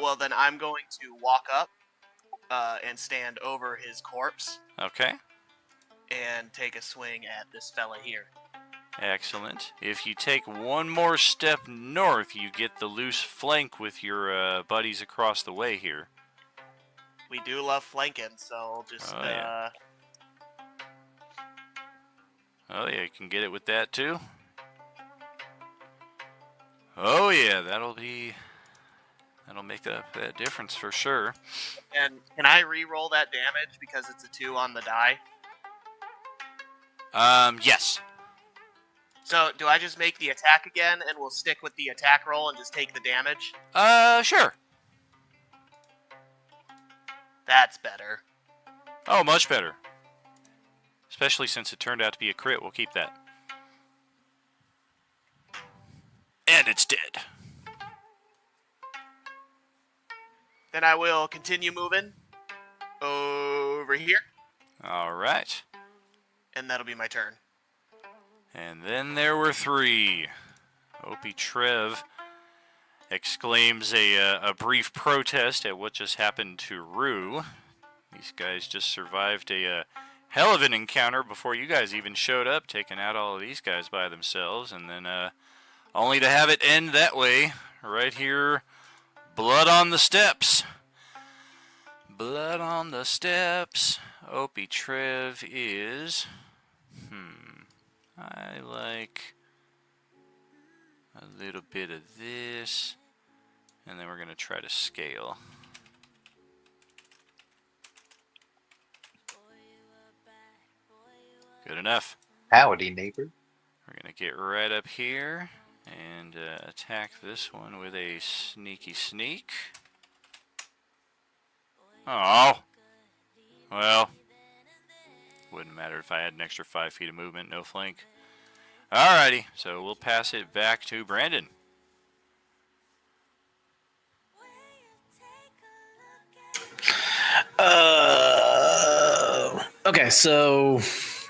Well, then I'm going to walk up and stand over his corpse Okay. and take a swing at this fella here. Excellent. If you take one more step north, you get the loose flank with your buddies across the way here. We do love flanking, so just Oh, yeah. Oh yeah, you can get it with that too. Oh yeah, that'll make that difference for sure. And can I re-roll that damage because it's a 2 on the die? Yes. So do I just make the attack again and we'll stick with the attack roll and just take the damage? Sure. That's better. Oh, much better. Especially since it turned out to be a crit, we'll keep that. And it's dead. Then I will continue moving over here, All right. and that'll be my turn. And then there were 3. Opie Trev exclaims a brief protest at what just happened to Rue. These guys just survived a hell of an encounter before you guys even showed up, taking out all of these guys by themselves, and then only to have it end that way, right here, blood on the steps. Blood on the steps. Opie Trev is... I like a little bit of this, and then we're going to try to scale. Good enough. Howdy, neighbor. We're going to get right up here and attack this one with a sneaky sneak. Oh. Well. Wouldn't matter if I had an extra 5 feet of movement, no flank. Alrighty, so we'll pass it back to Brandon. Okay, so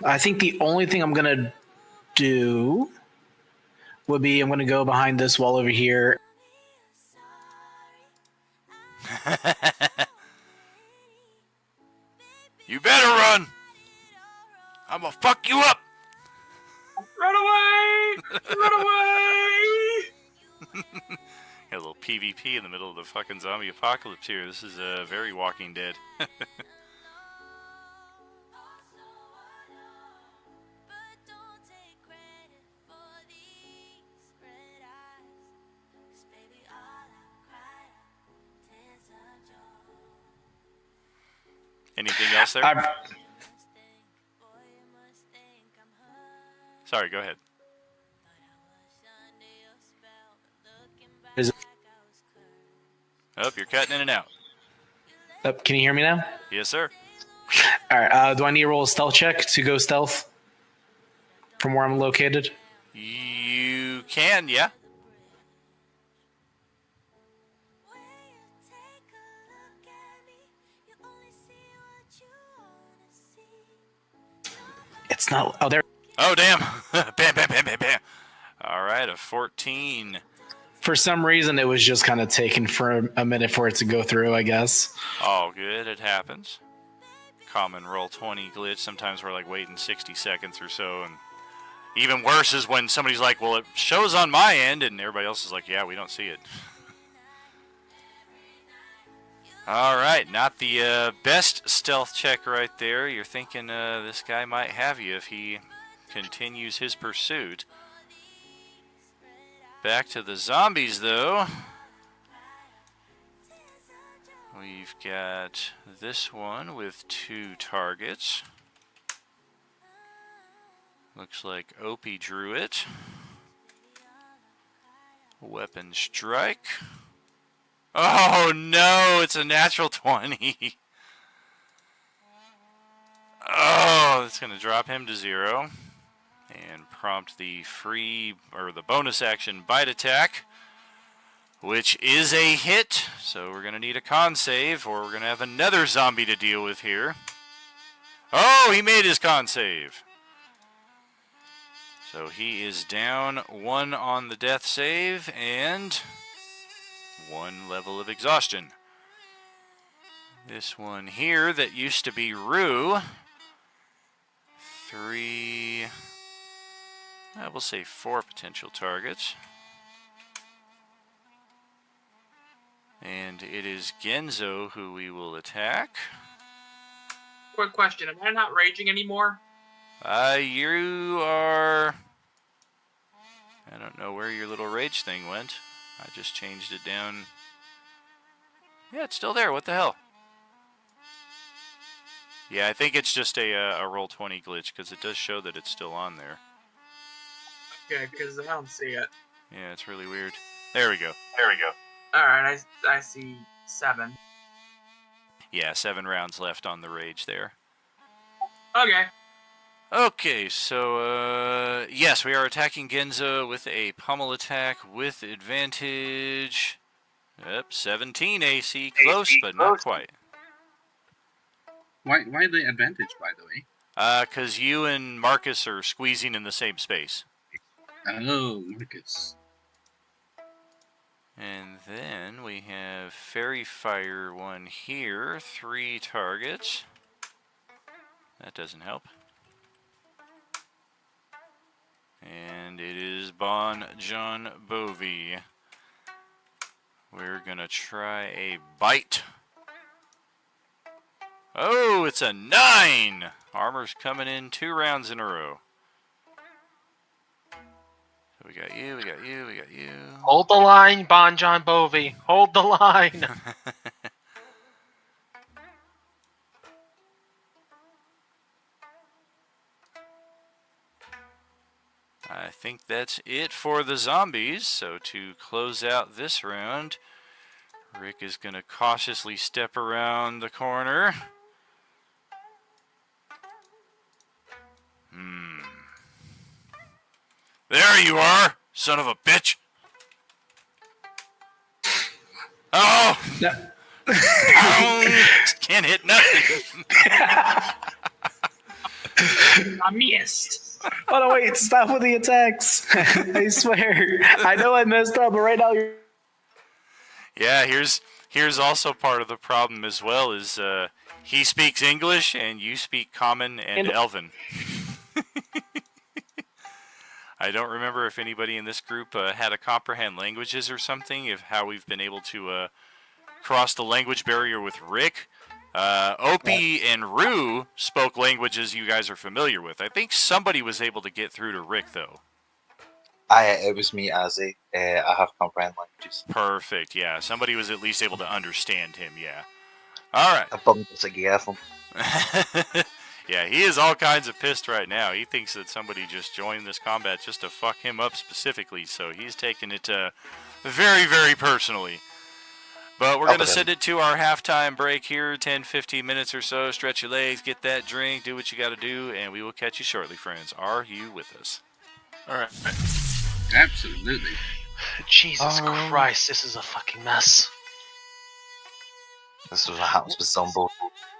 I think the only thing I'm gonna do would be I'm gonna go behind this wall over here. You better run! I'm gonna fuck you up! Run away! Run away! Got a little PvP in the middle of the fucking zombie apocalypse here. This is very Walking Dead. Anything else there? Sorry, go ahead. Oh, you're cutting in and out. Can you hear me now? Yes, sir. All right. Do I need to roll a stealth check to go stealth from where I'm located? You can, yeah. It's not. Oh, there. Oh, damn. Bam, bam, bam, bam, bam. All right, a 14. For some reason, it was just kind of taking for a minute for it to go through, I guess. All good, it happens. Common Roll20 glitch. Sometimes we're like waiting 60 seconds or so, and even worse is when somebody's like, well, it shows on my end, and everybody else is like, yeah, we don't see it. All right, not the best stealth check right there. You're thinking this guy might have you if he continues his pursuit. Back to the zombies, though. We've got this one with 2 targets. Looks like Opie drew it. Weapon strike. Oh no, it's a natural 20. Oh, that's going to drop him to 0. And prompt the free, or the bonus action bite attack, which is a hit. So we're going to need a con save, or we're going to have another zombie to deal with here. Oh, he made his con save. So he is down 1 on the death save, and 1 level of exhaustion. This one here that used to be Rue, 3, I will say 4 potential targets. And it is Genzo who we will attack. Quick question: am I not raging anymore? You are... I don't know where your little rage thing went. I just changed it down. Yeah, it's still there. What the hell? Yeah, I think it's just a Roll20 glitch, because it does show that it's still on there. Okay, because I don't see it. Yeah, it's really weird. There we go. Alright, I see 7. Yeah, 7 rounds left on the rage there. Okay. Okay, so, yes, we are attacking Genzo with a pummel attack with advantage. Yep, 17 AC. Close, but not quite. Why the advantage, by the way? Because you and Marcus are squeezing in the same space. Oh, Marcus. And then we have Fairy Fire 1 here, 3 targets. That doesn't help. And it is Bon John Bovi. We're gonna try a bite. Oh, it's a 9! Armor's coming in 2 rounds in a row. So we got you, we got you, we got you. Hold the line, Bon John Bovi. Hold the line. I think that's it for the zombies. So to close out this round, Rick is going to cautiously step around the corner. There you are, son of a bitch. Oh! No. Can't hit nothing. I missed. Oh no, wait, stop with the attacks. I swear. I know I messed up, but right now you're... Yeah, here's also part of the problem as well, is he speaks English and you speak Common and Elven. I don't remember if anybody in this group had a comprehend languages or something, if how we've been able to cross the language barrier with Rick. Opie and Rue spoke languages you guys are familiar with. I think somebody was able to get through to Rick, though. It was me, Azzy. I have comprehend languages. Perfect, yeah. Somebody was at least able to understand him, yeah. Alright. Yeah, he is all kinds of pissed right now. He thinks that somebody just joined this combat just to fuck him up specifically, so he's taking it very, very personally. But we're going to send it to our halftime break here, 10-15 minutes or so. Stretch your legs, get that drink, do what you got to do, and we will catch you shortly, friends. Are you with us? All right. Absolutely. Jesus Christ, this is a fucking mess. This is what happens with Zombo.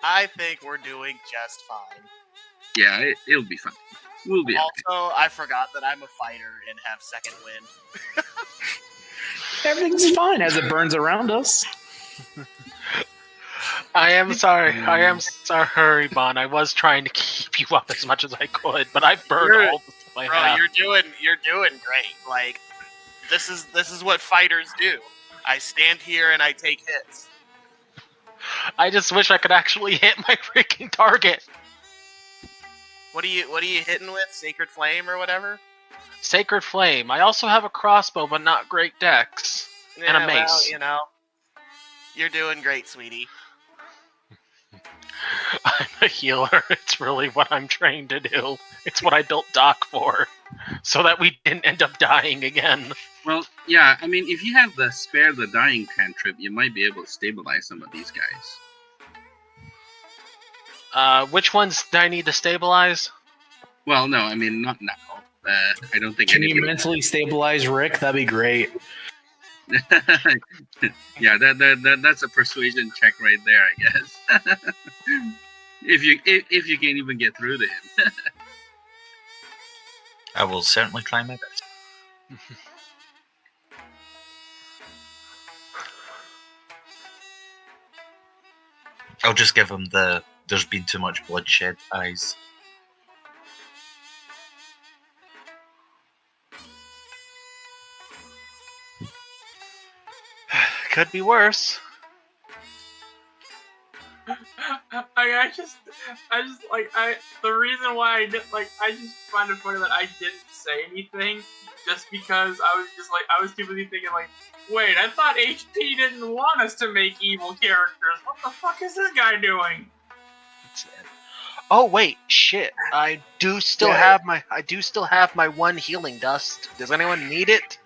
I think we're doing just fine. Yeah, it'll be fun. We'll be Also, I forgot that I'm a fighter and have second win. Everything's fine as it burns around us. I am sorry, Bon. I was trying to keep you up as much as I could, but I've burned all the stuff I have. You're doing great. Like, this is what fighters do. I stand here and I take hits. I just wish I could actually hit my freaking target. What are you hitting with? Sacred Flame or whatever? Sacred Flame. I also have a crossbow, but not great dex. And a mace. Well, you know, you're doing great, sweetie. I'm a healer. It's really what I'm trained to do. It's what I built Doc for. So that we didn't end up dying again. Well, yeah, I mean, if you have the Spare the Dying cantrip, you might be able to stabilize some of these guys. Which ones do I need to stabilize? Well, no, I mean, not now. I don't think Can you mentally stabilize Rick? That'd be great. Yeah, that's a persuasion check right there, I guess. if you can't even get through to him. I will certainly try my best. I'll just give him the "there's been too much bloodshed" eyes. Could be worse. The reason why I did, I just find it funny that I didn't say anything, just because I was too busy thinking, wait, I thought HP didn't want us to make evil characters. What the fuck is this guy doing? Oh wait, shit! I do still have my one healing dust. Does anyone need it?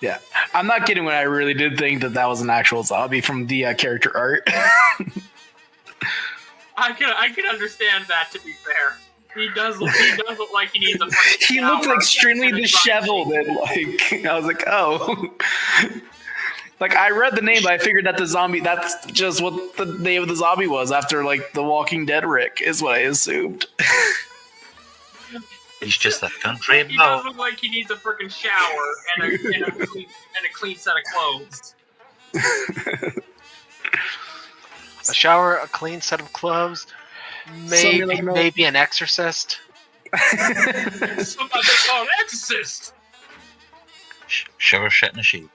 Yeah, I'm not kidding when I really did think that was an actual zombie from the character art. I can understand that, to be fair. He does look like he needs a He looked extremely disheveled and I was like, oh. I read the name, but I figured that that's just what the name of the zombie was after the Walking Dead Rick is what I assumed. He's just a country He does look like he needs a freaking shower and a clean set of clothes. A shower, a clean set of clothes, maybe an exorcist. Somebody call an exorcist. Shower, shit, and a sheep.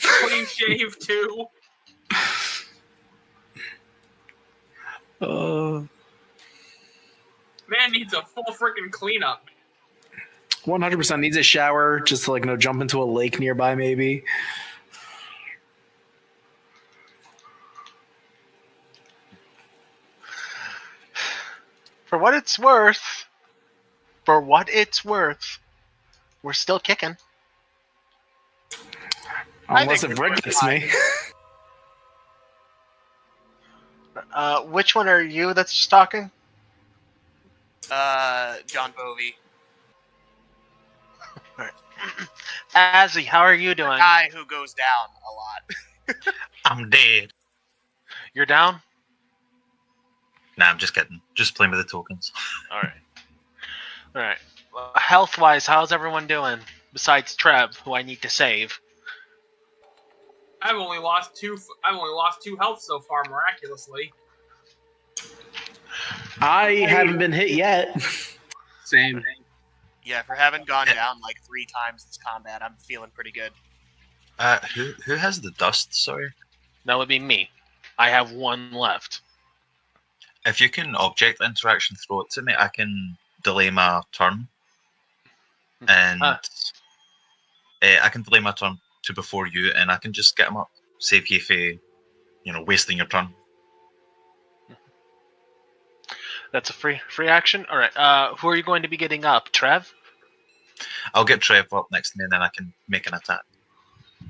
Clean shave too. Man needs a full freaking cleanup. 100% needs a shower, just to jump into a lake nearby, maybe. For what it's worth, we're still kicking. Unless if Rick gets me. Which one are you that's just talking? John Bovey. Azzy, how are you doing? The guy who goes down a lot. I'm dead. You're down? Nah, I'm just kidding. Just playing with the tokens. Alright. Health-wise, how's everyone doing? Besides Trev, who I need to save. I've only lost two health so far, miraculously. I haven't been hit yet. Same. Yeah, for having gone down 3 times this combat, I'm feeling pretty good. Who has the dust, sorry? That would be me. I have 1 left. If you can object interaction throw it to me, I can delay my turn. And I can delay my turn to before you, and I can just get him up. Save you for, wasting your turn. That's a free action? Alright, who are you going to be getting up? Trev? I'll get Trev up next to me, and then I can make an attack.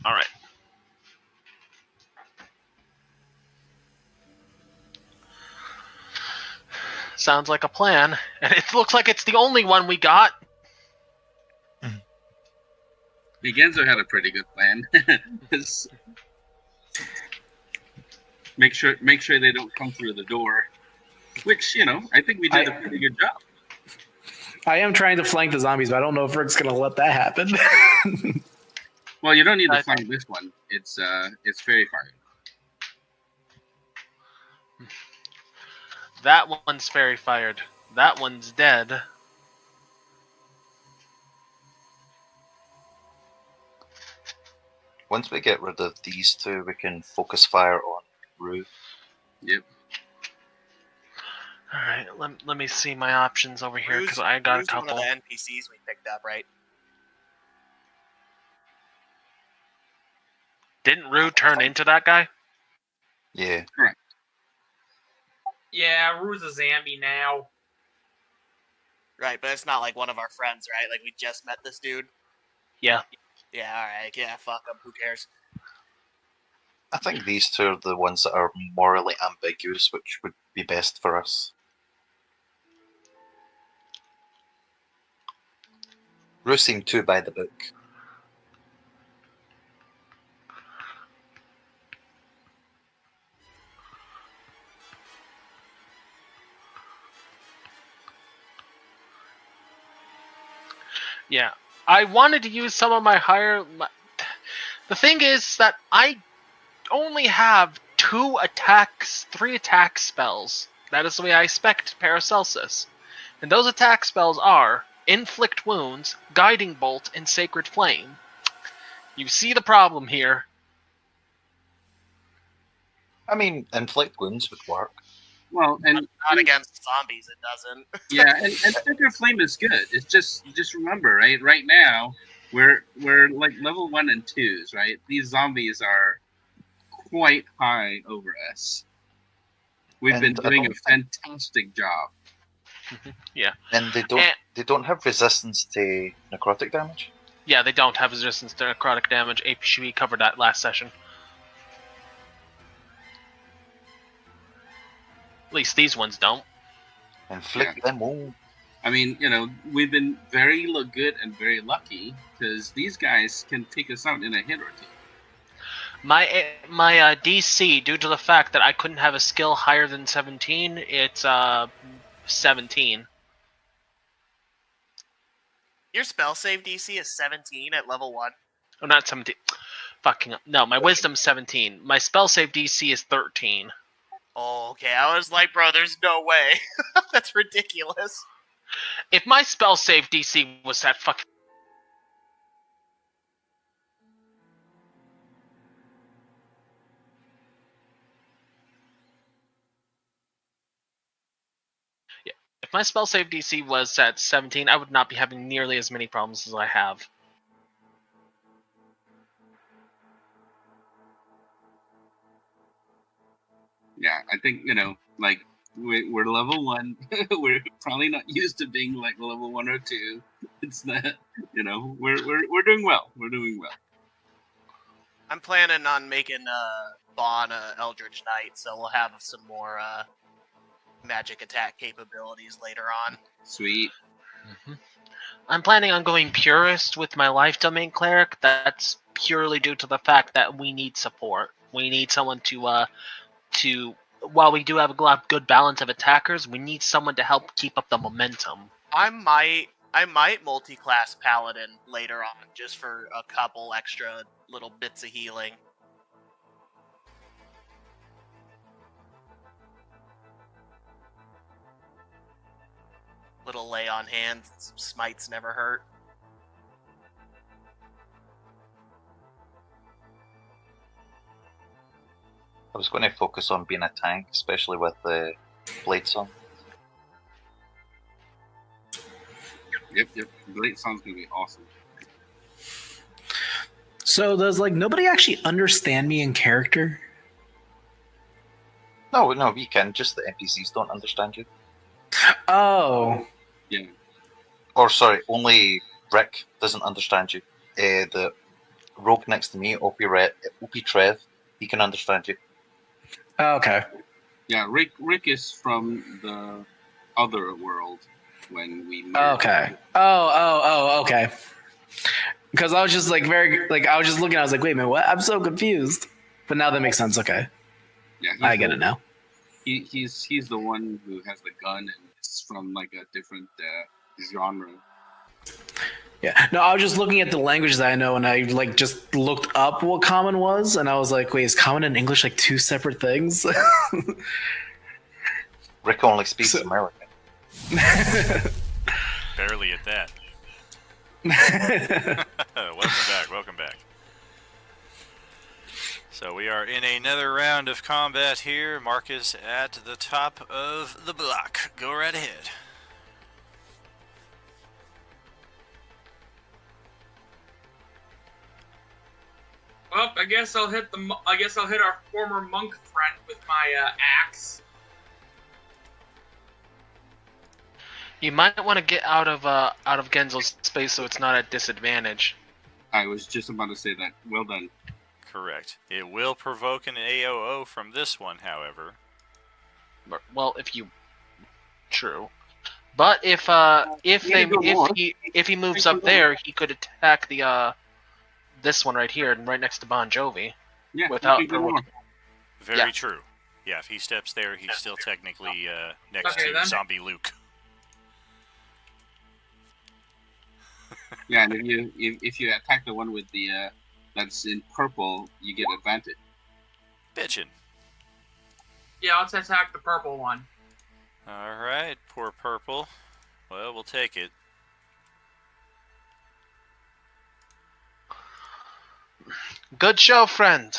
Alright. Sounds like a plan. And it looks like it's the only one we got. Genzo had a pretty good plan. make sure they don't come through the door. Which, I think we did a pretty good job. I am trying to flank the zombies, but I don't know if Rick's going to let that happen. Well, you don't need to flank this one. It's very far. That one's fairy fired. That one's dead. Once we get rid of these two, we can focus fire on Rue. Yep. Alright, let me see my options over here, because I got a couple. One of the NPCs we picked up, right? Didn't Rue turn into that guy? Yeah. Correct. Yeah, Rue's a zombie now. Right, but it's not like one of our friends, right? We just met this dude. Yeah. Yeah, alright. Yeah, fuck him. Who cares? I think these two are the ones that are morally ambiguous, which would be best for us. Rue seemed too by the book. Yeah, I wanted to use some of my higher... The thing is that I only have three attack spells. That is the way I spec Paracelsus. And those attack spells are Inflict Wounds, Guiding Bolt, and Sacred Flame. You see the problem here. I mean, inflict wounds would work. Well, and not against zombies, it doesn't. Yeah, and Sacred Flame is good. It's just remember, right? Right now, we're like level 1 and 2s, right? These zombies are quite high over us. We've been doing a fantastic job. Yeah. And they don't have resistance to necrotic damage? Yeah, they don't have resistance to necrotic damage. APSHE covered that last session. At least these ones don't. Inflict them all. I mean, we've been very good and very lucky because these guys can take us out in a hit or two. My DC, due to the fact that I couldn't have a skill higher than 17, it's 17. Your spell save DC is 17 at level 1. Oh, not 17. Fucking up. No, my wisdom's 17. My spell save DC is 13. Oh, okay. I was like, bro, there's no way. That's ridiculous. If my spell save DC was that fucking... Yeah. If my spell save DC was at 17, I would not be having nearly as many problems as I have. Yeah, I think, like, we're level 1. We're probably not used to being, like, level 1 or 2. It's not, we're doing well. We're doing well. I'm planning on making Vaughn a Eldritch Knight, so we'll have some more magic attack capabilities later on. Sweet. Mm-hmm. I'm planning on going Purist with my Life Domain Cleric. That's purely due to the fact that we need support. We need someone to while we do have a good balance of attackers, we need someone to help keep up the momentum. I might multi-class Paladin later on, just for a couple extra little bits of healing. Little lay on hands, some smites never hurt. I was going to focus on being a tank, especially with the Blade Song. Yep. Blade Song's going to be awesome. So does nobody actually understand me in character? No, we can. Just the NPCs don't understand you. Oh. Yeah. Or sorry, only Rick doesn't understand you. The rogue next to me, Opie Trev, he can understand you. Oh, okay. Yeah, Rick is from the other world when we met. Okay. Oh, okay. Because I was just I was just looking, I was like, wait a minute, what? I'm so confused. But now that makes sense, okay. Yeah, I get it now. He's the one who has the gun and it's from a different genre. Yeah, no, I was just looking at the languages that I know, and I just looked up what common was, and I was like, wait, is common and English two separate things? Rick only speaks American. Barely at that. Welcome back. So we are in another round of combat here. Marcus at the top of the block. Go right ahead. Well, I guess I'll hit our former monk friend with my axe. You might want to get out of Genzel's space so it's not at disadvantage. I was just about to say that. Well done. Correct. It will provoke an AOO from this one, however. Well, true. But if he moves up there, he could attack the this one right here and right next to Bon Jovi. Yeah. Without Very true. Yeah, if he steps there, he's still technically next to Zombie Luke. Yeah, and if you attack the one with the that's in purple, you get advantage. Bitchin'. Yeah, let's attack the purple one. Alright, poor purple. Well, we'll take it. Good show, friend.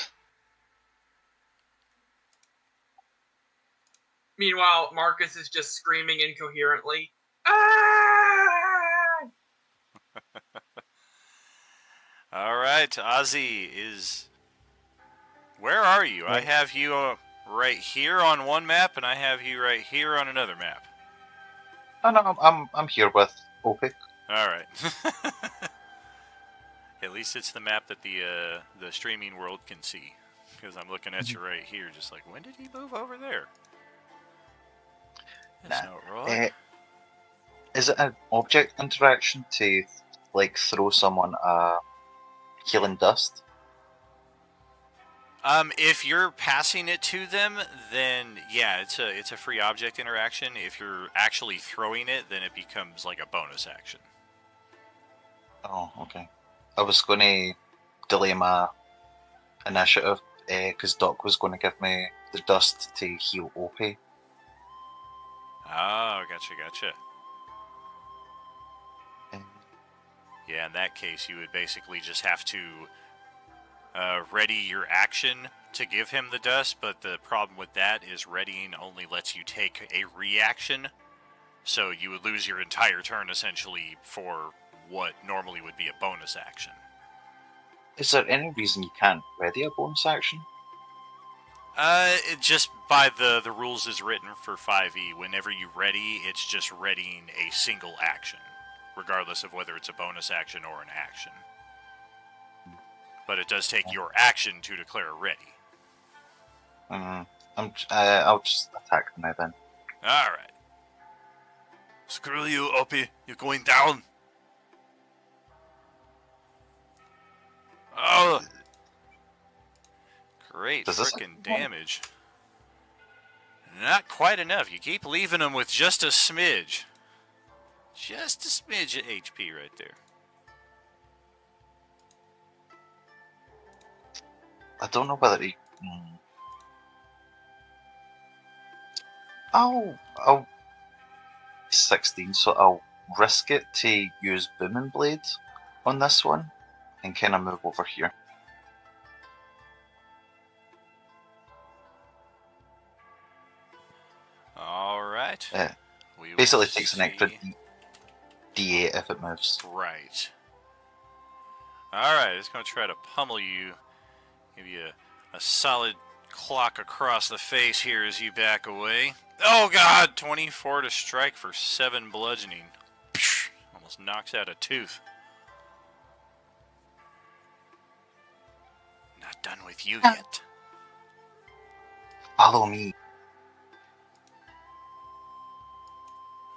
Meanwhile, Marcus is just screaming incoherently. Ah! Alright, Ozzy is... Where are you? I have you right here on one map, and I have you right here on another map. Oh, no, I'm here with Opie. Alright. At least it's the map that the streaming world can see. Because I'm looking at you right here, just like, when did he move over there? That's not right. Is it an object interaction to, like, throw someone a healing dust? If you're passing it to them, then yeah, it's a free object interaction. If you're actually throwing it, then it becomes like a bonus action. Oh, okay. I was going to delay my initiative because Doc was going to give me the dust to heal Opie. Oh, gotcha. Yeah, in that case, you would basically just have to ready your action to give him the dust, but the problem with that is readying only lets you take a reaction, so you would lose your entire turn essentially for what normally would be a bonus action. Is there any reason you can't ready a bonus action? It just by the rules is written for 5e, whenever you ready, it's just readying a single action, regardless of whether it's a bonus action or an action. But it does take your action to declare ready. I'll just attack them now then. Alright. Screw you, Opie. You're going down. Oh! Great Does this frickin' damage. Not quite enough. You keep leaving them with just a smidge. Just a smidge of HP right there. I don't know whether he... I'll 16, so I'll risk it to use Booming Blade on this one and kind of move over here. Alright. Basically takes an extra D8 if it moves. Right. Alright, it's going to try to pummel you. Give you a solid clock across the face here as you back away. Oh god! 24 to strike for 7 bludgeoning. Psh, almost knocks out a tooth. Not done with you yet. Follow me.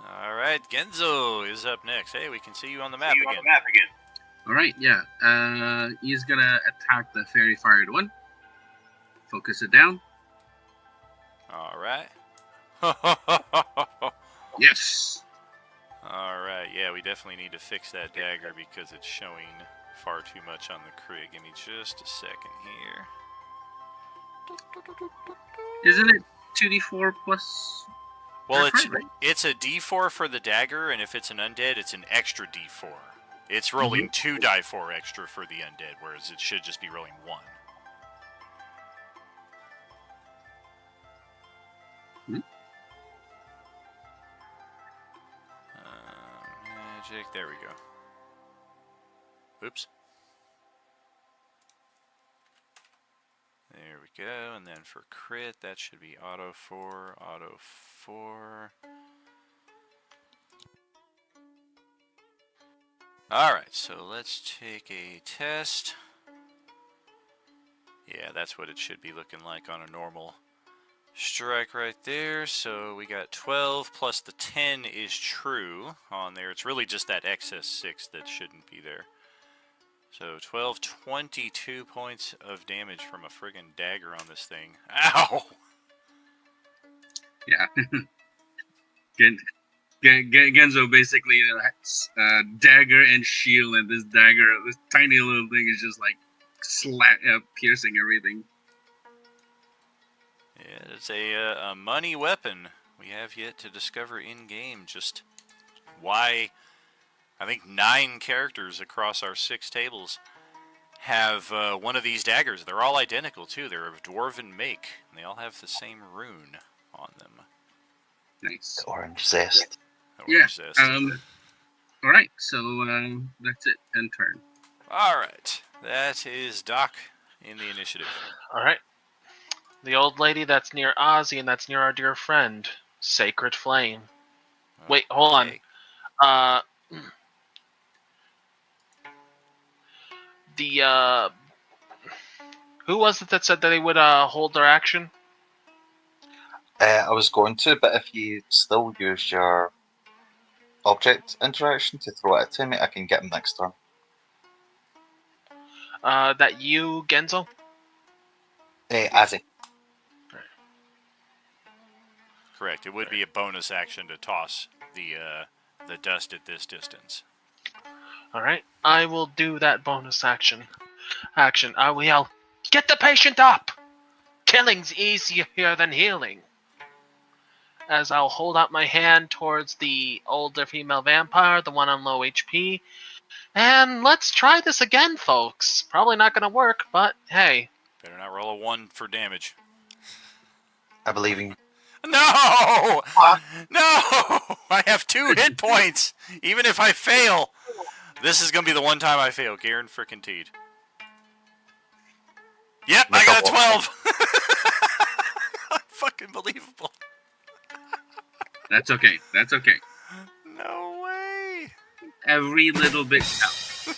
Alright, Genzo is up next. Hey, we can see you on the map again. Alright, yeah. He's gonna attack the fairy fired one. Focus it down. Alright. Yes! Alright, yeah, we definitely need to fix that dagger because it's showing far too much on the crit. Give me just a second here. Isn't it 2d4 plus... Well, That's right, right? it's a d4 for the dagger, and if it's an undead, it's an extra d4. It's rolling 2 die 4 extra for the undead, whereas it should just be rolling 1. Magic, there we go. Oops. There we go, and then for crit, that should be auto 4, auto 4. Alright, so let's take a test. Yeah, that's what it should be looking like on a normal strike right there. So we got 12 plus the 10 is true on there. It's really just that excess 6 that shouldn't be there. So 12, 22 points of damage from a friggin' dagger on this thing. Ow! Yeah. Genzo basically dagger and shield, and this dagger, this tiny little thing is just like piercing everything. Yeah, it's a money weapon we have yet to discover in game. Just why I think 9 characters across our 6 tables have one of these daggers. They're all identical too. They're of dwarven make, and they all have the same rune on them. Nice. The orange zest. Orange zest. All right. So that's it. End turn. All right, that is Doc in the initiative. All right. The old lady that's near Ozzy and that's near our dear friend, Sacred Flame. Wait, hold on. Who was it that said that they would hold their action? I was going to, but if you still use your object interaction to throw it to me, I can get him next turn. That you, Genzo? Azzy. Correct. It would be a bonus action to toss the dust at this distance. All right. I will do that bonus action. I will yell, "Get the patient up! Killing's easier here than healing." As I'll hold out my hand towards the older female vampire, the one on low HP. And let's try this again, folks. Probably not going to work, but hey. Better not roll a 1 for damage. I believe in you. No! No! I have 2 hit points, even if I fail. This is going to be the one time I fail. Garen frickin' Teed. Yep, I got a 12. Fucking believable. That's okay. That's okay. No way. Every little bit counts.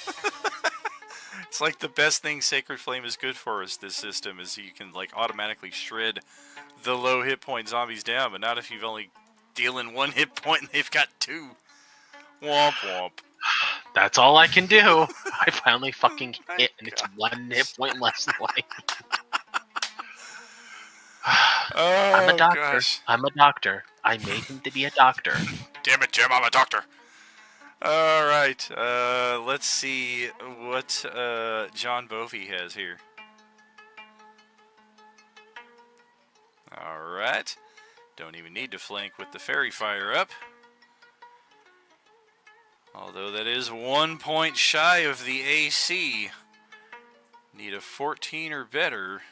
It's like the best thing Sacred Flame is good for is this system is you can like automatically shred the low hit point zombies down, but not if you've only dealing 1 hit point and they've got 2. Womp womp. That's all I can do. I finally fucking hit, and it's 1 hit point less life. I'm a doctor. Gosh. I'm a doctor. I made him to be a doctor. Damn it, Jim, I'm a doctor. Alright, let's see what John Bovey has here. Alright. Don't even need to flank with the fairy fire up. Although that is 1 point shy of the AC. Need a 14 or better.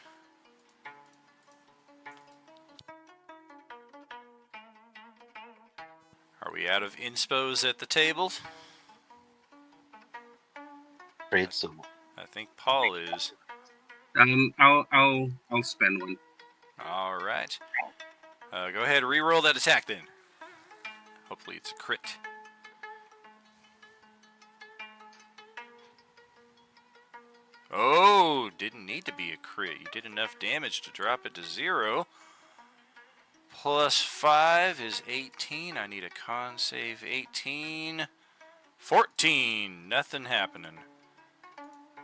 Are we out of inspos at the table? Afraid so. I think Paul is. I'll spend 1. All right. Go ahead, re-roll that attack then. Hopefully it's a crit. Oh, didn't need to be a crit. You did enough damage to drop it to 0. Plus 5 is 18. I need a con save 18. 14. Nothing happening.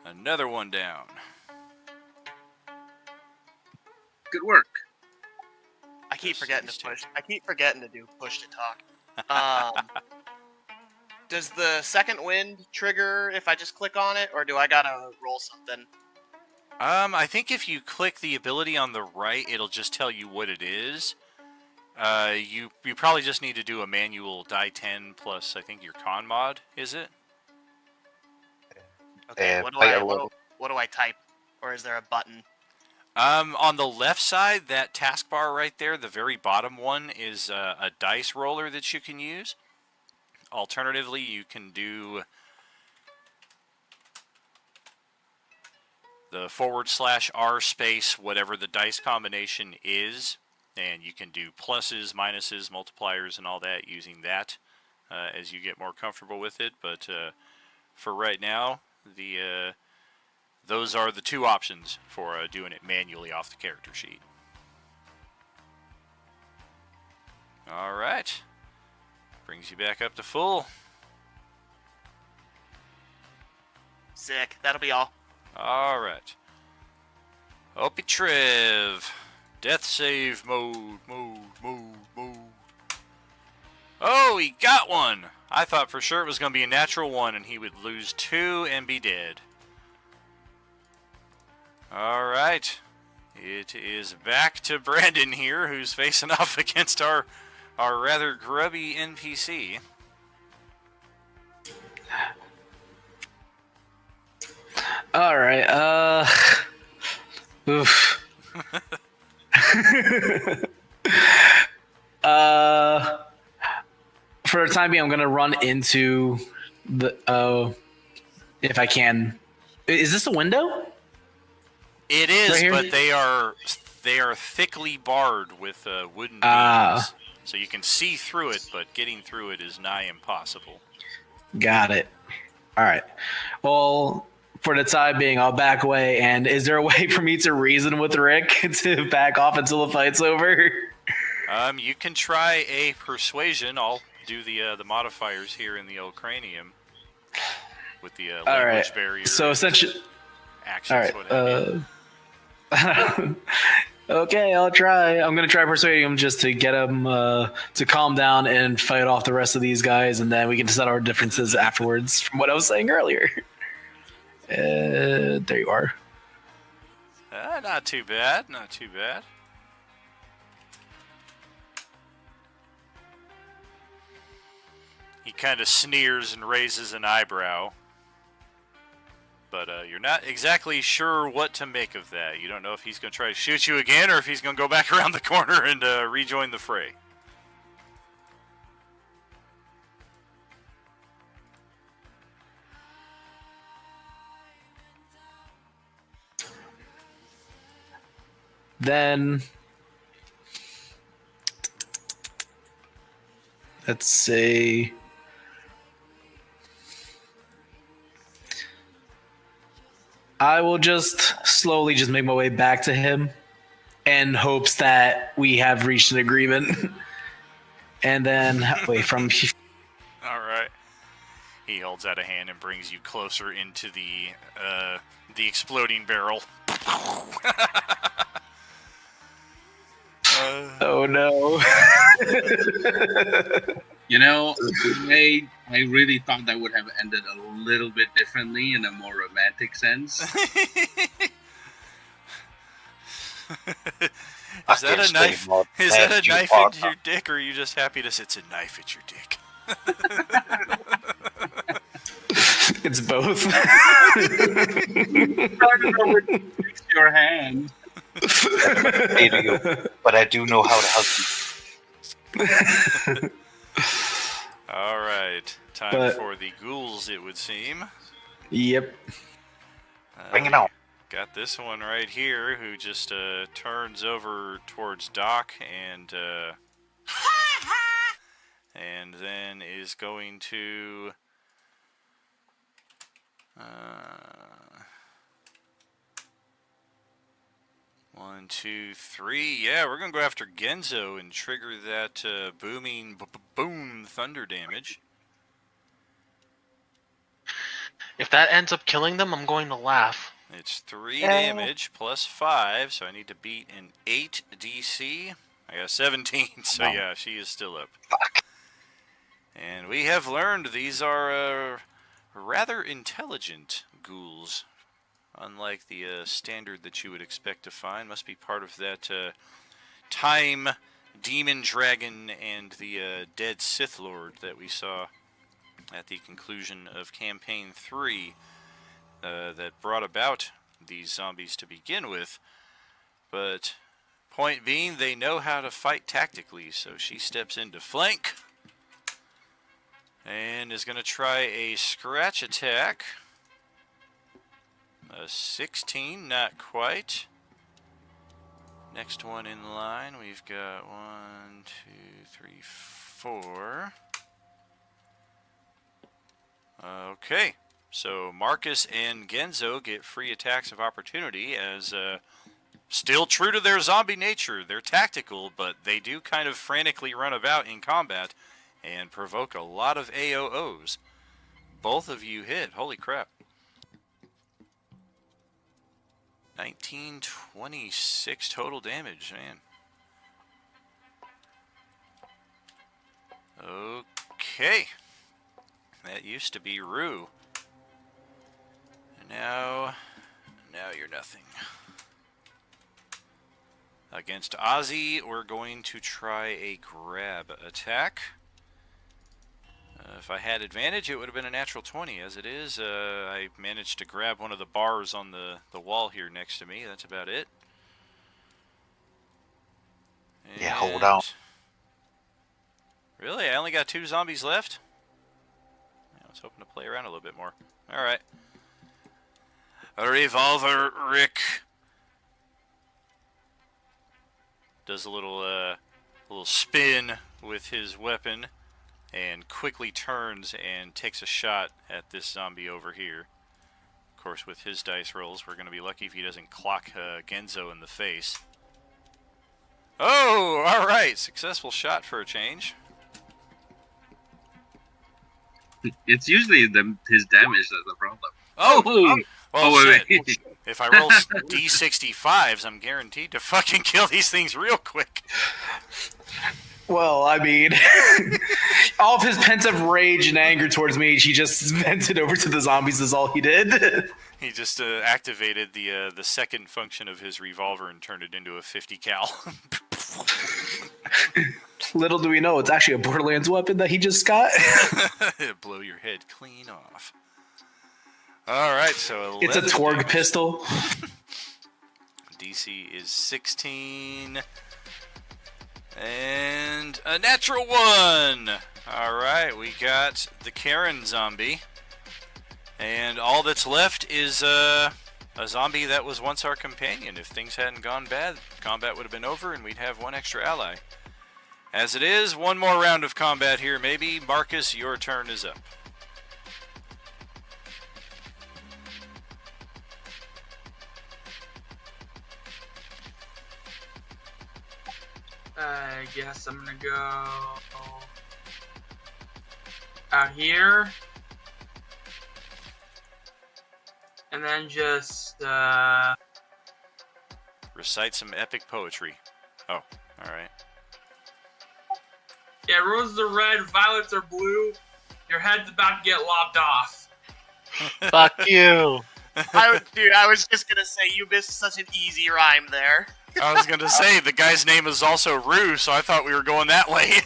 Another one down. Good work. I keep forgetting to push. I keep forgetting to do push to talk. Does the second wind trigger if I just click on it, or do I gotta roll something? I think if you click the ability on the right, it'll just tell you what it is. You probably just need to do a manual die 10 plus, I think, your con mod, is it? Okay, what do I type? Or is there a button? On the left side, that taskbar right there, the very bottom one, is a dice roller that you can use. Alternatively, you can do the /R space, whatever the dice combination is, and you can do pluses, minuses, multipliers, and all that using that as you get more comfortable with it. But for right now, those are the 2 options for doing it manually off the character sheet. All right. Brings you back up to full. Sick. That'll be all. All right. Opie Trev. Death save mode. Oh, he got one. I thought for sure it was going to be a natural 1 and he would lose 2 and be dead. All right. It is back to Brandon here, who's facing off against our rather grubby NPC. All right. Oof. For the time being, I'm gonna run into the. If I can, is this a window? It is, Right here? but they are thickly barred with wooden beams, so you can see through it, but getting through it is nigh impossible. Got it. All right. Well, for the time being, I'll back away. And is there a way for me to reason with Rick to back off until the fight's over? You can try a persuasion. I'll do the modifiers here in the old cranium with the language barrier. So essentially, actions. All right. Okay, I'll try. I'm gonna try persuading him just to get him to calm down and fight off the rest of these guys, and then we can settle our differences afterwards. From what I was saying earlier. There you are. Not too bad. Not too bad. He kind of sneers and raises an eyebrow. But you're not exactly sure what to make of that. You don't know if he's going to try to shoot you again or if he's going to go back around the corner and rejoin the fray. Then let's see. I will just slowly just make my way back to him in hopes that we have reached an agreement. And then wait from All right. He holds out a hand and brings you closer into the exploding barrel. Oh no. You know, I really thought that would have ended a little bit differently in a more romantic sense. Is that a knife? Is that a knife into your dick, or are you just happy to say it's a knife at your dick? It's both. Your hand. But I do know how to help you. All right, time for the ghouls, it would seem. Yep. Bring it on. Got this one right here, who just turns over towards Doc and then is going to 1, 2, 3. Yeah, we're gonna go after Genzo and trigger that booming boom thunder damage. If that ends up killing them, I'm going to laugh. It's 3 damage plus 5, so I need to beat an 8 DC. I got 17, so yeah, she is still up. Fuck. And we have learned these are rather intelligent ghouls. Unlike the standard that you would expect to find. Must be part of that time demon dragon and the dead Sith Lord that we saw at the conclusion of Campaign 3 that brought about these zombies to begin with. But point being, they know how to fight tactically, so she steps into flank and is going to try a scratch attack. A 16, not quite. Next one in line, we've got 1, 2, 3, 4. Okay, so Marcus and Genzo get free attacks of opportunity as still true to their zombie nature. They're tactical, but they do kind of frantically run about in combat and provoke a lot of AOOs. Both of you hit. Holy crap. 1926 total damage, man. Okay. That used to be Rue. And now you're nothing. Against Ozzy, we're going to try a grab attack. If I had advantage, it would have been a natural 20. As it is, I managed to grab one of the bars on the wall here next to me. That's about it. Yeah, hold on. Really? I only got 2 zombies left? I was hoping to play around a little bit more. Alright. A revolver, Rick. Does a little spin with his weapon and quickly turns and takes a shot at this zombie over here. Of course, with his dice rolls, we're going to be lucky if he doesn't clock Genzo in the face. Oh, alright. Successful shot for a change. It's usually his damage that's the problem. Well, shit. If I roll D65s, I'm guaranteed to fucking kill these things real quick. Well, I mean, all of his pent-up rage and anger towards me, he just vented over to the zombies is all he did. He just activated the second function of his revolver and turned it into a 50 cal. Little do we know, it's actually a Borderlands weapon that he just got. Blow your head clean off. Alright, so it's a Torg pistol. DC is 16. And a natural 1! Alright, we got the Karen zombie. And all that's left is a zombie that was once our companion. If things hadn't gone bad, combat would have been over and we'd have 1 extra ally. As it is, 1 more round of combat here, maybe. Marcus, your turn is up. I guess I'm gonna go out here. And then just, Recite some epic poetry. Oh, alright. Yeah, roses are red, violets are blue. Your head's about to get lopped off. Fuck you. I was just gonna say, you missed such an easy rhyme there. I was going to say, the guy's name is also Rue, so I thought we were going that way.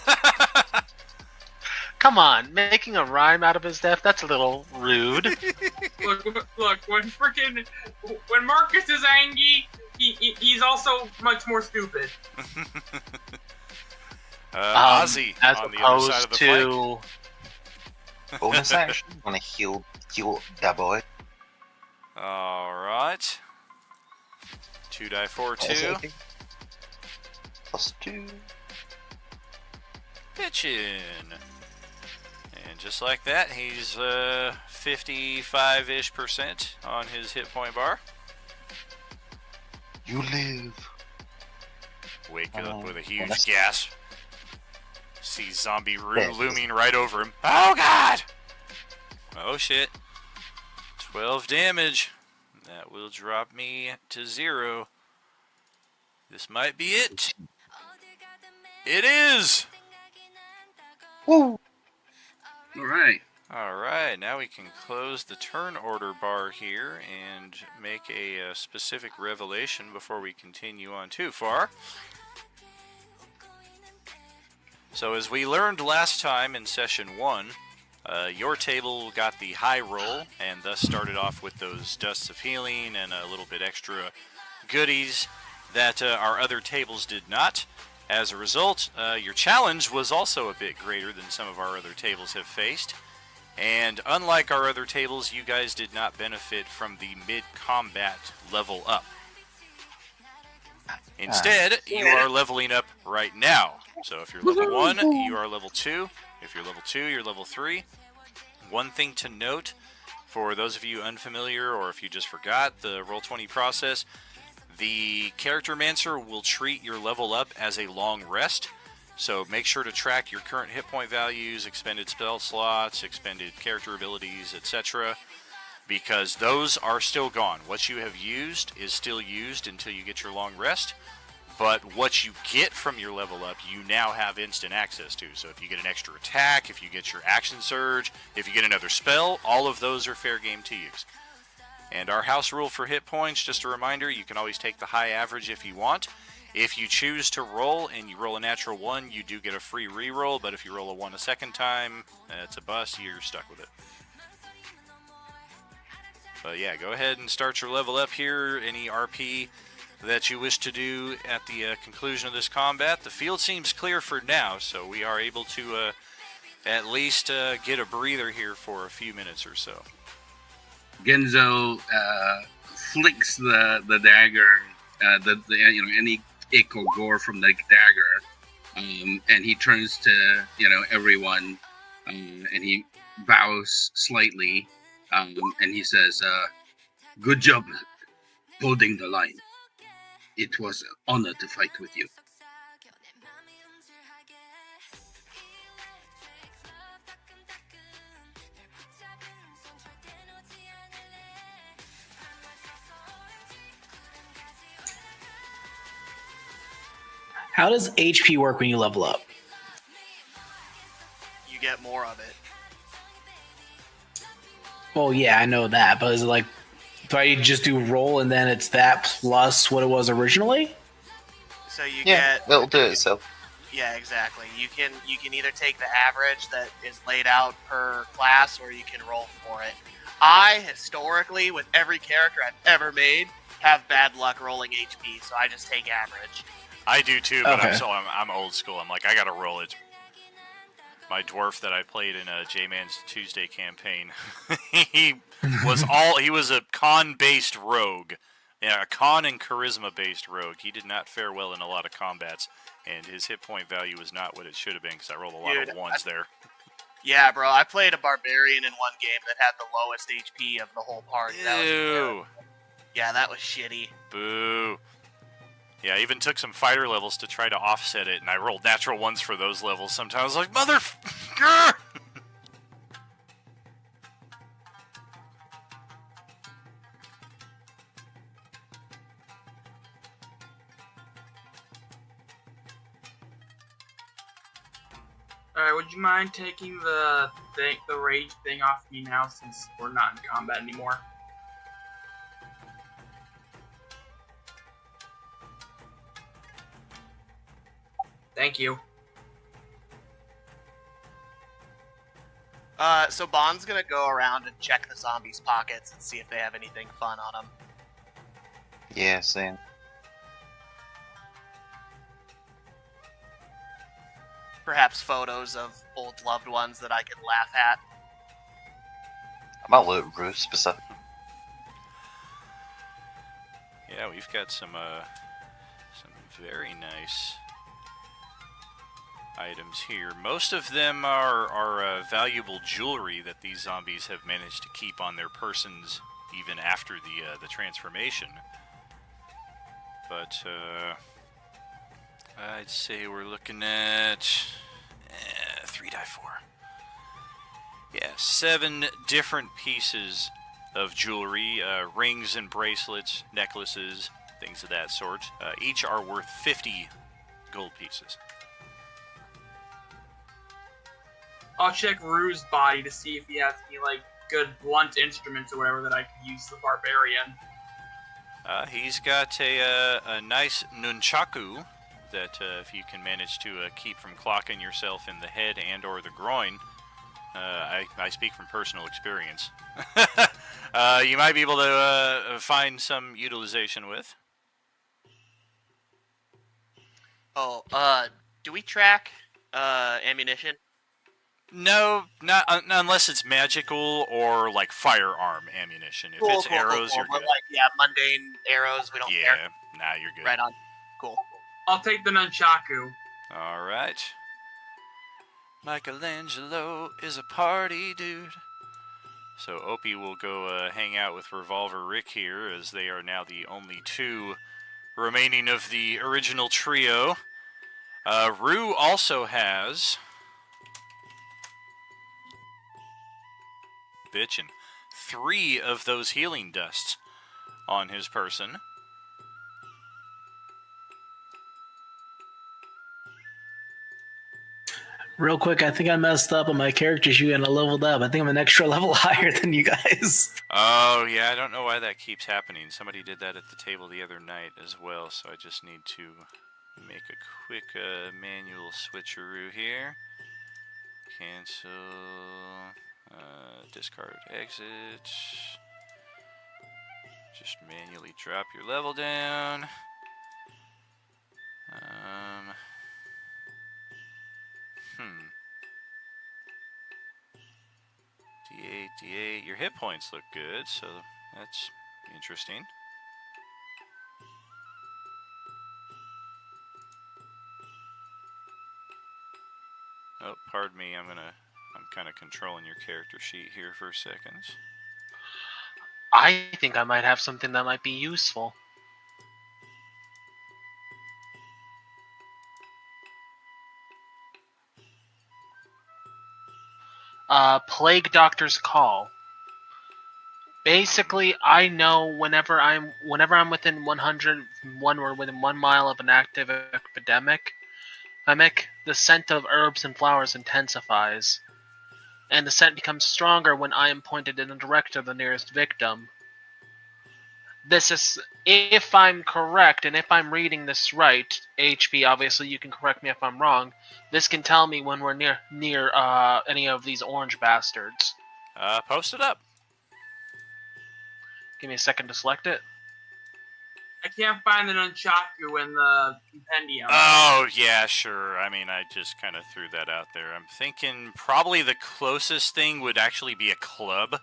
Come on, making a rhyme out of his death, that's a little rude. Look, when Marcus is angry, he's also much more stupid. Ozzy as on the other side of the to flank. bonus action, I'm gonna heal that boy. Alright. 2 die 4, 2. Plus 2. Pitchin'. And just like that, he's 55-ish% on his hit point bar. You live. Wake up with a huge gasp. See zombie Rue looming right over him. Oh god! Oh shit. 12 damage. That will drop me to 0. This might be it. It is! Woo! Alright. Alright, now we can close the turn order bar here and make a specific revelation before we continue on too far. So as we learned last time in session 1, your table got the high roll and thus started off with those dusts of healing and a little bit extra goodies that our other tables did not. As a result, your challenge was also a bit greater than some of our other tables have faced. And unlike our other tables, you guys did not benefit from the mid-combat level up. Instead, you are leveling up right now. So if you're level 1, you are level 2. If you're level 2, you're level 3. One thing to note, for those of you unfamiliar or if you just forgot the Roll20 process, the Charactermancer will treat your level up as a long rest. So make sure to track your current hit point values, expended spell slots, expended character abilities, etc. Because those are still gone. What you have used is still used until you get your long rest. But what you get from your level up, you now have instant access to. So if you get an extra attack, if you get your action surge, if you get another spell, all of those are fair game to use. And our house rule for hit points, just a reminder, you can always take the high average if you want. If you choose to roll and you roll a natural 1, you do get a free reroll, but if you roll a 1 a second time, it's a bust, you're stuck with it. But yeah, go ahead and start your level up here. Any RP that you wish to do at the conclusion of this combat. The field seems clear for now, so we are able to at least get a breather here for a few minutes or so. Genzo flicks the dagger, any ick or gore from the dagger, and he turns to everyone, and he bows slightly, and he says, "Good job holding the line. It was an honor to fight with you." How does HP work when you level up? You get more of it. Well, yeah, I know that, but is it like, do I just do roll and then it's that plus what it was originally? So you Yeah, get. it'll do it itself. Yeah, exactly. You can either take the average that is laid out per class, or you can roll for it. I historically, with every character I've ever made, have bad luck rolling HP, so I just take average. I do too, but Okay. I'm old school. I'm like, I gotta roll it. My dwarf that I played in a J-Man's Tuesday campaign, he was a con-based rogue. Yeah, a con and charisma-based rogue. He did not fare well in a lot of combats, and his hit point value was not what it should have been, because I rolled a lot of ones there. Yeah, bro, I played a barbarian in one game that had the lowest HP of the whole party. That was Ew. Yeah, that was shitty. Boo. Yeah, I even took some fighter levels to try to offset it, and I rolled natural ones for those levels sometimes. I was like, motherfucker! Alright, would you mind taking the rage thing off me now, since we're not in combat anymore? Thank you. So Bond's gonna go around and check the zombies' pockets and see if they have anything fun on them. Yeah, same. Perhaps photos of old loved ones that I could laugh at. I might loot Rue specific. Yeah, we've got some very nice items here. Most of them are valuable jewelry that these zombies have managed to keep on their persons even after the transformation. But I'd say we're looking at 3x4. Yeah, 7 different pieces of jewelry, rings and bracelets, necklaces, things of that sort. Each are worth 50 gold pieces. I'll check Rue's body to see if he has any, like, good blunt instruments or whatever that I could use the barbarian. He's got a nice nunchaku that if you can manage to keep from clocking yourself in the head and or the groin, I speak from personal experience, you might be able to find some utilization with. Oh, do we track ammunition? No, not unless it's magical or like firearm ammunition. If it's arrows, you're But good. like, yeah, mundane arrows, we don't care. Yeah, nah, you're good. Right on. Cool. I'll take the nunchaku. All right. Michelangelo is a party dude. So Opie will go hang out with Revolver Rick here, as they are now the only 2 remaining of the original trio. Rue also has bitchin' 3 of those healing dusts on his person. Real quick, I think I messed up on my character sheet and I leveled up. I think I'm an extra level higher than you guys. Oh, yeah, I don't know why that keeps happening. Somebody did that at the table the other night as well, so I just need to make a quick manual switcheroo here. Cancel, discard exit. Just manually drop your level down. D8, D8. Your hit points look good, so that's interesting. Oh, pardon me. I'm kind of controlling your character sheet here for a second. I think I might have something that might be useful. Plague Doctor's Call. Basically, I know whenever I'm within 1 or within 1 mile of an active epidemic, the scent of herbs and flowers intensifies, and the scent becomes stronger when I am pointed in the direction of the nearest victim. This is, if I'm correct, and if I'm reading this right, HP, obviously you can correct me if I'm wrong, this can tell me when we're near any of these orange bastards. Post it up. Give me a second to select it. I can't find the nunchaku in the compendium. Oh, yeah, sure. I mean, I just kind of threw that out there. I'm thinking probably the closest thing would actually be a club.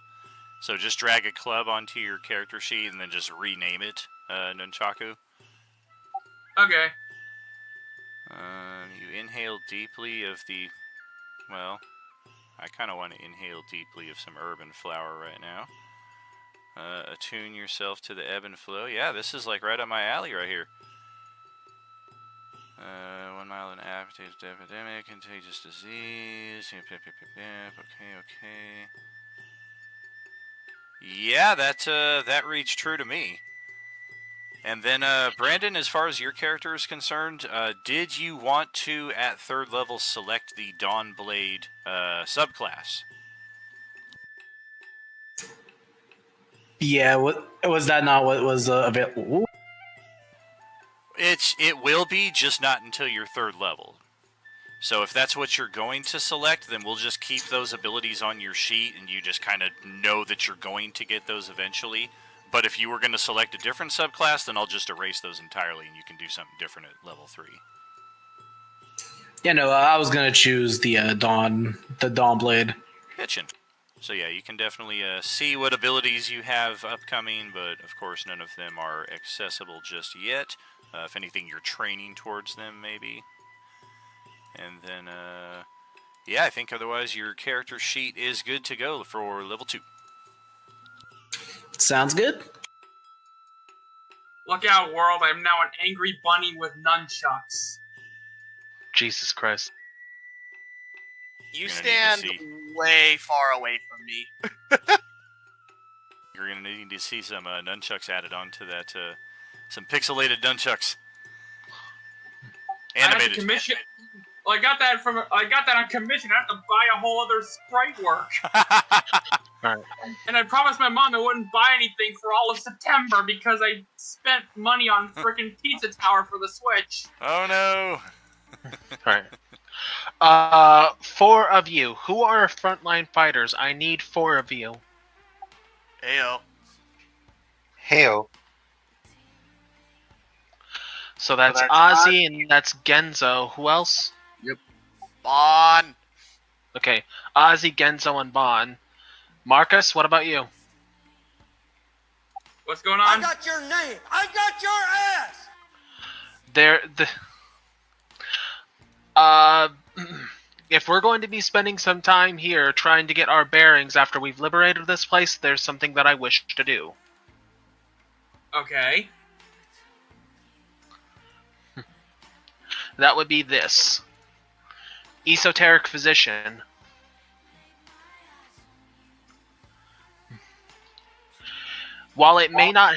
So just drag a club onto your character sheet and then just rename it Nunchaku. Okay. You inhale deeply of the... Well, I kind of want to inhale deeply of some herb and flower right now. Attune yourself to the ebb and flow. Yeah, this is like right up my alley right here. 1 mile an epidemic, contagious disease. Okay. Yeah, that reached true to me. And then, Brandon, as far as your character is concerned, did you want to, at 3rd level, select the Dawnblade subclass? Yeah, was that not what was available? It will be, just not until your 3rd level. So if that's what you're going to select, then we'll just keep those abilities on your sheet, and you just kind of know that you're going to get those eventually. But if you were going to select a different subclass, then I'll just erase those entirely, and you can do something different at level 3. Yeah, no, I was gonna choose the Dawnblade. Pitchin'. So yeah, you can definitely see what abilities you have upcoming, but of course none of them are accessible just yet. If anything, you're training towards them, maybe. And then, yeah, I think otherwise your character sheet is good to go for level 2. Sounds good. Look out, world. I'm now an angry bunny with nunchucks. Jesus Christ. You stand way far away from me. You're going to need to see some nunchucks added onto that, some pixelated nunchucks. Animated. I have to commission. Well, I got that on commission. I have to buy a whole other sprite work. Alright. And I promised my mom I wouldn't buy anything for all of September because I spent money on frickin' Pizza Tower for the Switch. Oh no! Alright. 4 of you. Who are frontline fighters? I need 4 of you. Heyo. Heyo. So that's Ozzy and that's Genzo. Who else? Yep. Bon. Okay. Ozzy, Genzo, and Bon. Marcus, what about you? What's going on? I got your name. I got your ass. If we're going to be spending some time here trying to get our bearings after we've liberated this place, there's something that I wish to do. Okay. That would be this. Esoteric Physician. While it may not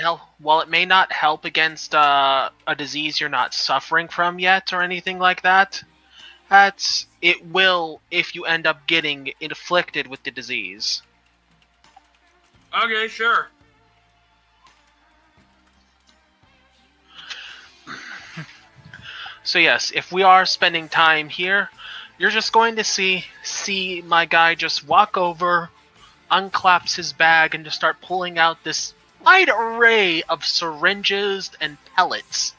help against a disease you're not suffering from yet or anything like that, It will if you end up getting inflicted with the disease. Okay, sure. So yes, if we are spending time here, you're just going to see my guy just walk over, unclaps his bag, and just start pulling out this wide array of syringes and pellets.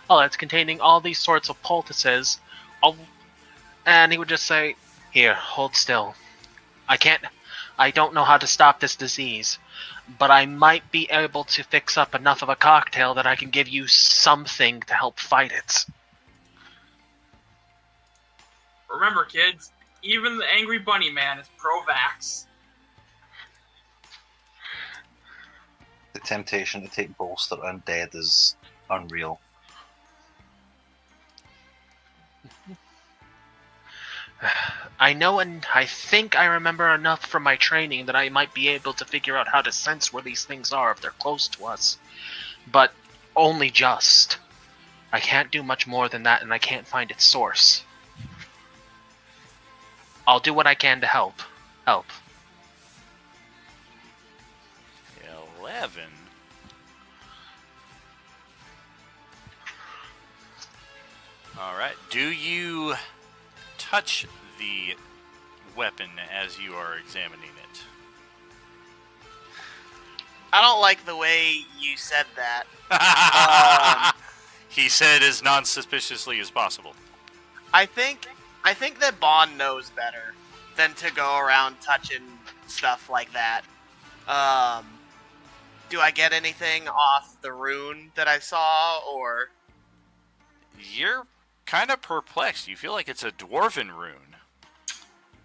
Pellets containing all these sorts of poultices. And he would just say, "Here, hold still. I don't know how to stop this disease, but I might be able to fix up enough of a cocktail that I can give you something to help fight it." Remember, kids, even the Angry Bunny Man is pro-vax. The temptation to take bolster undead is unreal. I know, and I think I remember enough from my training that I might be able to figure out how to sense where these things are if they're close to us. But only just. I can't do much more than that, and I can't find its source. I'll do what I can to help. 11. Alright, do you touch the weapon as you are examining it? I don't like the way you said that. He said as non-suspiciously as possible. I think that Bond knows better than to go around touching stuff like that. Do I get anything off the rune that I saw, or? You're kind of perplexed. You feel like it's a dwarven rune.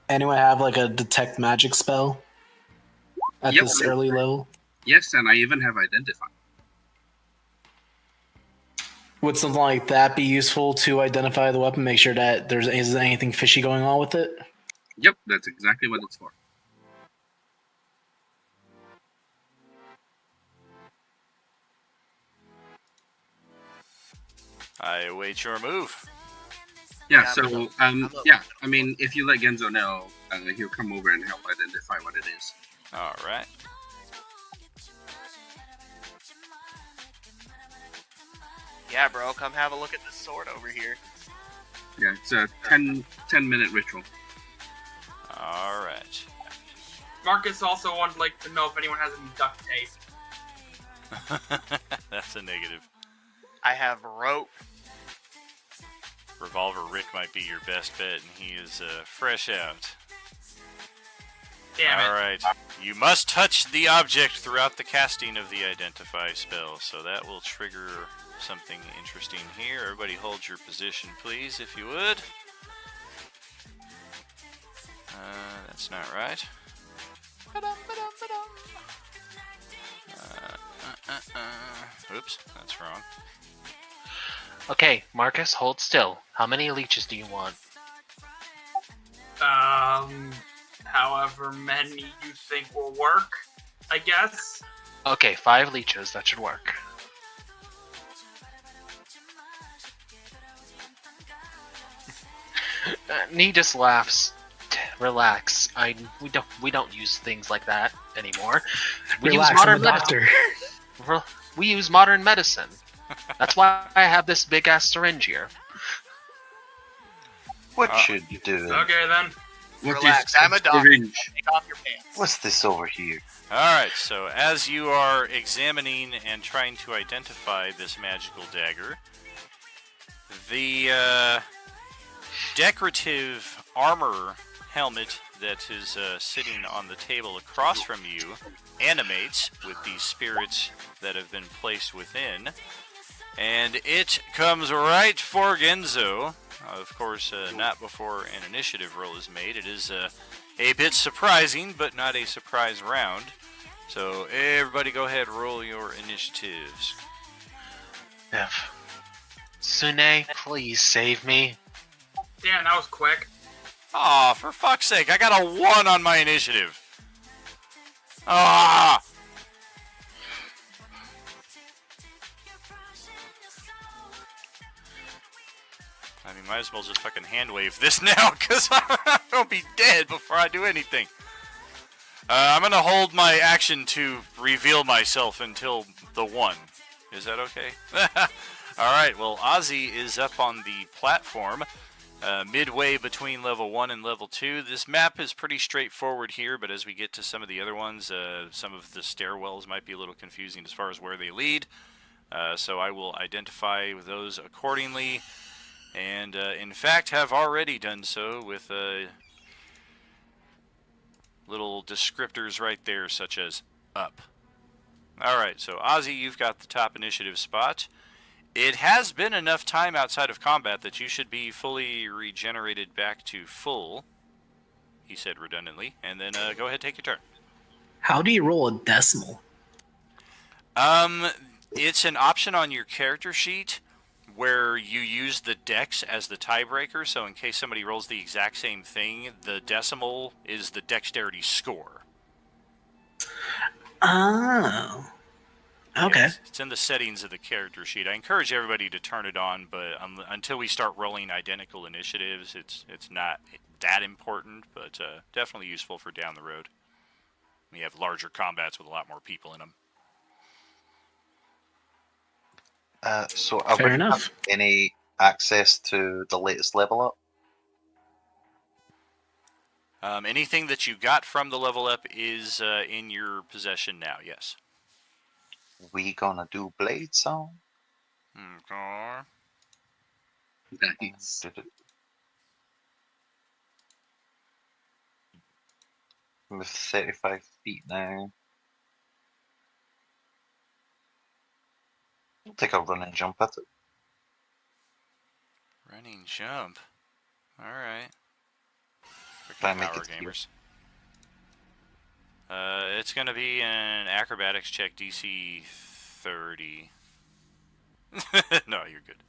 Anyone have like a detect magic spell at Yep. this early level? Yes, and I even have identify. Would something like that be useful to identify the weapon? Make sure that there isn't anything fishy going on with it? Yep, that's exactly what it's for. I await your move. Yeah, so, yeah, I mean, if you let Genzo know, he'll come over and help identify what it is. Alright. Yeah, bro, come have a look at this sword over here. Yeah, it's a 10-minute ritual. Alright. Marcus also wanted to know if anyone has any duct tape. That's a negative. I have rope. Revolver Rick might be your best bet, and he is fresh out. Damn it. Alright. You must touch the object throughout the casting of the Identify spell, so that will trigger something interesting here. Everybody hold your position, please, if you would. That's not right. Oops, that's wrong. Okay, Marcus, hold still. How many leeches do you want? However many you think will work, I guess. Okay, 5 leeches. That should work. Nee just laughs. Relax. We don't use things like that anymore. We Relax, use modern I'm a doctor. medicine. We use modern medicine. That's why I have this big ass syringe here. What should you do? Okay then. Relax, I'm a doctor. Take off your pants. What's this over here? Alright, so as you are examining and trying to identify this magical dagger, the decorative armor helmet that is sitting on the table across from you animates with the spirits that have been placed within, and it comes right for Genzo. Of course, not before an initiative roll is made. It is a bit surprising, but not a surprise round. So everybody go ahead, roll your initiatives. F. Sune, please save me. Damn, that was quick. Aw, for fuck's sake, I got a 1 on my initiative. Ah! I mean, might as well just fucking hand wave this now, because I'm gonna be dead before I do anything. I'm gonna hold my action to reveal myself until the 1. Is that okay? Alright, well, Ozzy is up on the platform, midway between level 1 and level 2. This map is pretty straightforward here, but as we get to some of the other ones, some of the stairwells might be a little confusing as far as where they lead. So I will identify those accordingly, and in fact have already done so with little descriptors right there, such as up. Alright, so Ozzy, you've got the top initiative spot. It has been enough time outside of combat that you should be fully regenerated back to full, he said redundantly, and then go ahead, take your turn. How do you roll a decimal? It's an option on your character sheet where you use the dex as the tiebreaker, so in case somebody rolls the exact same thing, the decimal is the dexterity score. Oh. Okay. Yeah, it's in the settings of the character sheet. I encourage everybody to turn it on, but until we start rolling identical initiatives, it's not that important, but definitely useful for down the road. We have larger combats with a lot more people in them. So I wouldn't have any access to the latest level up? Anything that you got from the level up is in your possession now, yes. We gonna do Blade Song? Okay. Nice. With 35 feet now. I'll take a run and jump at it. Running jump. Alright. Try and Power make it gamers. It's gonna be an acrobatics check, DC 30. No, you're good.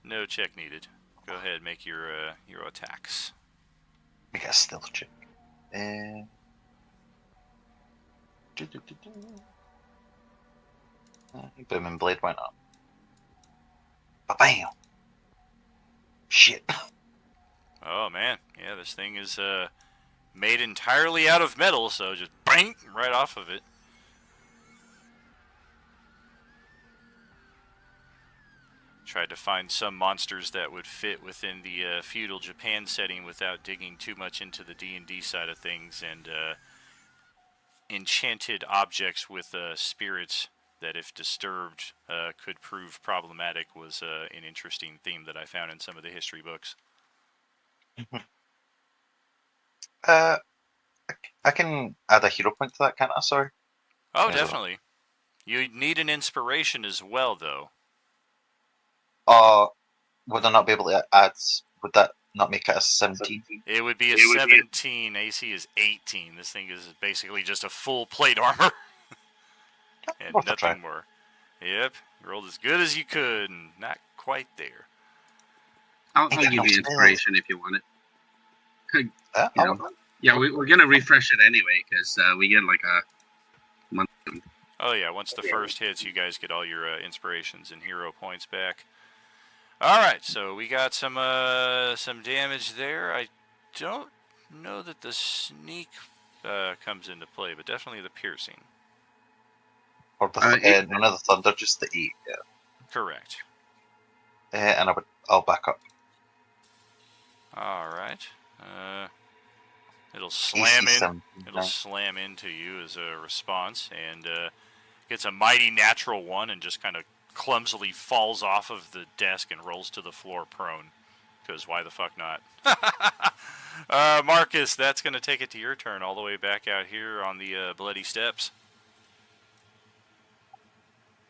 No check needed. Go ahead, make your attacks. Make a stealth check. Boom and blade went up. Ba-bam! Shit. Oh man, yeah, this thing is made entirely out of metal, so just bang right off of it. Tried to find some monsters that would fit within the feudal Japan setting without digging too much into the D&D side of things, and enchanted objects with spirits that, if disturbed, could prove problematic was an interesting theme that I found in some of the history books. I can add a hero point to that, can't I? Sorry. Oh, definitely. You need an inspiration as well, though. Would I not be able to add? Would that not make it a 17? It would be a 17. AC is 18. This thing is basically just a full plate armor. And nothing more. Yep, you rolled as good as you could, and not quite there. I'll give you inspiration if you want it. You know, yeah, we're gonna refresh it anyway because we get like a month. Oh yeah, once the first hits, you guys get all your inspirations and hero points back. All right, so we got some damage there. I don't know that the sneak comes into play, but definitely the piercing. Or the none of the thunder, just the 8. Yeah. Correct. And I'll back up. All right. It'll slam in. It'll no. slam into you as a response, and gets a mighty natural 1, and just kind of clumsily falls off of the desk and rolls to the floor prone. Because why the fuck not? Marcus, that's going to take it to your turn all the way back out here on the bloody steps.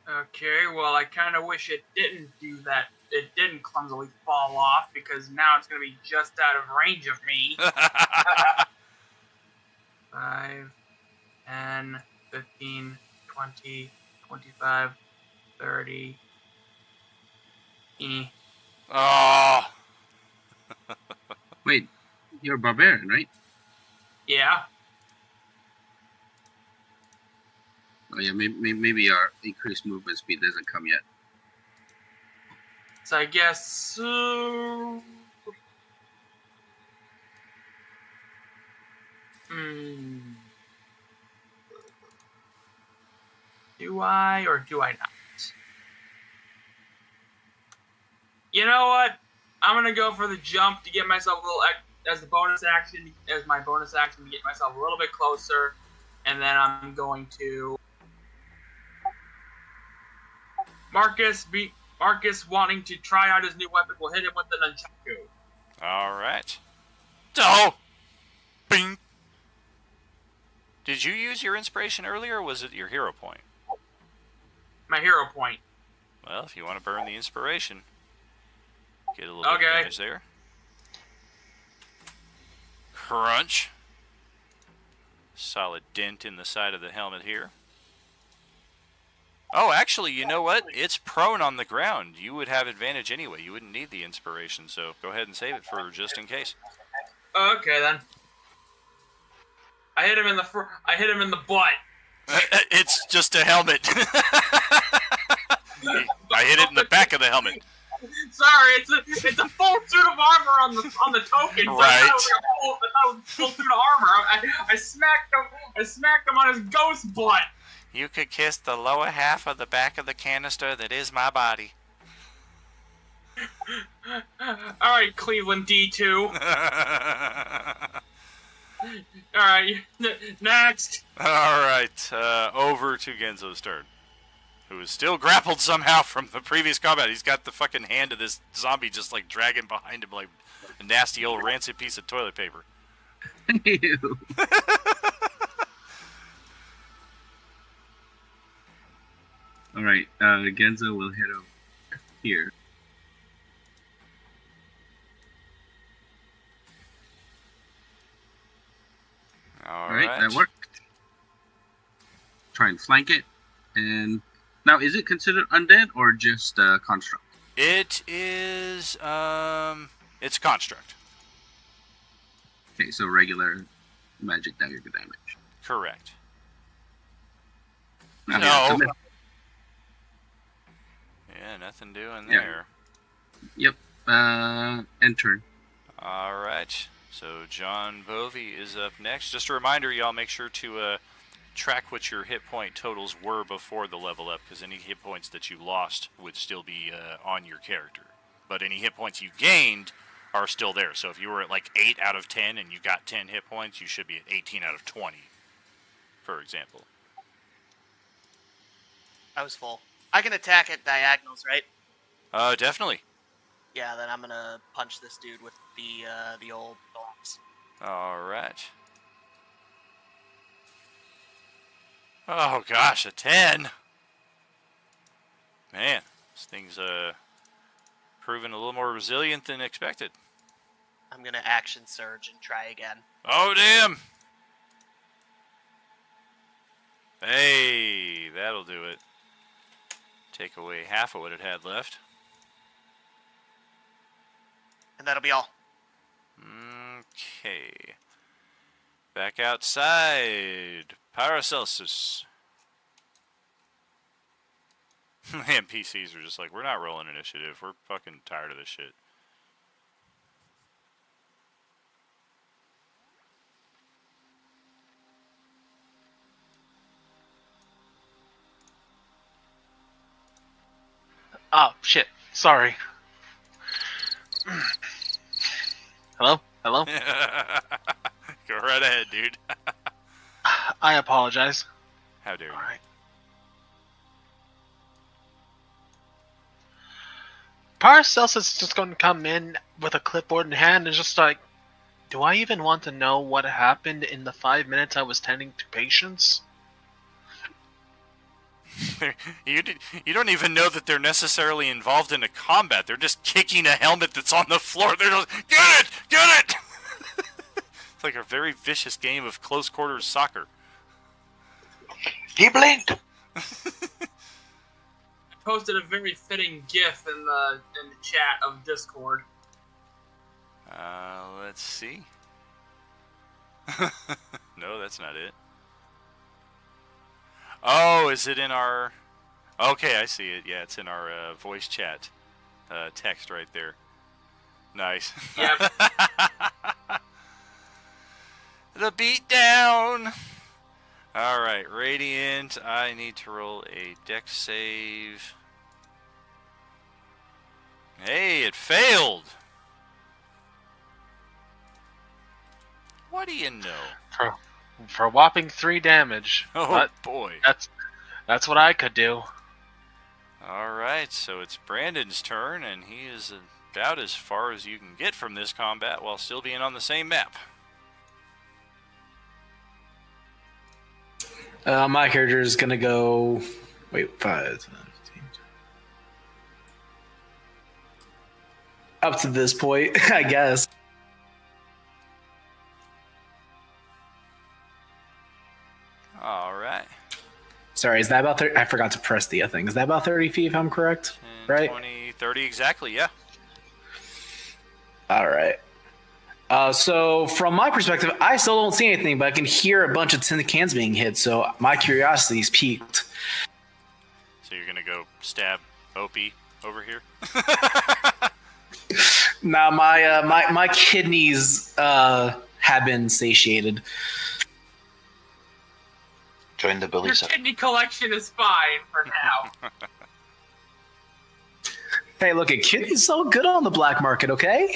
Okay, well, I kind of wish it didn't do that. It didn't clumsily fall off, because now it's going to be just out of range of me. 5, 10, 15, 20, 25, 30. Oh! Wait, you're a barbarian, right? Yeah. Oh yeah, maybe our increased movement speed doesn't come yet. So I guess. Do I or do I not? You know what? I'm gonna go for the jump to get myself a little as the bonus action, as my bonus action to get myself a little bit closer, and then I'm going to Marcus wanting to try out his new weapon. Will hit him with the nunchaku. All right. Oh, bing. Did you use your inspiration earlier, or was it your hero point? My hero point. Well, if you want to burn the inspiration, get a little bit of damage there. Crunch. Solid dent in the side of the helmet here. Oh, actually, you know what? It's prone on the ground. You would have advantage anyway. You wouldn't need the inspiration, so go ahead and save it for just in case. Okay, then. I hit him in the butt. It's just a helmet. I hit it in the back of the helmet. Sorry, it's a full suit of armor on the token. So Right. I thought it was a full suit of armor. I smacked him on his ghost butt. You could kiss the lower half of the back of the canister that is my body. Alright, Cleveland D2. Alright, next. Alright, over to Genzo's turn. Who is still grappled somehow from the previous combat. He's got the fucking hand of this zombie just like dragging behind him like a nasty old rancid piece of toilet paper. Ew. Alright, Genzo will hit over here. Alright, that worked. Try and flank it. And now, is it considered undead or just construct? It is, it's construct. Okay, so regular magic dagger damage. Correct. No. Yeah, nothing doing Yeah. there. Yep. Enter. Alright, so John Bovey is up next. Just a reminder, y'all, make sure to track what your hit point totals were before the level up, because any hit points that you lost would still be on your character. But any hit points you gained are still there. So if you were at like 8 out of 10 and you got 10 hit points, you should be at 18 out of 20, for example. I was full. I can attack at diagonals, right? Definitely. Yeah, then I'm gonna punch this dude with the old bombs. Alright. Oh gosh, a 10. Man, this thing's proven a little more resilient than expected. I'm gonna action surge and try again. Oh damn! Hey, that'll do it. Take away half of what it had left. And that'll be all. Okay. Back outside. Paracelsus. NPCs are just like, we're not rolling initiative. We're fucking tired of this shit. Oh, shit. Sorry. Hello? Hello? Go right ahead, dude. I apologize. How dare you? Alright. Paracelsus is just going to come in with a clipboard in hand and just like, do I even want to know what happened in the 5 minutes I was tending to patients? You don't even know that they're necessarily involved in a combat. They're just kicking a helmet that's on the floor. They're just, get it! Get it! It's like a very vicious game of close quarters soccer. He blinked! I posted a very fitting GIF in the chat of Discord. Let's see. No, that's not it. Oh, is it in our... Okay, I see it. Yeah, it's in our voice chat. text right there. Nice. Yep. The beatdown. All right, Radiant. I need to roll a dex save. Hey, it failed. What do you know? For a whopping 3 damage. Oh But boy. That's what I could do. All right, so it's Brandon's turn, and he is about as far as you can get from this combat while still being on the same map. My character is gonna go. Wait, 5, 10, 15. Up to this point, I guess. All right. Sorry, is that about 30? I forgot to press the thing. Is that about 30 feet, if I'm correct? 10, Right? 20, 30 exactly, yeah. All right. So from my perspective, I still don't see anything, but I can hear a bunch of tin cans being hit, so my curiosity is piqued. So you're going to go stab Opie over here? Now my kidneys have been satiated. Join the bully Your side. kidney collection is fine for now. Hey, look, a kidney's so good on the black market, okay?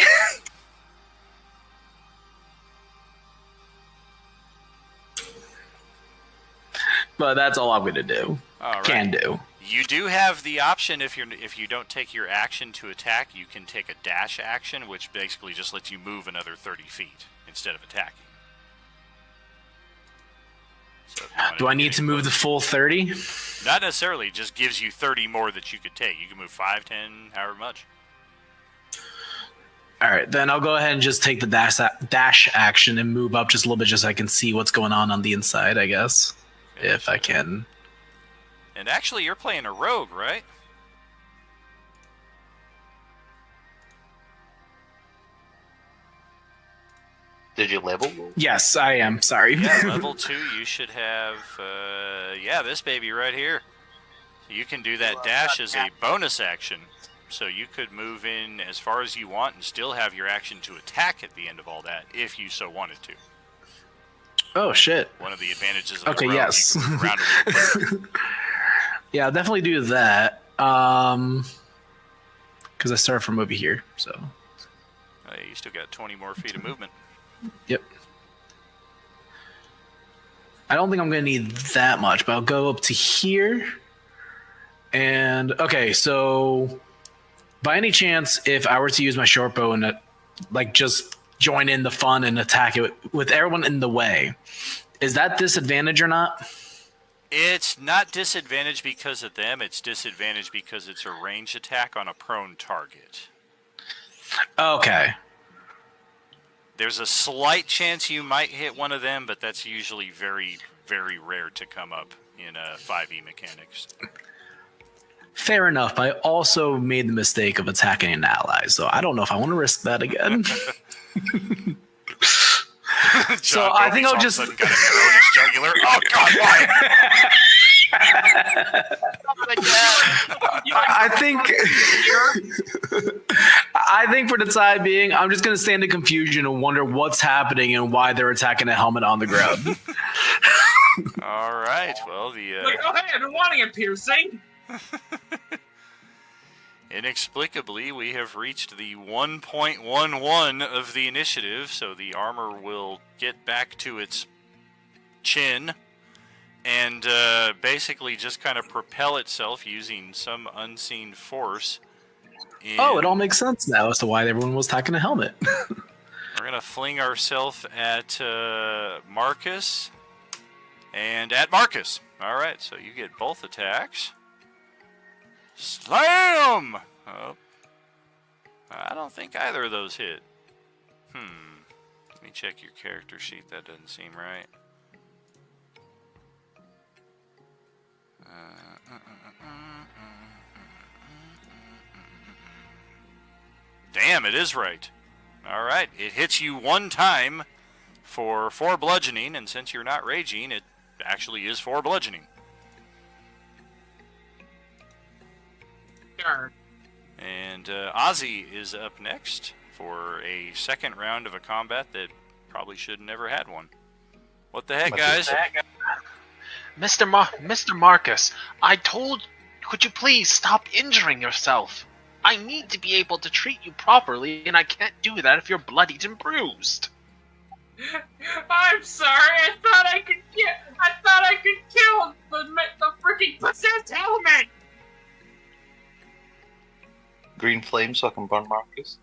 But that's all I'm gonna do. All right. Can do. You do have the option if you don't take your action to attack, you can take a dash action, which basically just lets you move another 30 feet instead of attacking. So Do I need to move the full 30? not necessarily, it just gives you 30 more that you could take. You can move 5, 10, however much. All right, then I'll go ahead and just take the dash action and move up just a little bit, just so I can see what's going on the inside, I guess, if I can. And actually, you're playing a rogue, right? Did you level? Yes, I am. Sorry. Yeah, level 2, you should have, yeah, this baby right here. You can do that dash as a bonus action. So you could move in as far as you want and still have your action to attack at the end of all that, if you so wanted to. Oh, shit. One of the advantages of Okay, a rogue, yes. you can move around a little quicker. Yeah, I'll definitely do that. Because I started from over here, so. Oh, yeah, you still got 20 more feet of movement. Yep. I don't think I'm going to need that much, but I'll go up to here. And, okay, so by any chance, if I were to use my short bow and, just join in the fun and attack it with everyone in the way, is that disadvantage or not? It's not disadvantage because of them, it's disadvantage because it's a ranged attack on a prone target. Okay. There's a slight chance you might hit one of them, but that's usually very, very rare to come up in 5e mechanics. Fair enough. I also made the mistake of attacking an ally, so I don't know if I want to risk that again. So I think I'll just. Got an arrow in his jugular. Oh God! Why? I think for the time being, I'm just gonna stand in confusion and wonder what's happening and why they're attacking a helmet on the ground. All right. Well, the Like, oh hey, I've been wanting a piercing. inexplicably, we have reached the 1.11 of the initiative, so the armor will get back to its chin and basically just kind of propel itself using some unseen force. Oh, it all makes sense now as to why everyone was attacking a helmet. We're going to fling ourselves at Marcus and at Marcus. All right, so you get both attacks. Slam! Oh. I don't think either of those hit. Let me check your character sheet. That doesn't seem right. Damn, it is right. All right, it hits you one time for 4 bludgeoning, and since you're not raging, it actually is 4 bludgeoning. Sure. And Ozzy is up next for a second round of a combat that probably should have never had one. What the heck, guys? Mr. Marcus, I told. Could you please stop injuring yourself? I need to be able to treat you properly, and I can't do that if you're bloodied and bruised. I'm sorry. I thought I could kill the freaking possessed element. Green flame so I can burn Marcus.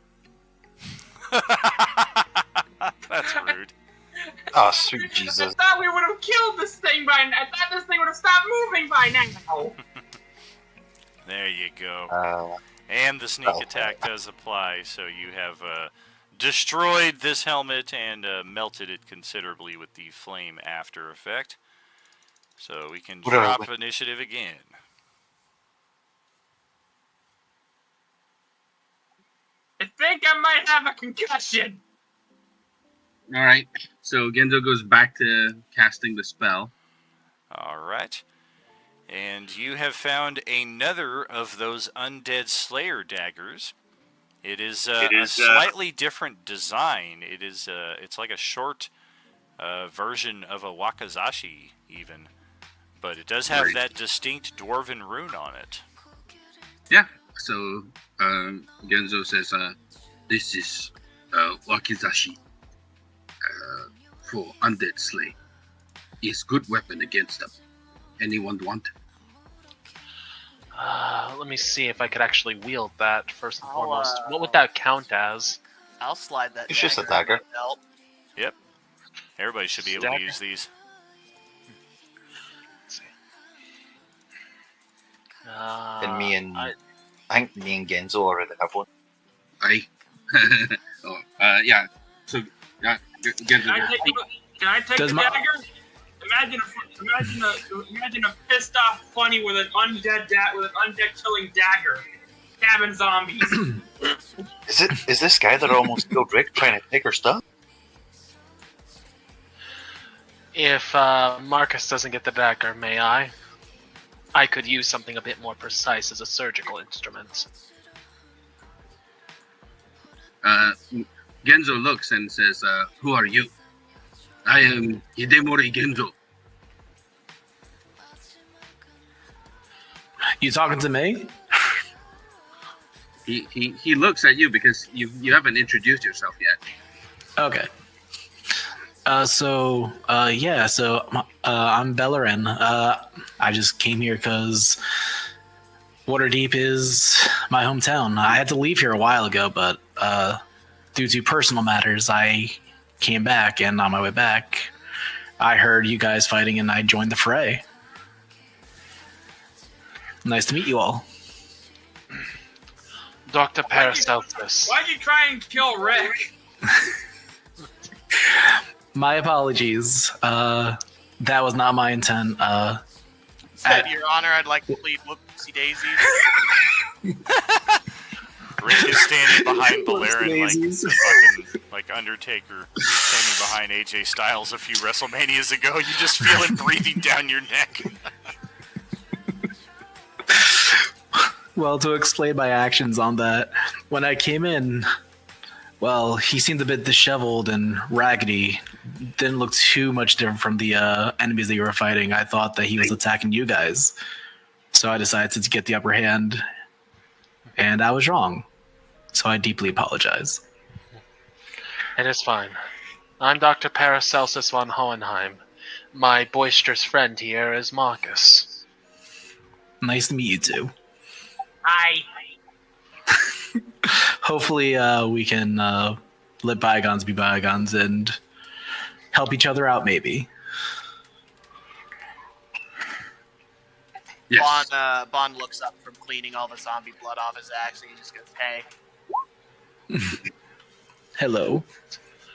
That's rude. Oh, sweet Jesus. I thought we would have killed this thing by now. I thought this thing would have stopped moving by now. There you go. And the sneak attack does apply, so you have destroyed this helmet and melted it considerably with the flame after effect. So we can drop initiative again. I think I might have a concussion. All right. So Genzo goes back to casting the spell. All right. And you have found another of those Undead Slayer daggers. It is a slightly different design. It is it's like a short version of a wakizashi, even, but it does have that distinct dwarven rune on it. Yeah. So Genzo says, "This is wakizashi for undead slay. It's good weapon against them. Anyone want?" Let me see if I could actually wield that first and foremost. What would that count as? I'll slide that. It's just a dagger. Yep. Everybody should be able to use these. And I think me and Genzo already have one. Yeah. So Genzo. Can I take the dagger? Imagine a pissed off funny with an undead killing dagger, stabbing zombies. Is this guy that almost killed Rick trying to take her stuff? If Marcus doesn't get the dagger, may I? I could use something a bit more precise as a surgical instrument. Genzo looks and says, "Who are you?" "I am Hidemori Genzo." You talking to me? He looks at you because you haven't introduced yourself yet. Okay. So I'm Bellerin. I just came here because Waterdeep is my hometown. I had to leave here a while ago, but due to personal matters, I came back, and on my way back, I heard you guys fighting, and I joined the fray. Nice to meet you all. Dr. Paracelsus. Why'd you try and kill Rick? My apologies. That was not my intent. Said, Your Honor, I'd like to plead whoopsie daisies. Rick is standing behind Bellerin like Undertaker standing behind AJ Styles a few WrestleManias ago. You just feel him breathing down your neck. Well, to explain my actions on that, when I came in, well, he seemed a bit disheveled and raggedy. Didn't look too much different from the enemies that you were fighting. I thought that he was attacking you guys. So I decided to get the upper hand, and I was wrong. So I deeply apologize. It is fine. I'm Dr. Paracelsus von Hohenheim. My boisterous friend here is Marcus. Nice to meet you two. Hi. Hopefully we can let bygones be bygones and help each other out, maybe. Yes. Bond looks up from cleaning all the zombie blood off his axe and he just goes, "Hey." Hello.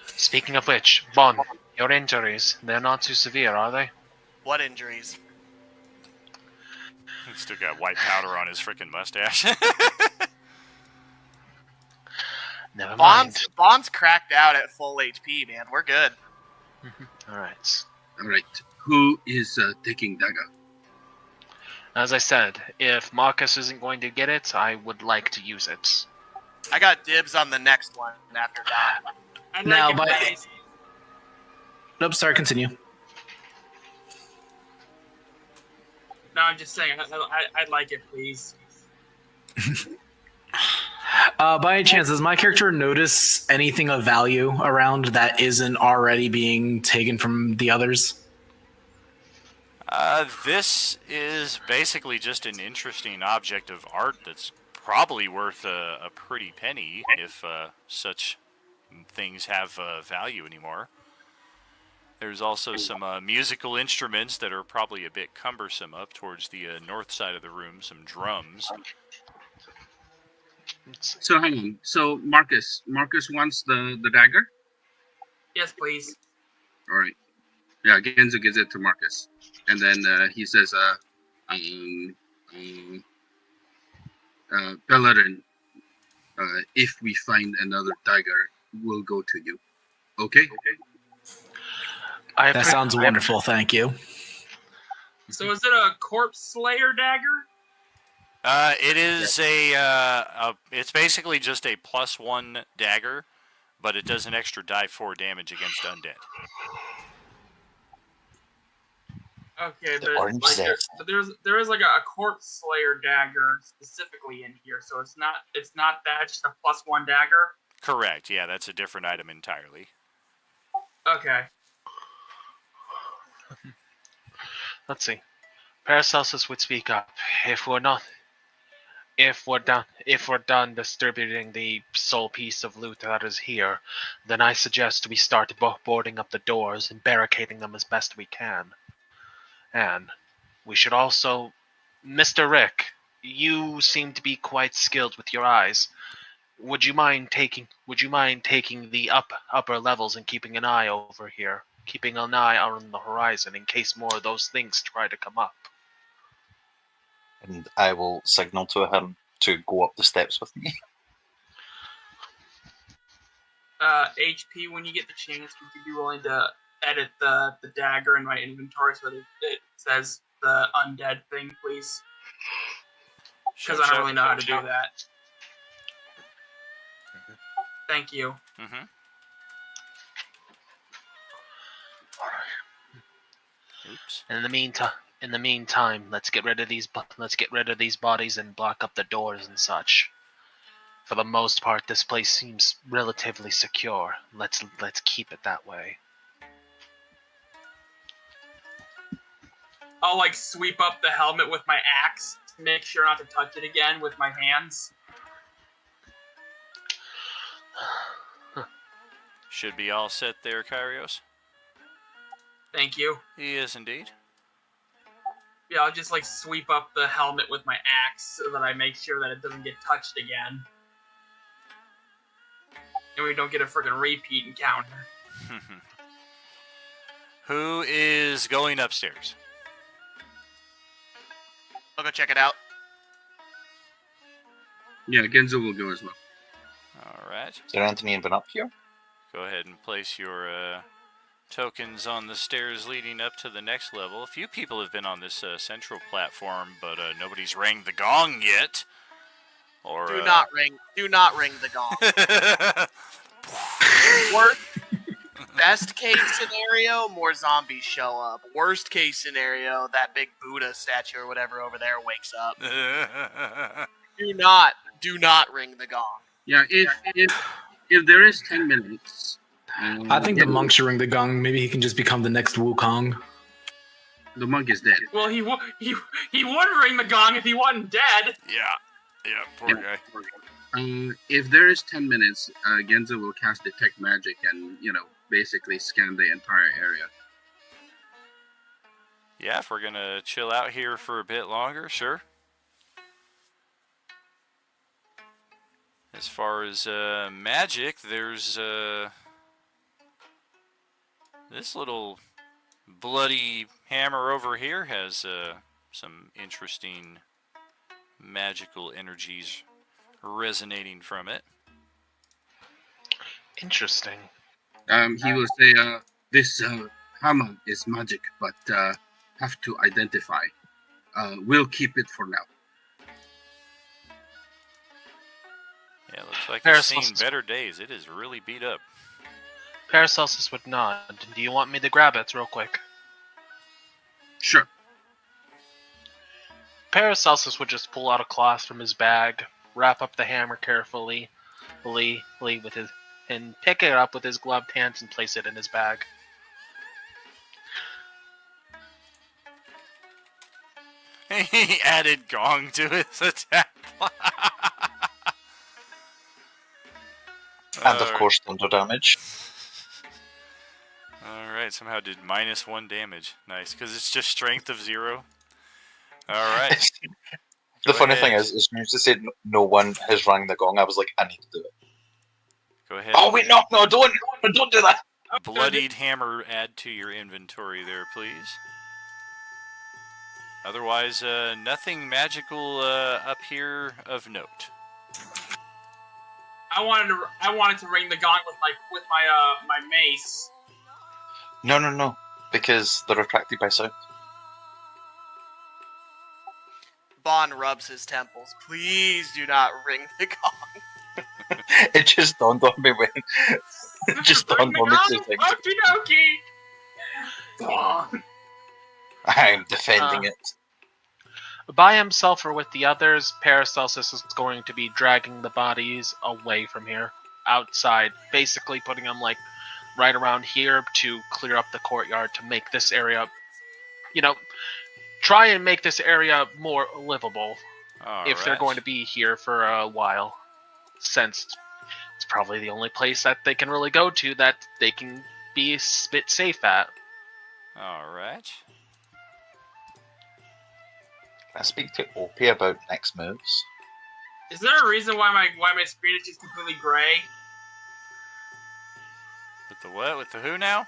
Speaking of which, Bond, your injuries, they're not too severe, are they? What injuries? He's still got white powder on his freaking mustache. Never mind. Bond's cracked out at full HP, man. We're good. All right. Who is taking dagger? As I said, if Marcus isn't going to get it, I would like to use it. I got dibs on the next one after Don. Now, Nope, sorry, continue. No, I'm just saying. I'd like it, please. By any chance, does my character notice anything of value around that isn't already being taken from the others? This is basically just an interesting object of art that's probably worth a pretty penny if such things have value anymore. There's also some musical instruments that are probably a bit cumbersome up towards the north side of the room, some drums. So hang on. So Marcus wants the dagger? Yes, please. All right. Yeah, Genzo gives it to Marcus. And then he says, Bellerin, if we find another dagger, we'll go to you. Okay? That sounds wonderful, thank you. So is it a corpse slayer dagger? It is it's basically just a +1 dagger, but it does an extra die 4 damage against undead. Okay, but there is like a corpse slayer dagger specifically in here, so it's not that, it's just a +1 dagger. Correct, yeah, that's a different item entirely. Okay. Let's see. Paracelsus would speak up. If we're done distributing the sole piece of loot that is here, then I suggest we start boarding up the doors and barricading them as best we can. And we should also, Mr. Rick, you seem to be quite skilled with your eyes. Would you mind taking the upper levels and keeping an eye over here, keeping an eye on the horizon in case more of those things try to come up? And I will signal to him to go up the steps with me. HP, when you get the chance, would you be willing to edit the dagger in my inventory so that it says the undead thing, please? Because I don't really know how to do that. Thank you. Mm-hmm. Oops. In the meantime, let's get rid of these bodies and block up the doors and such. For the most part, this place seems relatively secure. Let's keep it that way. I'll like sweep up the helmet with my axe to make sure not to touch it again with my hands. Should be all set there, Kyrios. Thank you. He is indeed. Yeah, I'll just like sweep up the helmet with my axe so that I make sure that it doesn't get touched again. And we don't get a friggin' repeat encounter. Who is going upstairs? I'll go check it out. Yeah, Genzo will go as well. Alright. Is there Anthony and been up here? Go ahead and place your tokens on the stairs leading up to the next level. A few people have been on this central platform, but nobody's rang the gong yet. Or do not ring the gong. Best case scenario, more zombies show up. Worst case scenario, that big Buddha statue or whatever over there wakes up. Do not ring the gong. Yeah, if there is 10 minutes. I think the monk should ring the gong. Maybe he can just become the next Wukong. The monk is dead. Well, he would ring the gong if he wasn't dead. Yeah, poor guy. If there is 10 minutes, Genzo will cast Detect Magic and, basically scan the entire area. Yeah, if we're gonna chill out here for a bit longer, sure. As far as magic, there's this little bloody hammer over here has some interesting magical energies resonating from it. Interesting. He will say, this hammer is magic, but have to identify. we'll keep it for now. Yeah, looks like it's Paracelsus. seen better days. It is really beat up. Paracelsus would nod. Do you want me to grab it real quick? Sure. Paracelsus would just pull out a cloth from his bag, wrap up the hammer carefully, with his, and pick it up with his gloved hands and place it in his bag. He added gong to his attack. And of course, thunder damage. Alright, somehow did -1 damage. Nice, because it's just strength of 0. Alright. The funny thing is, as soon as they said no one has rang the gong, I was like, I need to do it. Go ahead. Oh wait, no, don't do that. Bloodied hammer add to your inventory there, please. Otherwise, nothing magical up here of note. I wanted to ring the gong with my mace. No, because they're attracted by sound. Bond rubs his temples. Please do not ring the gong. It just dawned on me when. It just dawned on me two things. Okie dokie. I'm defending it. By himself or with the others, Paracelsus is going to be dragging the bodies away from here, outside, basically putting them like right around here to clear up the courtyard to make this area, try and make this area more livable if they're going to be here for a while, since it's probably the only place that they can really go to that they can be a bit safe at. Alright. Can I speak to Opie about next moves? Is there a reason why my screen is just completely gray? With the what? With the who now?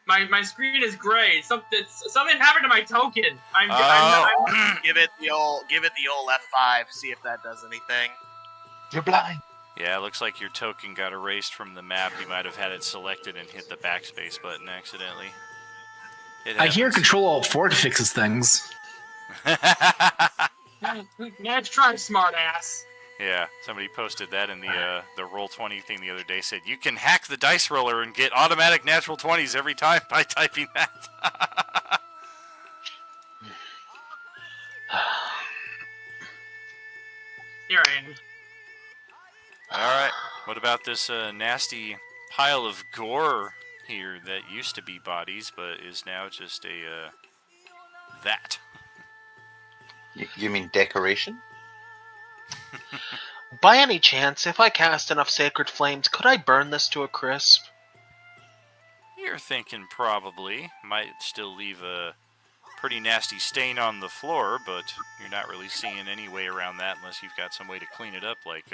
My screen is gray. Something happened to my token. I'm give it the old F5. See if that does anything. You're blind. Yeah, it looks like your token got erased from the map. You might have had it selected and hit the backspace button accidentally. I hear Control-Alt-4 fixes things. Let's try, smart ass. Yeah, somebody posted that in the Roll20 thing the other day. Said you can hack the dice roller and get automatic natural 20s every time by typing that. Here I am. All right. What about this nasty pile of gore here that used to be bodies, but is now just a that? You mean decoration? By any chance, if I cast enough sacred flames, could I burn this to a crisp? You're thinking probably. Might still leave a pretty nasty stain on the floor, but you're not really seeing any way around that unless you've got some way to clean it up, like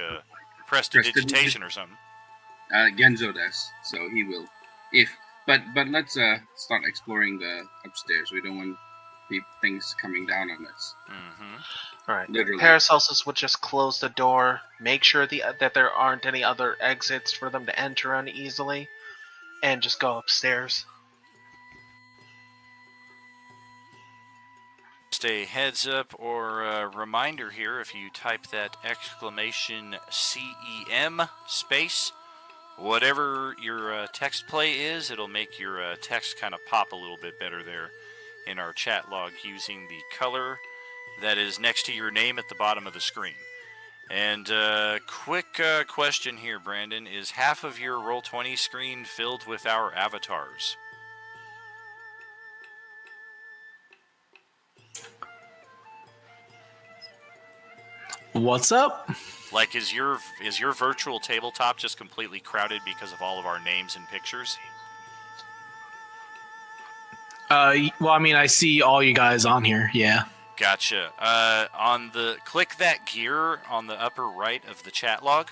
prestidigitation or something. Genzo does, so he will. But let's start exploring the upstairs. We don't want things coming down on us. All right. Literally. Paracelsus would just close the door, make sure that there aren't any other exits for them to enter uneasily, and just go upstairs. Just a heads up or a reminder here, if you type that exclamation CEM space, whatever your text play is, it'll make your text kind of pop a little bit better there in our chat log using the color that is next to your name at the bottom of the screen. And quick question here, Brandon. Is half of your Roll20 screen filled with our avatars? What's up? Like, is your virtual tabletop just completely crowded because of all of our names and pictures? Well, I mean, I see all you guys on here, yeah. Gotcha. Click that gear on the upper right of the chat log.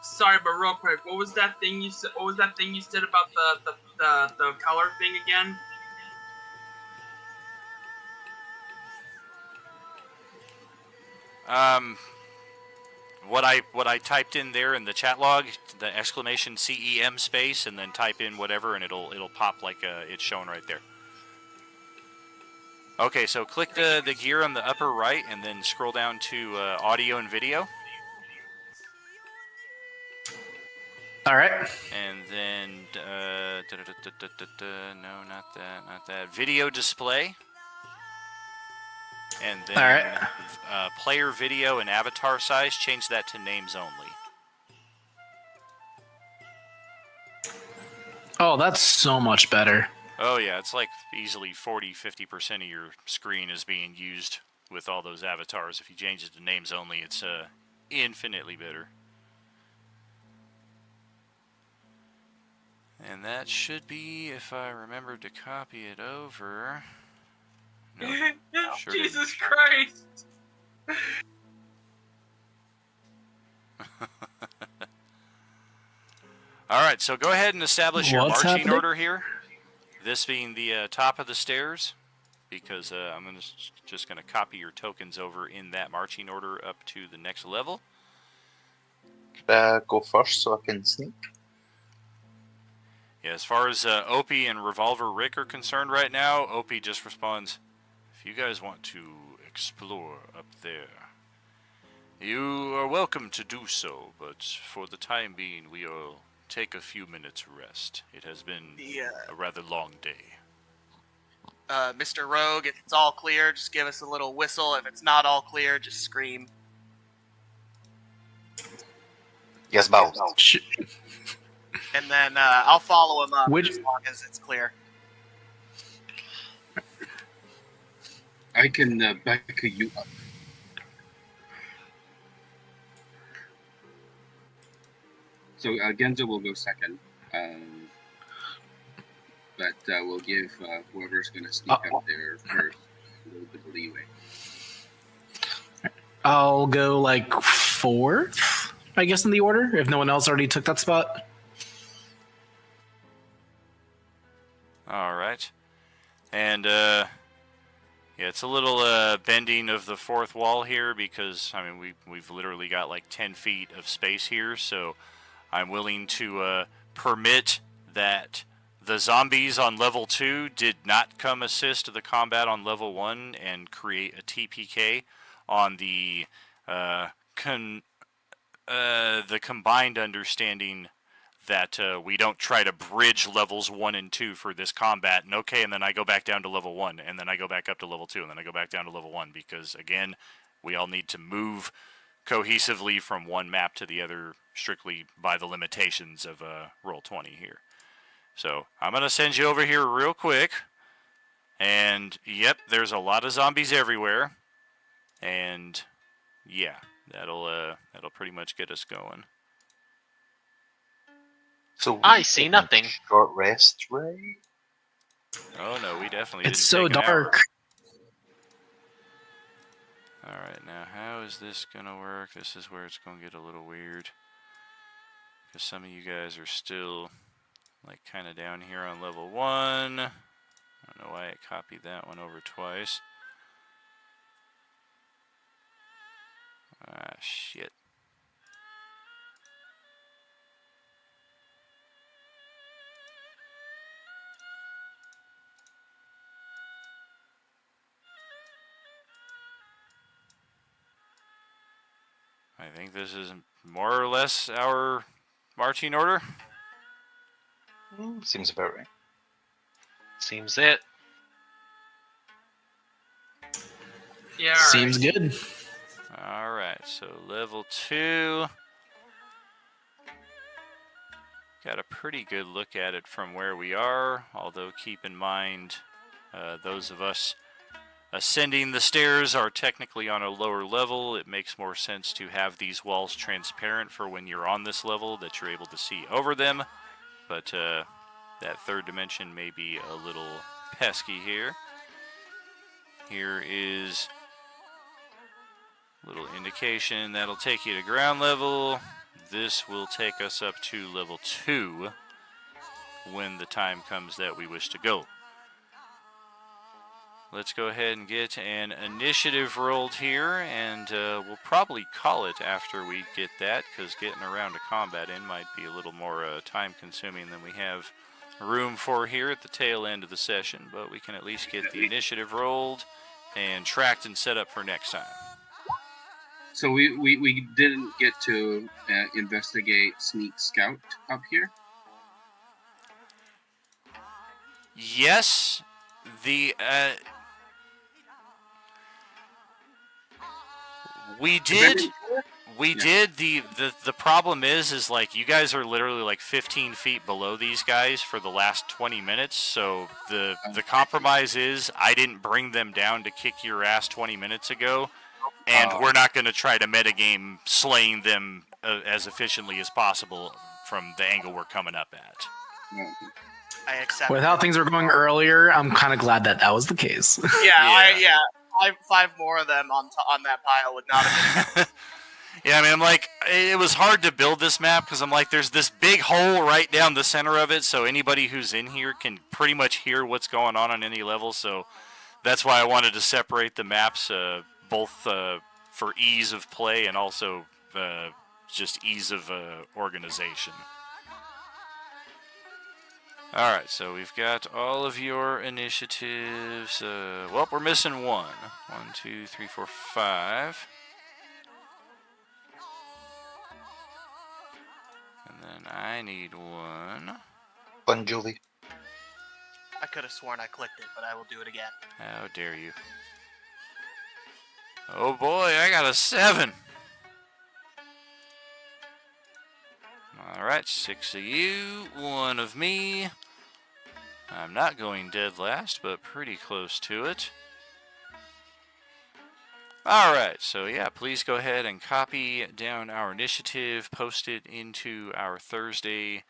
Sorry, but real quick, what was that thing you said? What was that thing you said about the color thing again? What I typed in there in the chat log, the exclamation CEM space, and then type in whatever, and it'll pop like it's shown right there. Okay, so click the gear on the upper right and then scroll down to audio and video. All right. And then, no, not that. Video display. And then All right. Player video and avatar size, change that to names only. Oh, that's so much better. Oh yeah, it's like easily 40-50% of your screen is being used with all those avatars. If you change it to names only, it's infinitely better. And that should be, if I remember to copy it over. No, sure Jesus Christ! Alright, so go ahead and establish your What's marching happening? order here. This being the top of the stairs, because I'm just going to copy your tokens over in that marching order up to the next level. Go first so I can sneak. Yeah, as far as Opie and Revolver Rick are concerned right now, Opie just responds, if you guys want to explore up there, you are welcome to do so, but for the time being, we'll take a few minutes rest. It has been a rather long day. Mr. Rogue, if it's all clear, just give us a little whistle. If it's not all clear, just scream. Yes, boss. And then I'll follow him up Which- as long as it's clear. I can back you up. So Genzo will go second, but we'll give whoever's going to sneak up there first a little bit of leeway. I'll go like fourth, I guess, in the order, if no one else already took that spot. Alright. And, yeah, it's a little bending of the fourth wall here because, I mean, we've literally got like 10 feet of space here, so I'm willing to permit that the zombies on level 2 did not come assist the combat on level 1 and create a TPK on the combined understanding that we don't try to bridge levels 1 and 2 for this combat, and then I go back down to level 1, and then I go back up to level 2, and then I go back down to level 1, because, again, we all need to move cohesively from one map to the other strictly by the limitations of Roll20 here. So, I'm going to send you over here real quick, and, yep, there's a lot of zombies everywhere, and, yeah, that'll pretty much get us going. So I see nothing. Short rest, Ray? Oh no, we definitely It's didn't so take an hour. dark. Alright, now how is this gonna work? This is where it's gonna get a little weird. Because some of you guys are still like kinda down here on level 1. I don't know why it copied that one over twice. Ah, shit. I think this is more or less our marching order. Seems about right. Seems it. Yeah. Seems good. Alright, so level 2. Got a pretty good look at it from where we are, although keep in mind those of us ascending the stairs are technically on a lower level. It makes more sense to have these walls transparent for when you're on this level, that you're able to see over them. But that third dimension may be a little pesky here. Here is a little indication that'll take you to ground level. This will take us up to level 2 when the time comes that we wish to go. Let's go ahead and get an initiative rolled here, and we'll probably call it after we get that, because getting around to combat in might be a little more time-consuming than we have room for here at the tail end of the session, but we can at least get the initiative rolled and tracked and set up for next time. So we didn't get to investigate Sneak Scout up here? Yes, the we did. We did. The problem is like you guys are literally like 15 feet below these guys for the last 20 minutes. So the compromise is I didn't bring them down to kick your ass 20 minutes ago, and we're not going to try to metagame slaying them as efficiently as possible from the angle we're coming up at. I accept. With how things were going earlier, I'm kind of glad that was the case. Yeah. Five more of them on that pile would not have been. Yeah, I mean, I'm like, it was hard to build this map because I'm like, there's this big hole right down the center of it, so anybody who's in here can pretty much hear what's going on any level. So that's why I wanted to separate the maps, both for ease of play and also just ease of organization. All right, so we've got all of your initiatives. Well, we're missing one. 1, 2, 3, 4, 5. And then I need one. Bon Jovi. I could have sworn I clicked it, but I will do it again. How dare you. Oh boy, I got a 7. Alright, 6 of you, 1 of me. I'm not going dead last, but pretty close to it. Alright, so yeah, please go ahead and copy down our initiative, post it into our Thursday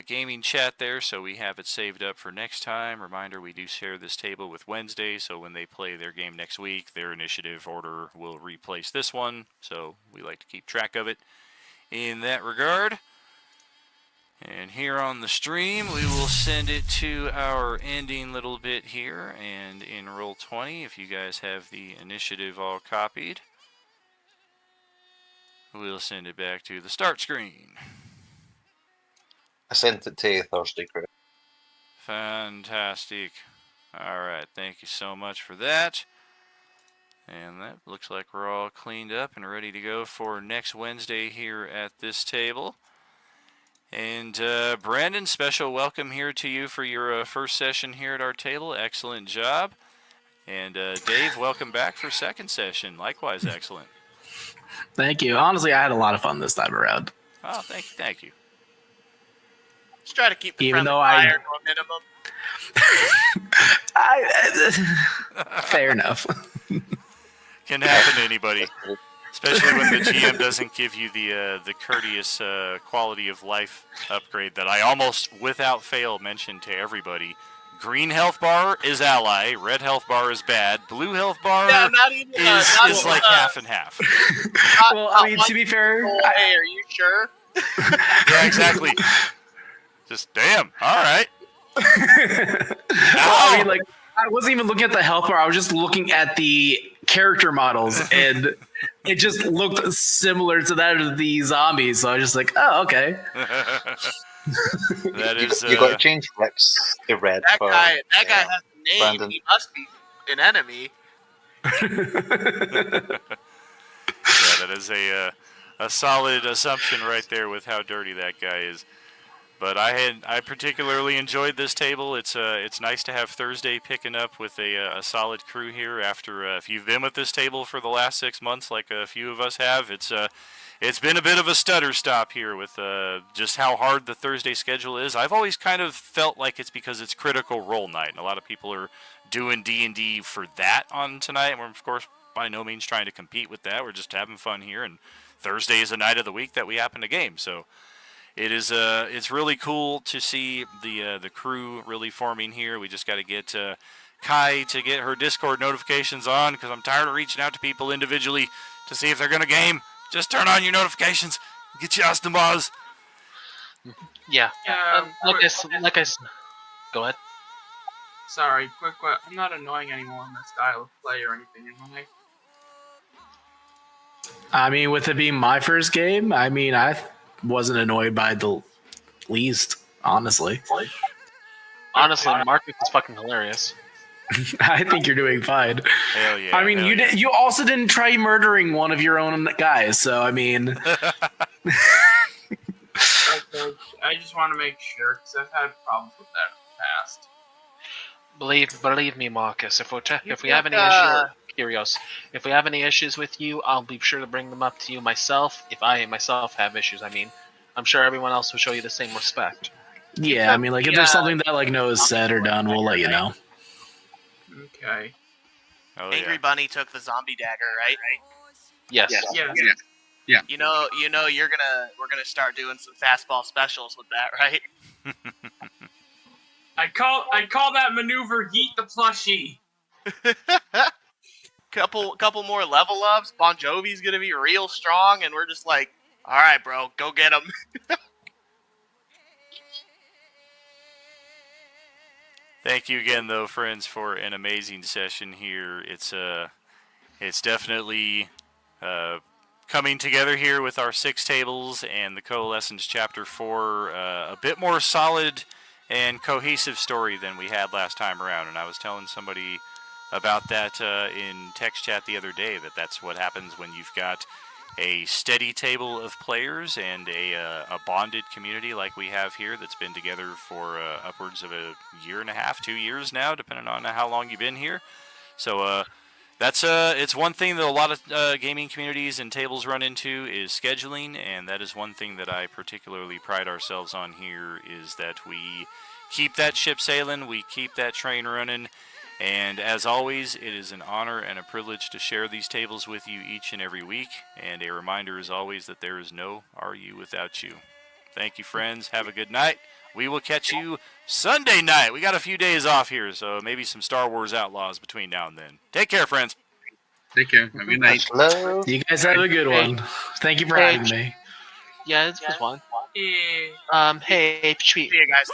gaming chat there so we have it saved up for next time. Reminder, we do share this table with Wednesday, so when they play their game next week, their initiative order will replace this one, so we like to keep track of it in that regard. And here on the stream, we will send it to our ending little bit here. And in Roll20, if you guys have the initiative all copied, we'll send it back to the start screen. I sent it to you Thursday, Chris. Fantastic. Alright, thank you so much for that. And that looks like we're all cleaned up and ready to go for next Wednesday here at this table. And Brandon, special welcome here to you for your first session here at our table. Excellent job. And Dave, welcome back for second session. Likewise, excellent. Thank you. Honestly, I had a lot of fun this time around. Oh, thank you. Just try to keep the Even friendly though fire to a minimum. Fair enough. Can happen to anybody. Especially when the GM doesn't give you the courteous quality of life upgrade that I almost without fail mentioned to everybody. Green health bar is ally, red health bar is bad, blue health bar is like half and half. Well, I mean, to be fair... Hey, are you sure? Yeah, exactly. Just, damn, alright. I mean, like, I wasn't even looking at the health bar, I was just looking at the character models, and it just looked similar to that of the zombies, so I was just like, oh, okay. That is, you got to change Rex to red. That for, guy has a name. Brandon. He must be an enemy. Yeah, that is a solid assumption right there with how dirty that guy is. But I particularly enjoyed this table. It's nice to have Thursday picking up with a solid crew here. After if you've been with this table for the last 6 months, like a few of us have, it's been a bit of a stutter stop here with just how hard the Thursday schedule is. I've always kind of felt like it's because it's Critical Role night, and a lot of people are doing D&D for that on tonight. And we're of course by no means trying to compete with that. We're just having fun here, and Thursday is a night of the week that we happen to game. So it is it's really cool to see the crew really forming here. We just got to get Kai to get her Discord notifications on, because I'm tired of reaching out to people individually to see if they're gonna game. Just turn on your notifications. Get your Austin Buzz. Yeah. Go ahead. Sorry, quick. I'm not annoying anyone in this style of play or anything, am I? I mean, with it being my first game, I mean, I wasn't annoyed by the least, honestly. Honestly, Marcus is fucking hilarious. I think you're doing fine. Hell yeah. I mean, you also didn't try murdering one of your own guys, so I mean. Okay, I just want to make sure because I've had problems with that in the past. Believe me, Marcus. If we have any issues, Kyrios, if we have any issues with you, I'll be sure to bring them up to you myself. If I myself have issues, I mean, I'm sure everyone else will show you the same respect. Yeah, I mean, like if there's something that like Noah is said or done, we'll let you know. Okay. Oh, Angry Bunny took the zombie dagger, right? Yes. Yeah. You know, we're gonna start doing some fastball specials with that, right? I call that maneuver "Yeet the Plushie." couple more level ups. Bon Jovi's gonna be real strong, and we're just like, all right, bro, go get him. Thank you again, though, friends, for an amazing session here. It's definitely coming together here with our 6 tables and the Coalescence Chapter 4. A bit more solid and cohesive story than we had last time around. And I was telling somebody about that in text chat the other day, that's what happens when you've got a steady table of players and a bonded community like we have here that's been together for upwards of a year and a half, 2 years now, depending on how long you've been here. So that's it's one thing that a lot of gaming communities and tables run into is scheduling, and that is one thing that I particularly pride ourselves on here, is that we keep that ship sailing, we keep that train running. And as always, it is an honor and a privilege to share these tables with you each and every week. And a reminder as always that there is no RU without you. Thank you, friends. Have a good night. We will catch you Sunday night. We got a few days off here, so maybe some Star Wars Outlaws between now and then. Take care, friends. Take care. Have a good night. Hello. You guys have a good one. Thank you for having me. Yeah, it was fun. Yeah. Hey, See you guys.